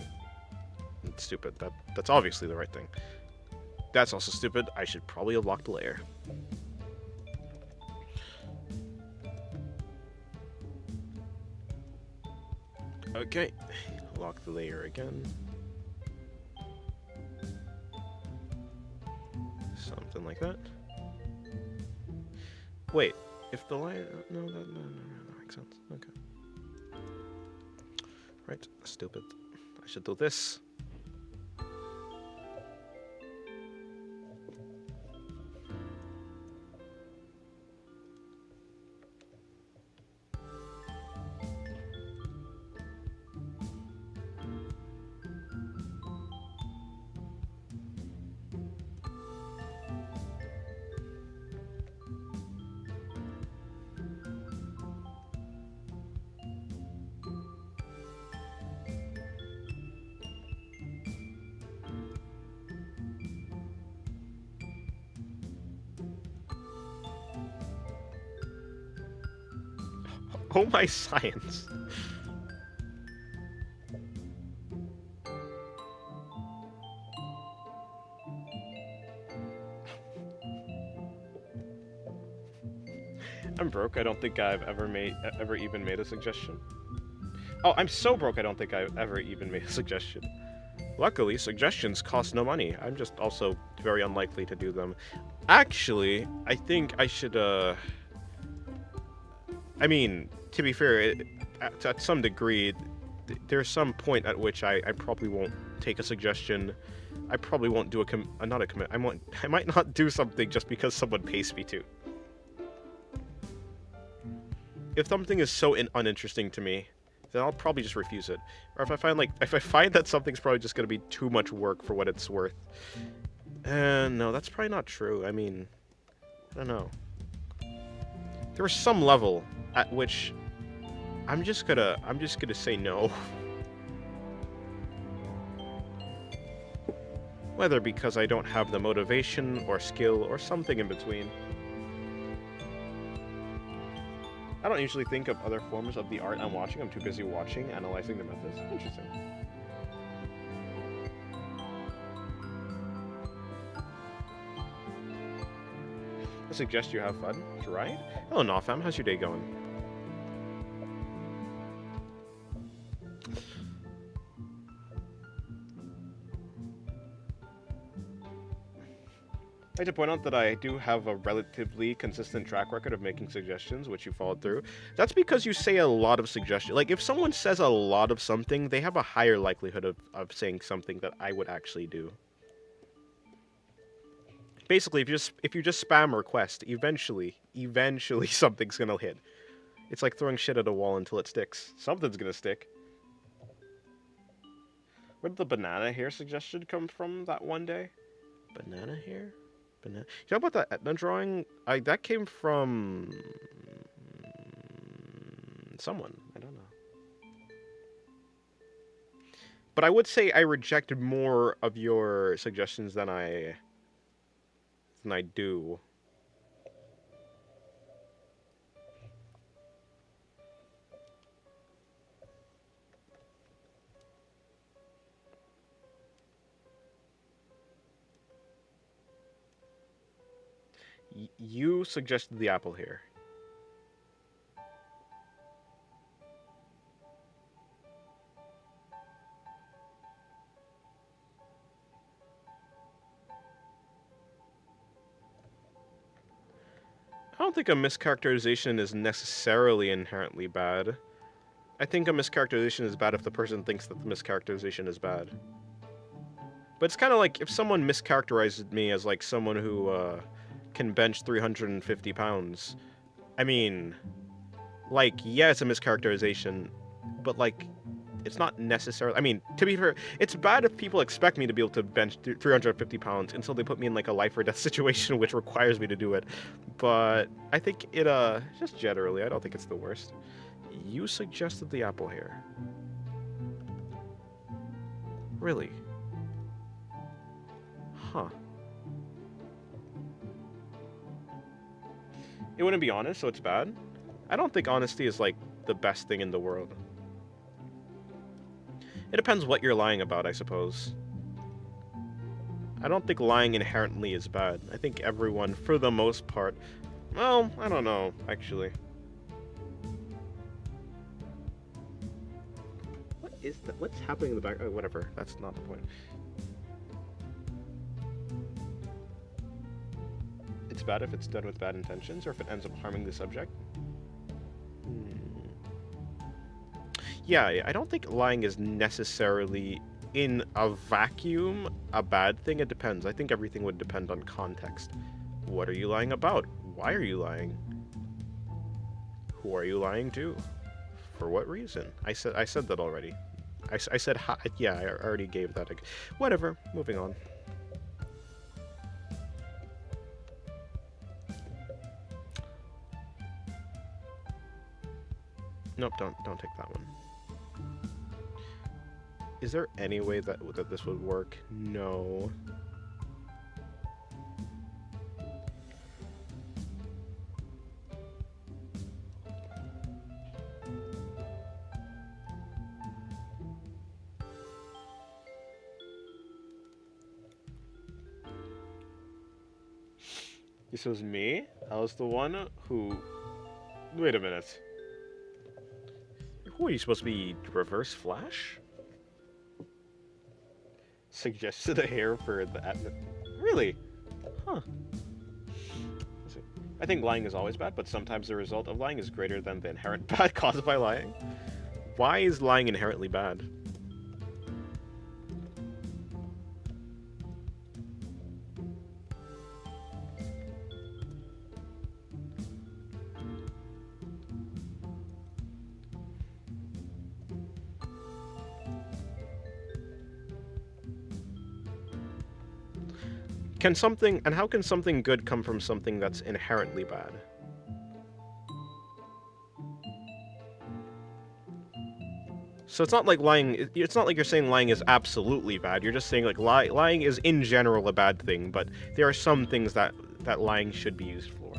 It's stupid. That's obviously the right thing. That's also stupid. I should probably have locked the layer. Okay. Lock the layer again. Something like that. Wait, if the layer... No, that makes sense. Okay. Right, stupid. I should do this. Oh my science. I'm broke. I don't think I've ever even made a suggestion. Oh, I'm so broke I don't think I've ever even made a suggestion. Luckily, suggestions cost no money. I'm just also very unlikely to do them. Actually, I think I should, I mean, to be fair, at some degree, there's some point at which I probably won't take a suggestion. I probably won't do not a commit. I might not do something just because someone pays me to. If something is so uninteresting to me, then I'll probably just refuse it. Or if I find that something's probably just gonna be too much work for what it's worth. No, that's probably not true. I mean, I don't know. There was some level at which I'm just gonna say no. Whether because I don't have the motivation or skill or something in between. I don't usually think of other forms of the art I'm watching. I'm too busy watching, analyzing the methods. Interesting. I suggest you have fun, right? Hello, Nofam. How's your day going? like to point out that I do have a relatively consistent track record of making suggestions, which you followed through. That's because you say a lot of suggestions. Like, if someone says a lot of something, they have a higher likelihood of saying something that I would actually do. Basically, if you just spam a request, eventually something's gonna hit. It's like throwing shit at a wall until it sticks. Something's gonna stick. Where did the banana hair suggestion come from that one day? Banana hair? Banana. You know about that Etna drawing? That came from someone. I don't know. But I would say I reject more of your suggestions than I do. You suggested the apple here. I don't think a mischaracterization is necessarily inherently bad. I think a mischaracterization is bad if the person thinks that the mischaracterization is bad. But it's kind of like if someone mischaracterized me as like someone who can bench 350 pounds. I mean, like, yeah, it's a mischaracterization, but like, it's not necessarily. I mean, to be fair, it's bad if people expect me to be able to bench 350 pounds until they put me in like a life or death situation which requires me to do it. But I think it, just generally, I don't think it's the worst. You suggested the apple hair. Really? Huh. It wouldn't be honest, so it's bad? I don't think honesty is like the best thing in the world. It depends what you're lying about, I suppose. I don't think lying inherently is bad. I think everyone, for the most part... Well, I don't know, actually. What is that? What's happening in the back? Oh, whatever. That's not the point. It's bad if it's done with bad intentions, or if it ends up harming the subject. Yeah, I don't think lying is necessarily, in a vacuum, a bad thing. It depends. I think everything would depend on context. What are you lying about? Why are you lying? Who are you lying to? For what reason? I said that already. I said, yeah, I already gave that. Whatever, moving on. Nope, don't take that one. Is there any way that this would work? No. This was me? I was the one who... Wait a minute. Who are you supposed to be? Reverse Flash? Suggested a hair for the... Really? Huh. I think lying is always bad, but sometimes the result of lying is greater than the inherent bad caused by lying. Why is lying inherently bad? How can something good come from something that's inherently bad? So it's not like lying, it's not like you're saying lying is absolutely bad, you're just saying like lying is in general a bad thing, but there are some things that lying should be used for.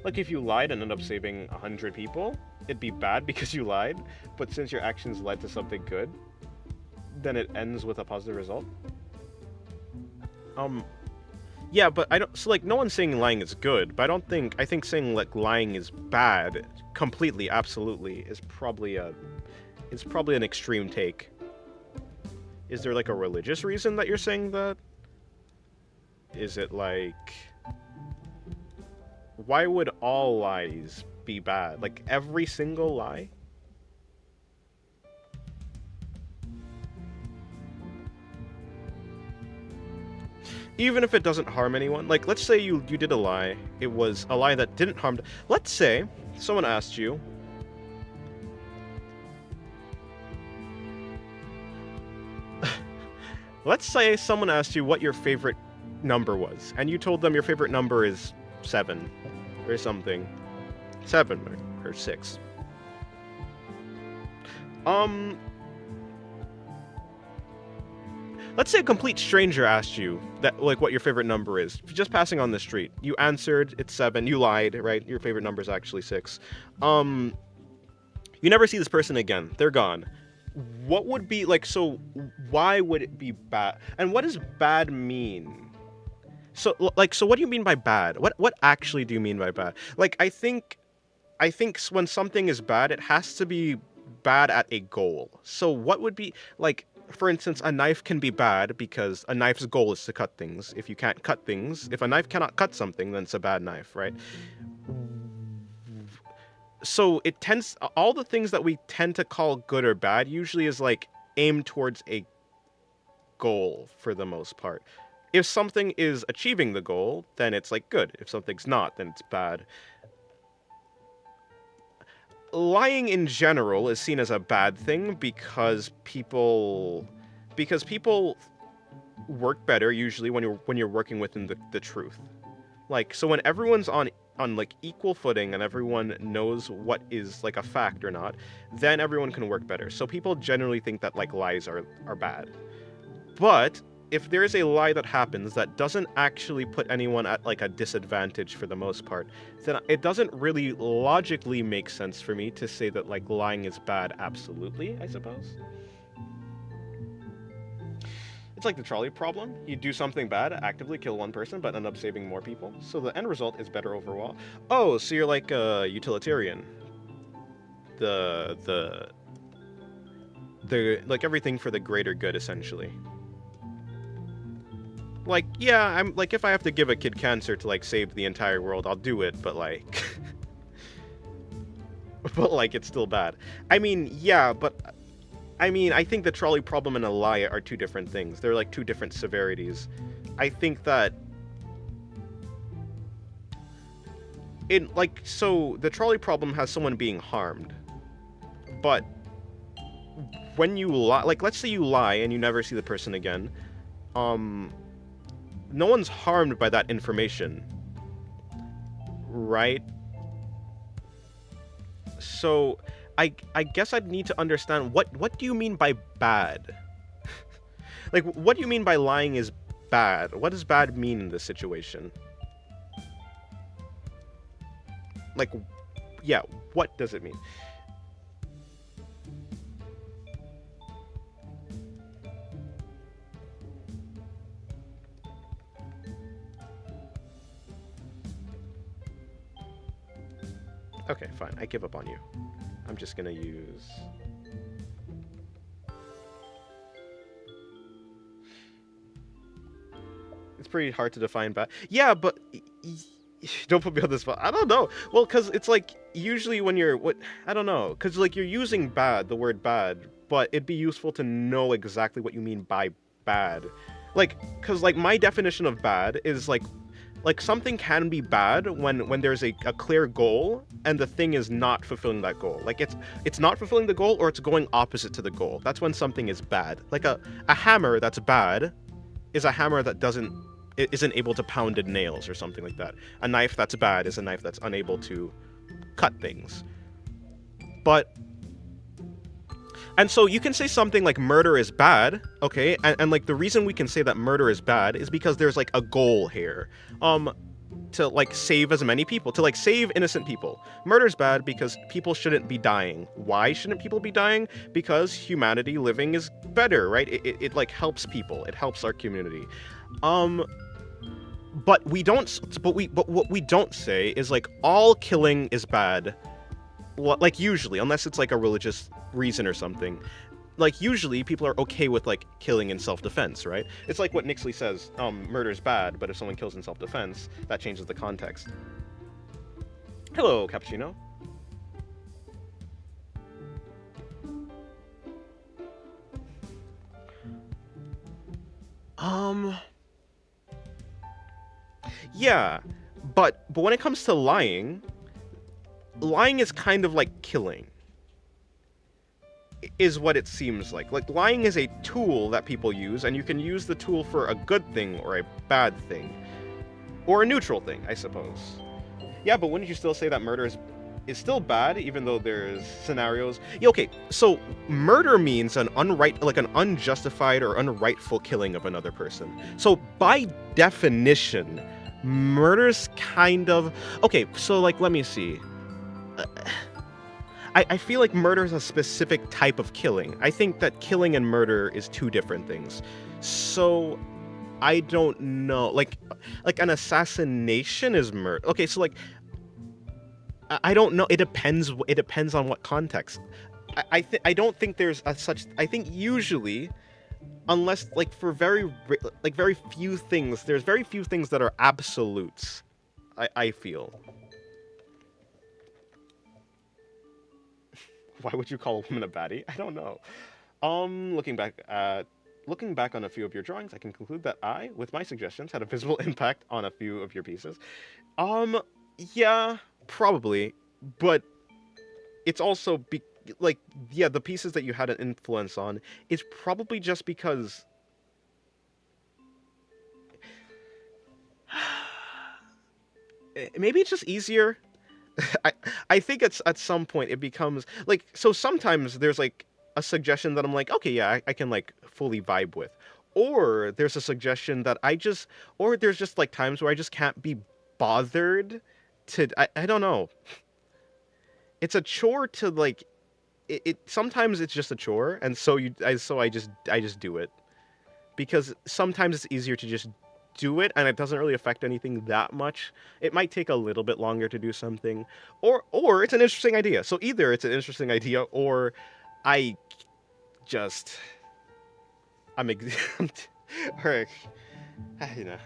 Like if you lied and ended up saving 100 people, it'd be bad because you lied, but since your actions led to something good, then it ends with a positive result. Yeah, but I don't. So like, no one's saying lying is good, but I think saying like lying is bad, completely, absolutely, is probably an extreme take. Is there like a religious reason that you're saying that? is it like, why would all lies be bad? Like every single lie? Even if it doesn't harm anyone, like let's say you did a lie, it was a lie that didn't harm. Let's say someone asked you, let's say someone asked you what your favorite number was, and you told them your favorite number is 7 or something, 7 or 6. Let's say a complete stranger asked you that, like, what your favorite number is. Just passing on the street. You answered, it's 7. You lied, right? Your favorite number is actually 6. You never see this person again. They're gone. What would be, like, so why would it be bad? And what does bad mean? So, like, so what do you mean by bad? What actually do you mean by bad? Like, I think when something is bad, it has to be bad at a goal. So what would be, like, for instance, a knife can be bad because a knife's goal is to cut things. If you can't cut things, if a knife cannot cut something, then it's a bad knife, right? So it tends, all the things that we tend to call good or bad usually is like aimed towards a goal for the most part. If something is achieving the goal, then it's like good. If something's not, then it's bad. Lying in general is seen as a bad thing because people work better usually when you're working within the truth. Like, so when everyone's on like equal footing and everyone knows what is like a fact or not, then everyone can work better. So people generally think that like lies are bad. But if there is a lie that happens that doesn't actually put anyone at like a disadvantage for the most part, then it doesn't really logically make sense for me to say that like lying is bad absolutely, I suppose. It's like the trolley problem. You do something bad, actively kill one person, but end up saving more people. So the end result is better overall. Oh, so you're like a utilitarian. The like everything for the greater good, essentially. Like, yeah, I'm like, if I have to give a kid cancer to like save the entire world, I'll do it, but like but like it's still bad. I mean, yeah, but I mean, I think the trolley problem and a lie are two different things. They're like two different severities. I think that so the trolley problem has someone being harmed. But when you lie, like let's say you lie and you never see the person again, no one's harmed by that information, right? So I guess I'd need to understand what do you mean by bad? Like, what do you mean by lying is bad? What does bad mean in this situation? Like, yeah, what does it mean? Okay, fine. I give up on you. I'm just gonna use... It's pretty hard to define bad. Yeah, but... Don't put me on this spot. I don't know. Well, because it's like, usually when you're... I don't know. Because, like, you're using bad, the word bad, but it'd be useful to know exactly what you mean by bad. Like, because, like, my definition of bad is, like something can be bad when there's a clear goal and the thing is not fulfilling that goal. Like it's not fulfilling the goal or it's going opposite to the goal. That's when something is bad. Like a hammer that's bad is a hammer that isn't able to pound nails or something like that. A knife that's bad is a knife that's unable to cut things. And so you can say something like murder is bad, okay? And like the reason we can say that murder is bad is because there's like a goal here. To like save as many people, to like save innocent people. Murder's bad because people shouldn't be dying. Why shouldn't people be dying? Because humanity living is better, right? It like helps people. It helps our community. But what we don't say is like all killing is bad. Like usually, unless it's like a religious reason or something. like usually people are okay with like killing in self-defense, right? It's like what Nixley says, murder's bad, but if someone kills in self-defense, that changes the context. Hello, Cappuccino. Um, yeah, but when it comes to lying, lying is kind of like killing, is what it seems like. Like, lying is a tool that people use, and you can use the tool for a good thing or a bad thing. Or a neutral thing, I suppose. Yeah, but wouldn't you still say that murder is still bad, even though there's scenarios? Yeah, okay, so murder means an unjustified or unrightful killing of another person. So by definition, murder's kind of... Okay, so like, let me see. I feel like murder is a specific type of killing. I think that killing and murder is two different things. So I don't know. Like an assassination is murder. Okay, so like I don't know. It depends on what context. I don't think there's a such. I think usually, unless like for very few things, there's very few things that are absolutes. I feel. Why would you call a woman a baddie? I don't know. Looking back on a few of your drawings, I can conclude that I, with my suggestions, had a visible impact on a few of your pieces. Yeah, probably, but it's also the pieces that you had an influence on is probably just because maybe it's just easier. I think it's at some point it becomes like, so sometimes there's like a suggestion that I'm like, okay, yeah, I can like fully vibe with, or there's a suggestion that or there's just like times where I just can't be bothered to, I don't know. It's a chore to like, it sometimes it's just a chore, and so I just do it, because sometimes it's easier to just do it, and it doesn't really affect anything that much. It might take a little bit longer to do something, or it's an interesting idea. So either it's an interesting idea, or I'm exempt, or you know.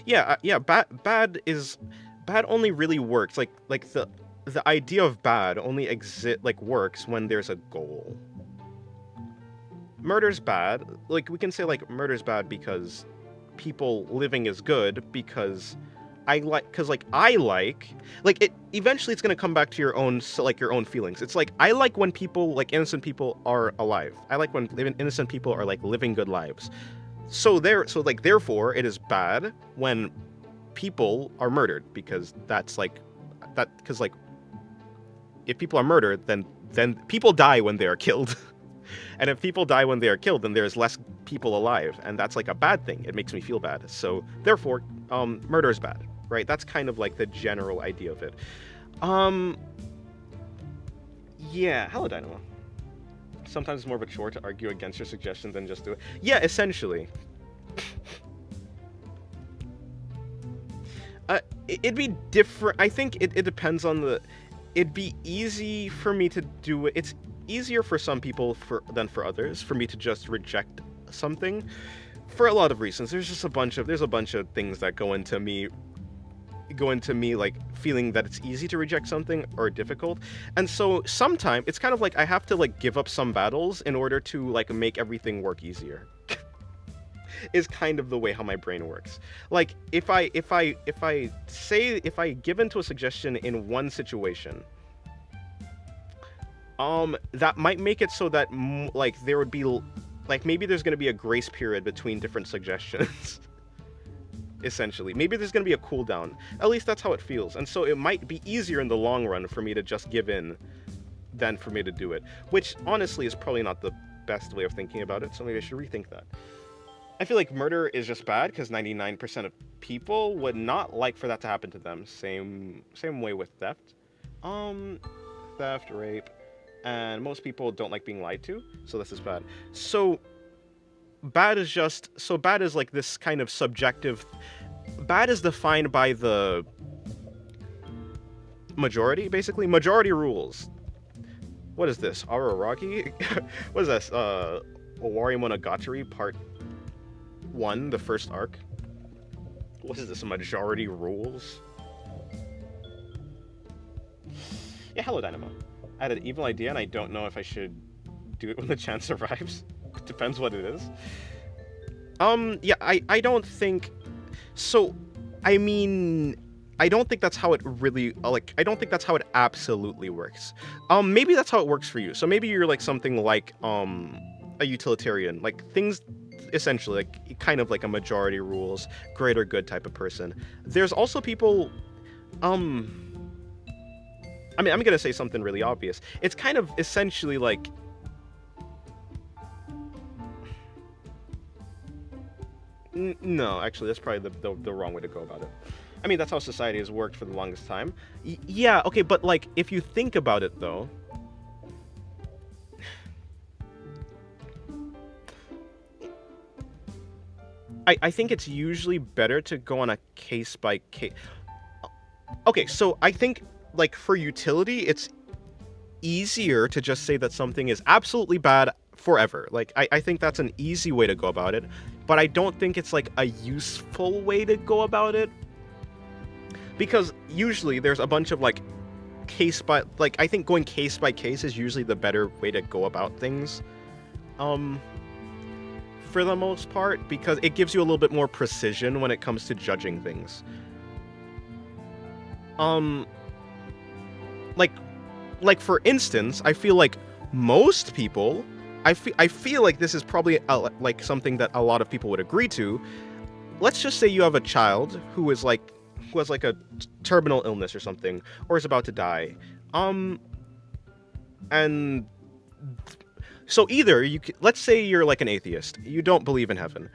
Yeah. Bad only really works like the idea of bad only works when there's a goal. Murder's bad. Like, we can say, like, murder's bad because people living is good, because it eventually it's gonna come back to your own feelings. It's like, I like when people, like, innocent people are alive. I like when innocent people are, like, living good lives. Therefore, it is bad when people are murdered, because if people are murdered, then people die when they are killed. And if people die when they are killed, then there's less people alive, and that's like a bad thing. It makes me feel bad. So therefore, murder is bad, right? That's kind of like the general idea of it. Yeah. Hello, Dynamo. Sometimes it's more of a chore to argue against your suggestion than just do it. Yeah, essentially. It'd be different. I think it depends on the... It'd be easy for me to do it. It's easier for some people than for others for me to just reject something for a lot of reasons. There's a bunch of things that go into me like feeling that it's easy to reject something or difficult. And so sometimes it's kind of like I have to like give up some battles in order to like make everything work easier. Is kind of the way how my brain works. Like, if I give into a suggestion in one situation, that might make it so that like there would be like, maybe there's going to be a grace period between different suggestions. Essentially, maybe there's going to be a cooldown. At least that's how it feels. And so it might be easier in the long run for me to just give in than for me to do it, which honestly is probably not the best way of thinking about it. So maybe I should rethink that. I feel like murder is just bad because 99% of people would not like for that to happen to them. Same way with theft. Theft, rape, and most people don't like being lied to, so this is bad. So bad is like this kind of subjective... Bad is defined by the majority, basically. Majority rules. What is this? Araragi? What is this? Owari Monogatari Part 1, the first arc? What is this? Majority rules? Yeah, hello, Dynamo. I had an evil idea, and I don't know if I should do it when the chance arrives. Depends what it is. Yeah, I don't think... So, I mean... I don't think that's how it really... Like, I don't think that's how it absolutely works. Maybe that's how it works for you. So maybe you're, like, something like, a utilitarian. Like, things... Essentially, like, kind of like a majority rules, greater good type of person. There's also people... I mean, I'm gonna say something really obvious. It's kind of essentially like... No, actually, that's probably the wrong way to go about it. I mean, that's how society has worked for the longest time. Yeah, okay, but, like, if you think about it, though... I think it's usually better to go on a case-by-case... Okay, so I think, like, for utility, it's easier to just say that something is absolutely bad forever. Like, I think that's an easy way to go about it, but I don't think it's, like, a useful way to go about it. Because usually there's a bunch of, like, I think going case by case is usually the better way to go about things. For the most part, because it gives you a little bit more precision when it comes to judging things. Like for instance, I feel like most people, I feel like this is probably like something that a lot of people would agree to. Let's just say you have a child who has like a terminal illness or something, or is about to die. And so either let's say you're like an atheist, you don't believe in heaven,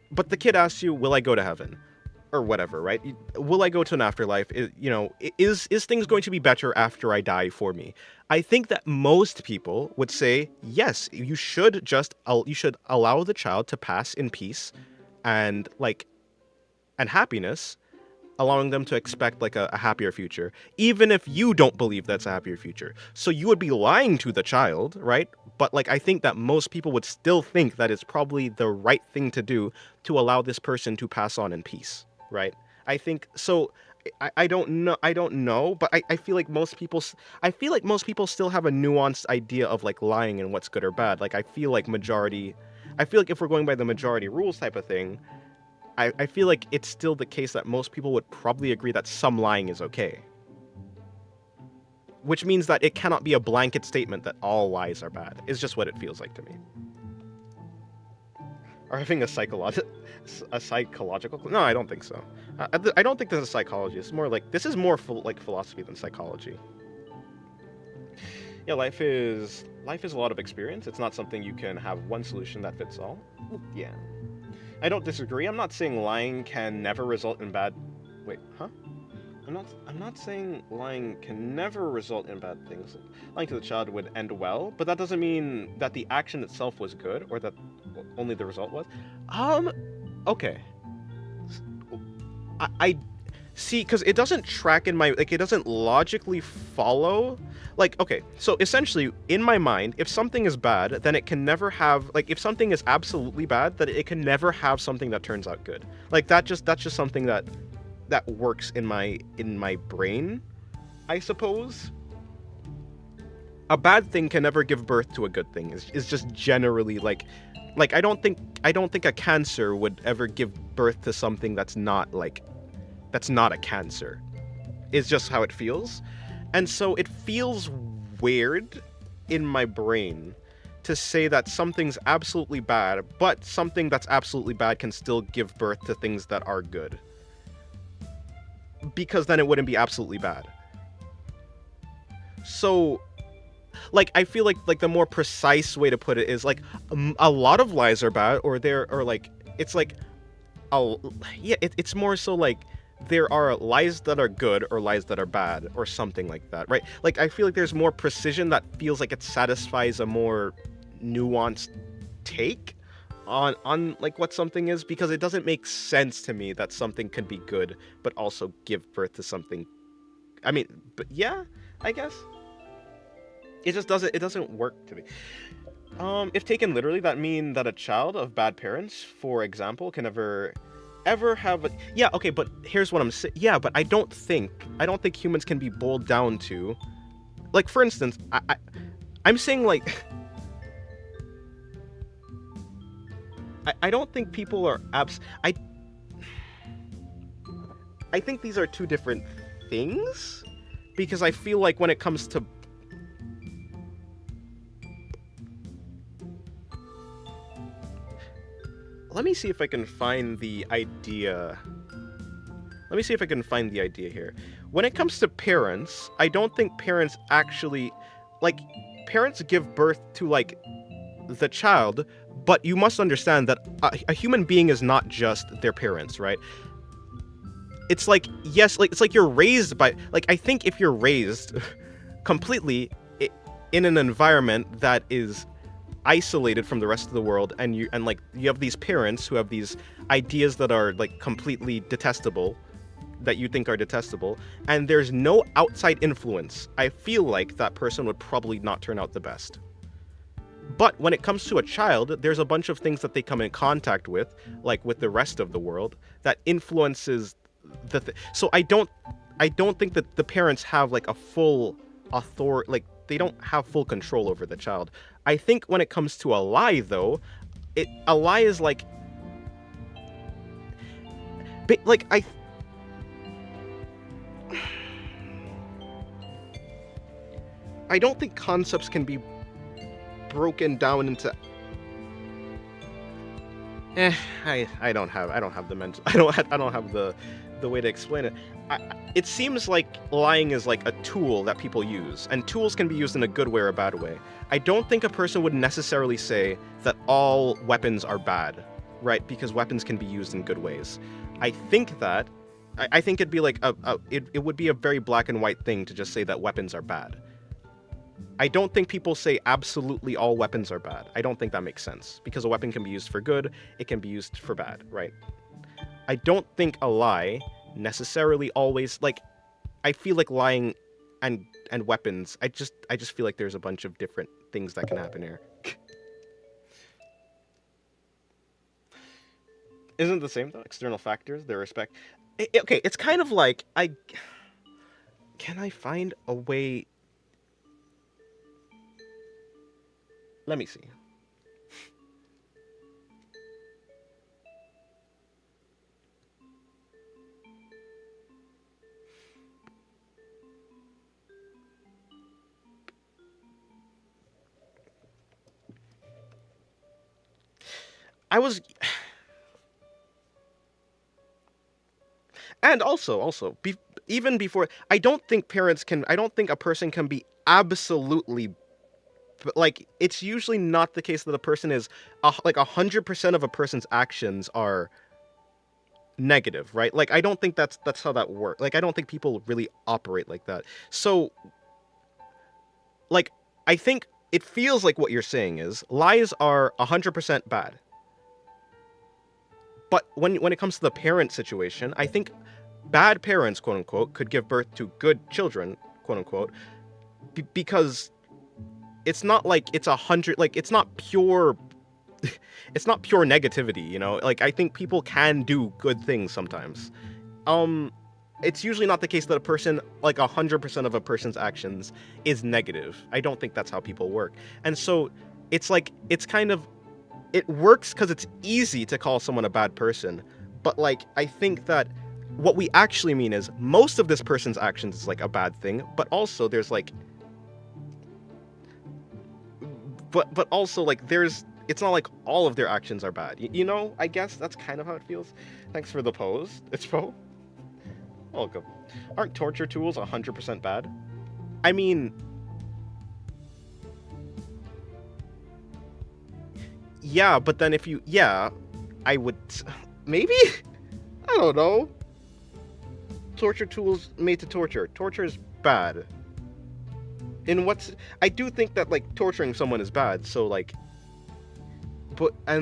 but the kid asks you, will I go to heaven? Or whatever, right? Will I go to an afterlife? Is things going to be better after I die for me? I think that most people would say, yes, you should allow the child to pass in peace and happiness, allowing them to expect like a happier future, even if you don't believe that's a happier future. So you would be lying to the child, right? But like, I think that most people would still think that it's probably the right thing to do to allow this person to pass on in peace, right? I think so. I don't know, but I feel like most people still have a nuanced idea of like lying and what's good or bad. Like I feel like if we're going by the majority rules type of thing, I feel like it's still the case that most people would probably agree that some lying is okay. Which means that it cannot be a blanket statement that all lies are bad. It's just what it feels like to me. Or having a psychological... No, I don't think so. I don't think this is psychology. It's more like... This is more like philosophy than psychology. Yeah, life is a lot of experience. It's not something you can have one solution that fits all. Yeah. I don't disagree. I'm not saying lying can never result in bad... Wait, huh? I'm not saying lying can never result in bad things. Lying to the child would end well, but that doesn't mean that the action itself was good, or that only the result was. Okay. I see, because it doesn't track in my... Like, it doesn't logically follow... Like, okay, so essentially, in my mind, if something is bad, then it can never have... Like, if something is absolutely bad, then it can never have something that turns out good. Like, that's just something that works in my brain, I suppose. A bad thing can never give birth to a good thing. It's just generally, like I don't think a cancer would ever give birth to something that's not a cancer. It's just how it feels. And so it feels weird in my brain to say that something's absolutely bad, but something that's absolutely bad can still give birth to things that are good. Because then it wouldn't be absolutely bad. So, like, I feel like the more precise way to put it is, like, a lot of lies are bad, it's more so, like, there are lies that are good or lies that are bad, or something like that, right? Like, I feel like there's more precision that feels like it satisfies a more nuanced take on like what something is, because it doesn't make sense to me that something can be good but also give birth to something. I mean, but yeah, I guess. it doesn't work to me. If taken literally, that mean that a child of bad parents, for example, can ever have a, yeah, okay, but here's what I'm saying. Yeah, but I don't think humans can be boiled down to, like, for instance, I'm saying, like, I don't think people are I think these are two different things, because I feel like when it comes to, let me see if I can find the idea. Let me see if I can find the idea here. When it comes to parents, I don't think parents actually, like, parents give birth to, like, the child, but you must understand that a human being is not just their parents, right? It's like, yes, like, it's like you're raised by, like, I think if you're raised completely in an environment that is isolated from the rest of the world, and you have these parents who have these ideas that are, like, completely detestable, that you think are detestable, and there's no outside influence, I feel like that person would probably not turn out the best. But when it comes to a child, there's a bunch of things that they come in contact with, like with the rest of the world, that influences so I don't think that the parents have, like, a full authority, like, they don't have full control over the child. I think when it comes to a lie, though, a lie is like I don't think concepts can be broken down into. I don't have the mental. I don't have the way to explain it. It seems like lying is like a tool that people use, and tools can be used in a good way or a bad way. I don't think a person would necessarily say that all weapons are bad, right? Because weapons can be used in good ways. I think it'd be like it would be a very black and white thing to just say that weapons are bad. I don't think people say absolutely all weapons are bad. I don't think that makes sense, because a weapon can be used for good, it can be used for bad, right? I don't think a lie necessarily always, like, I feel like lying and weapons, I just feel like there's a bunch of different things that can happen here. Isn't it the same though? External factors, their respect. Okay, it's kind of like, can I find a way? Let me see. And also, even before, I don't think a person can be absolutely, like, it's usually not the case that a person is, like, 100% of a person's actions are negative, right? Like, I don't think that's how that works. Like, I don't think people really operate like that. So, like, I think it feels like what you're saying is lies are 100% bad. But when it comes to the parent situation, I think bad parents, quote unquote, could give birth to good children, quote unquote, because it's not like it's 100, like, it's not pure negativity, you know? Like, I think people can do good things sometimes. It's usually not the case that a person, like, 100% of a person's actions is negative. I don't think that's how people work. And so it's like, it's kind of, it works because it's easy to call someone a bad person, but, like, I think that what we actually mean is most of this person's actions is, like, a bad thing, but also there's, like, but also, like, it's not like all of their actions are bad, you know? I guess that's kind of how it feels. Thanks for the pose. It's Poe. Welcome. Aren't torture tools 100% bad? I mean, yeah, but then I would, maybe? I don't know. Torture tools made to torture. Torture is bad. I do think that, like, torturing someone is bad, so, like, but I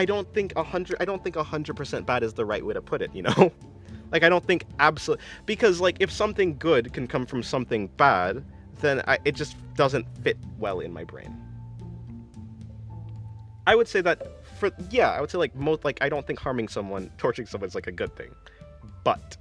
don't think 100% bad is the right way to put it, you know? Like, I don't think because, like, if something good can come from something bad, then it just doesn't fit well in my brain. I would say that I would say like most, like, I don't think harming someone, torturing someone is like a good thing, but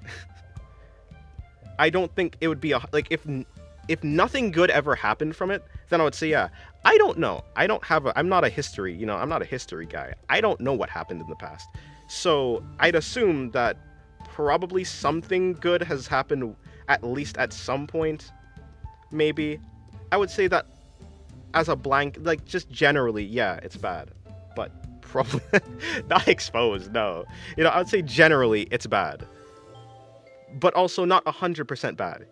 I don't think it would be like if nothing good ever happened from it, then I would say yeah. I don't know. I'm not a history, I'm not a history guy. I don't know what happened in the past. So I'd assume that probably something good has happened at least at some point, maybe. I would say that as a blank, like, just generally, yeah, it's bad. But probably not exposed, no. I would say generally it's bad. But also not 100% bad,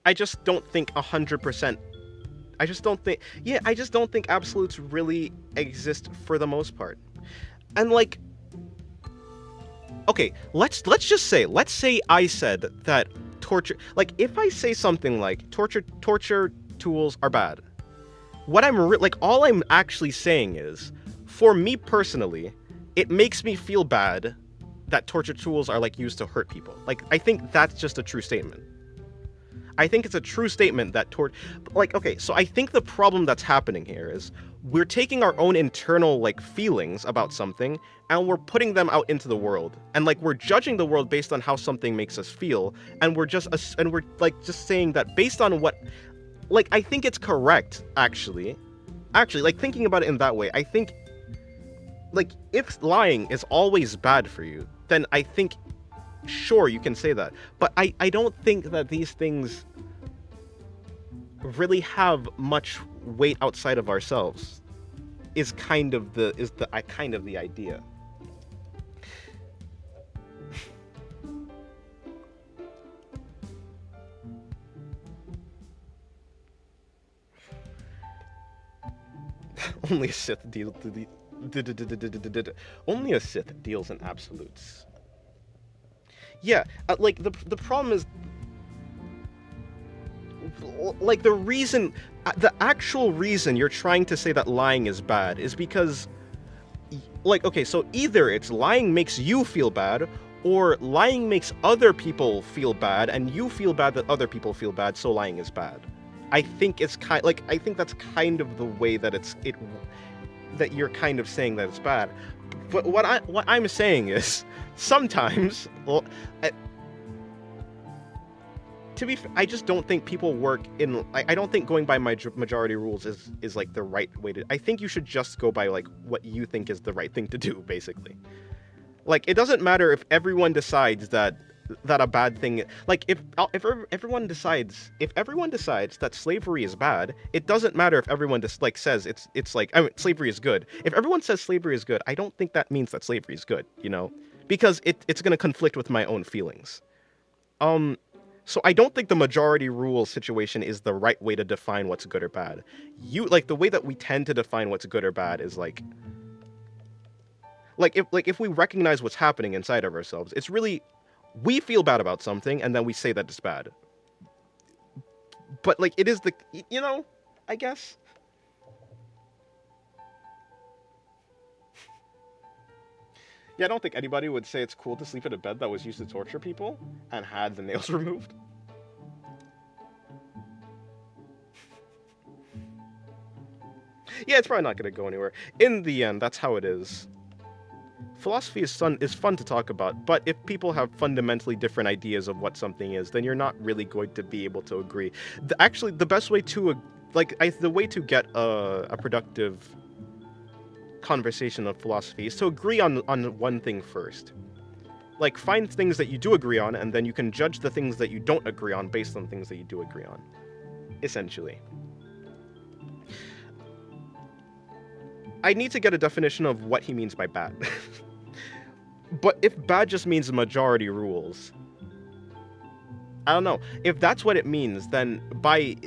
I just don't think 100%. I just don't think absolutes really exist for the most part. And like, okay, let's say I said that torture, like, if I say something like torture tools are bad, what all I'm actually saying is, for me personally, it makes me feel bad that torture tools are like used to hurt people. Like, I think that's just a true statement. I think it's a true statement that okay, so I think the problem that's happening here is we're taking our own internal, like, feelings about something and we're putting them out into the world. And, like, we're judging the world based on how something makes us feel, and we're just saying that based on what, like, I think it's correct, actually, like, thinking about it in that way, I think, like, if lying is always bad for you, then I think, sure, you can say that. But I don't think that these things really have much weight outside of ourselves, is kind of the idea. Only a Sith only a Sith deals in absolutes. Yeah, like, the problem is, like, the actual reason you're trying to say that lying is bad is because, like, okay, so either it's lying makes you feel bad, or lying makes other people feel bad, and you feel bad that other people feel bad, so lying is bad. I think it's I think that's kind of the way that that you're kind of saying that it's bad. But what I'm saying is, sometimes, I just don't think people work in. I don't think going by majority rules is like the right way to. I think you should just go by, like, what you think is the right thing to do, basically. Like, it doesn't matter if everyone decides that a bad thing, like, if everyone decides that slavery is bad, it doesn't matter if everyone just, like, says it's like, I mean, slavery is good. If everyone says slavery is good, I don't think that means that slavery is good, because it's going to conflict with my own feelings. So I don't think the majority rule situation is the right way to define what's good or bad. The way that we tend to define what's good or bad is like if we recognize what's happening inside of ourselves, it's really, we feel bad about something and then we say that it's bad. But, like, it is I guess. Yeah, I don't think anybody would say it's cool to sleep in a bed that was used to torture people and had the nails removed. Yeah, it's probably not going to go anywhere. In the end, that's how it is. Philosophy is fun to talk about, but if people have fundamentally different ideas of what something is, then you're not really going to be able to agree. Actually, the best way to, the way to get a productive conversation of philosophy is to agree on one thing first. Like, find things that you do agree on, and then you can judge the things that you don't agree on based on things that you do agree on, essentially. I need to get a definition of what he means by bad. But if bad just means majority rules, I don't know. If that's what it means, then I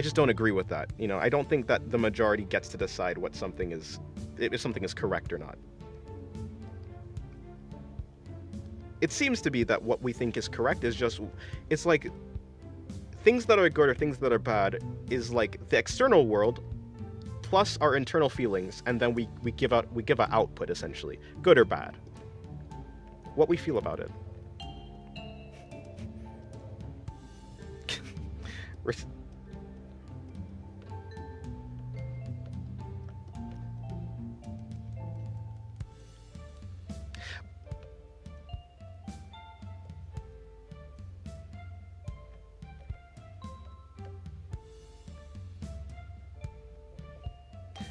just don't agree with that. I don't think that the majority gets to decide what something is, if something is correct or not. It seems to be that what we think is correct is just, it's like things that are good or things that are bad is like the external world plus our internal feelings, and then we give an output essentially, good or bad. What we feel about it.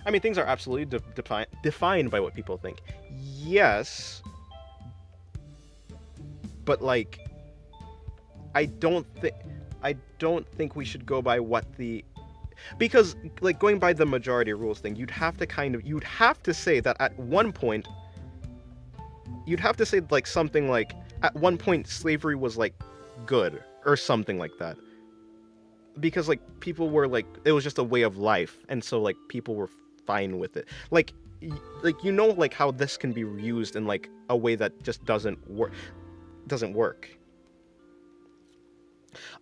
I mean, things are absolutely defined by what people think. Yes, but like, I don't think we should go by what the, because like going by the majority rules thing, you'd have to say that at one point, you'd have to say like something like at one point slavery was like good or something like that. Because like people were like, it was just a way of life, and so like people were fine with it. Like like how this can be used in like a way that just doesn't work.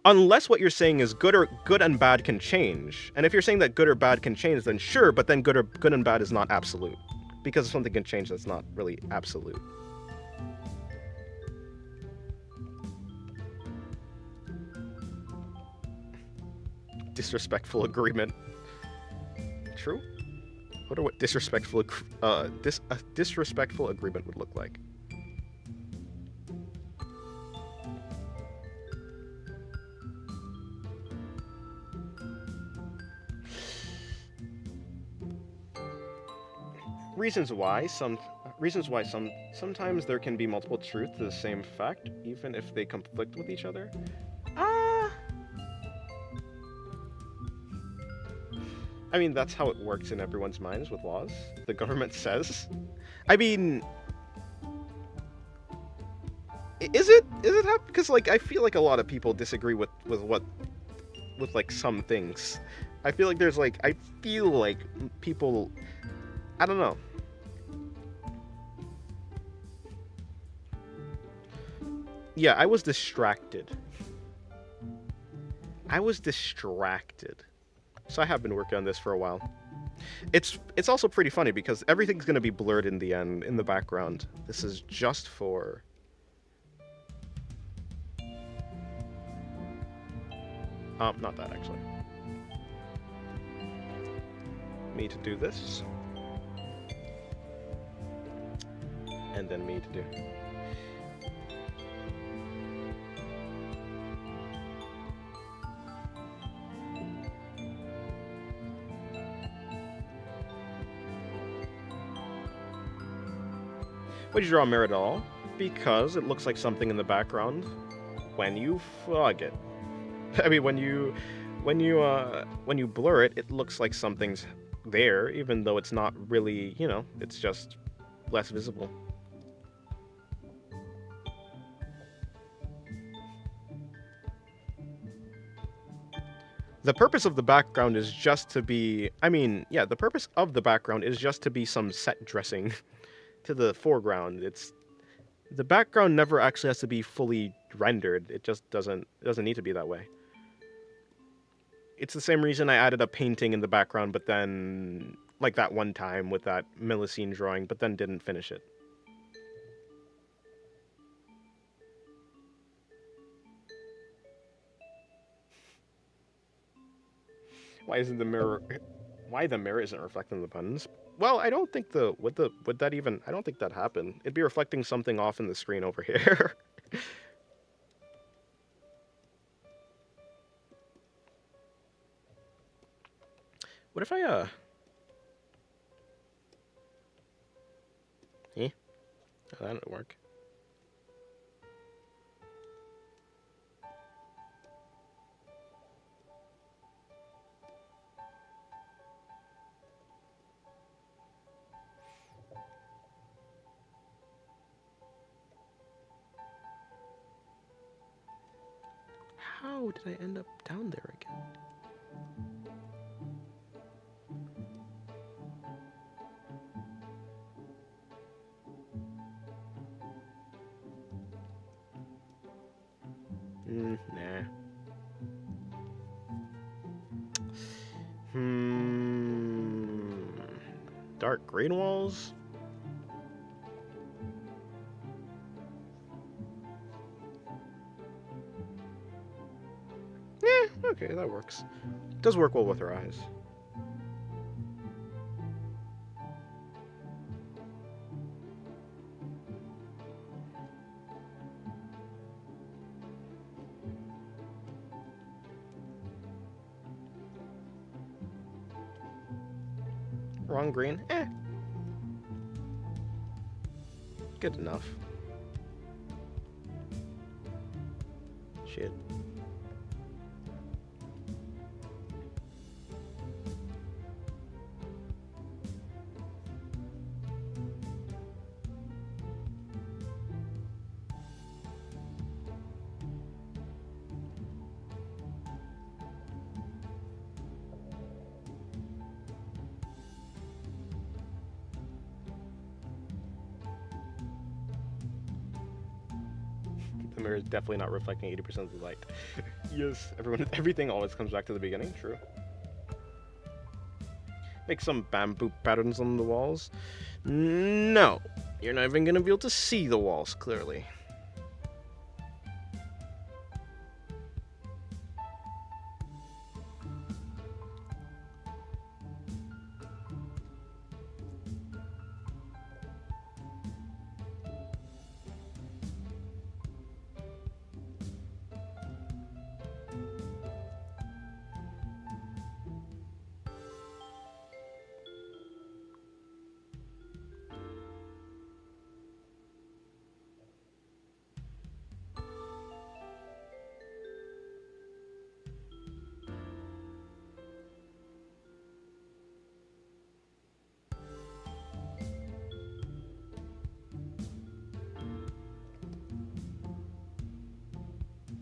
Unless what you're saying is good and bad can change. And if you're saying that good or bad can change, then sure, but then good and bad is not absolute. Because something can change, that's not really absolute. Disrespectful agreement. True? I wonder what disrespectful agreement would look like. Reasons why sometimes there can be multiple truths to the same fact, even if they conflict with each other. I mean, that's how it works in everyone's minds with laws. The government says. I mean, is it because like I feel like a lot of people disagree with like some things. I feel like people, I don't know. Yeah, I was distracted. So I have been working on this for a while. It's also pretty funny because everything's going to be blurred in the end, in the background. This is just for... not that, actually. Me to do this. And then me to do... Would you draw a mirror at all? Because it looks like something in the background when you fog it. I mean, when you blur it, it looks like something's there, even though it's not really, you know, it's just less visible. The purpose of the background is just to be, I mean, yeah, the purpose of the background is just to be some set dressing to the foreground. The background never actually has to be fully rendered. It just doesn't need to be that way. It's the same reason I added a painting in the background, but then, like that one time with that Millicene drawing, but then didn't finish it. Why the mirror isn't reflecting the buttons? Well, I don't think would that even, I don't think that happened. It'd be reflecting something off in the screen over here. What if I, eh? Oh, that didn't work. How did I end up down there again? Nah. Hmm. Dark green walls? Yeah, okay, that works. Does work well with her eyes. Wrong green? Eh. Good enough. Shit. The mirror is definitely not reflecting 80% of the light. Yes, everything always comes back to the beginning, true. Make some bamboo patterns on the walls. No, you're not even gonna be able to see the walls clearly.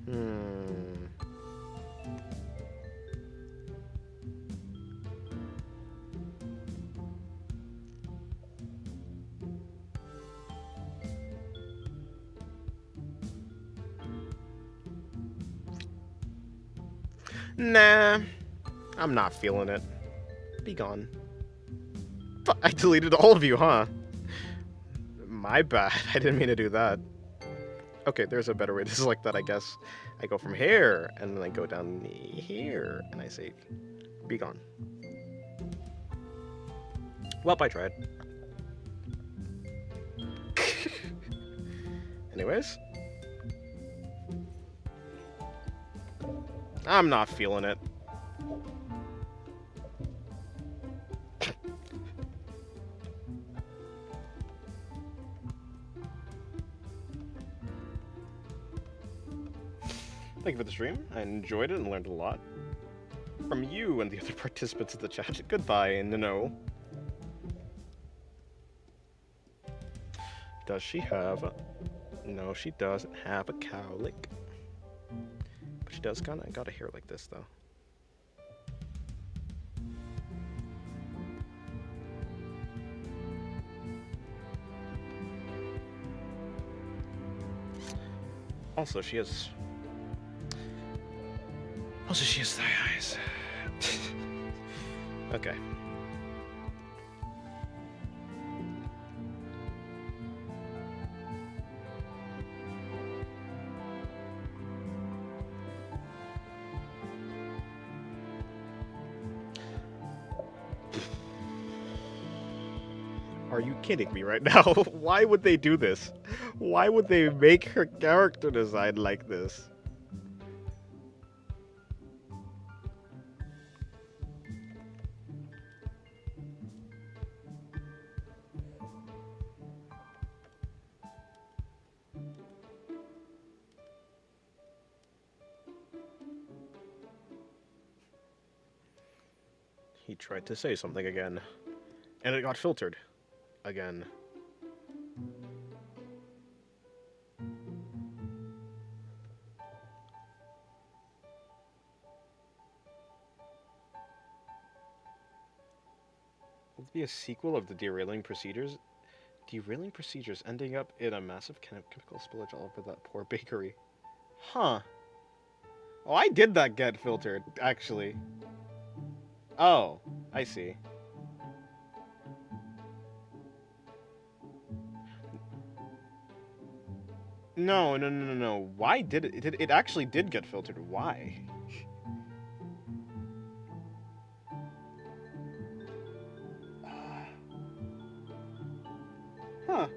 Hmm. Nah, I'm not feeling it. Be gone. I deleted all of you, huh? My bad. I didn't mean to do that. Okay, there's a better way to select that, I guess. I go from here, and then I go down here, and I say, be gone. Well, I tried. Anyways. I'm not feeling it. Thank you for the stream. I enjoyed it and learned a lot. From you and the other participants of the chat. Goodbye, no. Does she have... No, she doesn't have a cowlick. But she does kinda got a hair like this, though. Also, she has... thigh eyes. Okay. Are you kidding me right now? Why would they do this? Why would they make her character design like this? He tried to say something again, and it got filtered again. Will it be a sequel of the derailing procedures? Derailing procedures ending up in a massive chemical spillage all over that poor bakery. Huh. Oh, I did that get filtered, actually. Oh, I see. No, no, no, no, no. Why did it actually did get filtered. Why? Huh.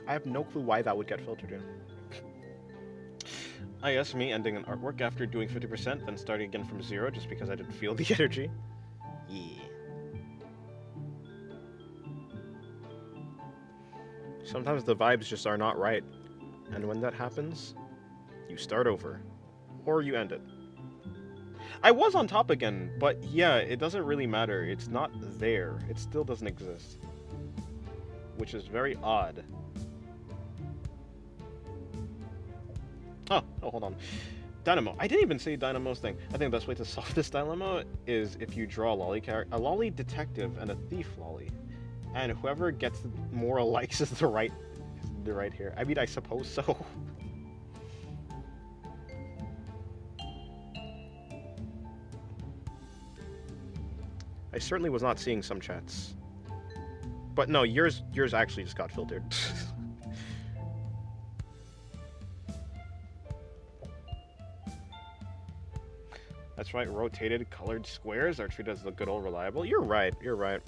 I have no clue why that would get filtered in. I guess me ending an artwork after doing 50%, then starting again from zero just because I didn't feel the energy. Yeah. Sometimes the vibes just are not right. And when that happens, you start over. Or you end it. I was on top again, but yeah, it doesn't really matter. It's not there. It still doesn't exist. Which is very odd. Oh, hold on. Dynamo. I didn't even say Dynamo's thing. I think the best way to solve this dilemma is if you draw a lolly detective and a thief lolly. And whoever gets more likes is the right here. I mean, I suppose so. I certainly was not seeing some chats. But no, yours actually just got filtered. That's right, rotated colored squares are treated as the good old reliable. You're right, you're right.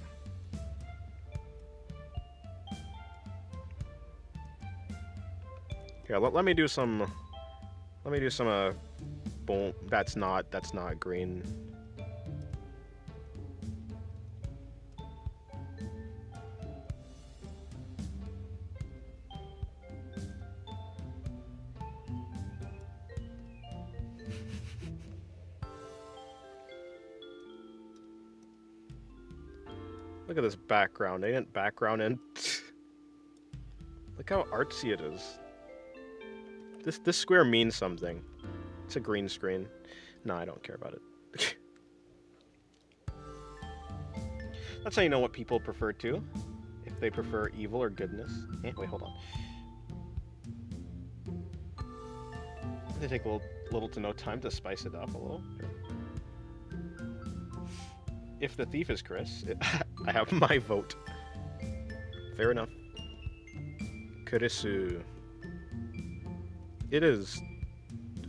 Here, let me do some boom. That's not green. Look at this background. They didn't background in. Look how artsy it is. This square means something. It's a green screen. No, I don't care about it. That's how you know what people prefer too. If they prefer evil or goodness. Wait, hold on. They take a little to no time to spice it up a little. If the thief is Chris, I have my vote. Fair enough. Kurisu. It is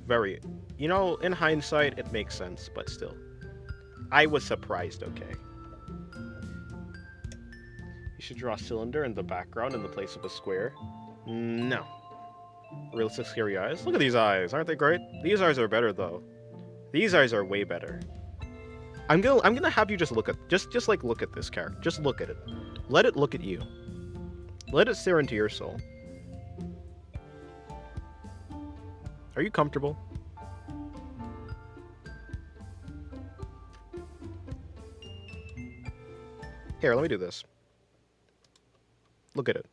very... You know, in hindsight, it makes sense, but still. I was surprised, okay. You should draw a cylinder in the background in the place of a square. No. Realistic scary eyes? Look at these eyes, aren't they great? These eyes are better, though. These eyes are way better. I'm gonna have you just look at just like look at this character. Just look at it. Let it look at you. Let it stare into your soul. Are you comfortable? Here, let me do this. Look at it.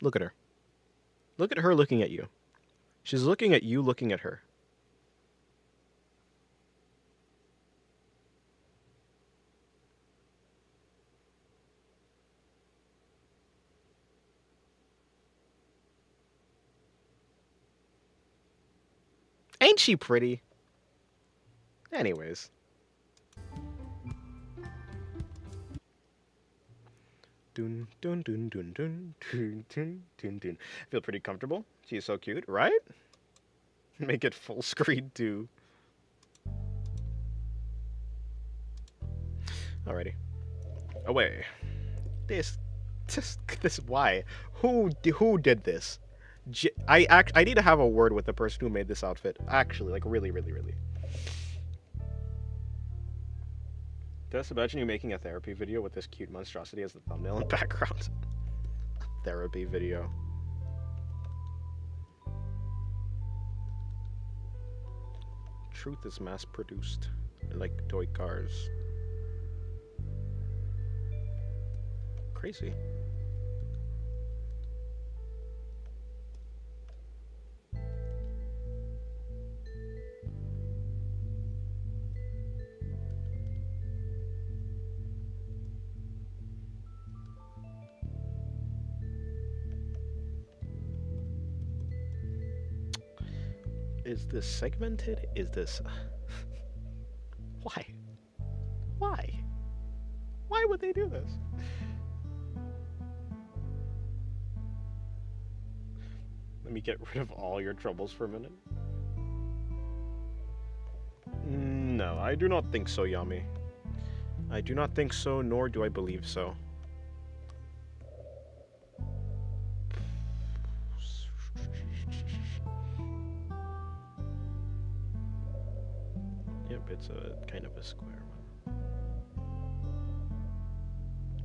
Look at her. Look at her looking at you. She's looking at you looking at her. Ain't she pretty? Anyways. Dun dun dun dun dun dun dun dun dun. I feel pretty comfortable. She's so cute, right? Make it full screen too. Alrighty. Away. This why? Who did this? I need to have a word with the person who made this outfit. Actually, like really. Just imagine you making a therapy video with this cute monstrosity as the thumbnail and background. Therapy video. Truth is mass-produced, like toy cars. Crazy. Is this segmented? Is this... Why? Why? Why would they do this? Let me get rid of all your troubles for a minute. No, I do not think so, Yami. I do not think so, nor do I believe so. Yep, it's a kind of a square one.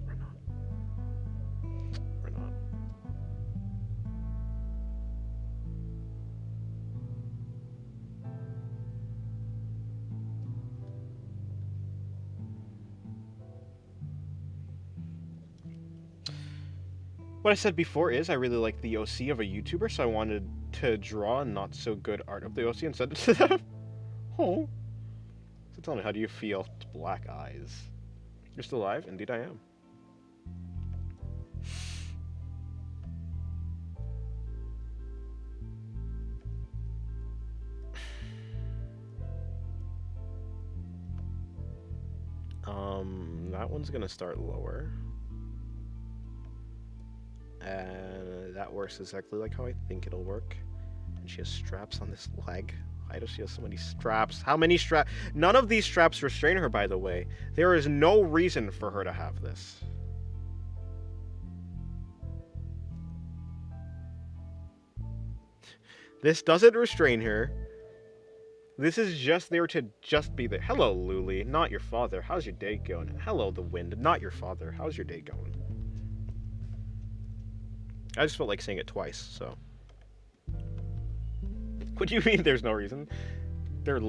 Or not. Or not. What I said before is I really like the OC of a YouTuber, so I wanted to draw not so good art of the OC and send it to them. Oh. So tell me, how do you feel? Black eyes. You're still alive? Indeed I am. That one's gonna start lower. And that works exactly like how I think it'll work. And she has straps on this leg. Why does she have so many straps? How many straps? None of these straps restrain her, by the way. There is no reason for her to have this. This doesn't restrain her. This is just there to just be there. Hello, Luli. Not your father. How's your day going? Hello, the wind. Not your father. How's your day going? I just felt like saying it twice, so. What do you mean there's no reason? They're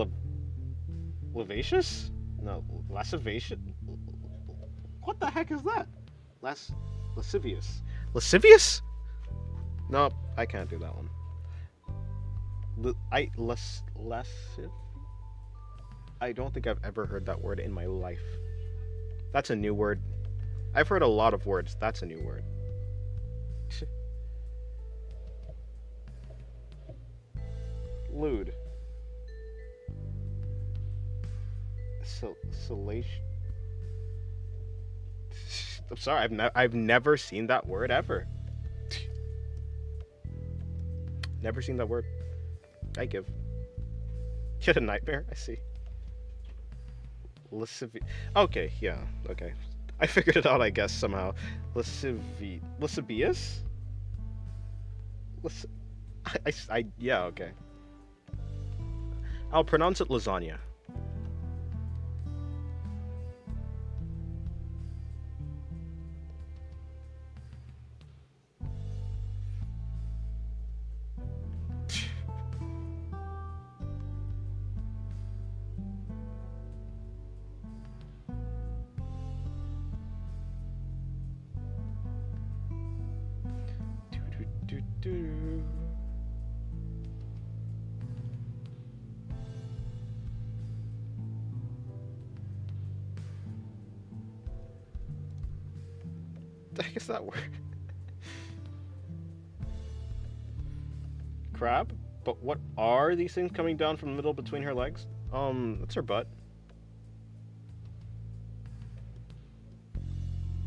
lavacious? No, lascivious. What the heck is that? Lascivious. Lascivious? No, I can't do that one. Lasciv? I don't think I've ever heard that word in my life. That's a new word. I've heard a lot of words. That's a new word. Lewd. Salation. I'm sorry, I've never seen that word ever. Never seen that word. I give. You had a nightmare? I see. Okay, yeah, okay. I figured it out, I guess, somehow. Lascivious? Yeah, okay. I'll pronounce it lasagna. The heck is that word? Crab? But what are these things coming down from the middle between her legs? That's her butt.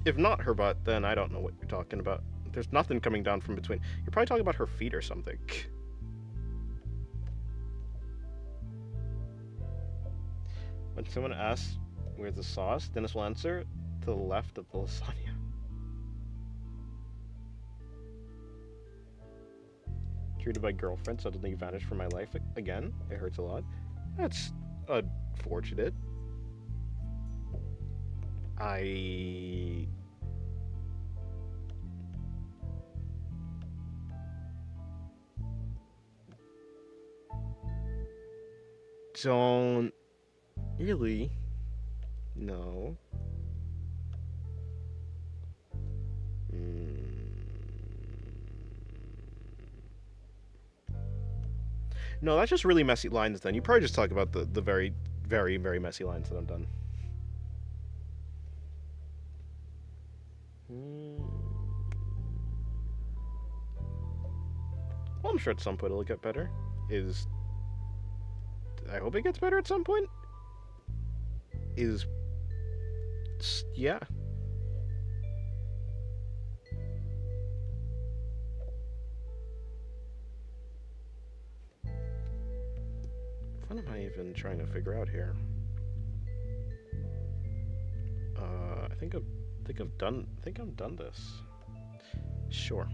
If not her butt, then I don't know what you're talking about. There's nothing coming down from between. You're probably talking about her feet or something. When someone asks where's the sauce, Dennis will answer to the left of the lasagna. Treated by girlfriend suddenly vanished from my life again. It hurts a lot. That's unfortunate. I don't really know. No, that's just really messy lines then. You probably just talk about the very, very, very messy lines that I'm done. Well, I'm sure at some point it'll get better. Is I hope it gets better at some point. Is yeah. What am I even trying to figure out here? I think I'm done this. Sure.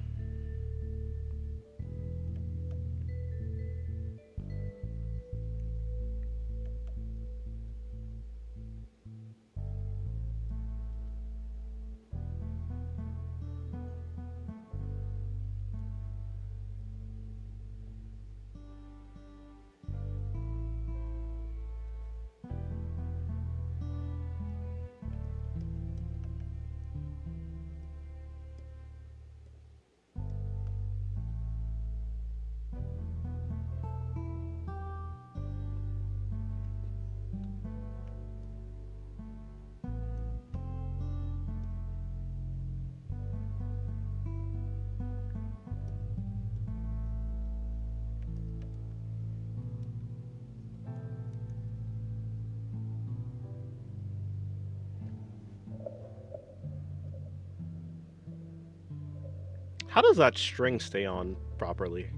How does that string stay on properly?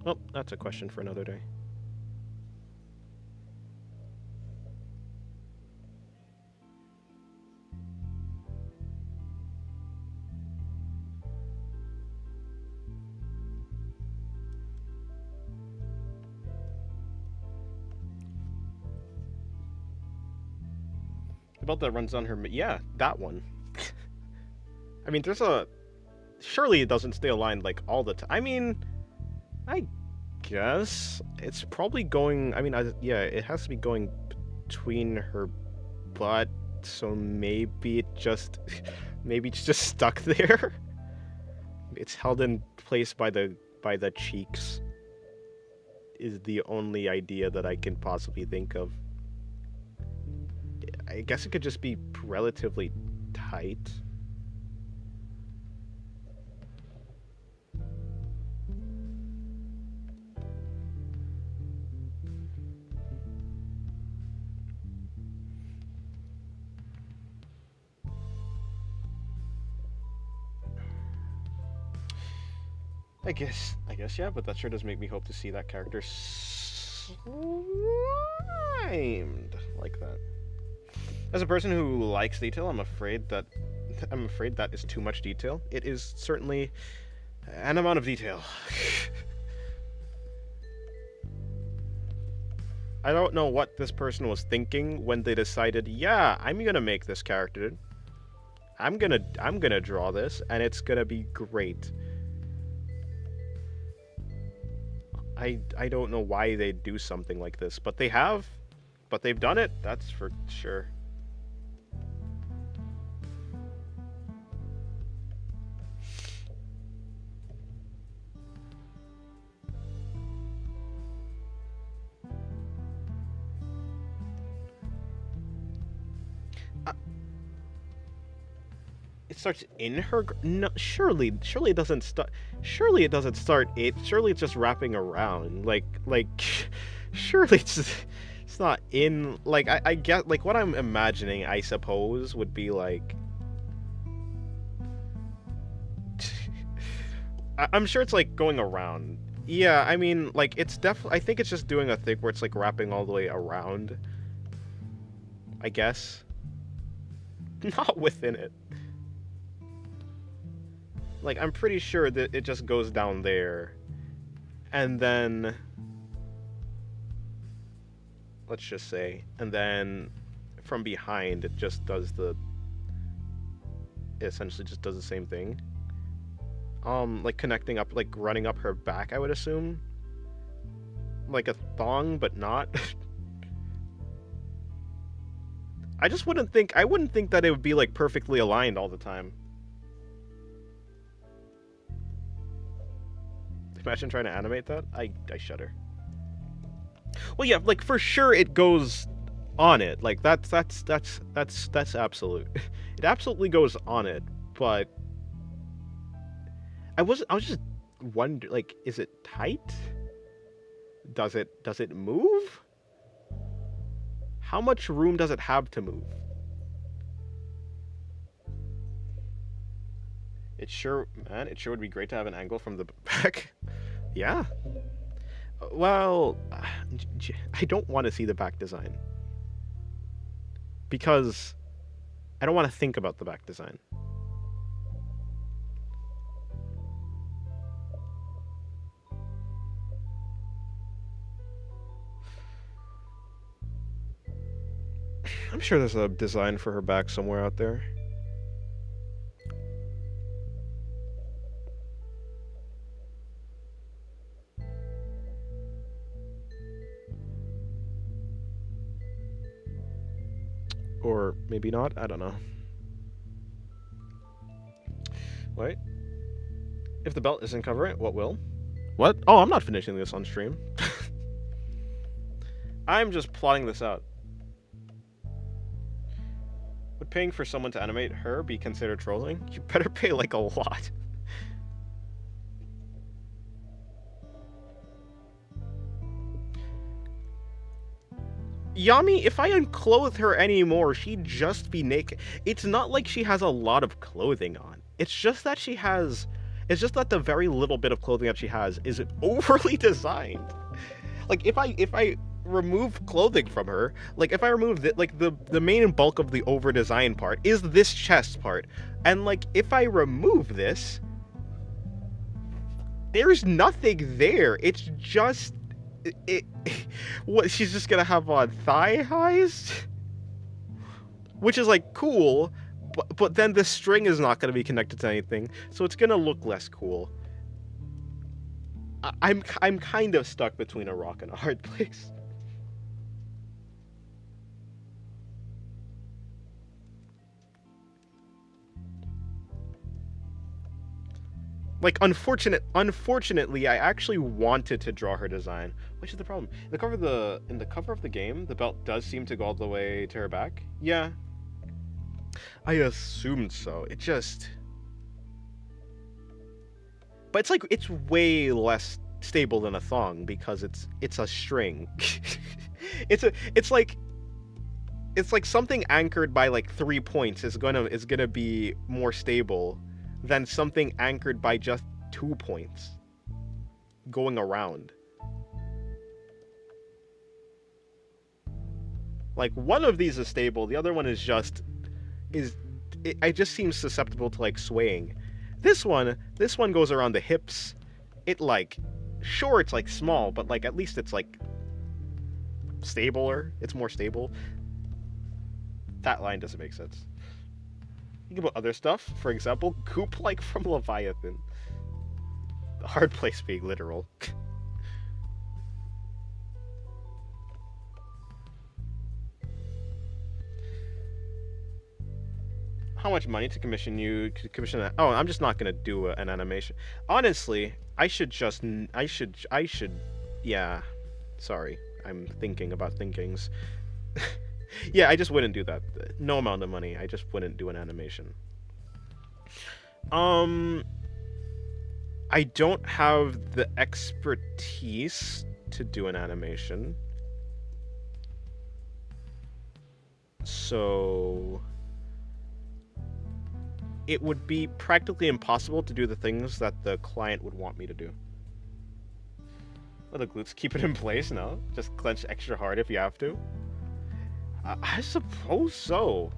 Oh, that's a question for another day. The belt that runs down her... Yeah, that one. I mean, there's a... Surely it doesn't stay aligned, like, all the time. I mean, I guess it's probably going... I mean, yeah, it has to be going between her butt, so maybe it just... Maybe it's just stuck there. It's held in place by the cheeks. Is the only idea that I can possibly think of. I guess it could just be relatively tight. I guess, yeah, but that sure does make me hope to see that character slimed like that. As a person who likes detail, I'm afraid that is too much detail. It is certainly an amount of detail. I don't know what this person was thinking when they decided, yeah, I'm gonna make this character. I'm gonna draw this, and it's gonna be great. I don't know why they do something like this, but they have. But they've done it, that's for sure. It starts in her... No, surely it doesn't start... Surely it doesn't start it. Surely it's just wrapping around. Like, surely it's not in... Like, I get... Like, what I'm imagining, I suppose, would be like... I'm sure it's like going around. Yeah, I mean, like, it's definitely... I think it's just doing a thing where it's like wrapping all the way around. I guess. Not within it. Like, I'm pretty sure that it just goes down there. And then... Let's just say. And then from behind, it just does the... It essentially just does the same thing. Like connecting up, like running up her back, I would assume. Like a thong, but not. I just wouldn't think... I wouldn't think that it would be, like, perfectly aligned all the time. Imagine trying to animate that. I shudder. Well, yeah, like for sure it goes on it. Like that's absolute. It absolutely goes on it. But I was just wondering, like, is it tight? Does it move? How much room does it have to move? It sure would be great to have an angle from the back. Yeah. Well, I don't want to see the back design. Because I don't want to think about the back design. I'm sure there's a design for her back somewhere out there. Or maybe not, I don't know. Wait. If the belt isn't covering it, what will? What? Oh, I'm not finishing this on stream. I'm just plotting this out. Would paying for someone to animate her be considered trolling? You better pay like a lot. Yami, if I unclothe her anymore, she'd just be naked. It's not like she has a lot of clothing on. It's just that she has... It's just that the very little bit of clothing that she has is overly designed. Like, if I remove clothing from her, like, if I remove the main bulk of the over-designed part is this chest part. And, like, if I remove this, there's nothing there. It's just... what, she's just gonna have on thigh highs, which is like cool, but then the string is not gonna be connected to anything, so it's gonna look less cool. I'm kind of stuck between a rock and a hard place. Like, unfortunately, I actually wanted to draw her design, which is the problem. In the cover of the game, the belt does seem to go all the way to her back. Yeah, I assumed so. It just, but it's like it's way less stable than a thong because it's a string. it's like something anchored by like 3 points is gonna be more stable than something anchored by just 2 points going around. Like, one of these is stable, the other one is just it just seems susceptible to like swaying. This one goes around the hips. It like, sure, it's like small, but like at least it's like stabler. It's more stable. That line doesn't make sense. Think about other stuff. For example, goop like from Leviathan. The hard place being literal. How much money to commission you? Commission that? Oh, I'm just not gonna do an animation. Honestly, I should. Yeah. Sorry, I'm thinking about thinkings. Yeah, I just wouldn't do that. No amount of money. I just wouldn't do an animation. I don't have the expertise to do an animation. So it would be practically impossible to do the things that the client would want me to do. Well, the glutes keep it in place, no? Just clench extra hard if you have to. I suppose so.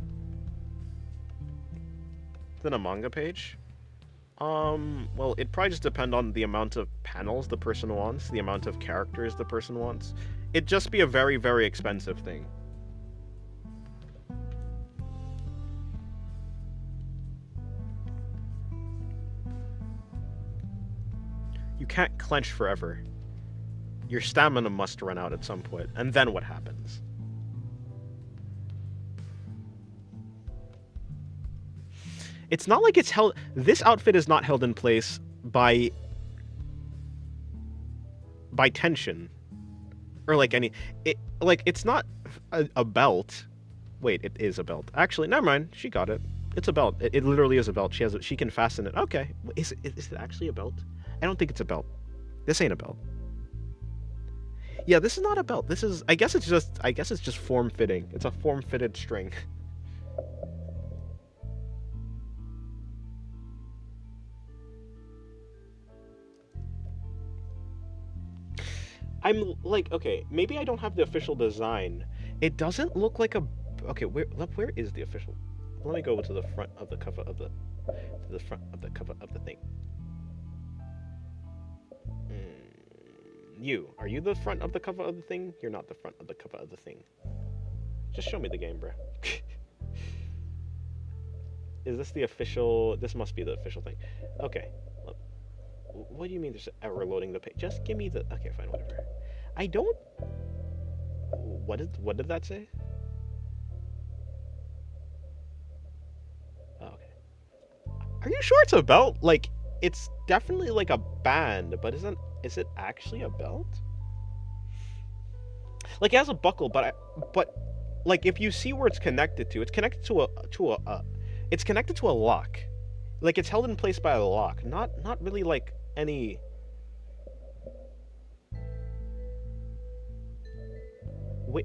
Then a manga page? Well, it'd probably just depend on the amount of panels the person wants, the amount of characters the person wants. It'd just be a very, very expensive thing. You can't clench forever. Your stamina must run out at some point, and then what happens? It's not like it's held... This outfit is not held in place by tension. Or like any... it's not a belt. Wait, it is a belt. Actually, never mind. She got it. It's a belt. It literally is a belt. She can fasten it. Okay. Is it actually a belt? I don't think it's a belt. This ain't a belt. Yeah, this is not a belt. This is, I guess it's just form-fitting. It's a form-fitted string. I'm like, okay, maybe I don't have the official design. It doesn't look like a, okay, where is the official? Let me go to the front of the cover of the front of the cover of the thing. Are you the front of the cover of the thing? You're not the front of the cover of the thing. Just show me the game, bro. Is this the official? This must be the official thing. Okay. What do you mean there's error loading the page? Just give me the... Okay, fine, whatever. I don't... What did that say? Oh, okay. Are you sure it's a belt? Like, it's definitely like a band, but is it actually a belt? Like, it has a buckle, but like, if you see where it's connected to it's connected to a lock. Like, it's held in place by a lock. Not really like any... Wait,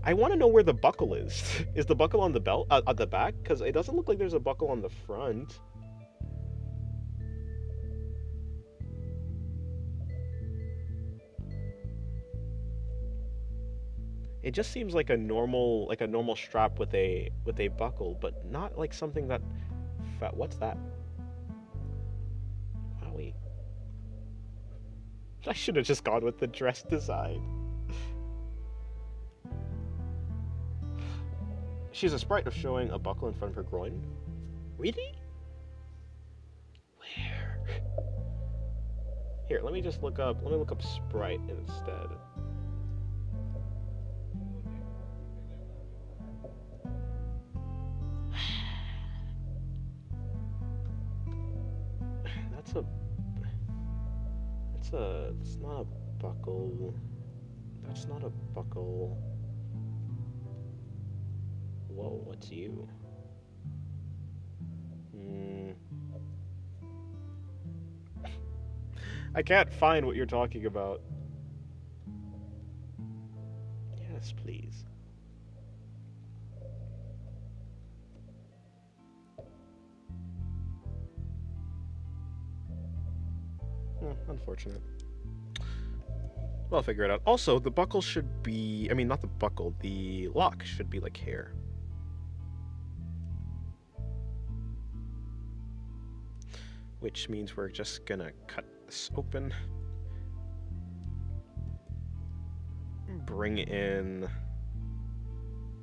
I want to know where the buckle is. Is the buckle on the belt at the back? Because it doesn't look like there's a buckle on the front. It just seems like a normal strap with a buckle, but not like something that... What's that? Wowie. I should have just gone with the dress design. She's a sprite of showing a buckle in front of her groin. Really? Where? Here, let me look up sprite instead. It's not a buckle. That's not a buckle. Whoa, what's you? I can't find what you're talking about. Yes, please. Unfortunate. Well, I'll figure it out. Also, the buckle should be... I mean, not the buckle. The lock should be like hair. Which means we're just gonna cut this open. Bring in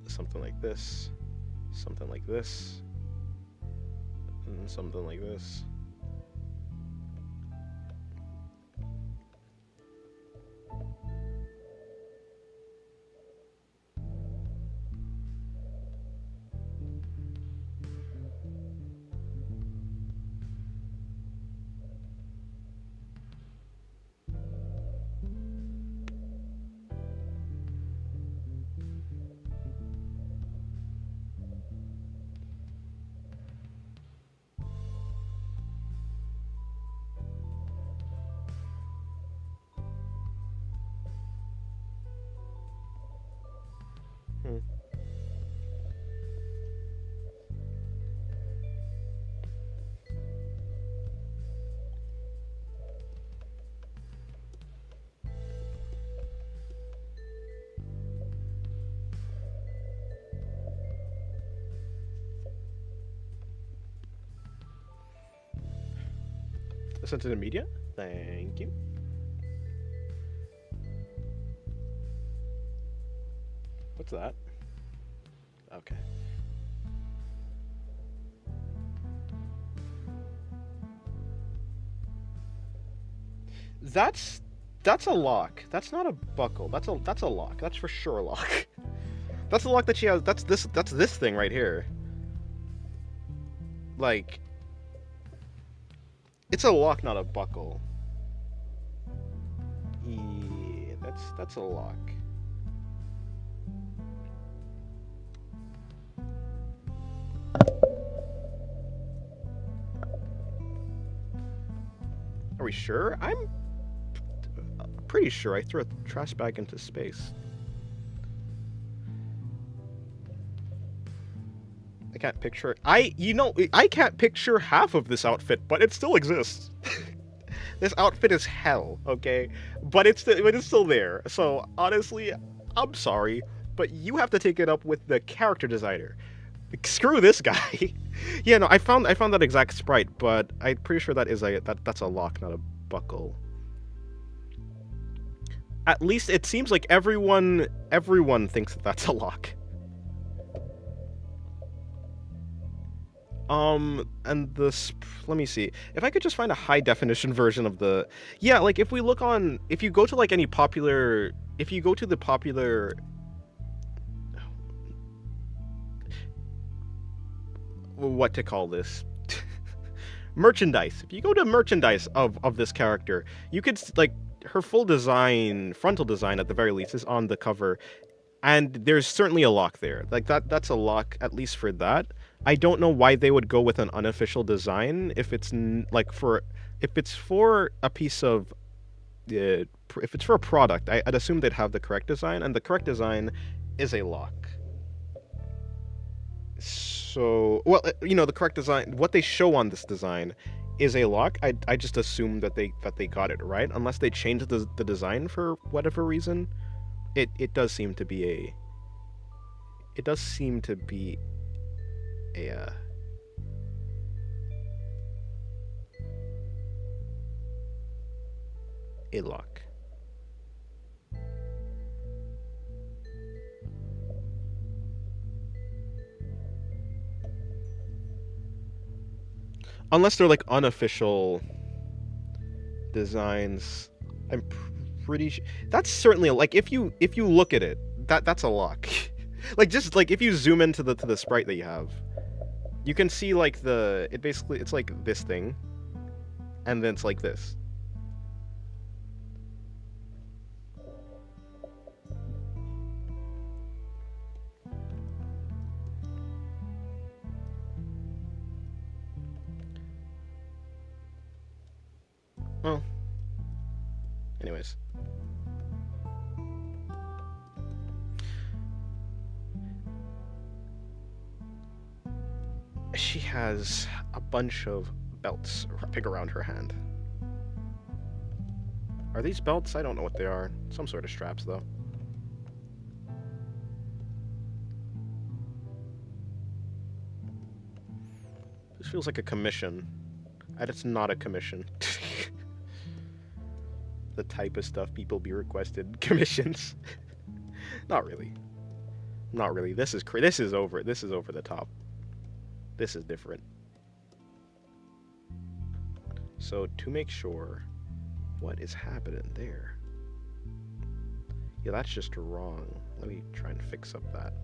something like this. Something like this. And something like this. Sent to media. Thank you. What's that? Okay. That's a lock. That's not a buckle. That's a lock. That's for sure a lock. That's the lock that she has. That's this thing right here. Like, it's a lock, not a buckle. Yeah, that's a lock. Are we sure? I'm pretty sure I threw a trash bag into space. I can't picture... I can't picture half of this outfit, but it still exists. This outfit is hell, okay? But it's still there. So, honestly, I'm sorry, but you have to take it up with the character designer. Screw this guy. Yeah, no, I found that exact sprite, but I'm pretty sure that's a lock, not a buckle. At least it seems like everyone thinks that that's a lock. And let me see. If I could just find a high definition version of the... Yeah, like if you go to like any popular... If you go to the popular... What to call this? Merchandise. If you go to merchandise of this character, you could, like, her full design, frontal design at the very least, is on the cover. And there's certainly a lock there. Like, that's a lock, at least for that. I don't know why they would go with an unofficial design if it's for a piece of... if it's for a product, I'd assume they'd have the correct design, and the correct design is a lock. So, well, the correct design, what they show on this design is a lock. I just assume that they got it right, unless they changed the design for whatever reason. It does seem to be a... It does seem to be a lock. Unless they're like unofficial designs, I'm pretty sure that's certainly like if you look at it, that's a lock. Like just like if you zoom into the sprite that you have, you can see like it's like this thing, and then it's like this. Well, anyways. She has a bunch of belts wrapping around her hand. Are these belts? I don't know what they are. Some sort of straps, though. This feels like a commission. And it's not a commission. The type of stuff people be requested commissions. Not really. Not really. This is over the top. This is different. So to make sure, what is happening there? Yeah, that's just wrong. Let me try and fix up that.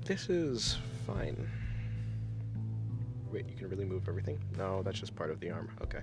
This is fine. Wait, you can really move everything? No, that's just part of the arm. Okay.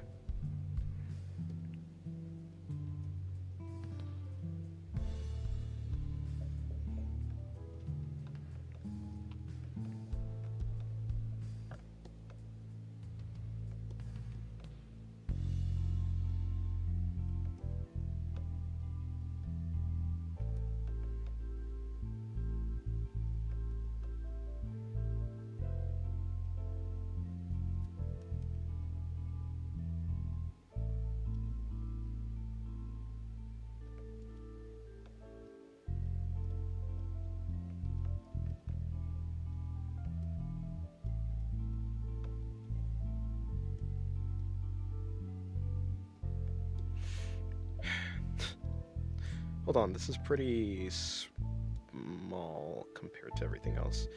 Hold on, this is pretty small compared to everything else.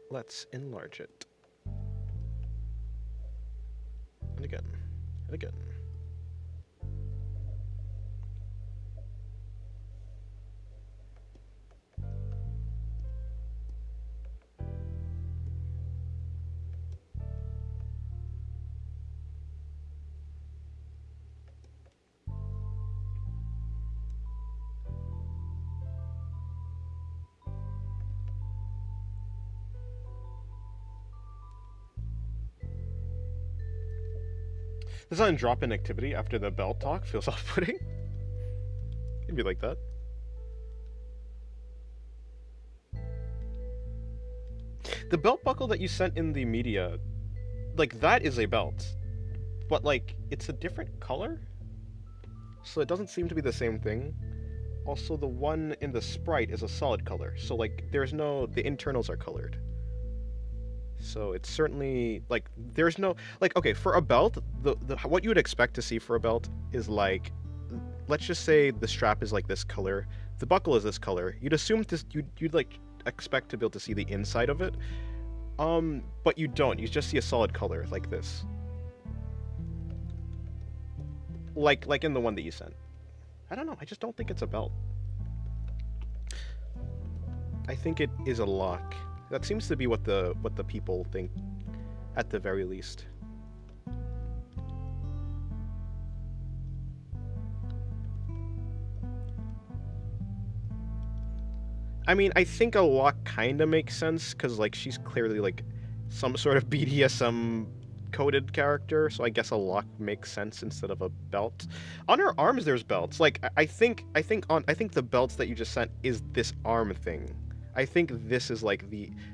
Let's enlarge it. And again, and again. The sudden drop in activity after the belt talk feels off-putting. It'd be like that. The belt buckle that you sent in the media, like, that is a belt. But, like, it's a different color? So it doesn't seem to be the same thing. Also, the one in the sprite is a solid color. So, like, there's no... the internals are colored. So it's certainly, like, there's no... like, okay, for a belt, the what you would expect to see for a belt is, like... let's just say the strap is, like, this color. The buckle is this color. You'd assume this... you'd like, expect to be able to see the inside of it. But you don't. You just see a solid color, like this. Like in the one that you sent. I don't know. I just don't think it's a belt. I think it is a lock. That seems to be what the people think, at the very least. I mean, I think a lock kind of makes sense, because, like, she's clearly, like, some sort of BDSM coded character, so I guess a lock makes sense instead of a belt. On her arms, there's belts. Like, I think the belts that you just sent is this arm thing. I think this is, like,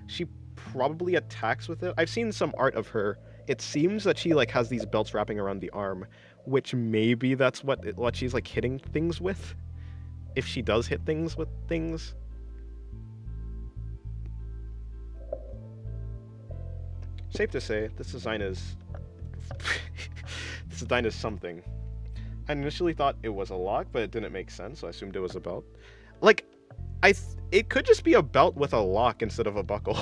she probably attacks with it. I've seen some art of her. It seems that she, like, has these belts wrapping around the arm, which maybe that's what she's, like, hitting things with. If she does hit things with things. Safe to say, this design is... this design is something. I initially thought it was a lock, but it didn't make sense, so I assumed it was a belt. Like, it could just be a belt with a lock instead of a buckle.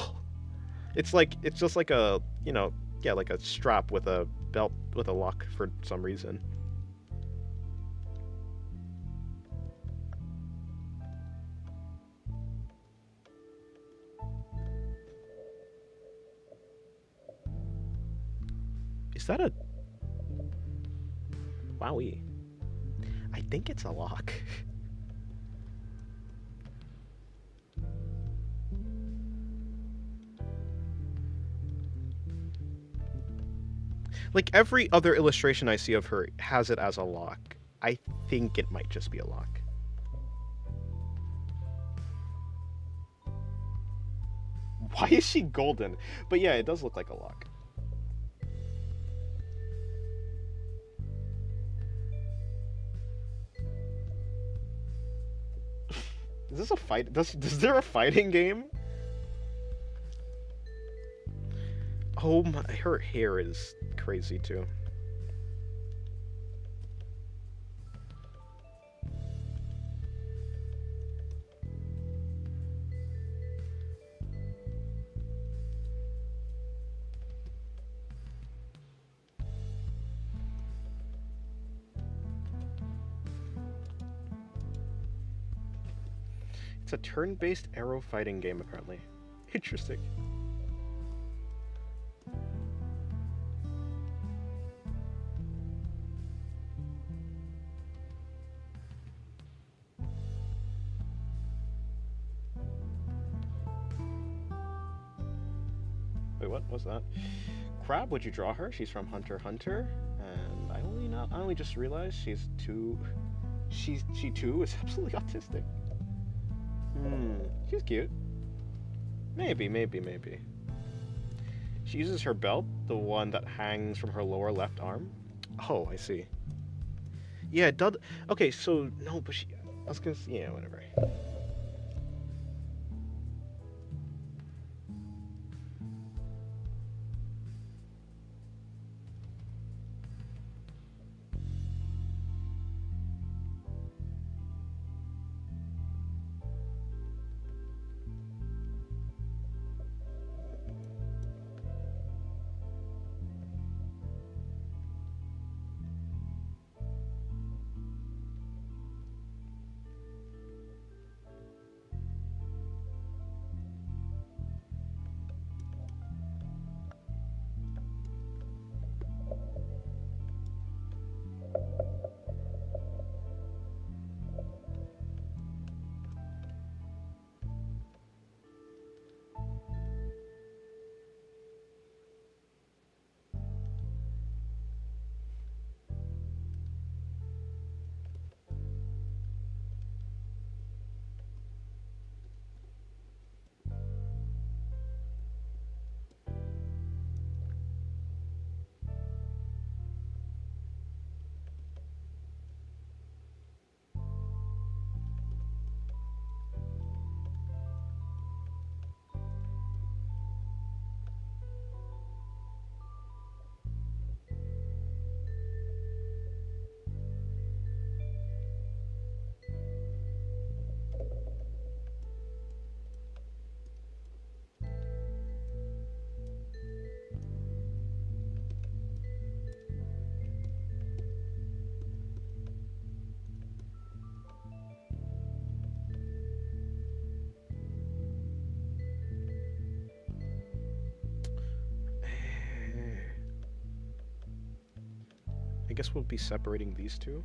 It's just like a, you know, yeah, like a strap with a belt with a lock for some reason. Is that a... Wowie. I think it's a lock. Like, every other illustration I see of her has it as a lock. I think it might just be a lock. Why is she golden? But yeah, it does look like a lock. Is this a fight? Is there a fighting game? Oh my, her hair is crazy too. It's a turn-based arrow fighting game, apparently. Interesting. Wait, what was that? Crab, would you draw her? She's from Hunter x Hunter, and I only just realized she too is absolutely autistic. She's cute. Maybe. She uses her belt, the one that hangs from her lower left arm. Oh, I see. Yeah, it does. Okay, so no, but I was gonna. Yeah, whatever. I guess we'll be separating these two.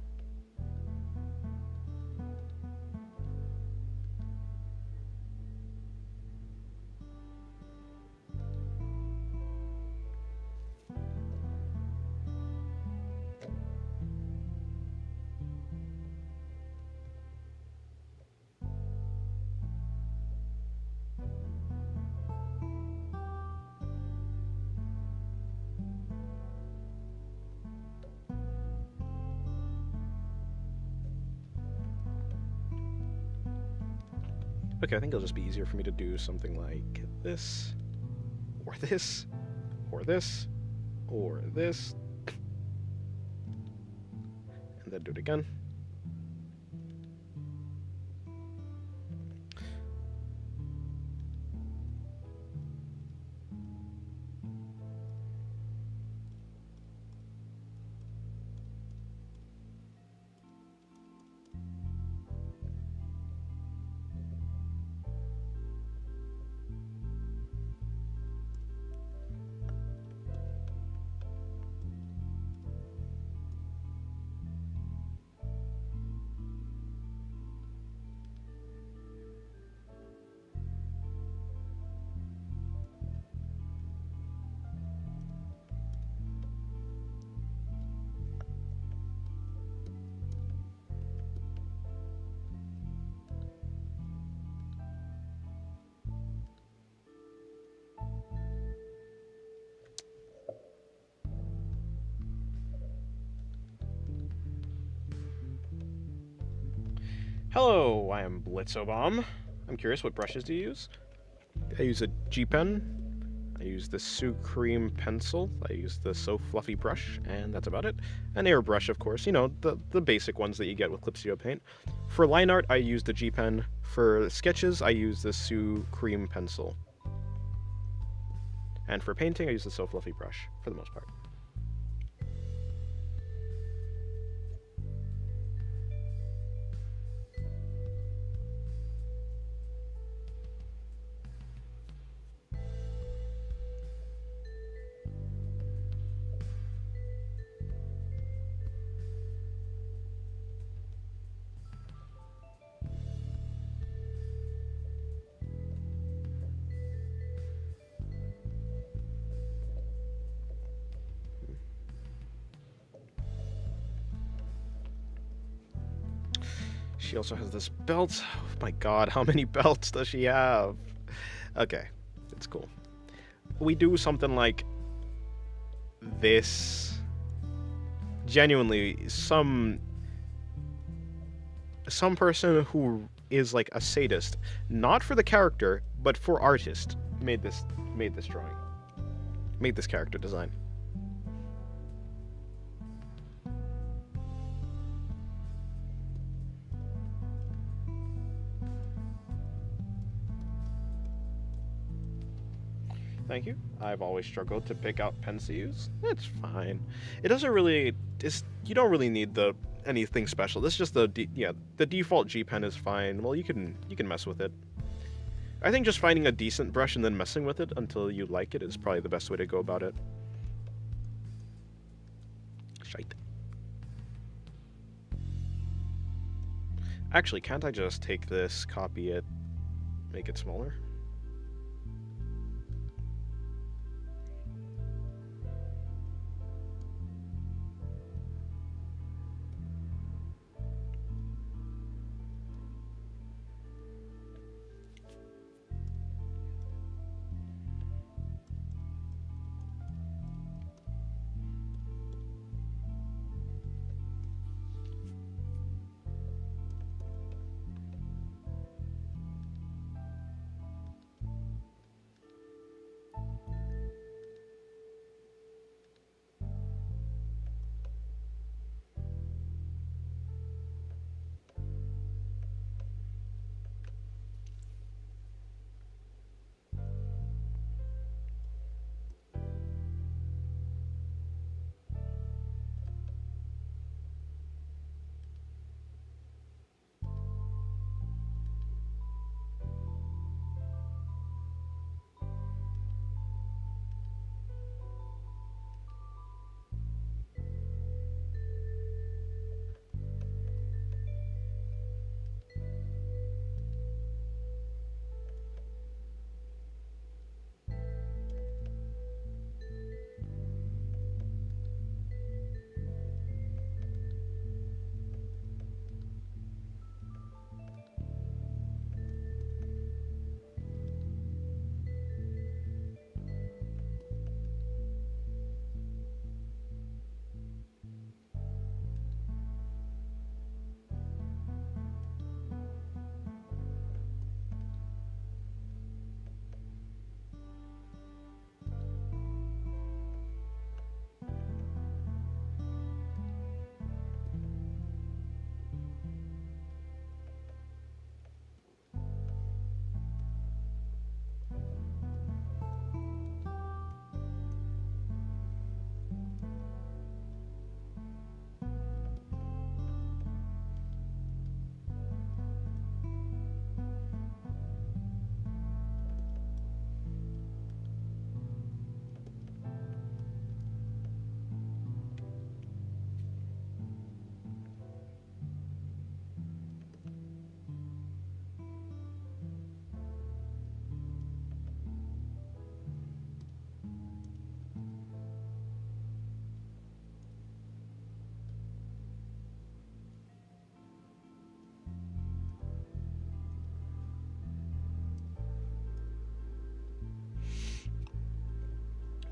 Okay, I think it'll just be easier for me to do something like this, or this, or this, or this, and then do it again. Hello, I am Blitzobomb. I'm curious, what brushes do you use? I use a G-Pen. I use the Sucreme pencil. I use the So Fluffy brush, and that's about it. An airbrush, of course, you know, the basic ones that you get with Clip Studio Paint. For line art, I use the G-Pen. For sketches, I use the Sucreme pencil. And for painting, I use the So Fluffy brush, for the most part. She also has this belt. Oh my god, how many belts does she have? Okay, it's cool. We do something like this. Genuinely, some person who is like a sadist, not for the character, but for artist, made this drawing. Made this character design. Thank you. I've always struggled to pick out pens to use. It's fine. It doesn't really. You don't really need anything special. This is just the default G pen is fine. Well, you can mess with it. I think just finding a decent brush and then messing with it until you like it is probably the best way to go about it. Shite. Actually, can't I just take this, copy it, make it smaller?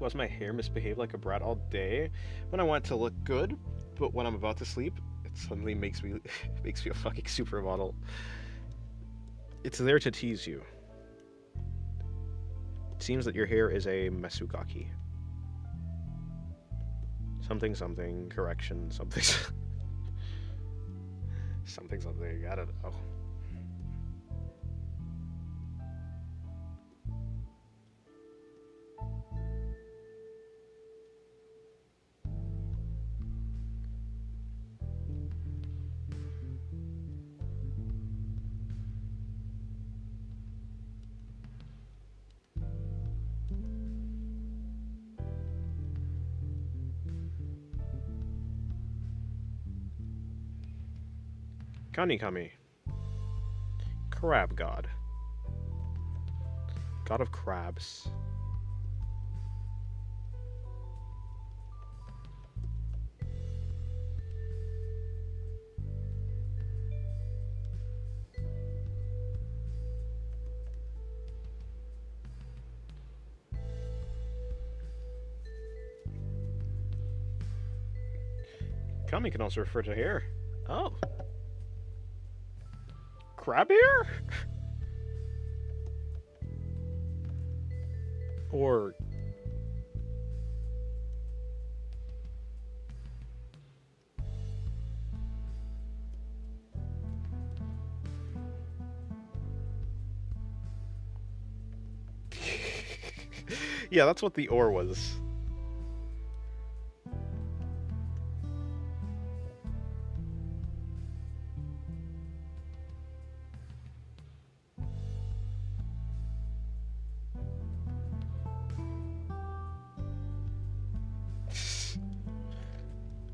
Was my hair misbehave like a brat all day when I want to look good, but when I'm about to sleep, it suddenly makes me makes me a fucking supermodel. It's there to tease you. It seems that your hair is a Mesugaki. Something something correction something something something. I don't know. Kanikami. Crab god. God of crabs. Kami can also refer to hair. Oh. Crab hair? Or... yeah, that's what the or was.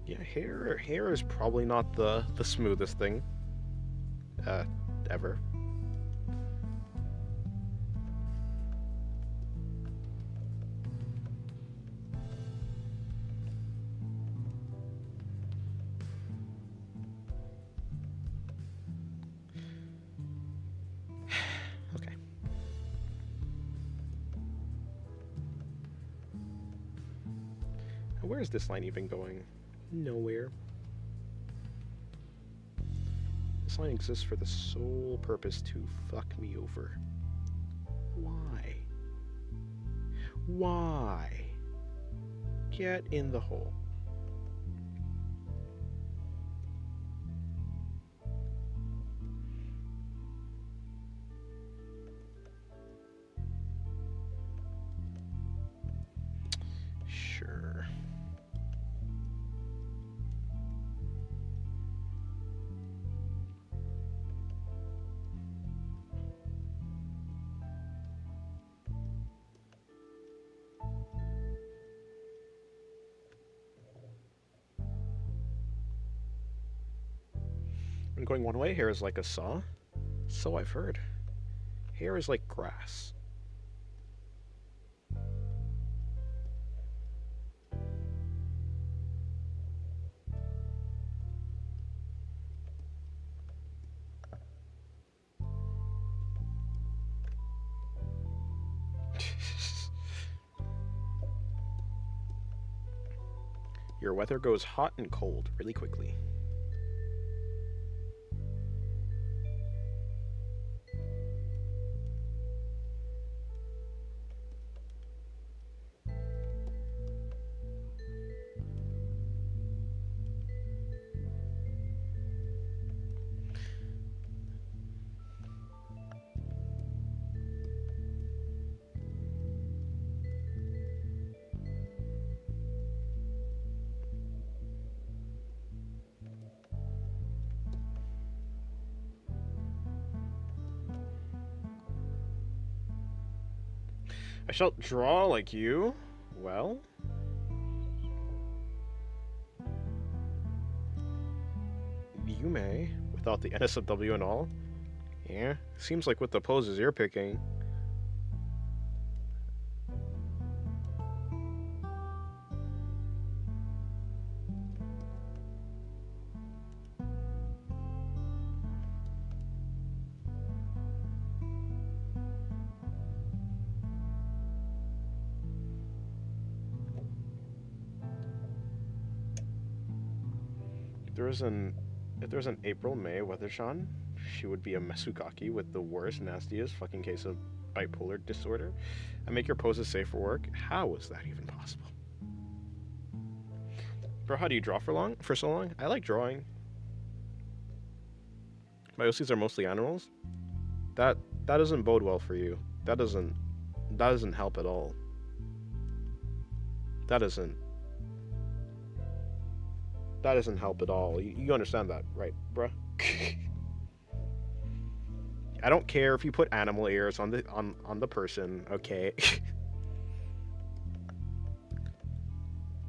Yeah, hair is probably not the smoothest thing ever. Okay. Where is this line even going? Nowhere. This line exists for the sole purpose to fuck me over. Why? Why? Get in the hole. Sure. When going one way, hair is like a saw. So I've heard. Hair is like grass. Your weather goes hot and cold really quickly. I shall draw like you. Well... you may, without the NSFW and all. Yeah, seems like with the poses you're picking. If there was an April May Weathershawn, she would be a Mesugaki with the worst, nastiest fucking case of bipolar disorder. And make your poses safe for work. How is that even possible? Bro, how do you draw for so long? I like drawing. My OCs are mostly animals. That doesn't bode well for you. That doesn't help at all. That doesn't help at all. You understand that, right, bruh? I don't care if you put animal ears on the person, okay?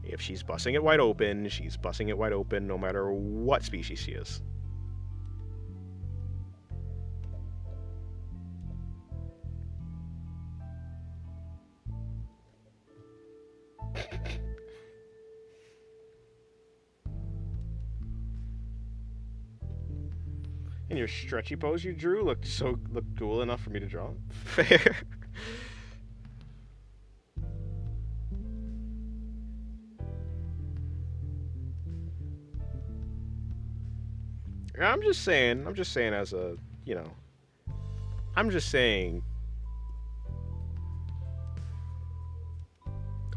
If she's busting it wide open, she's busting it wide open no matter what species she is. And your stretchy pose you drew looked cool enough for me to draw. Fair. I'm just saying. I'm just saying as a, you know. I'm just saying.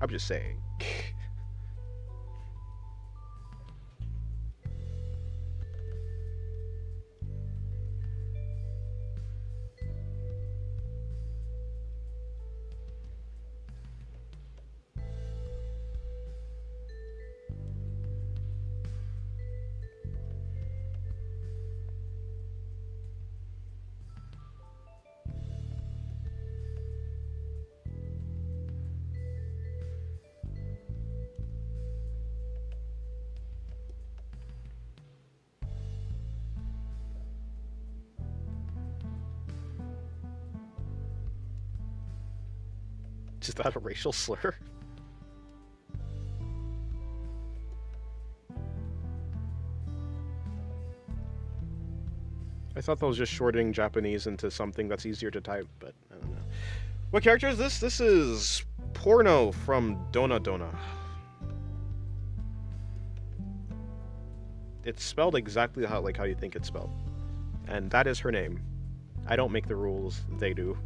I'm just saying. Is that a racial slur? I thought that was just shortening Japanese into something that's easier to type, but I don't know. What character is this? This is Porno from Dona Dona. It's spelled exactly how you think it's spelled. And that is her name. I don't make the rules, they do.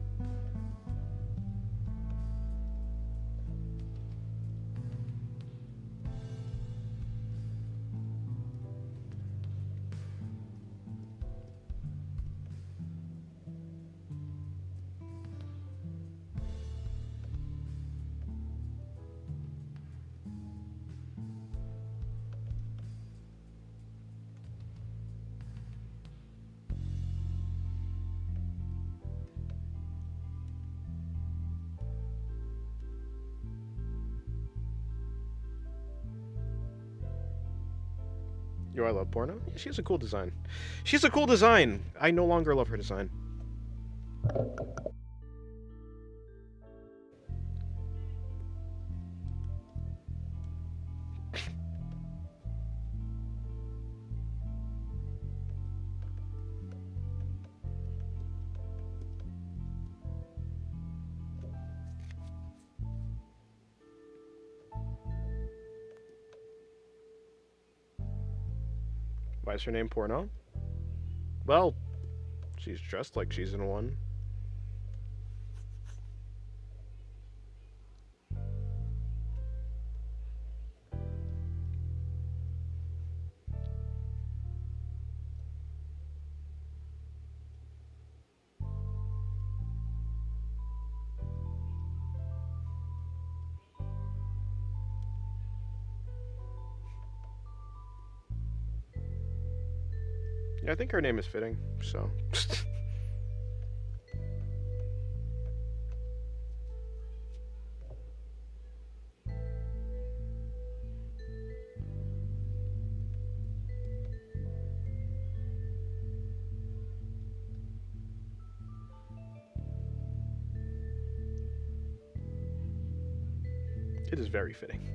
Yo, I love Porno. Yeah, she has a cool design. She's a cool design. I no longer love her design. Why is her name Porno? Well, she's dressed like she's in one. Yeah, I think her name is fitting, so. It is very fitting.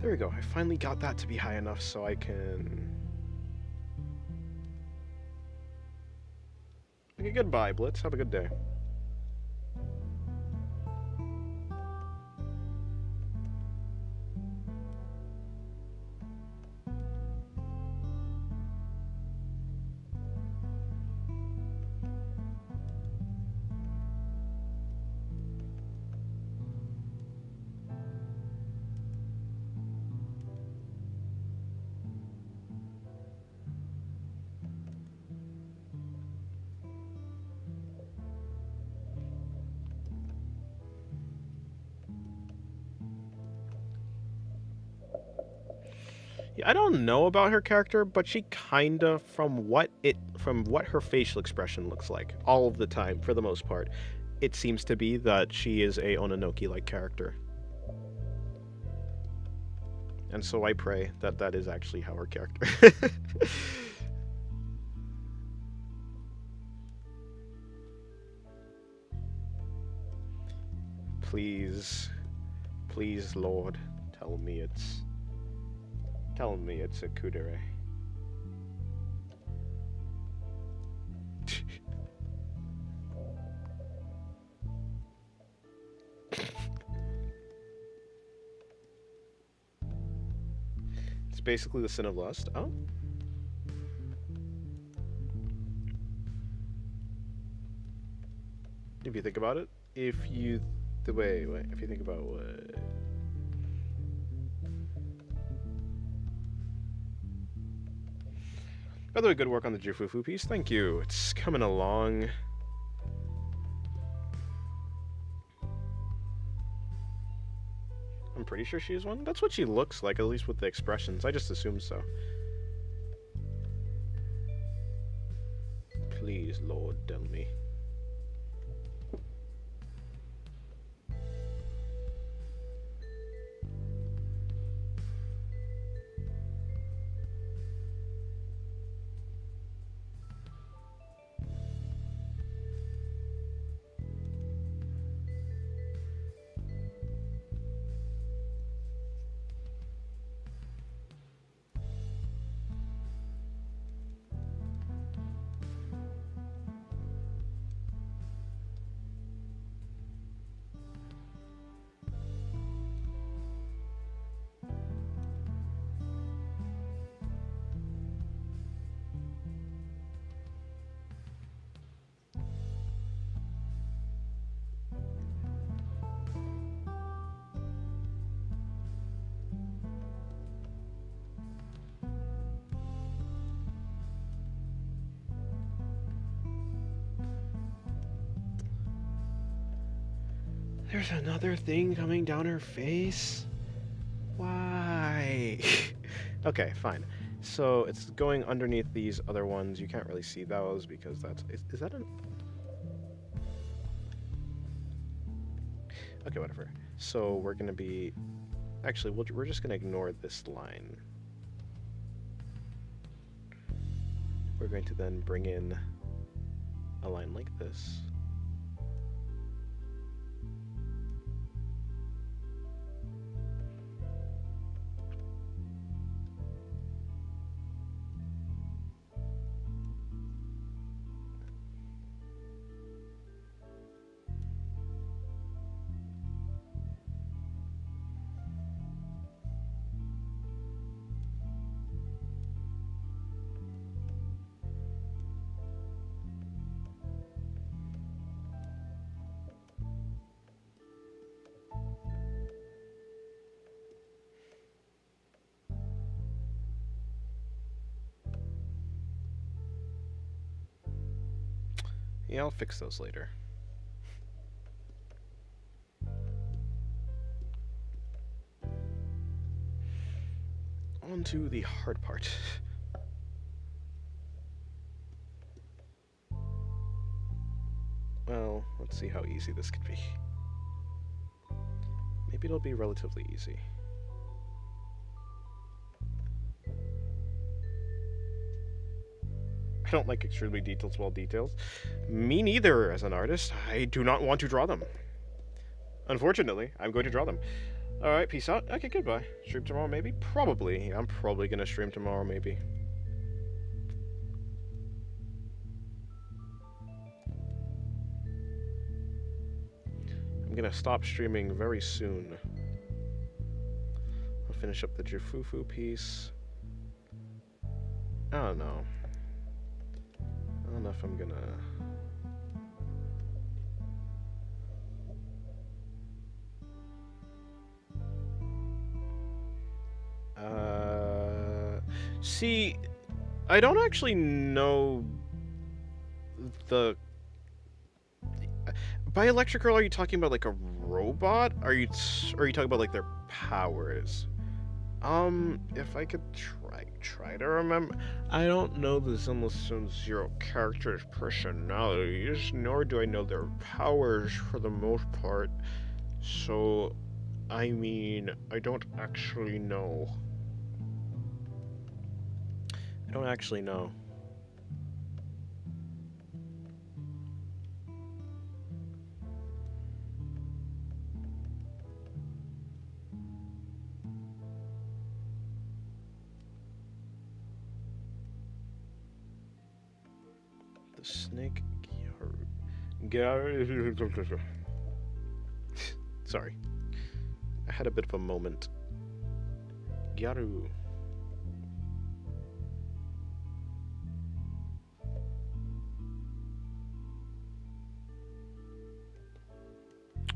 There we go. I finally got that to be high enough so I can... Okay, goodbye, Blitz. Have a good day. Yeah, I don't know about her character, but she kinda, from what her facial expression looks like, all of the time, for the most part, it seems to be that she is a Ononoki-like character. And so I pray that that is actually how her character. Please, please, Lord, tell me it's Tell me it's a kudere. It's basically the sin of lust. Oh. If you think about it, if you think about what. By the way, good work on the Jufufu piece. Thank you. It's coming along. I'm pretty sure she is one. That's what she looks like, at least with the expressions. I just assumed so. Please, Lord, tell me. There's another thing coming down her face? Why? Okay, fine. So it's going underneath these other ones. You can't really see those because that's... Is that an... Okay, whatever. So we're going to be... Actually, we're just going to ignore this line. We're going to then bring in a line like this. Yeah, I'll fix those later. On to the hard part. Well, let's see how easy this could be. Maybe it'll be relatively easy. I don't like extremely detailed small details. Me neither, as an artist. I do not want to draw them. Unfortunately, I'm going to draw them. Alright, peace out. Okay, goodbye. Stream tomorrow, maybe? Probably. I'm probably gonna stream tomorrow, maybe. I'm gonna stop streaming very soon. I'll finish up the Jufufu piece. I don't know. I don't know if I'm gonna... See, I don't actually know the... By electrical, are you talking about like a robot? Are you talking about like their powers? If I could try to remember. I don't know the Zenless Zero character's personalities, nor do I know their powers for the most part. So, I mean, I don't actually know. I don't actually know. Snake Gyaru. Sorry. I had a bit of a moment. Gyaru.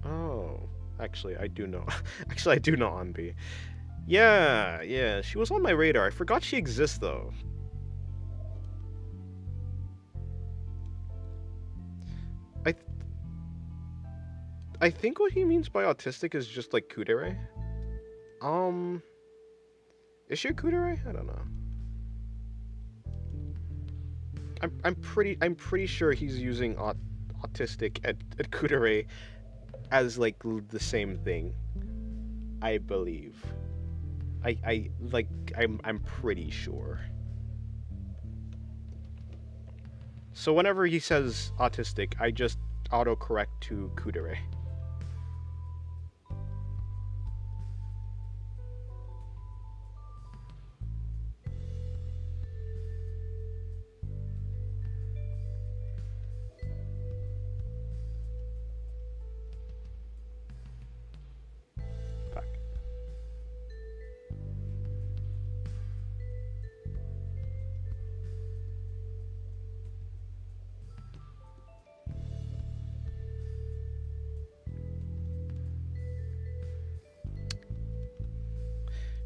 Oh, actually, I do know. Actually, I do know Anbi. Yeah, she was on my radar. I forgot she exists, though. I think what he means by autistic is just like Kudere. Is she a Kudere? I don't know. I'm pretty sure he's using autistic at Kudere as like the same thing. I believe. I'm pretty sure. So whenever he says autistic, I just autocorrect to Kudere.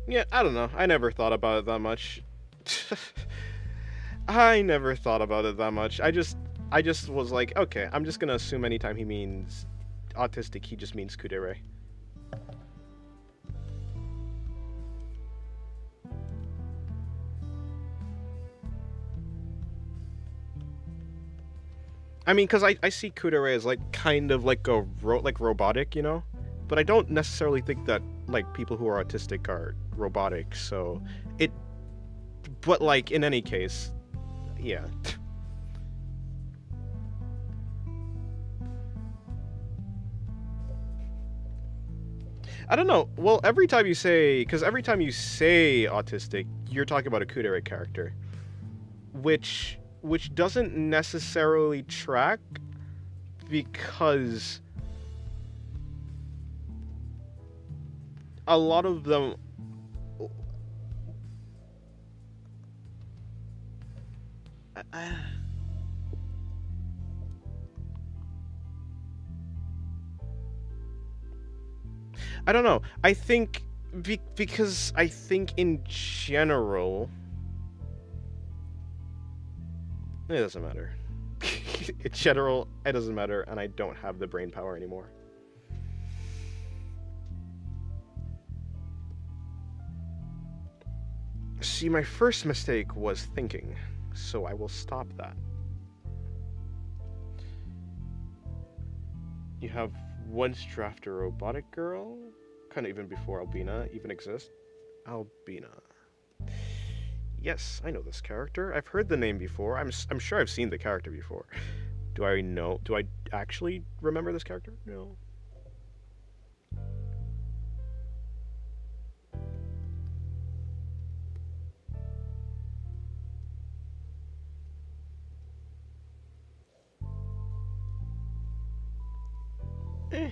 Yeah, I don't know. I never thought about it that much. I never thought about it that much. I just was like, okay, I'm just gonna assume anytime he means autistic, he just means Kudere. I mean, because I see Kudere as like kind of like like robotic, you know, but I don't necessarily think that like people who are autistic are robotic. So it, but like in any case, yeah. I don't know. Well, every time you say, because every time you say autistic, you're talking about a Kudere character, which doesn't necessarily track because a lot of them. I don't know. I think because I think in general, it doesn't matter. In general, it doesn't matter, and I don't have the brain power anymore. See, my first mistake was thinking, so I will stop that. You have once drafted a robotic girl, kind of even before Albina even exists. Albina. Yes, I know this character. I've heard the name before. I'm sure I've seen the character before. Do I know? Do I actually remember this character? No. Eh.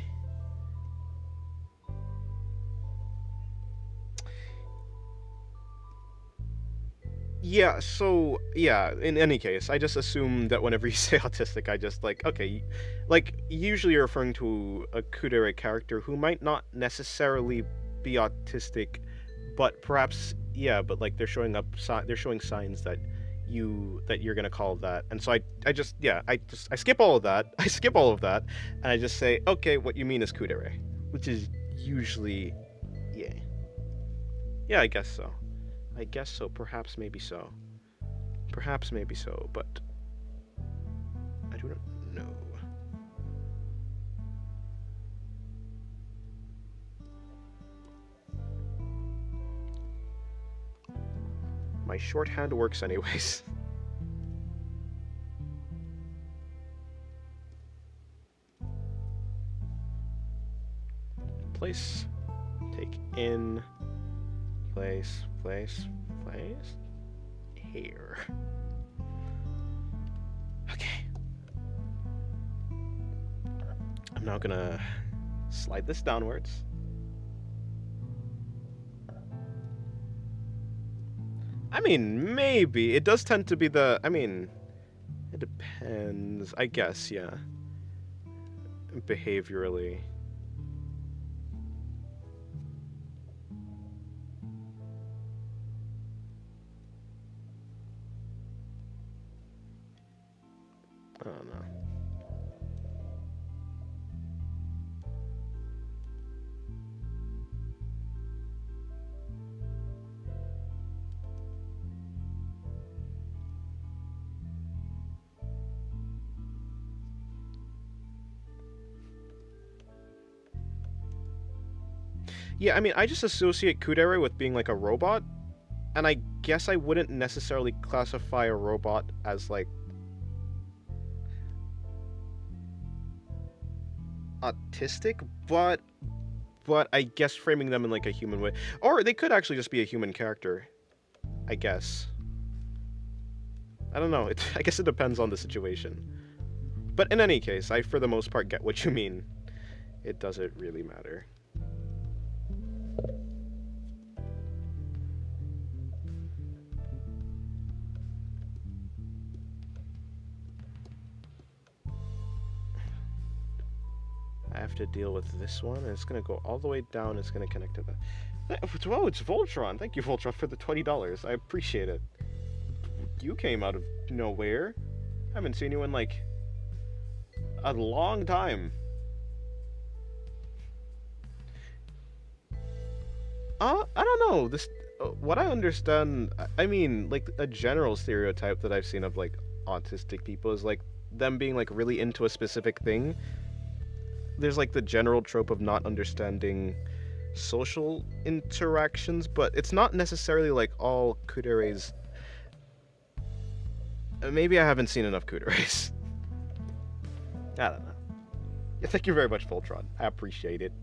Yeah, so, yeah, in any case, I just assume that whenever you say autistic, I just, like, okay, like, usually you're referring to a Kudere character who might not necessarily be autistic, but perhaps, yeah, but, like, they're showing signs that you're gonna call that, and so I just, yeah, I skip all of that, I skip all of that, and I just say, okay, what you mean is Kudere, which is usually, yeah. Yeah, I guess so. I guess so. Perhaps, maybe so. Perhaps, maybe so, but I do not know. My shorthand works anyways. Place. Take in. Place. Here. Okay. now gonna slide this downwards. I mean, maybe. It does tend to be the... I mean, it depends. I guess, yeah. Behaviorally. I don't know. Yeah, I mean, I just associate Kudere with being like a robot, and I guess I wouldn't necessarily classify a robot as like autistic, but I guess framing them in like a human way, or they could actually just be a human character. I guess. I don't know. I guess it depends on the situation. But in any case, I for the most part get what you mean. It doesn't really matter. I have to deal with this one, and it's gonna go all the way down. It's gonna connect to the... Whoa, it's Voltron. Thank you, Voltron, for the $20. I appreciate it. You came out of nowhere. I haven't seen you in, like, a long time. I don't know. This... what I understand... I mean, like, a general stereotype that I've seen of, like, autistic people is, like, them being, like, really into a specific thing. There's, like, the general trope of not understanding social interactions, but it's not necessarily, like, all Kudere's... Maybe I haven't seen enough Kudere's. I don't know. Yeah, thank you very much, Voltron. I appreciate it.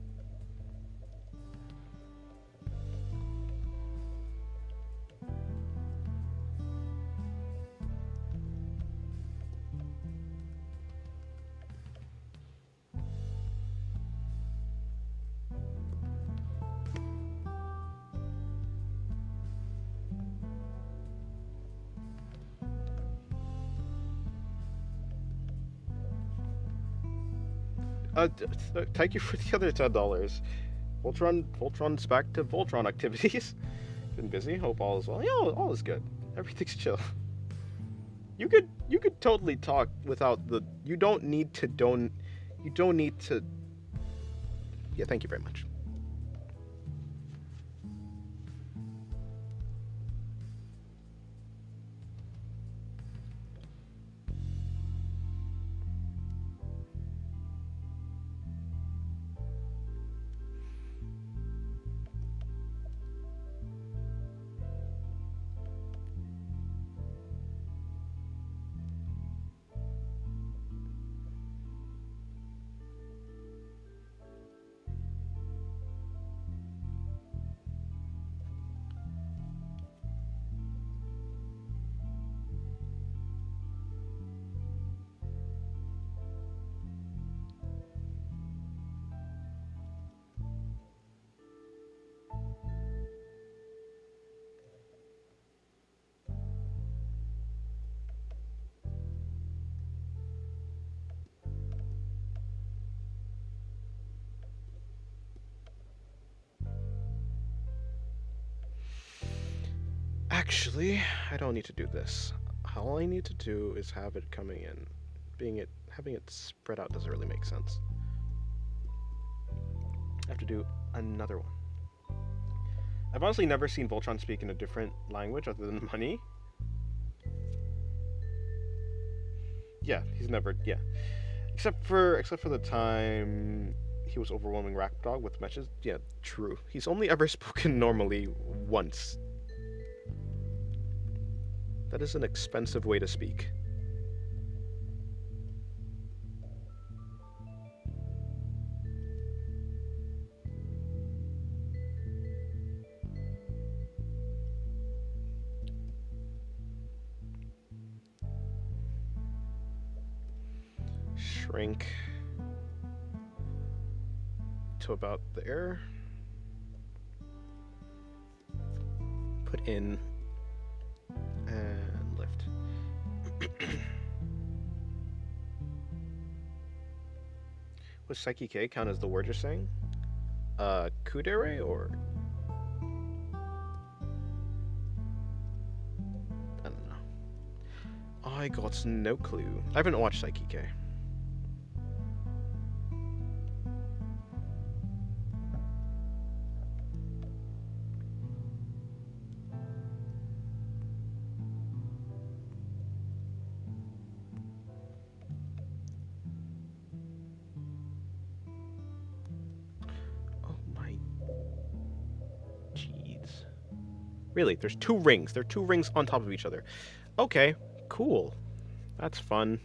Thank you for the other $10. Voltron's back to Voltron activities. Been busy. Hope all is well. Yeah, all is good. Everything's chill. You could totally talk without the. You don't need to. You don't need to. Yeah, thank you very much. Actually, I don't need to do this. All I need to do is have it coming in. Having it spread out doesn't really make sense. I have to do another one. I've honestly never seen Voltron speak in a different language other than money. Yeah, he's never, yeah. Except for the time he was overwhelming Rakdog with matches. Yeah, true. He's only ever spoken normally once. That is an expensive way to speak. Shrink. to about there. Put in and lift. Was Psyche K count as the word you're saying? Kudere or? I don't know. I got no clue. I haven't watched Psyche K. Really, there's two rings. There are two rings on top of each other. Okay, cool. That's fun.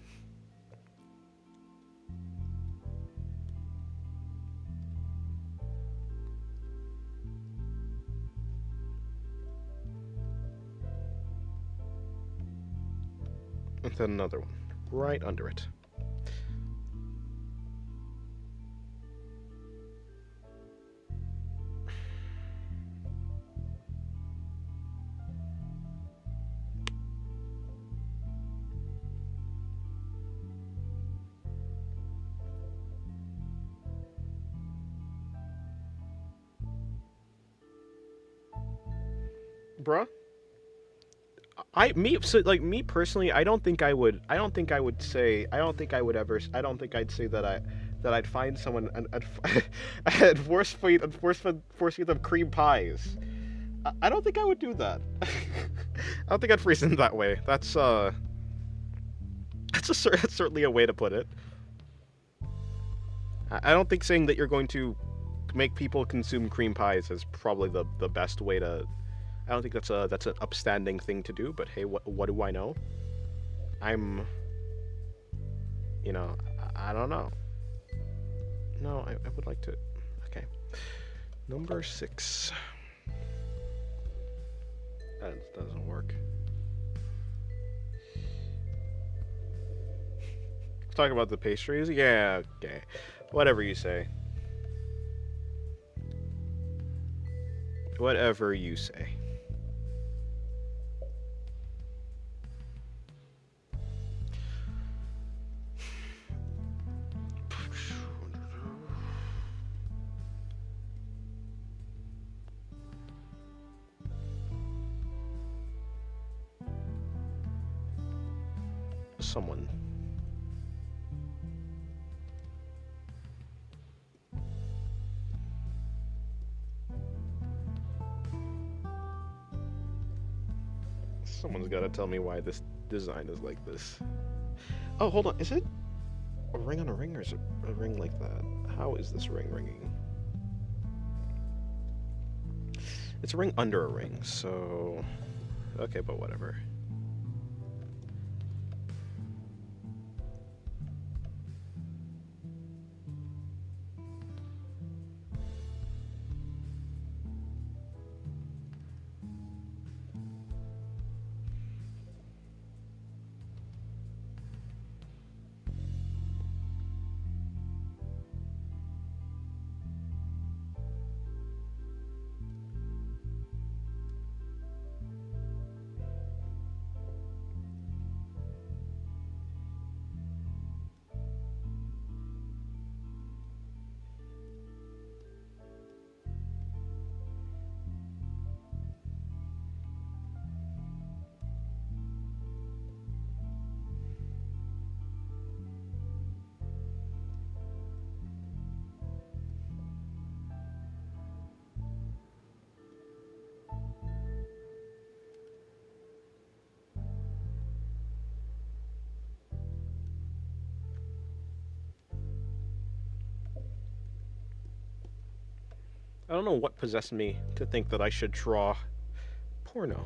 And then another one, right under it. Bruh, me personally, I don't think I'd say that I'd find someone and force feed them cream pies. I don't think I would do that. I don't think I'd phrase it that way. That's certainly a way to put it. I don't think saying that you're going to make people consume cream pies is probably the best way to. I don't think that's an upstanding thing to do, but hey, what do I know? I don't know. No, I would like to. Okay, number 6. That doesn't work. Talk about the pastries? Yeah, okay. Whatever you say. Whatever you say. Someone. Someone's got to tell me why this design is like this. Oh, hold on. Is it a ring on a ring, or is it a ring like that? How is this ring ringing? It's a ring under a ring, so... Okay, but whatever. I don't know what possessed me to think that I should draw porno.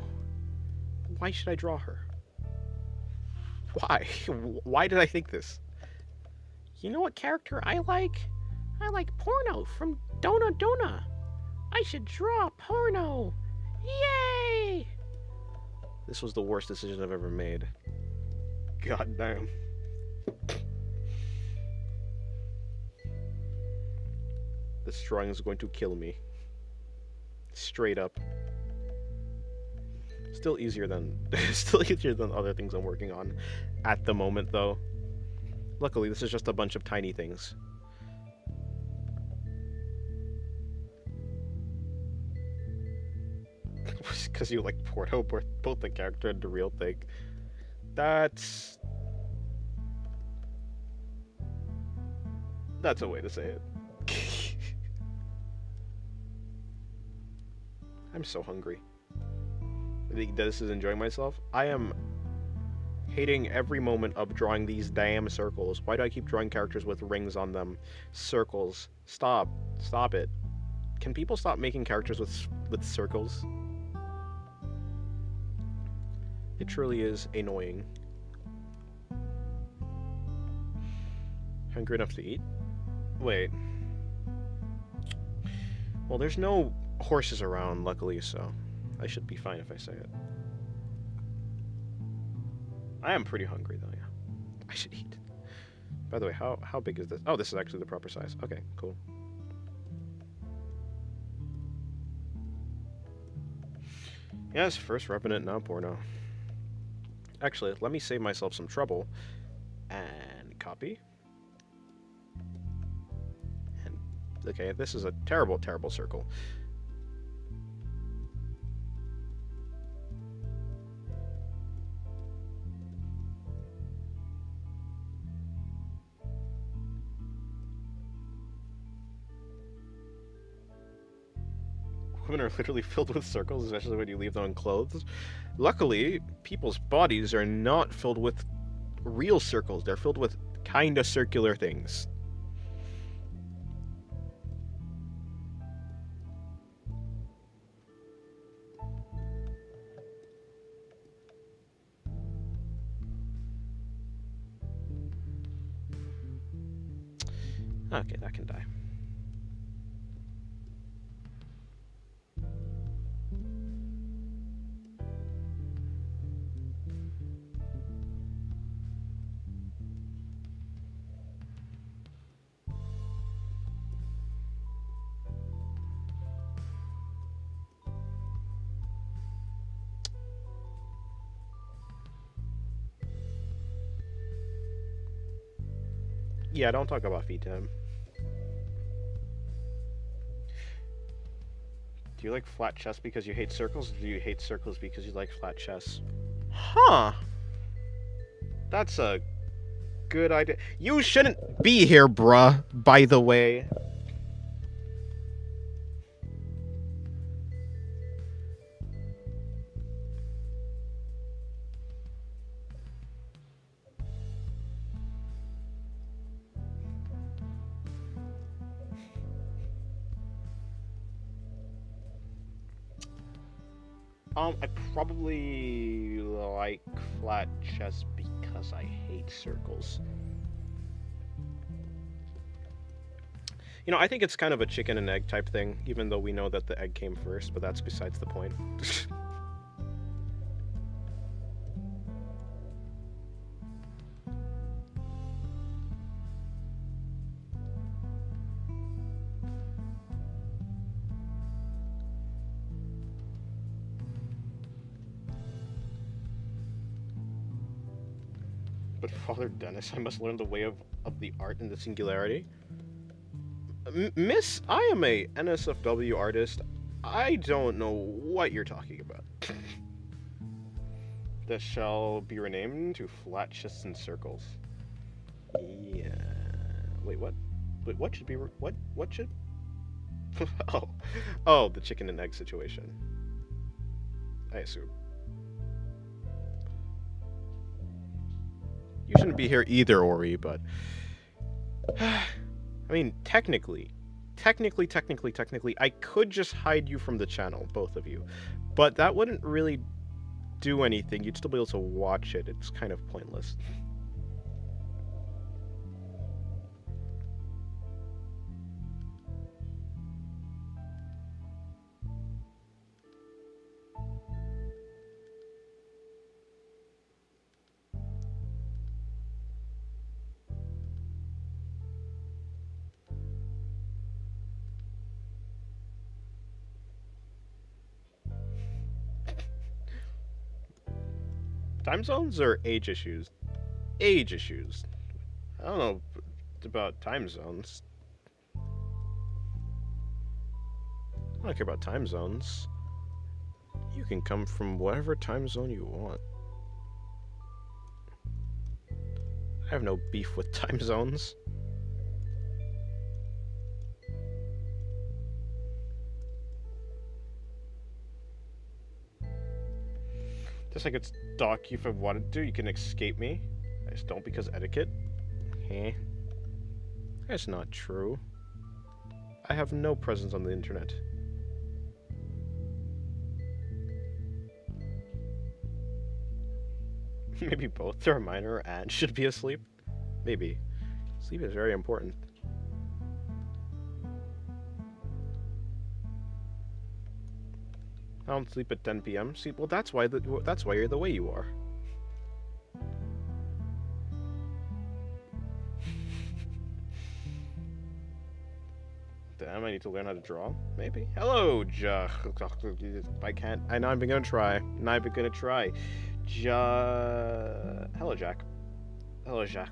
Why should I draw her? Why? Why did I think this? You know what character I like? I like porno from Dona Dona. I should draw porno. Yay! This was the worst decision I've ever made. God damn. This drawing is going to kill me. Straight up. Still easier than other things I'm working on at the moment, though. Luckily, this is just a bunch of tiny things. Because you like Porto, both the character and the real thing. That's a way to say it. I'm so hungry. I think this is enjoying myself. I am hating every moment of drawing these damn circles. Why do I keep drawing characters with rings on them? Circles. Stop. Stop it. Can people stop making characters with circles? It truly is annoying. Hungry enough to eat? Wait. Well, there's no horses around, luckily, so I should be fine if I say it. I am pretty hungry, though, yeah. I should eat. By the way, how big is this? Oh, this is actually the proper size. Okay, cool. Yes, first Revenant, now Porno. Actually, let me save myself some trouble. And copy. And, okay, this is a terrible, terrible circle. Women are literally filled with circles, especially when you leave them unclothed. Luckily, people's bodies are not filled with real circles. They're filled with kinda circular things. Okay, that can die. Yeah, don't talk about feet to him. Do you like flat chests because you hate circles, or do you hate circles because you like flat chests? Huh. That's a good idea. You shouldn't be here, bruh, by the way. I probably like flat chests because I hate circles. You know, I think it's kind of a chicken and egg type thing, even though we know that the egg came first, but that's besides the point. But Father Dennis, I must learn the way of the art in the singularity. Miss, I am a NSFW artist. I don't know what you're talking about. This shall be renamed to flat chests and circles. Yeah. Wait, what? Wait, what should be? What? What should? Oh, the chicken and egg situation. I assume. You shouldn't be here either, Ori, but I mean, technically, I could just hide you from the channel, both of you, but that wouldn't really do anything. You'd still be able to watch it. It's kind of pointless. Time zones or age issues? Age issues. I don't know about time zones. I don't care about time zones. You can come from whatever time zone you want. I have no beef with time zones. Just like it's stalk you if I wanted to, you can escape me. I just don't because etiquette. Heh. That's not true. I have no presence on the internet. Maybe both the reminder and should be asleep? Maybe. Sleep is very important. I don't sleep at 10 p.m. See, well, that's why you're the way you are. Damn, I need to learn how to draw. Maybe. Hello, Jack. I can't. I know I'm gonna try. Hello, Jack. Hello, Jack.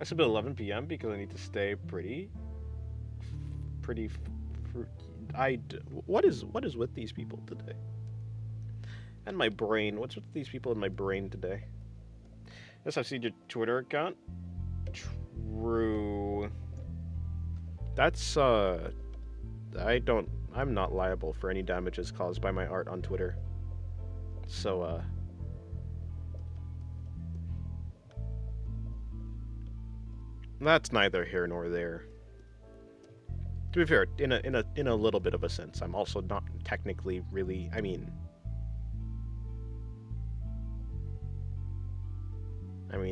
I sleep at 11 p.m. because I need to stay pretty. What is with these people today? And my brain. What's with these people in my brain today? Yes, I've seen your Twitter account. True. That's I'm not liable for any damages caused by my art on Twitter. So that's neither here nor there. To be fair, in a little bit of a sense, I'm also not technically really. I mean,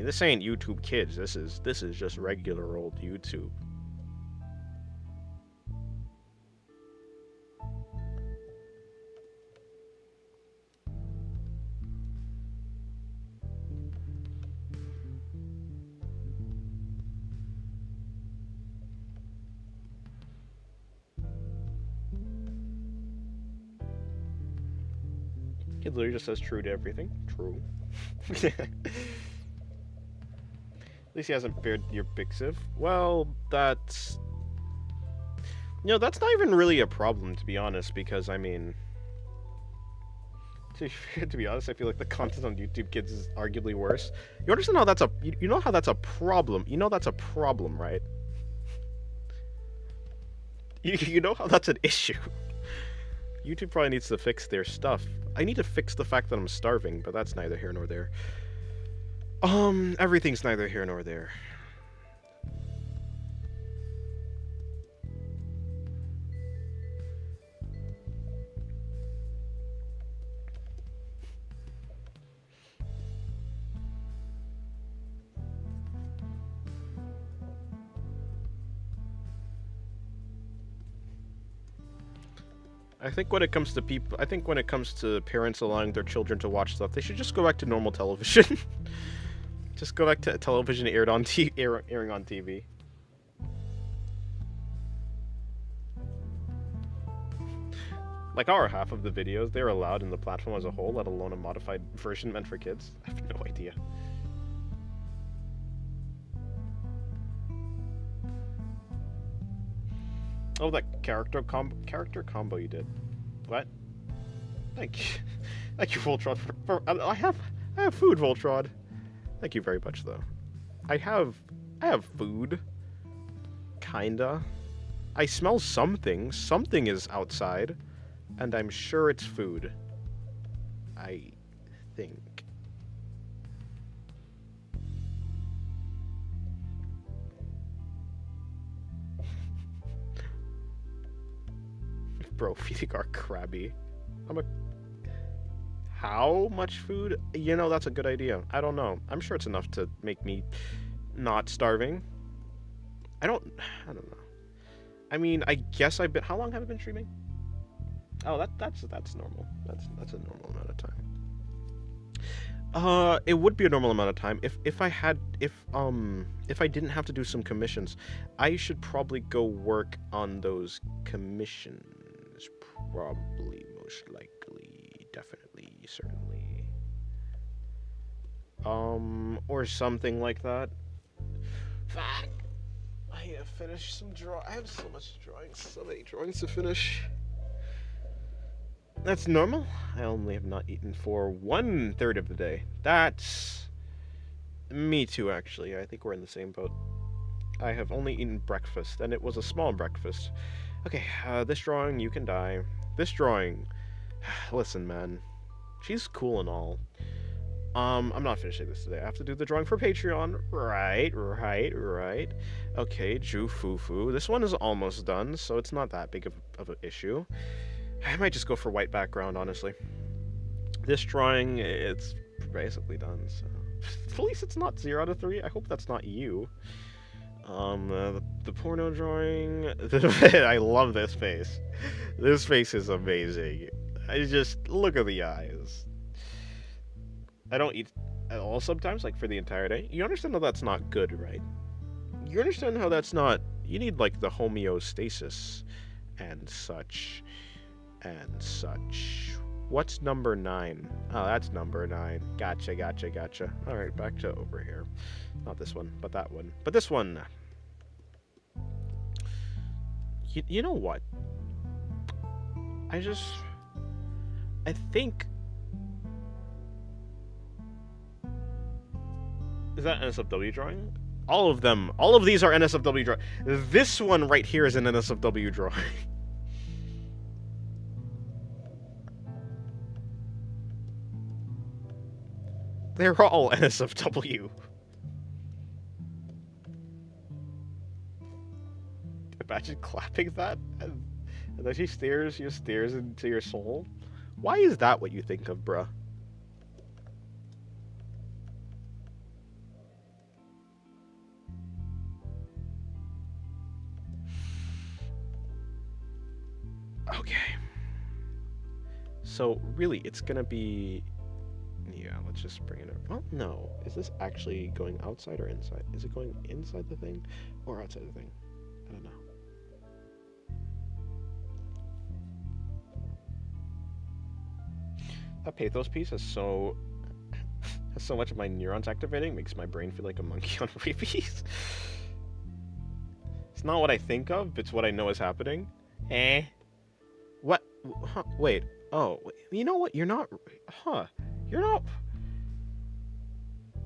this ain't YouTube Kids. This is just regular old YouTube. Kid literally just says true to everything. True. At least he hasn't bared your big sieve. Well, that's... that's not even really a problem, to be honest, because, I mean... To be honest, I feel like the content on YouTube Kids is arguably worse. You understand how that's a... You know how that's a problem? You know that's a problem, right? You know how that's an issue. YouTube probably needs to fix their stuff. I need to fix the fact that I'm starving, but that's neither here nor there. Everything's neither here nor there. I think when it comes to parents allowing their children to watch stuff, they should just go back to normal television. Just go back to television airing on TV. Like our half of the videos, they're allowed in the platform as a whole, let alone a modified version meant for kids. I have no idea. Oh, that character combo you did. What? Thank you. Thank you, Voltron. I have food, Voltron. Thank you very much, though. I have food. Kinda. I smell something. Something is outside. And I'm sure it's food. I think. Bro, feeding our crabby. How much food? That's a good idea. I don't know. I'm sure it's enough to make me not starving. I don't know. I mean, I guess how long have I been streaming? Oh, that's normal. That's a normal amount of time. It would be a normal amount of time if I didn't have to do some commissions. I should probably go work on those commissions. Probably, most likely, definitely, certainly. Or something like that. Fuck. I need to finish some draw. I have so much drawings, so many drawings to finish. That's normal. I only have not eaten for 1/3 of the day. That's me too, actually. I think we're in the same boat. I have only eaten breakfast, and it was a small breakfast. Okay, this drawing, you can die. This drawing, listen, man, she's cool and all. I'm not finishing this today. I have to do the drawing for Patreon. Right. Okay, Ju Fufu. This one is almost done, so it's not that big of an issue. I might just go for white background, honestly. This drawing, it's basically done, so... At least it's not 0 out of 3. I hope that's not you. The porno drawing... I love this face. This face is amazing. I just... Look at the eyes. I don't eat at all sometimes, like, for the entire day. You understand how that's not good, right? You understand how that's not... You need, like, the homeostasis and such. And such. What's number 9? Oh, that's number 9. Gotcha. Alright, back to over here. Not this one, but that one. But this one... You know what? I think... Is that NSFW drawing? All of them. All of these are NSFW drawing. This one right here is an NSFW drawing. They're all NSFW. Imagine clapping that, and then she stares into your soul. Why is that what you think of, bruh? Okay. So, really, it's gonna be... Yeah, let's just bring it up. Well, no. Is this actually going outside or inside? Is it going inside the thing or outside the thing? I don't know. That pathos piece has so much of my neurons activating, makes my brain feel like a monkey on rabies. It's not what I think of, it's what I know is happening. What? Huh, wait. Oh, you know what? You're not... Huh. You're not...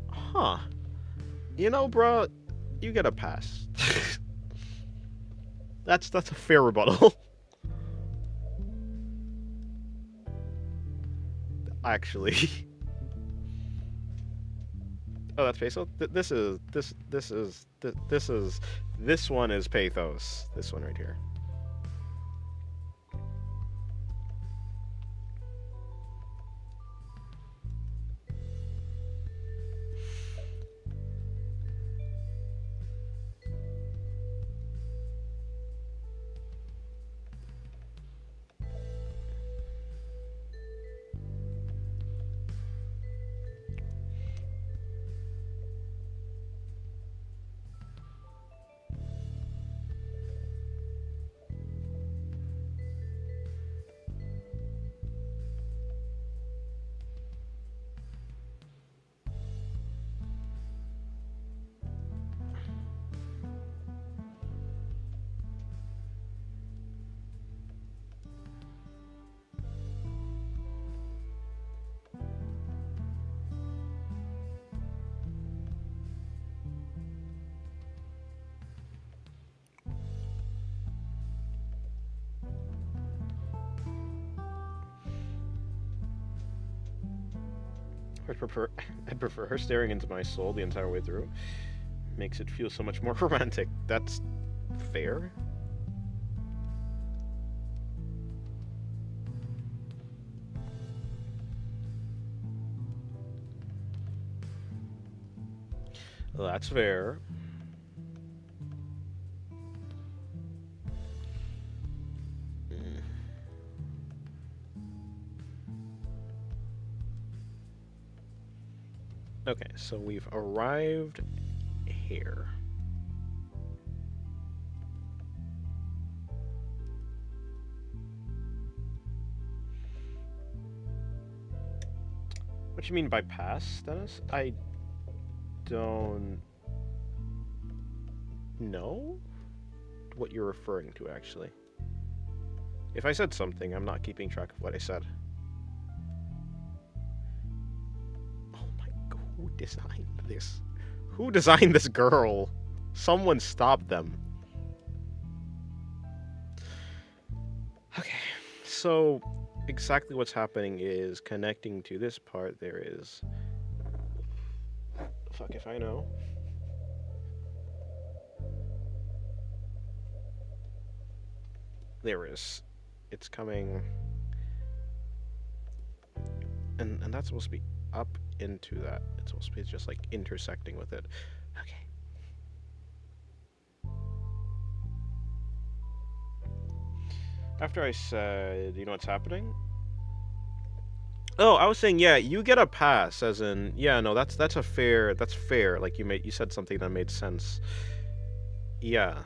Huh. You know, bruh, you get a pass. That's a fair rebuttal. Actually. Oh, that's Pathos? This one is Pathos. This one right here. I'd prefer her staring into my soul the entire way through. Makes it feel so much more romantic. That's fair. That's fair. Okay, so we've arrived here. What you mean by pass, Dennis? I don't know what you're referring to, actually. If I said something, I'm not keeping track of what I said. Oh my god, who designed this? Who designed this girl? Someone stop them. Okay, so exactly what's happening is connecting to this part, there is... Fuck if I know. There is. It's coming... And that's supposed to be up into that. It's supposed to be just like intersecting with it. Okay. After I said, you know what's happening? Oh, I was saying, yeah, you get a pass, as in, yeah, no, that's fair. Like you said something that made sense. Yeah,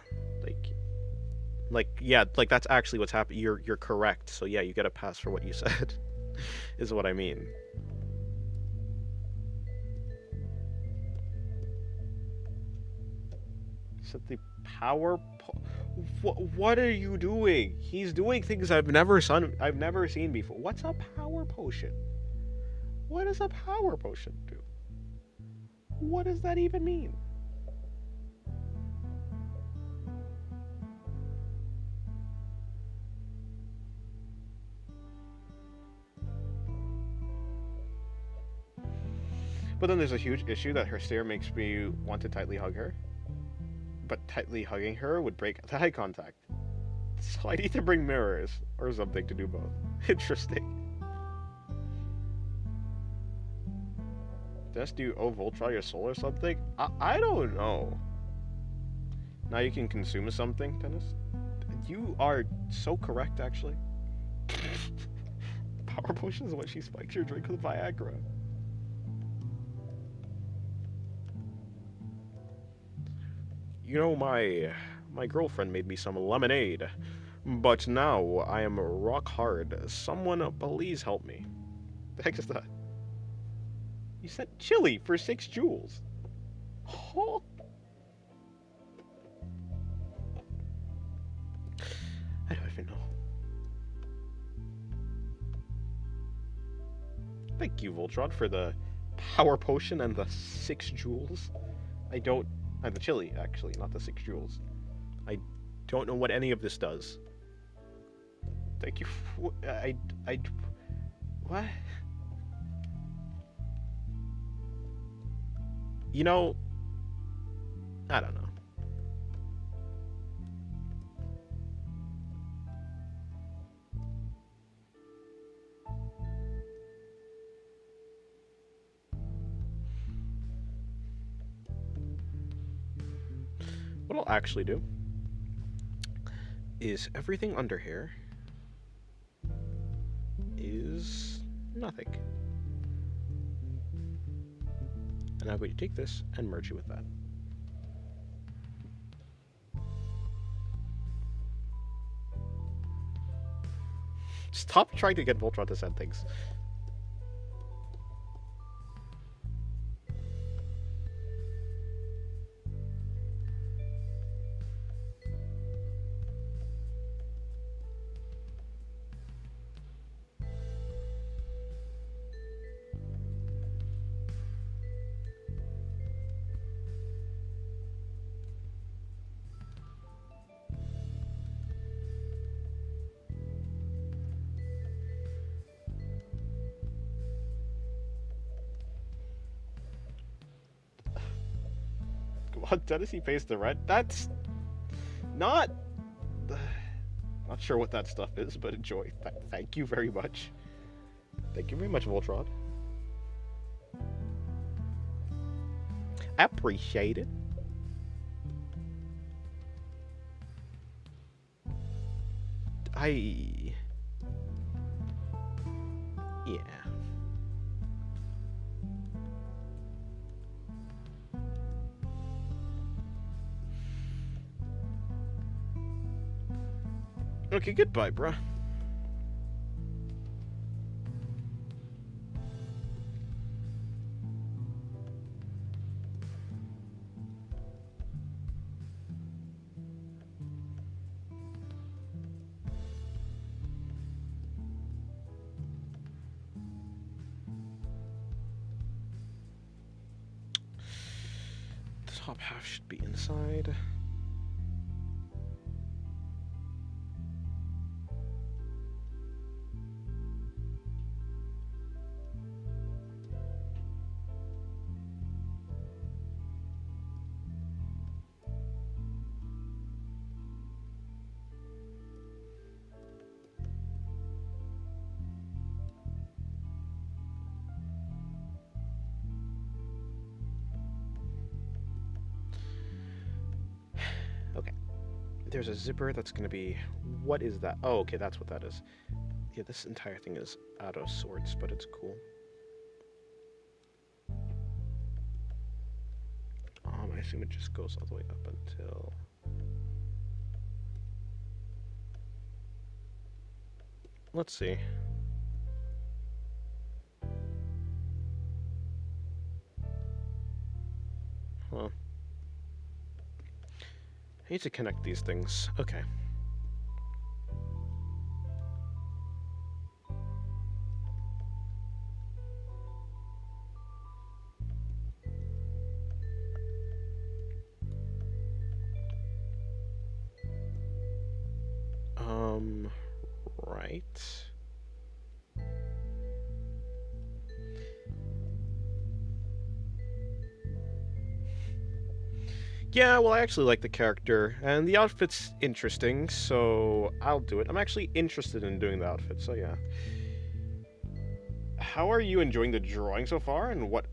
yeah, like that's actually what's happening. You're correct. So yeah, you get a pass for what you said, is what I mean. Set the power. What are you doing? He's doing things I've never seen before. What's a power potion? What does a power potion do? What does that even mean? But then there's a huge issue that her stare makes me want to tightly hug her. But tightly hugging her would break the eye contact. So I need to bring mirrors or something to do both. Interesting. Just do Voltron your soul or something? I don't know. Now you can consume something, Dennis? You are so correct, actually. Power potion is what she spikes your drink with Viagra. You know, my girlfriend made me some lemonade, but now I am rock hard. Someone please help me. The heck is that? You said chili for 6 joules. Oh. I don't even know. Thank you, Voltron, for the power potion and the 6 joules. I don't... And the chili, actually, not the 6 joules. I don't know what any of this does. Thank you. What? You know, I don't know. What I'll actually do is everything under here is nothing. And I'm going to take this and merge it with that. Stop trying to get Voltron to send things. What does he pays the rent? That's not... Not sure what that stuff is, but enjoy. Thank you very much. Thank you very much, Voltron. Appreciate it. Yeah. Okay, goodbye, bruh. The top half should be inside. Okay. There's a zipper that's gonna be... What is that? Oh, okay, that's what that is. Yeah, this entire thing is out of sorts, but it's cool. I assume it just goes all the way up until... Let's see. Huh. I need to connect these things. Okay. Right. Yeah, well, I actually like the character, and the outfit's interesting, so I'll do it. I'm actually interested in doing the outfit, so yeah. How are you enjoying the drawing so far, and what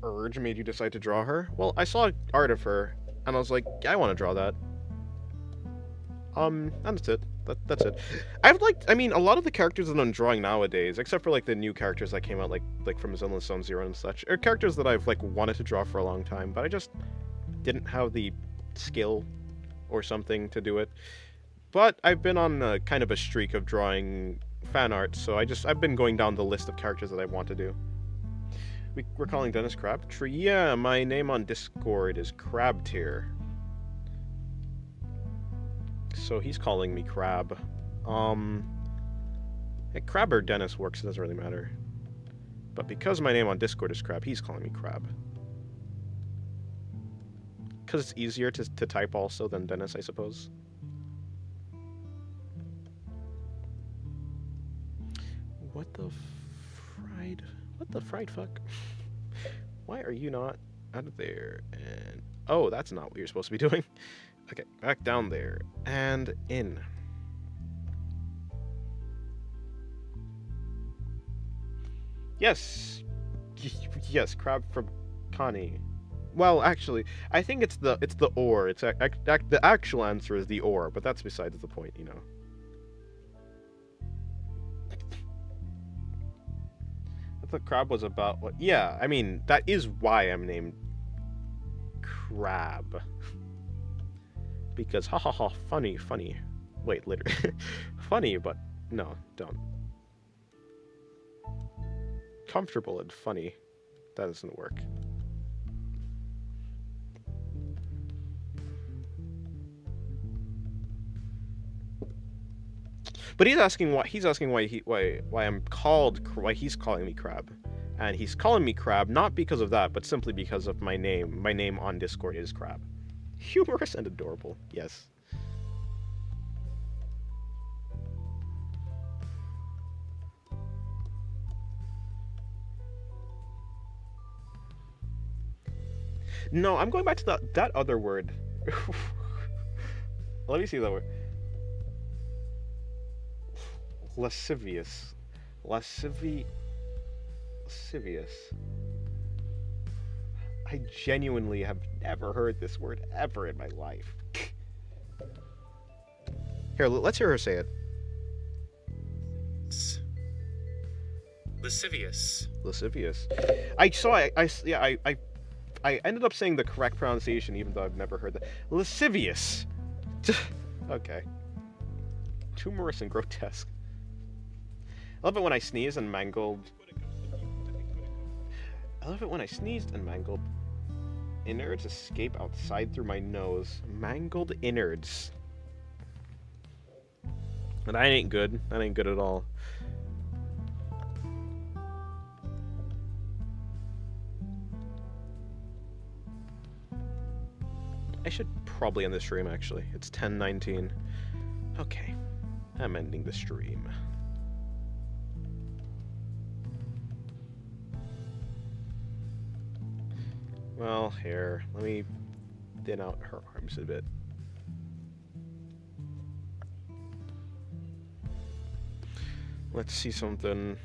urge made you decide to draw her? Well, I saw art of her, and I was like, yeah, I want to draw that. That's it. That's it. I mean, a lot of the characters that I'm drawing nowadays, except for, like, the new characters that came out, like from Zenless Zone Zero and such, are characters that I've, like, wanted to draw for a long time, but I just didn't have the skill or something to do it. But I've been on kind of a streak of drawing fan art, so I've been going down the list of characters that I want to do. We're calling Dennis Crabtree? Yeah, my name on Discord is Crabtier. So he's calling me Crab. Crab or Dennis works, it doesn't really matter. But because my name on Discord is Crab, he's calling me Crab. Because it's easier to type also than Dennis, I suppose. What the fried fuck? Why are you not out of there? And oh, that's not what you're supposed to be doing. Okay, back down there and in. Yes, yes, Crab from Connie. Well, actually, I think it's the or. It's the actual answer is the or, but that's besides the point, you know. I thought Crab was about what? Yeah, I mean that is why I'm named Crab. Because ha ha ha, funny. Wait, literally, funny, but no, don't. Comfortable and funny, that doesn't work. But he's asking why he's calling me Crab, and he's calling me Crab not because of that, but simply because of my name. My name on Discord is Crab. Humorous and adorable, yes. No, I'm going back to that other word. Let me see that word. Lascivious. Lascivious. I genuinely have never heard this word ever in my life. Here, let's hear her say it. Lascivious. Lascivious. I ended up saying the correct pronunciation even though I've never heard that. Lascivious. Okay. Humorous and grotesque. I love it when I sneeze and mangled... I love it when I sneezed and mangled innards escape outside through my nose. Mangled innards. And that ain't good. That ain't good at all. I should probably end the stream, actually. It's 10:19. Okay. I'm ending the stream. Well, here. Let me thin out her arms a bit. Let's see something.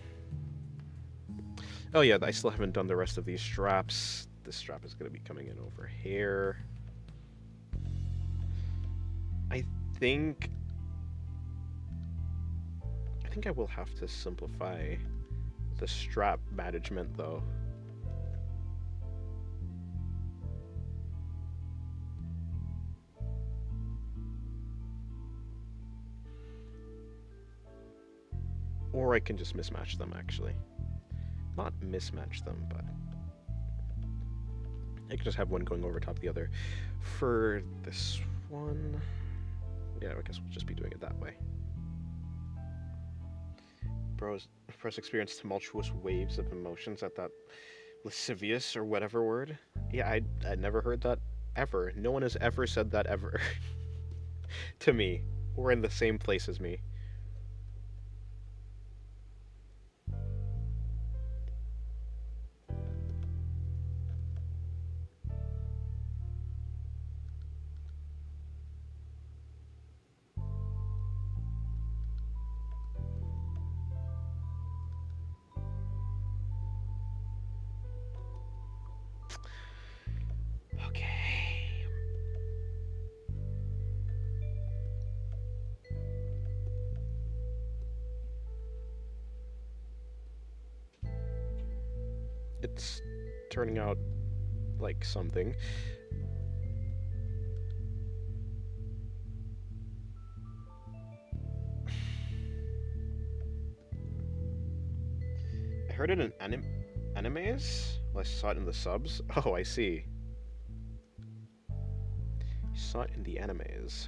Oh yeah, I still haven't done the rest of these straps. This strap is going to be coming in over here. I think I will have to simplify the strap management though. Or I can just mismatch them, actually. Not mismatch them, but I could just have one going over top of the other. For this one, yeah, I guess we'll just be doing it that way. Bros experienced tumultuous waves of emotions at that lascivious or whatever word. Yeah, I'd never heard that ever. No one has ever said that ever to me, or in the same place as me. It's turning out like something. I heard it in animes? Well, I saw it in the subs. Oh, I see. You saw it in the animes.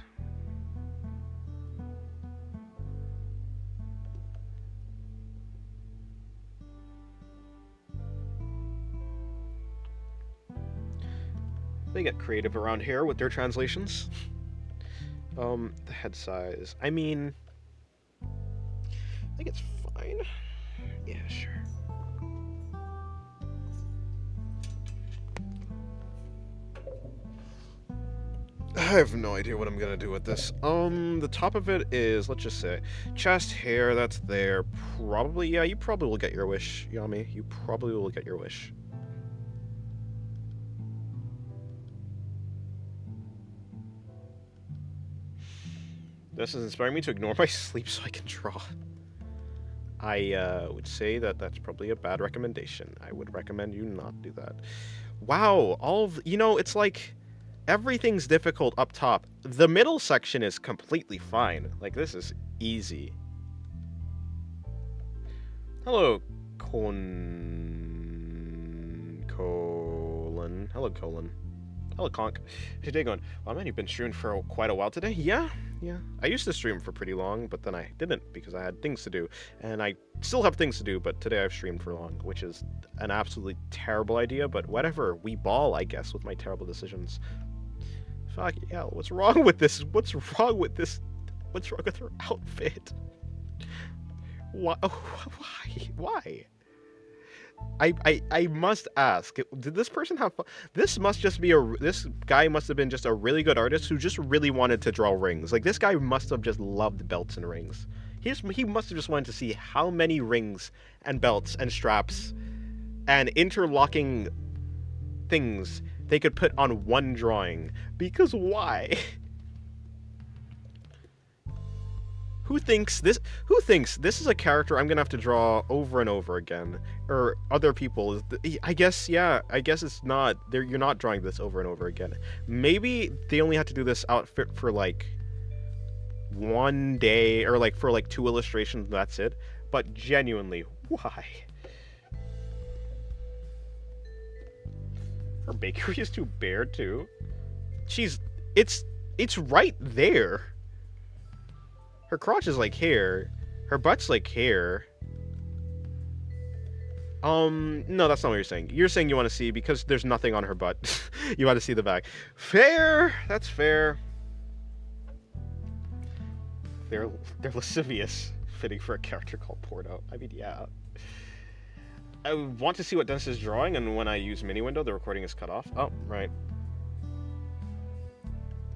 They get creative around here with their translations. The head size. I mean, I think it's fine. Yeah, sure. I have no idea what I'm gonna do with this. The top of it is, let's just say, chest hair, that's there. Probably, yeah, you probably will get your wish, Yami. You probably will get your wish. This is inspiring me to ignore my sleep so I can draw. I would say that that's probably a bad recommendation. I would recommend you not do that. Wow, you know, it's like everything's difficult up top. The middle section is completely fine. Like, this is easy. Hello, Colon. Hello, Colon. Hello, Conk. How's your day going? Well, man, you've been streaming for quite a while today. Yeah. I used to stream for pretty long, but then I didn't because I had things to do. And I still have things to do, but today I've streamed for long, which is an absolutely terrible idea, but whatever. We ball, I guess, with my terrible decisions. Fuck, yeah, what's wrong with this? What's wrong with this? What's wrong with her outfit? Why? Why? I must ask, did this person have fun? This guy must have been just a really good artist who just really wanted to draw rings. Like, this guy must have just loved belts and rings. He must have just wanted to see how many rings and belts and straps and interlocking things they could put on one drawing. Because why? Who thinks this is a character I'm gonna have to draw over and over again? Or other people? I guess, yeah. I guess it's not. You're not drawing this over and over again. Maybe they only had to do this outfit for like one day or like for like 2 illustrations, that's it. But genuinely, why? Her bakery is too bare too. It's right there. Her crotch is like hair. Her butt's like hair. No, that's not what you're saying. You're saying you want to see because there's nothing on her butt. You want to see the back. Fair. That's fair. They're lascivious, fitting for a character called Porno. I mean, yeah. I want to see what Dennis is drawing, and when I use mini window, the recording is cut off. Oh, right.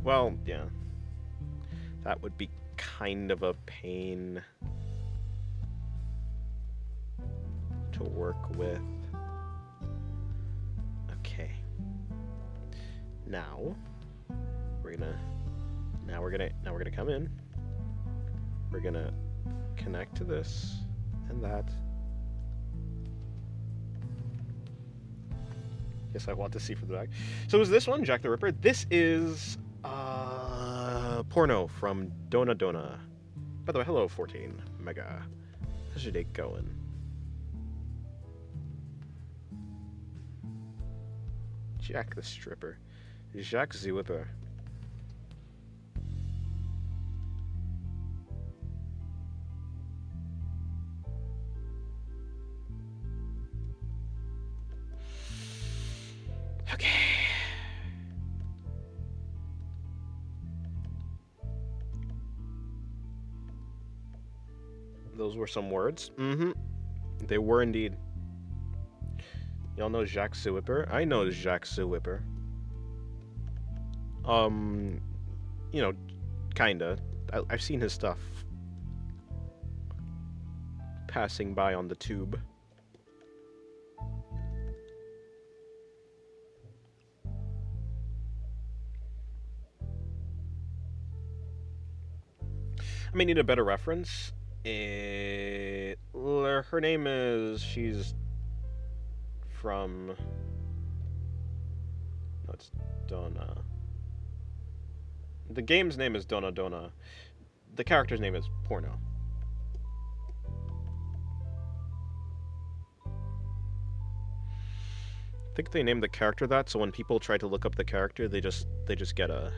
Well, yeah. That would be kind of a pain to work with. Okay. Now we're gonna come in. We're gonna connect to this and that. Yes, I want to see from the back. So is this one Jack the Ripper? This is Porno from Dona Dona. By the way, hello 14 Mega. How's your day going? Jack the Stripper. Jack the Whipper. Okay. Those were some words. Mm-hmm. They were indeed. Y'all know Jacques the Whipper? I know Jacques the Whipper. You know, kinda. I've seen his stuff passing by on the tube. I may need a better reference. Her name is... She's from... No, it's Donna. The game's name is Dona Dona. The character's name is Porno. I think they named the character that, so when people try to look up the character, they just get a...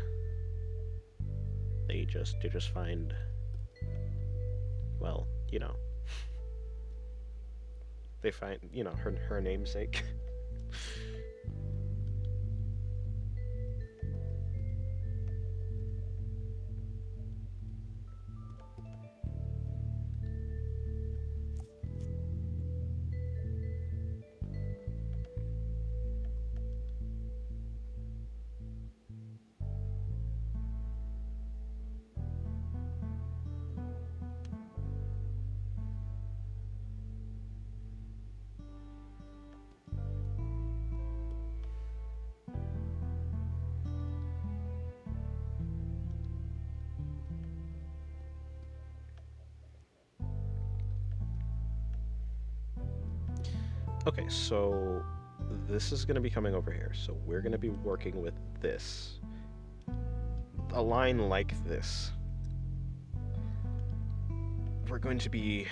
They just find... Well, you know. They find, you know, her namesake. Okay, so this is going to be coming over here. So we're going to be working with this. A line like this. We're going to be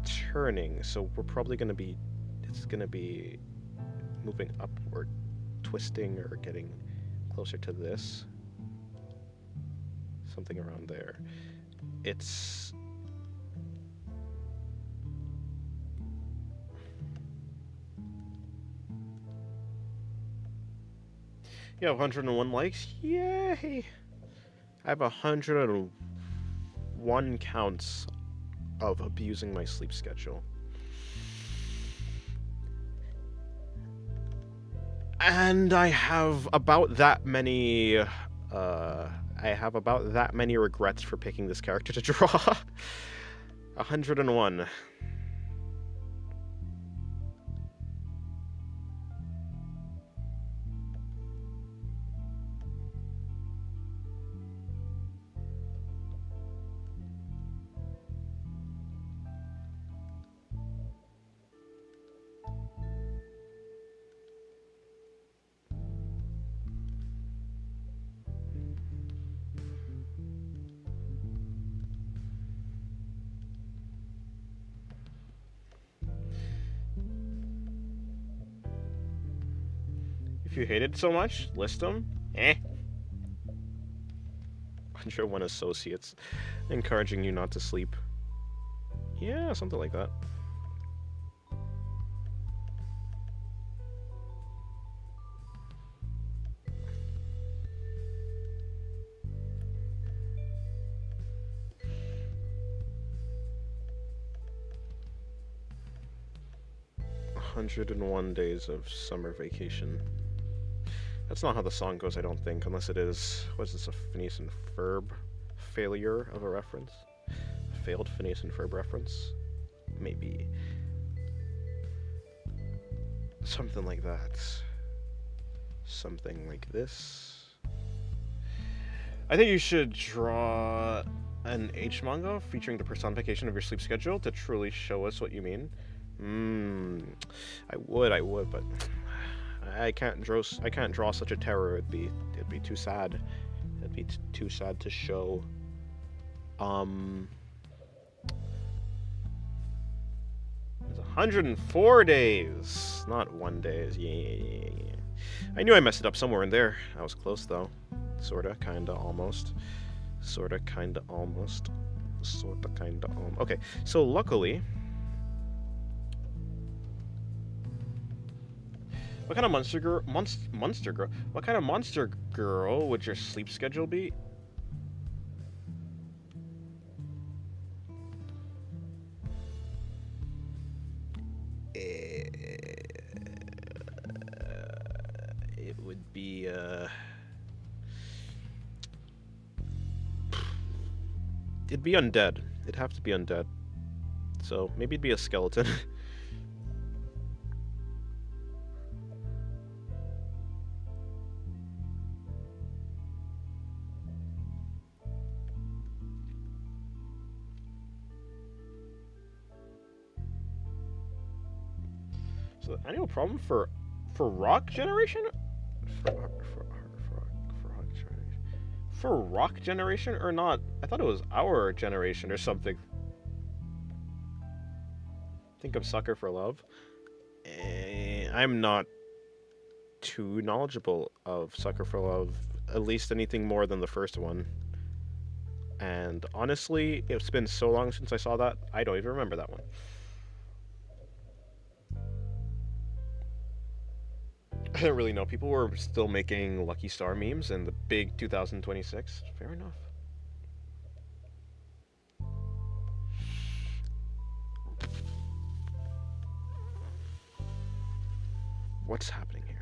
turning, so we're probably going to be... It's going to be moving upward, twisting, or getting closer to this. Something around there. It's... You have 101 likes? Yay! I have 101 counts of abusing my sleep schedule. And I have about that many... regrets for picking this character to draw. 101. If you hate it so much, list them. 101 associates encouraging you not to sleep. Yeah, something like that. "101 days of summer vacation." That's not how the song goes, I don't think, unless it is. What is this, a Phineas and Ferb failure of a reference? A failed Phineas and Ferb reference? Maybe. Something like that. Something like this. I think you should draw an H manga featuring the personification of your sleep schedule to truly show us what you mean. I would, but I can't draw such a terror. It'd be too sad. It'd be too sad to show. It's 104 days, not 1 day. Yeah. I knew I messed it up somewhere in there. I was close though. Sorta, kinda, almost. Sorta, kinda, almost. Sorta, kinda, almost. Okay, so luckily, what kind of monster girl? What kind of monster girl would your sleep schedule be? It would be it'd be undead. It'd have to be undead. So maybe it'd be a skeleton. So the annual problem for rock generation? For rock generation or not? I thought it was our generation or something. Think of Sucker for Love. I'm not too knowledgeable of Sucker for Love, at least anything more than the first one. And honestly, it's been so long since I saw that, I don't even remember that one. I didn't really know. People were still making Lucky Star memes in the big 2026. Fair enough. What's happening here?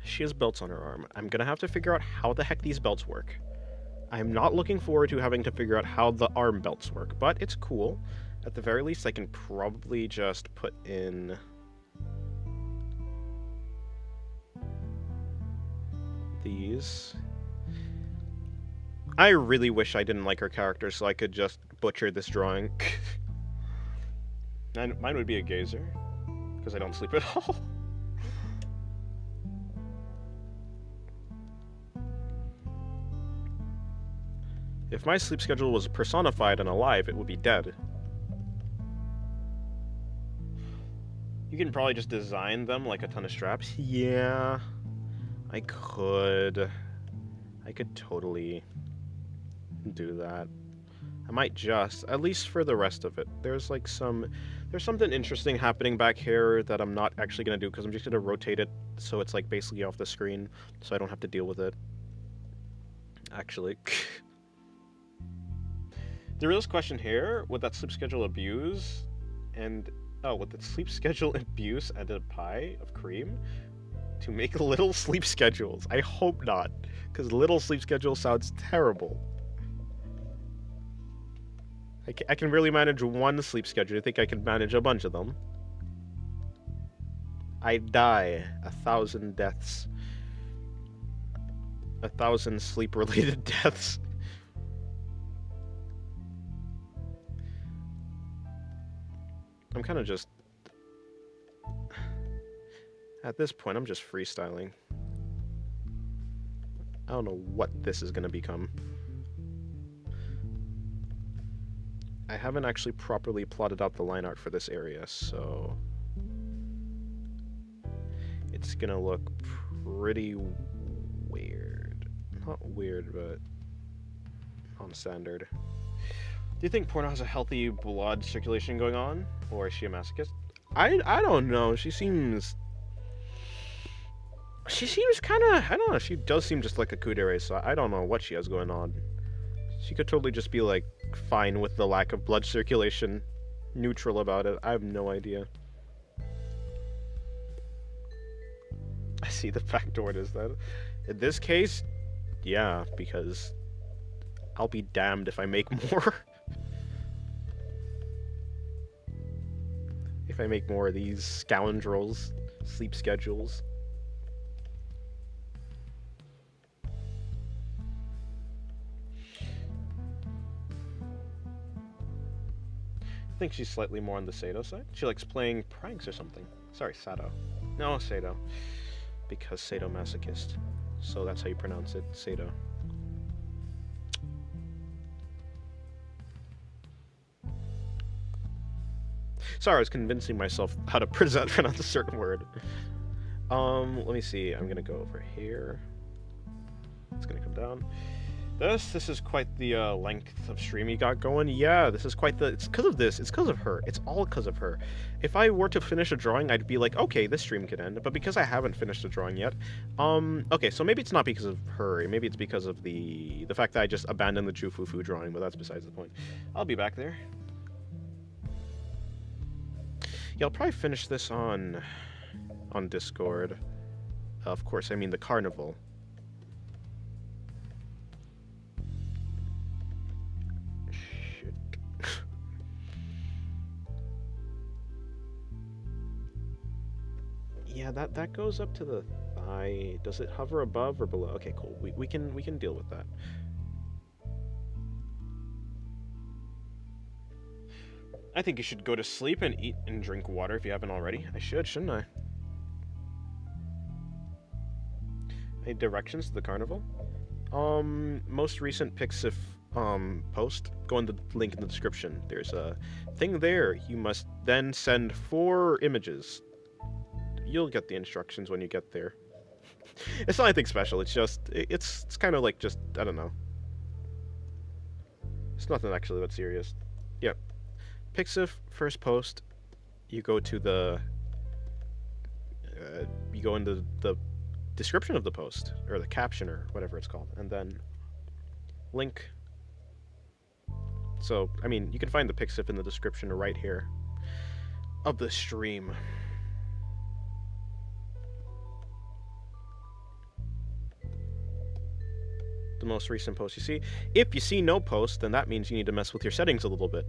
She has belts on her arm. I'm gonna have to figure out how the heck these belts work. I'm not looking forward to having to figure out how the arm belts work, but it's cool. At the very least, I can probably just put in these. I really wish I didn't like her character so I could just butcher this drawing. And mine would be a gazer, because I don't sleep at all. If my sleep schedule was personified and alive, it would be dead. You can probably just design them like a ton of straps. Yeah, I could totally do that. I might just, at least for the rest of it. There's something interesting happening back here that I'm not actually gonna do because I'm just gonna rotate it so it's like basically off the screen, so I don't have to deal with it. Actually. The realist question here, would that sleep schedule abuse and would the sleep schedule abuse and a pie of cream to make little sleep schedules? I hope not, because little sleep schedule sounds terrible. I can really manage one sleep schedule. I think I can manage a bunch of them. I die 1,000 deaths. 1,000 sleep-related deaths. I'm kind of just... At this point, I'm just freestyling. I don't know what this is going to become. I haven't actually properly plotted out the line art for this area, so... It's going to look pretty weird. Not weird, but non-standard. Do you think Porno has a healthy blood circulation going on? Or is she a masochist? I don't know. She seems kind of... I don't know. She does seem just like a Cuteness, so I don't know what she has going on. She could totally just be, like, fine with the lack of blood circulation. Neutral about it. I have no idea. I see the back door, is that? In this case, yeah, because I'll be damned if I make more. If I make more of these scoundrels' sleep schedules. I think she's slightly more on the Sato side. She likes playing pranks or something. Sorry, Sato. No, Sato. Because sadomasochist. So that's how you pronounce it, Sato. Sorry, I was convincing myself how to pronounce a certain word. Let me see. I'm gonna go over here. It's gonna come down. This is quite the length of stream you got going. Yeah, this is quite the... It's because of this. It's because of her. It's all because of her. If I were to finish a drawing, I'd be like, okay, this stream could end. But because I haven't finished a drawing yet... Okay, so maybe it's not because of her. Maybe it's because of the fact that I just abandoned the Jufufu drawing, but that's besides the point. I'll be back there. Yeah, I'll probably finish this on Discord. Of course, I mean the carnival. Yeah, that goes up to the thigh. Does it hover above or below? Okay, cool. We can deal with that. I think you should go to sleep and eat and drink water if you haven't already. I should, shouldn't I? Any directions to the carnival? Most recent Pixif post. Go in the link in the description. There's a thing there. You must then send 4 images. You'll get the instructions when you get there. It's not anything special. It's just it's kind of like just I don't know. It's nothing actually that serious. Yep. Pixif first post. You go to the. You go into the description of the post or the caption or whatever it's called, and then link. So I mean, you can find the Pixif in the description right here of the stream. The most recent post you see. If you see no post, then that means you need to mess with your settings a little bit.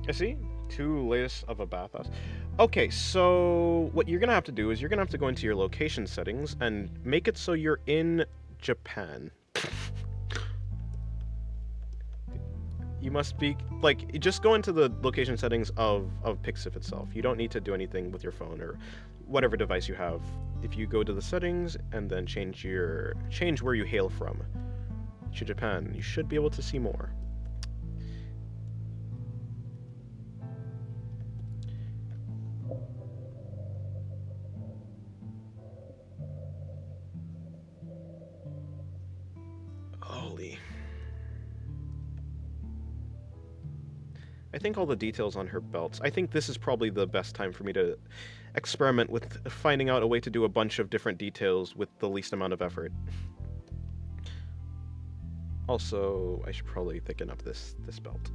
I see. 2 layers of a bathhouse. Okay, so what you're gonna have to do is you're gonna have to go into your location settings and make it so you're in Japan. You must be like just go into the location settings of Pixif itself. You don't need to do anything with your phone or whatever device you have. If you go to the settings and then change where you hail from to Japan, you should be able to see more. I think all the details on her belts. I think this is probably the best time for me to experiment with finding out a way to do a bunch of different details with the least amount of effort. Also, I should probably thicken up this belt.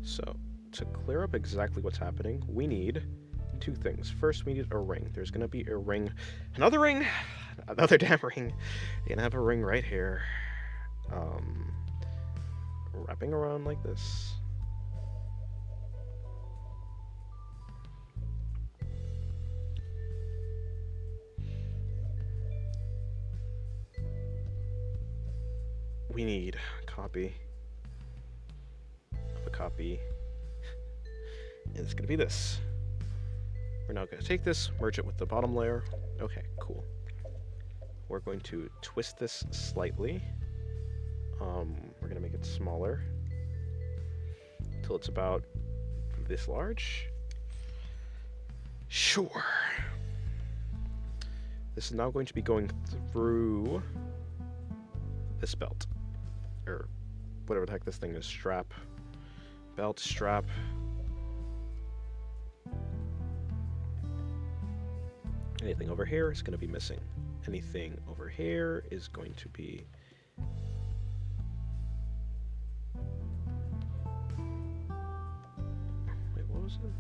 So, to clear up exactly what's happening, we need two things. First, we need a ring. There's gonna be a ring. Another ring! Another damn ring. You're gonna have a ring right here. Wrapping around like this. We need a copy of a copy. And it's gonna be this. We're now gonna take this, merge it with the bottom layer. Okay, cool. We're going to twist this slightly. We're gonna make it smaller until it's about this large. Sure. This is now going to be going through this belt, or whatever the heck this thing is. Strap, belt, strap. Anything over here is going to be missing. Anything over here is going to be... Wait, what was it?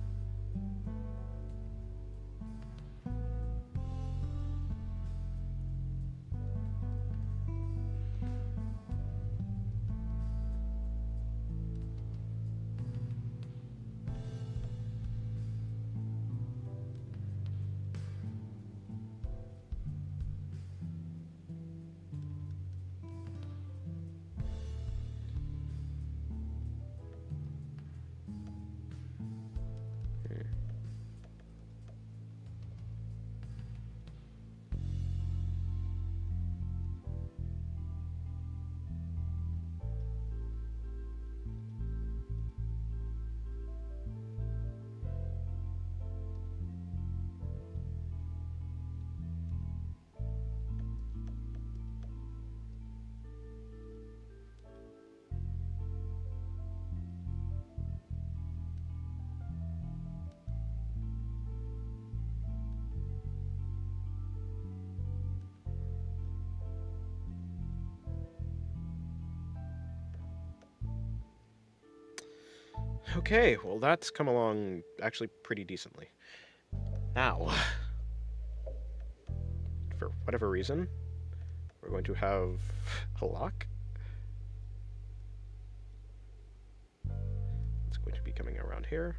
Okay, well that's come along actually pretty decently. Now, for whatever reason, we're going to have a lock. It's going to be coming around here.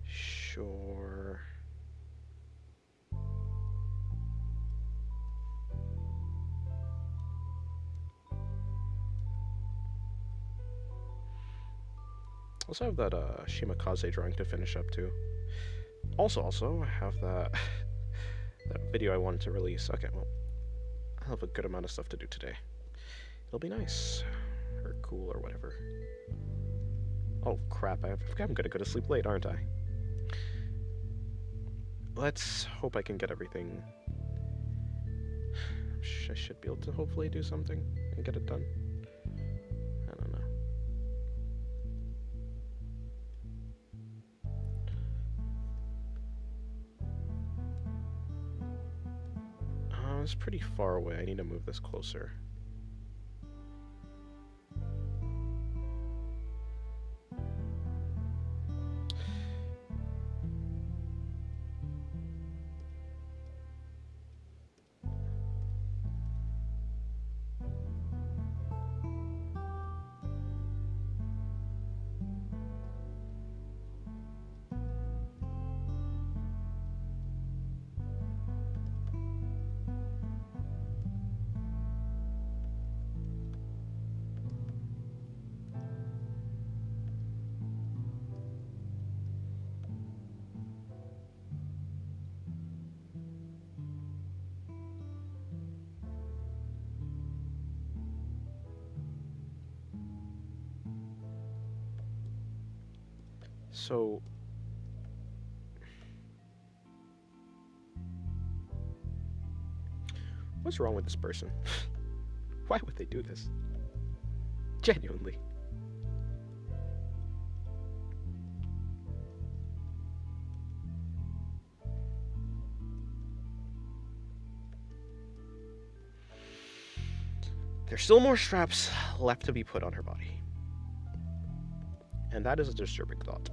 Sure. Also have that Shimakaze drawing to finish up too. Also, I have that that video I wanted to release. Okay, well, I have a good amount of stuff to do today. It'll be nice, or cool, or whatever. Oh crap! I'm gonna go to sleep late, aren't I? Let's hope I can get everything. I should be able to hopefully do something and get it done. I don't know. It's pretty far away. I need to move this closer. So, what's wrong with this person? Why would they do this? Genuinely. There's still more straps left to be put on her body. And that is a disturbing thought.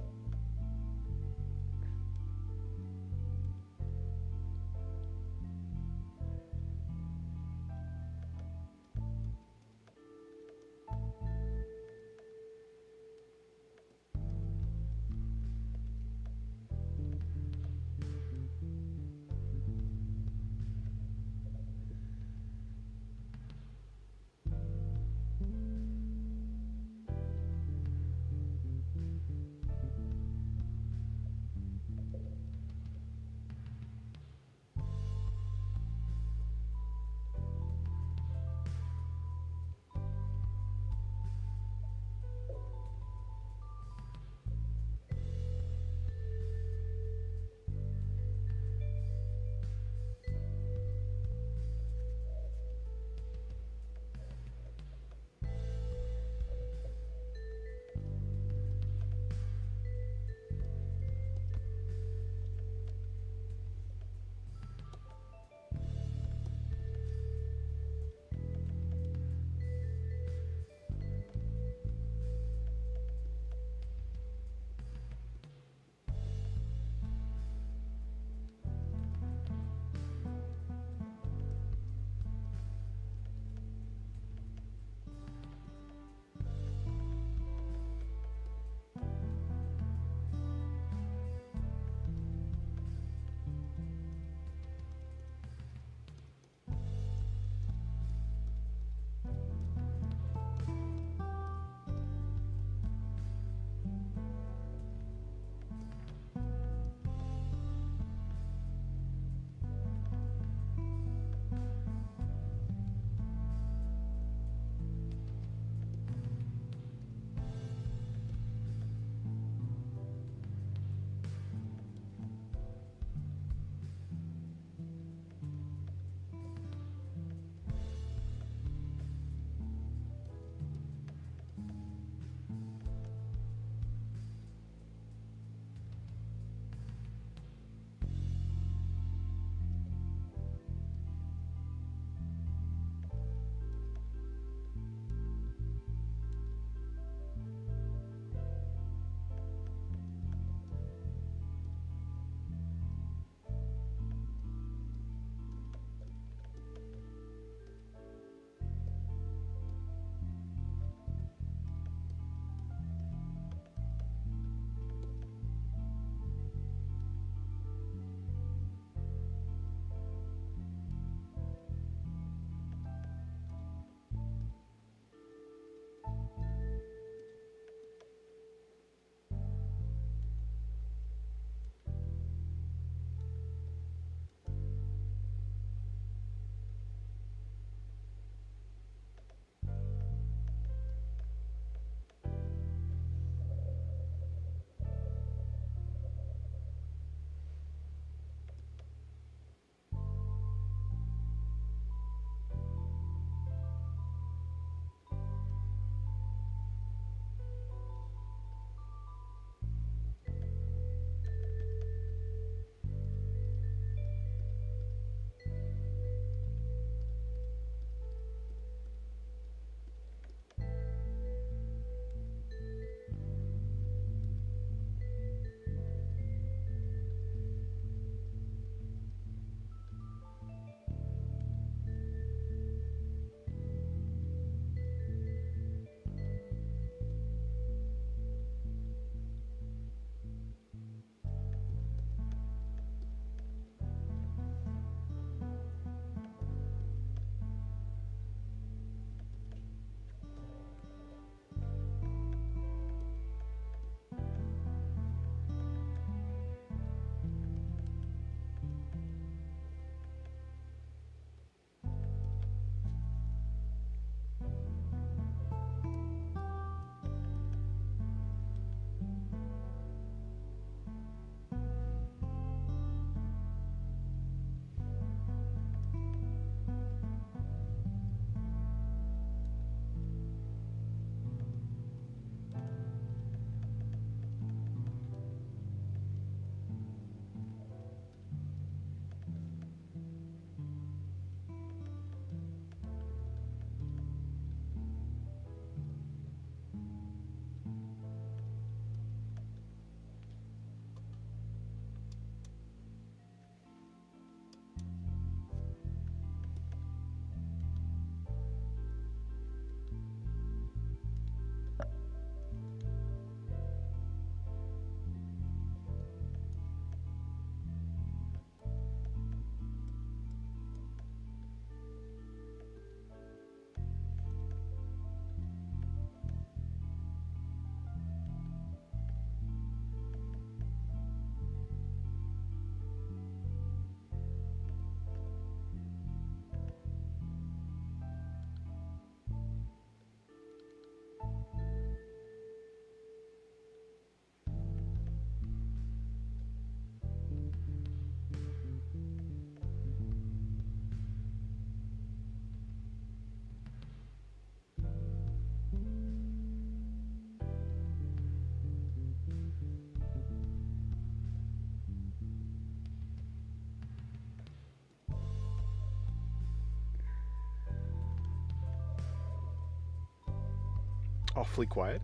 awfully quiet.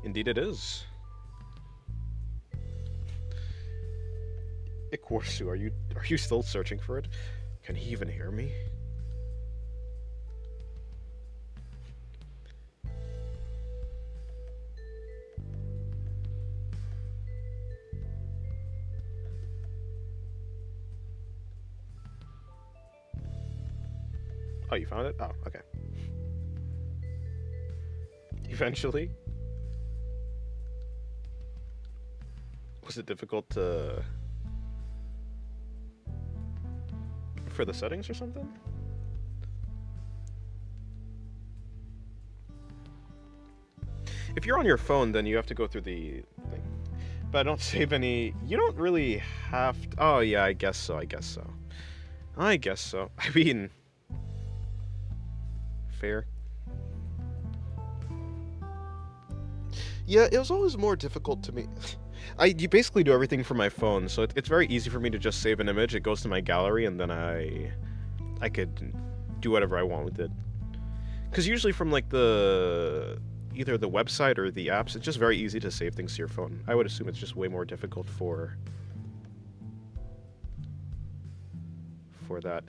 Indeed it is. Ikwarsu, are you still searching for it? Can he even hear me? Oh, you found it? Oh, okay. Eventually. Was it difficult to... for the settings or something? If you're on your phone, then you have to go through the thing. But I don't save any... You don't really have to... Oh, yeah, I guess so. I mean... Fair. Yeah, it was always more difficult to me. You basically do everything from my phone, so it's very easy for me to just save an image. It goes to my gallery, and then I could do whatever I want with it. Because usually from like either the website or the apps, it's just very easy to save things to your phone. I would assume it's just way more difficult for that.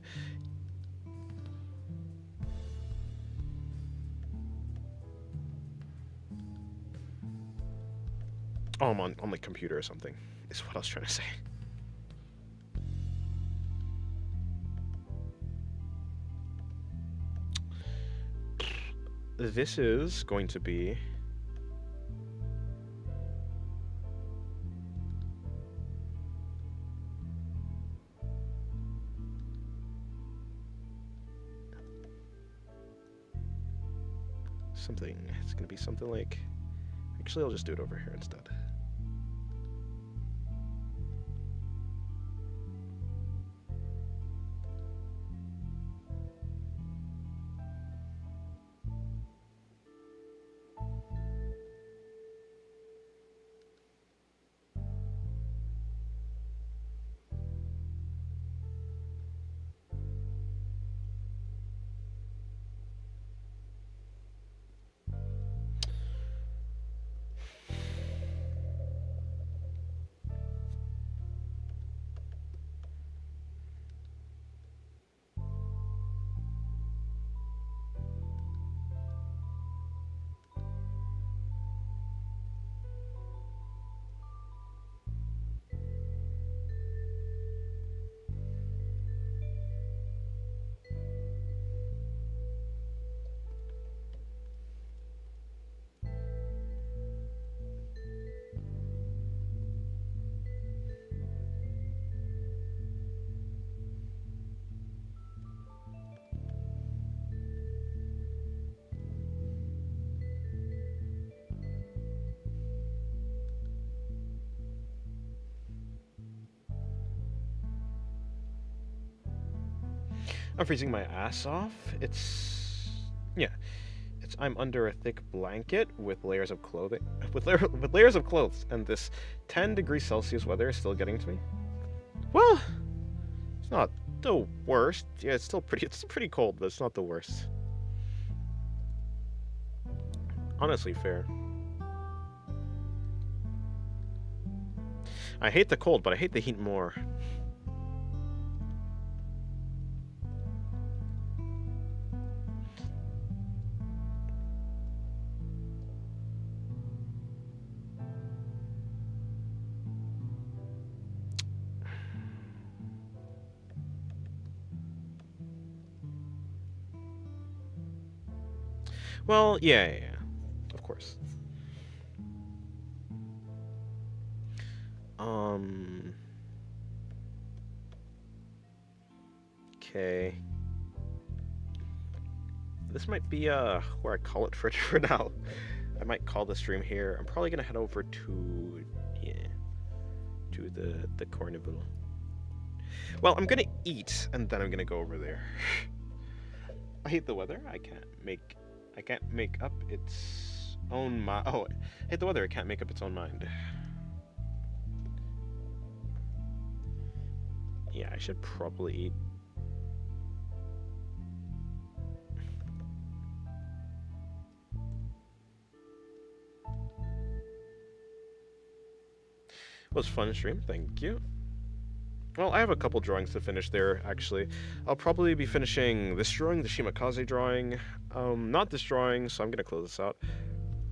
Oh, I'm on the computer or something, is what I was trying to say. This is going to be... something. It's going to be something like... Actually, I'll just do it over here instead. I'm freezing my ass off. Yeah. I'm under a thick blanket with layers of clothing, with layers of clothes, and this 10 degrees Celsius weather is still getting to me. Well, it's not the worst. Yeah, it's pretty cold, but it's not the worst. Honestly, fair. I hate the cold, but I hate the heat more. Well, yeah, of course. Okay. This might be where I call it for now. I might call the stream here. I'm probably gonna head over to the carnival. Well, I'm gonna eat and then I'm gonna go over there. I hate the weather. I can't make up its own mind. Oh, I hate the weather. It can't make up its own mind. Yeah, I should probably eat. Was fun stream, thank you. Well, I have a couple drawings to finish there, actually. I'll probably be finishing this drawing, the Shimakaze drawing. Not this drawing, so I'm gonna close this out.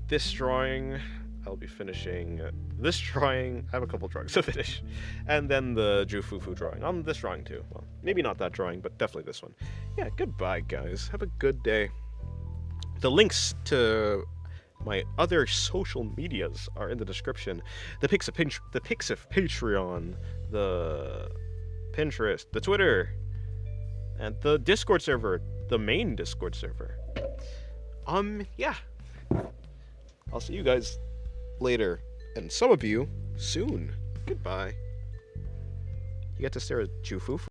This drawing, I'll be finishing this drawing. I have a couple drawings to finish. And then the Jufufu drawing. On this drawing too. Well, maybe not that drawing, but definitely this one. Yeah, goodbye, guys. Have a good day. The links to my other social medias are in the description. The pics of Patreon, the Pinterest, the Twitter, and the Discord server, the main Discord server. Yeah. I'll see you guys later, and some of you soon. Goodbye. You get to stare at Jufu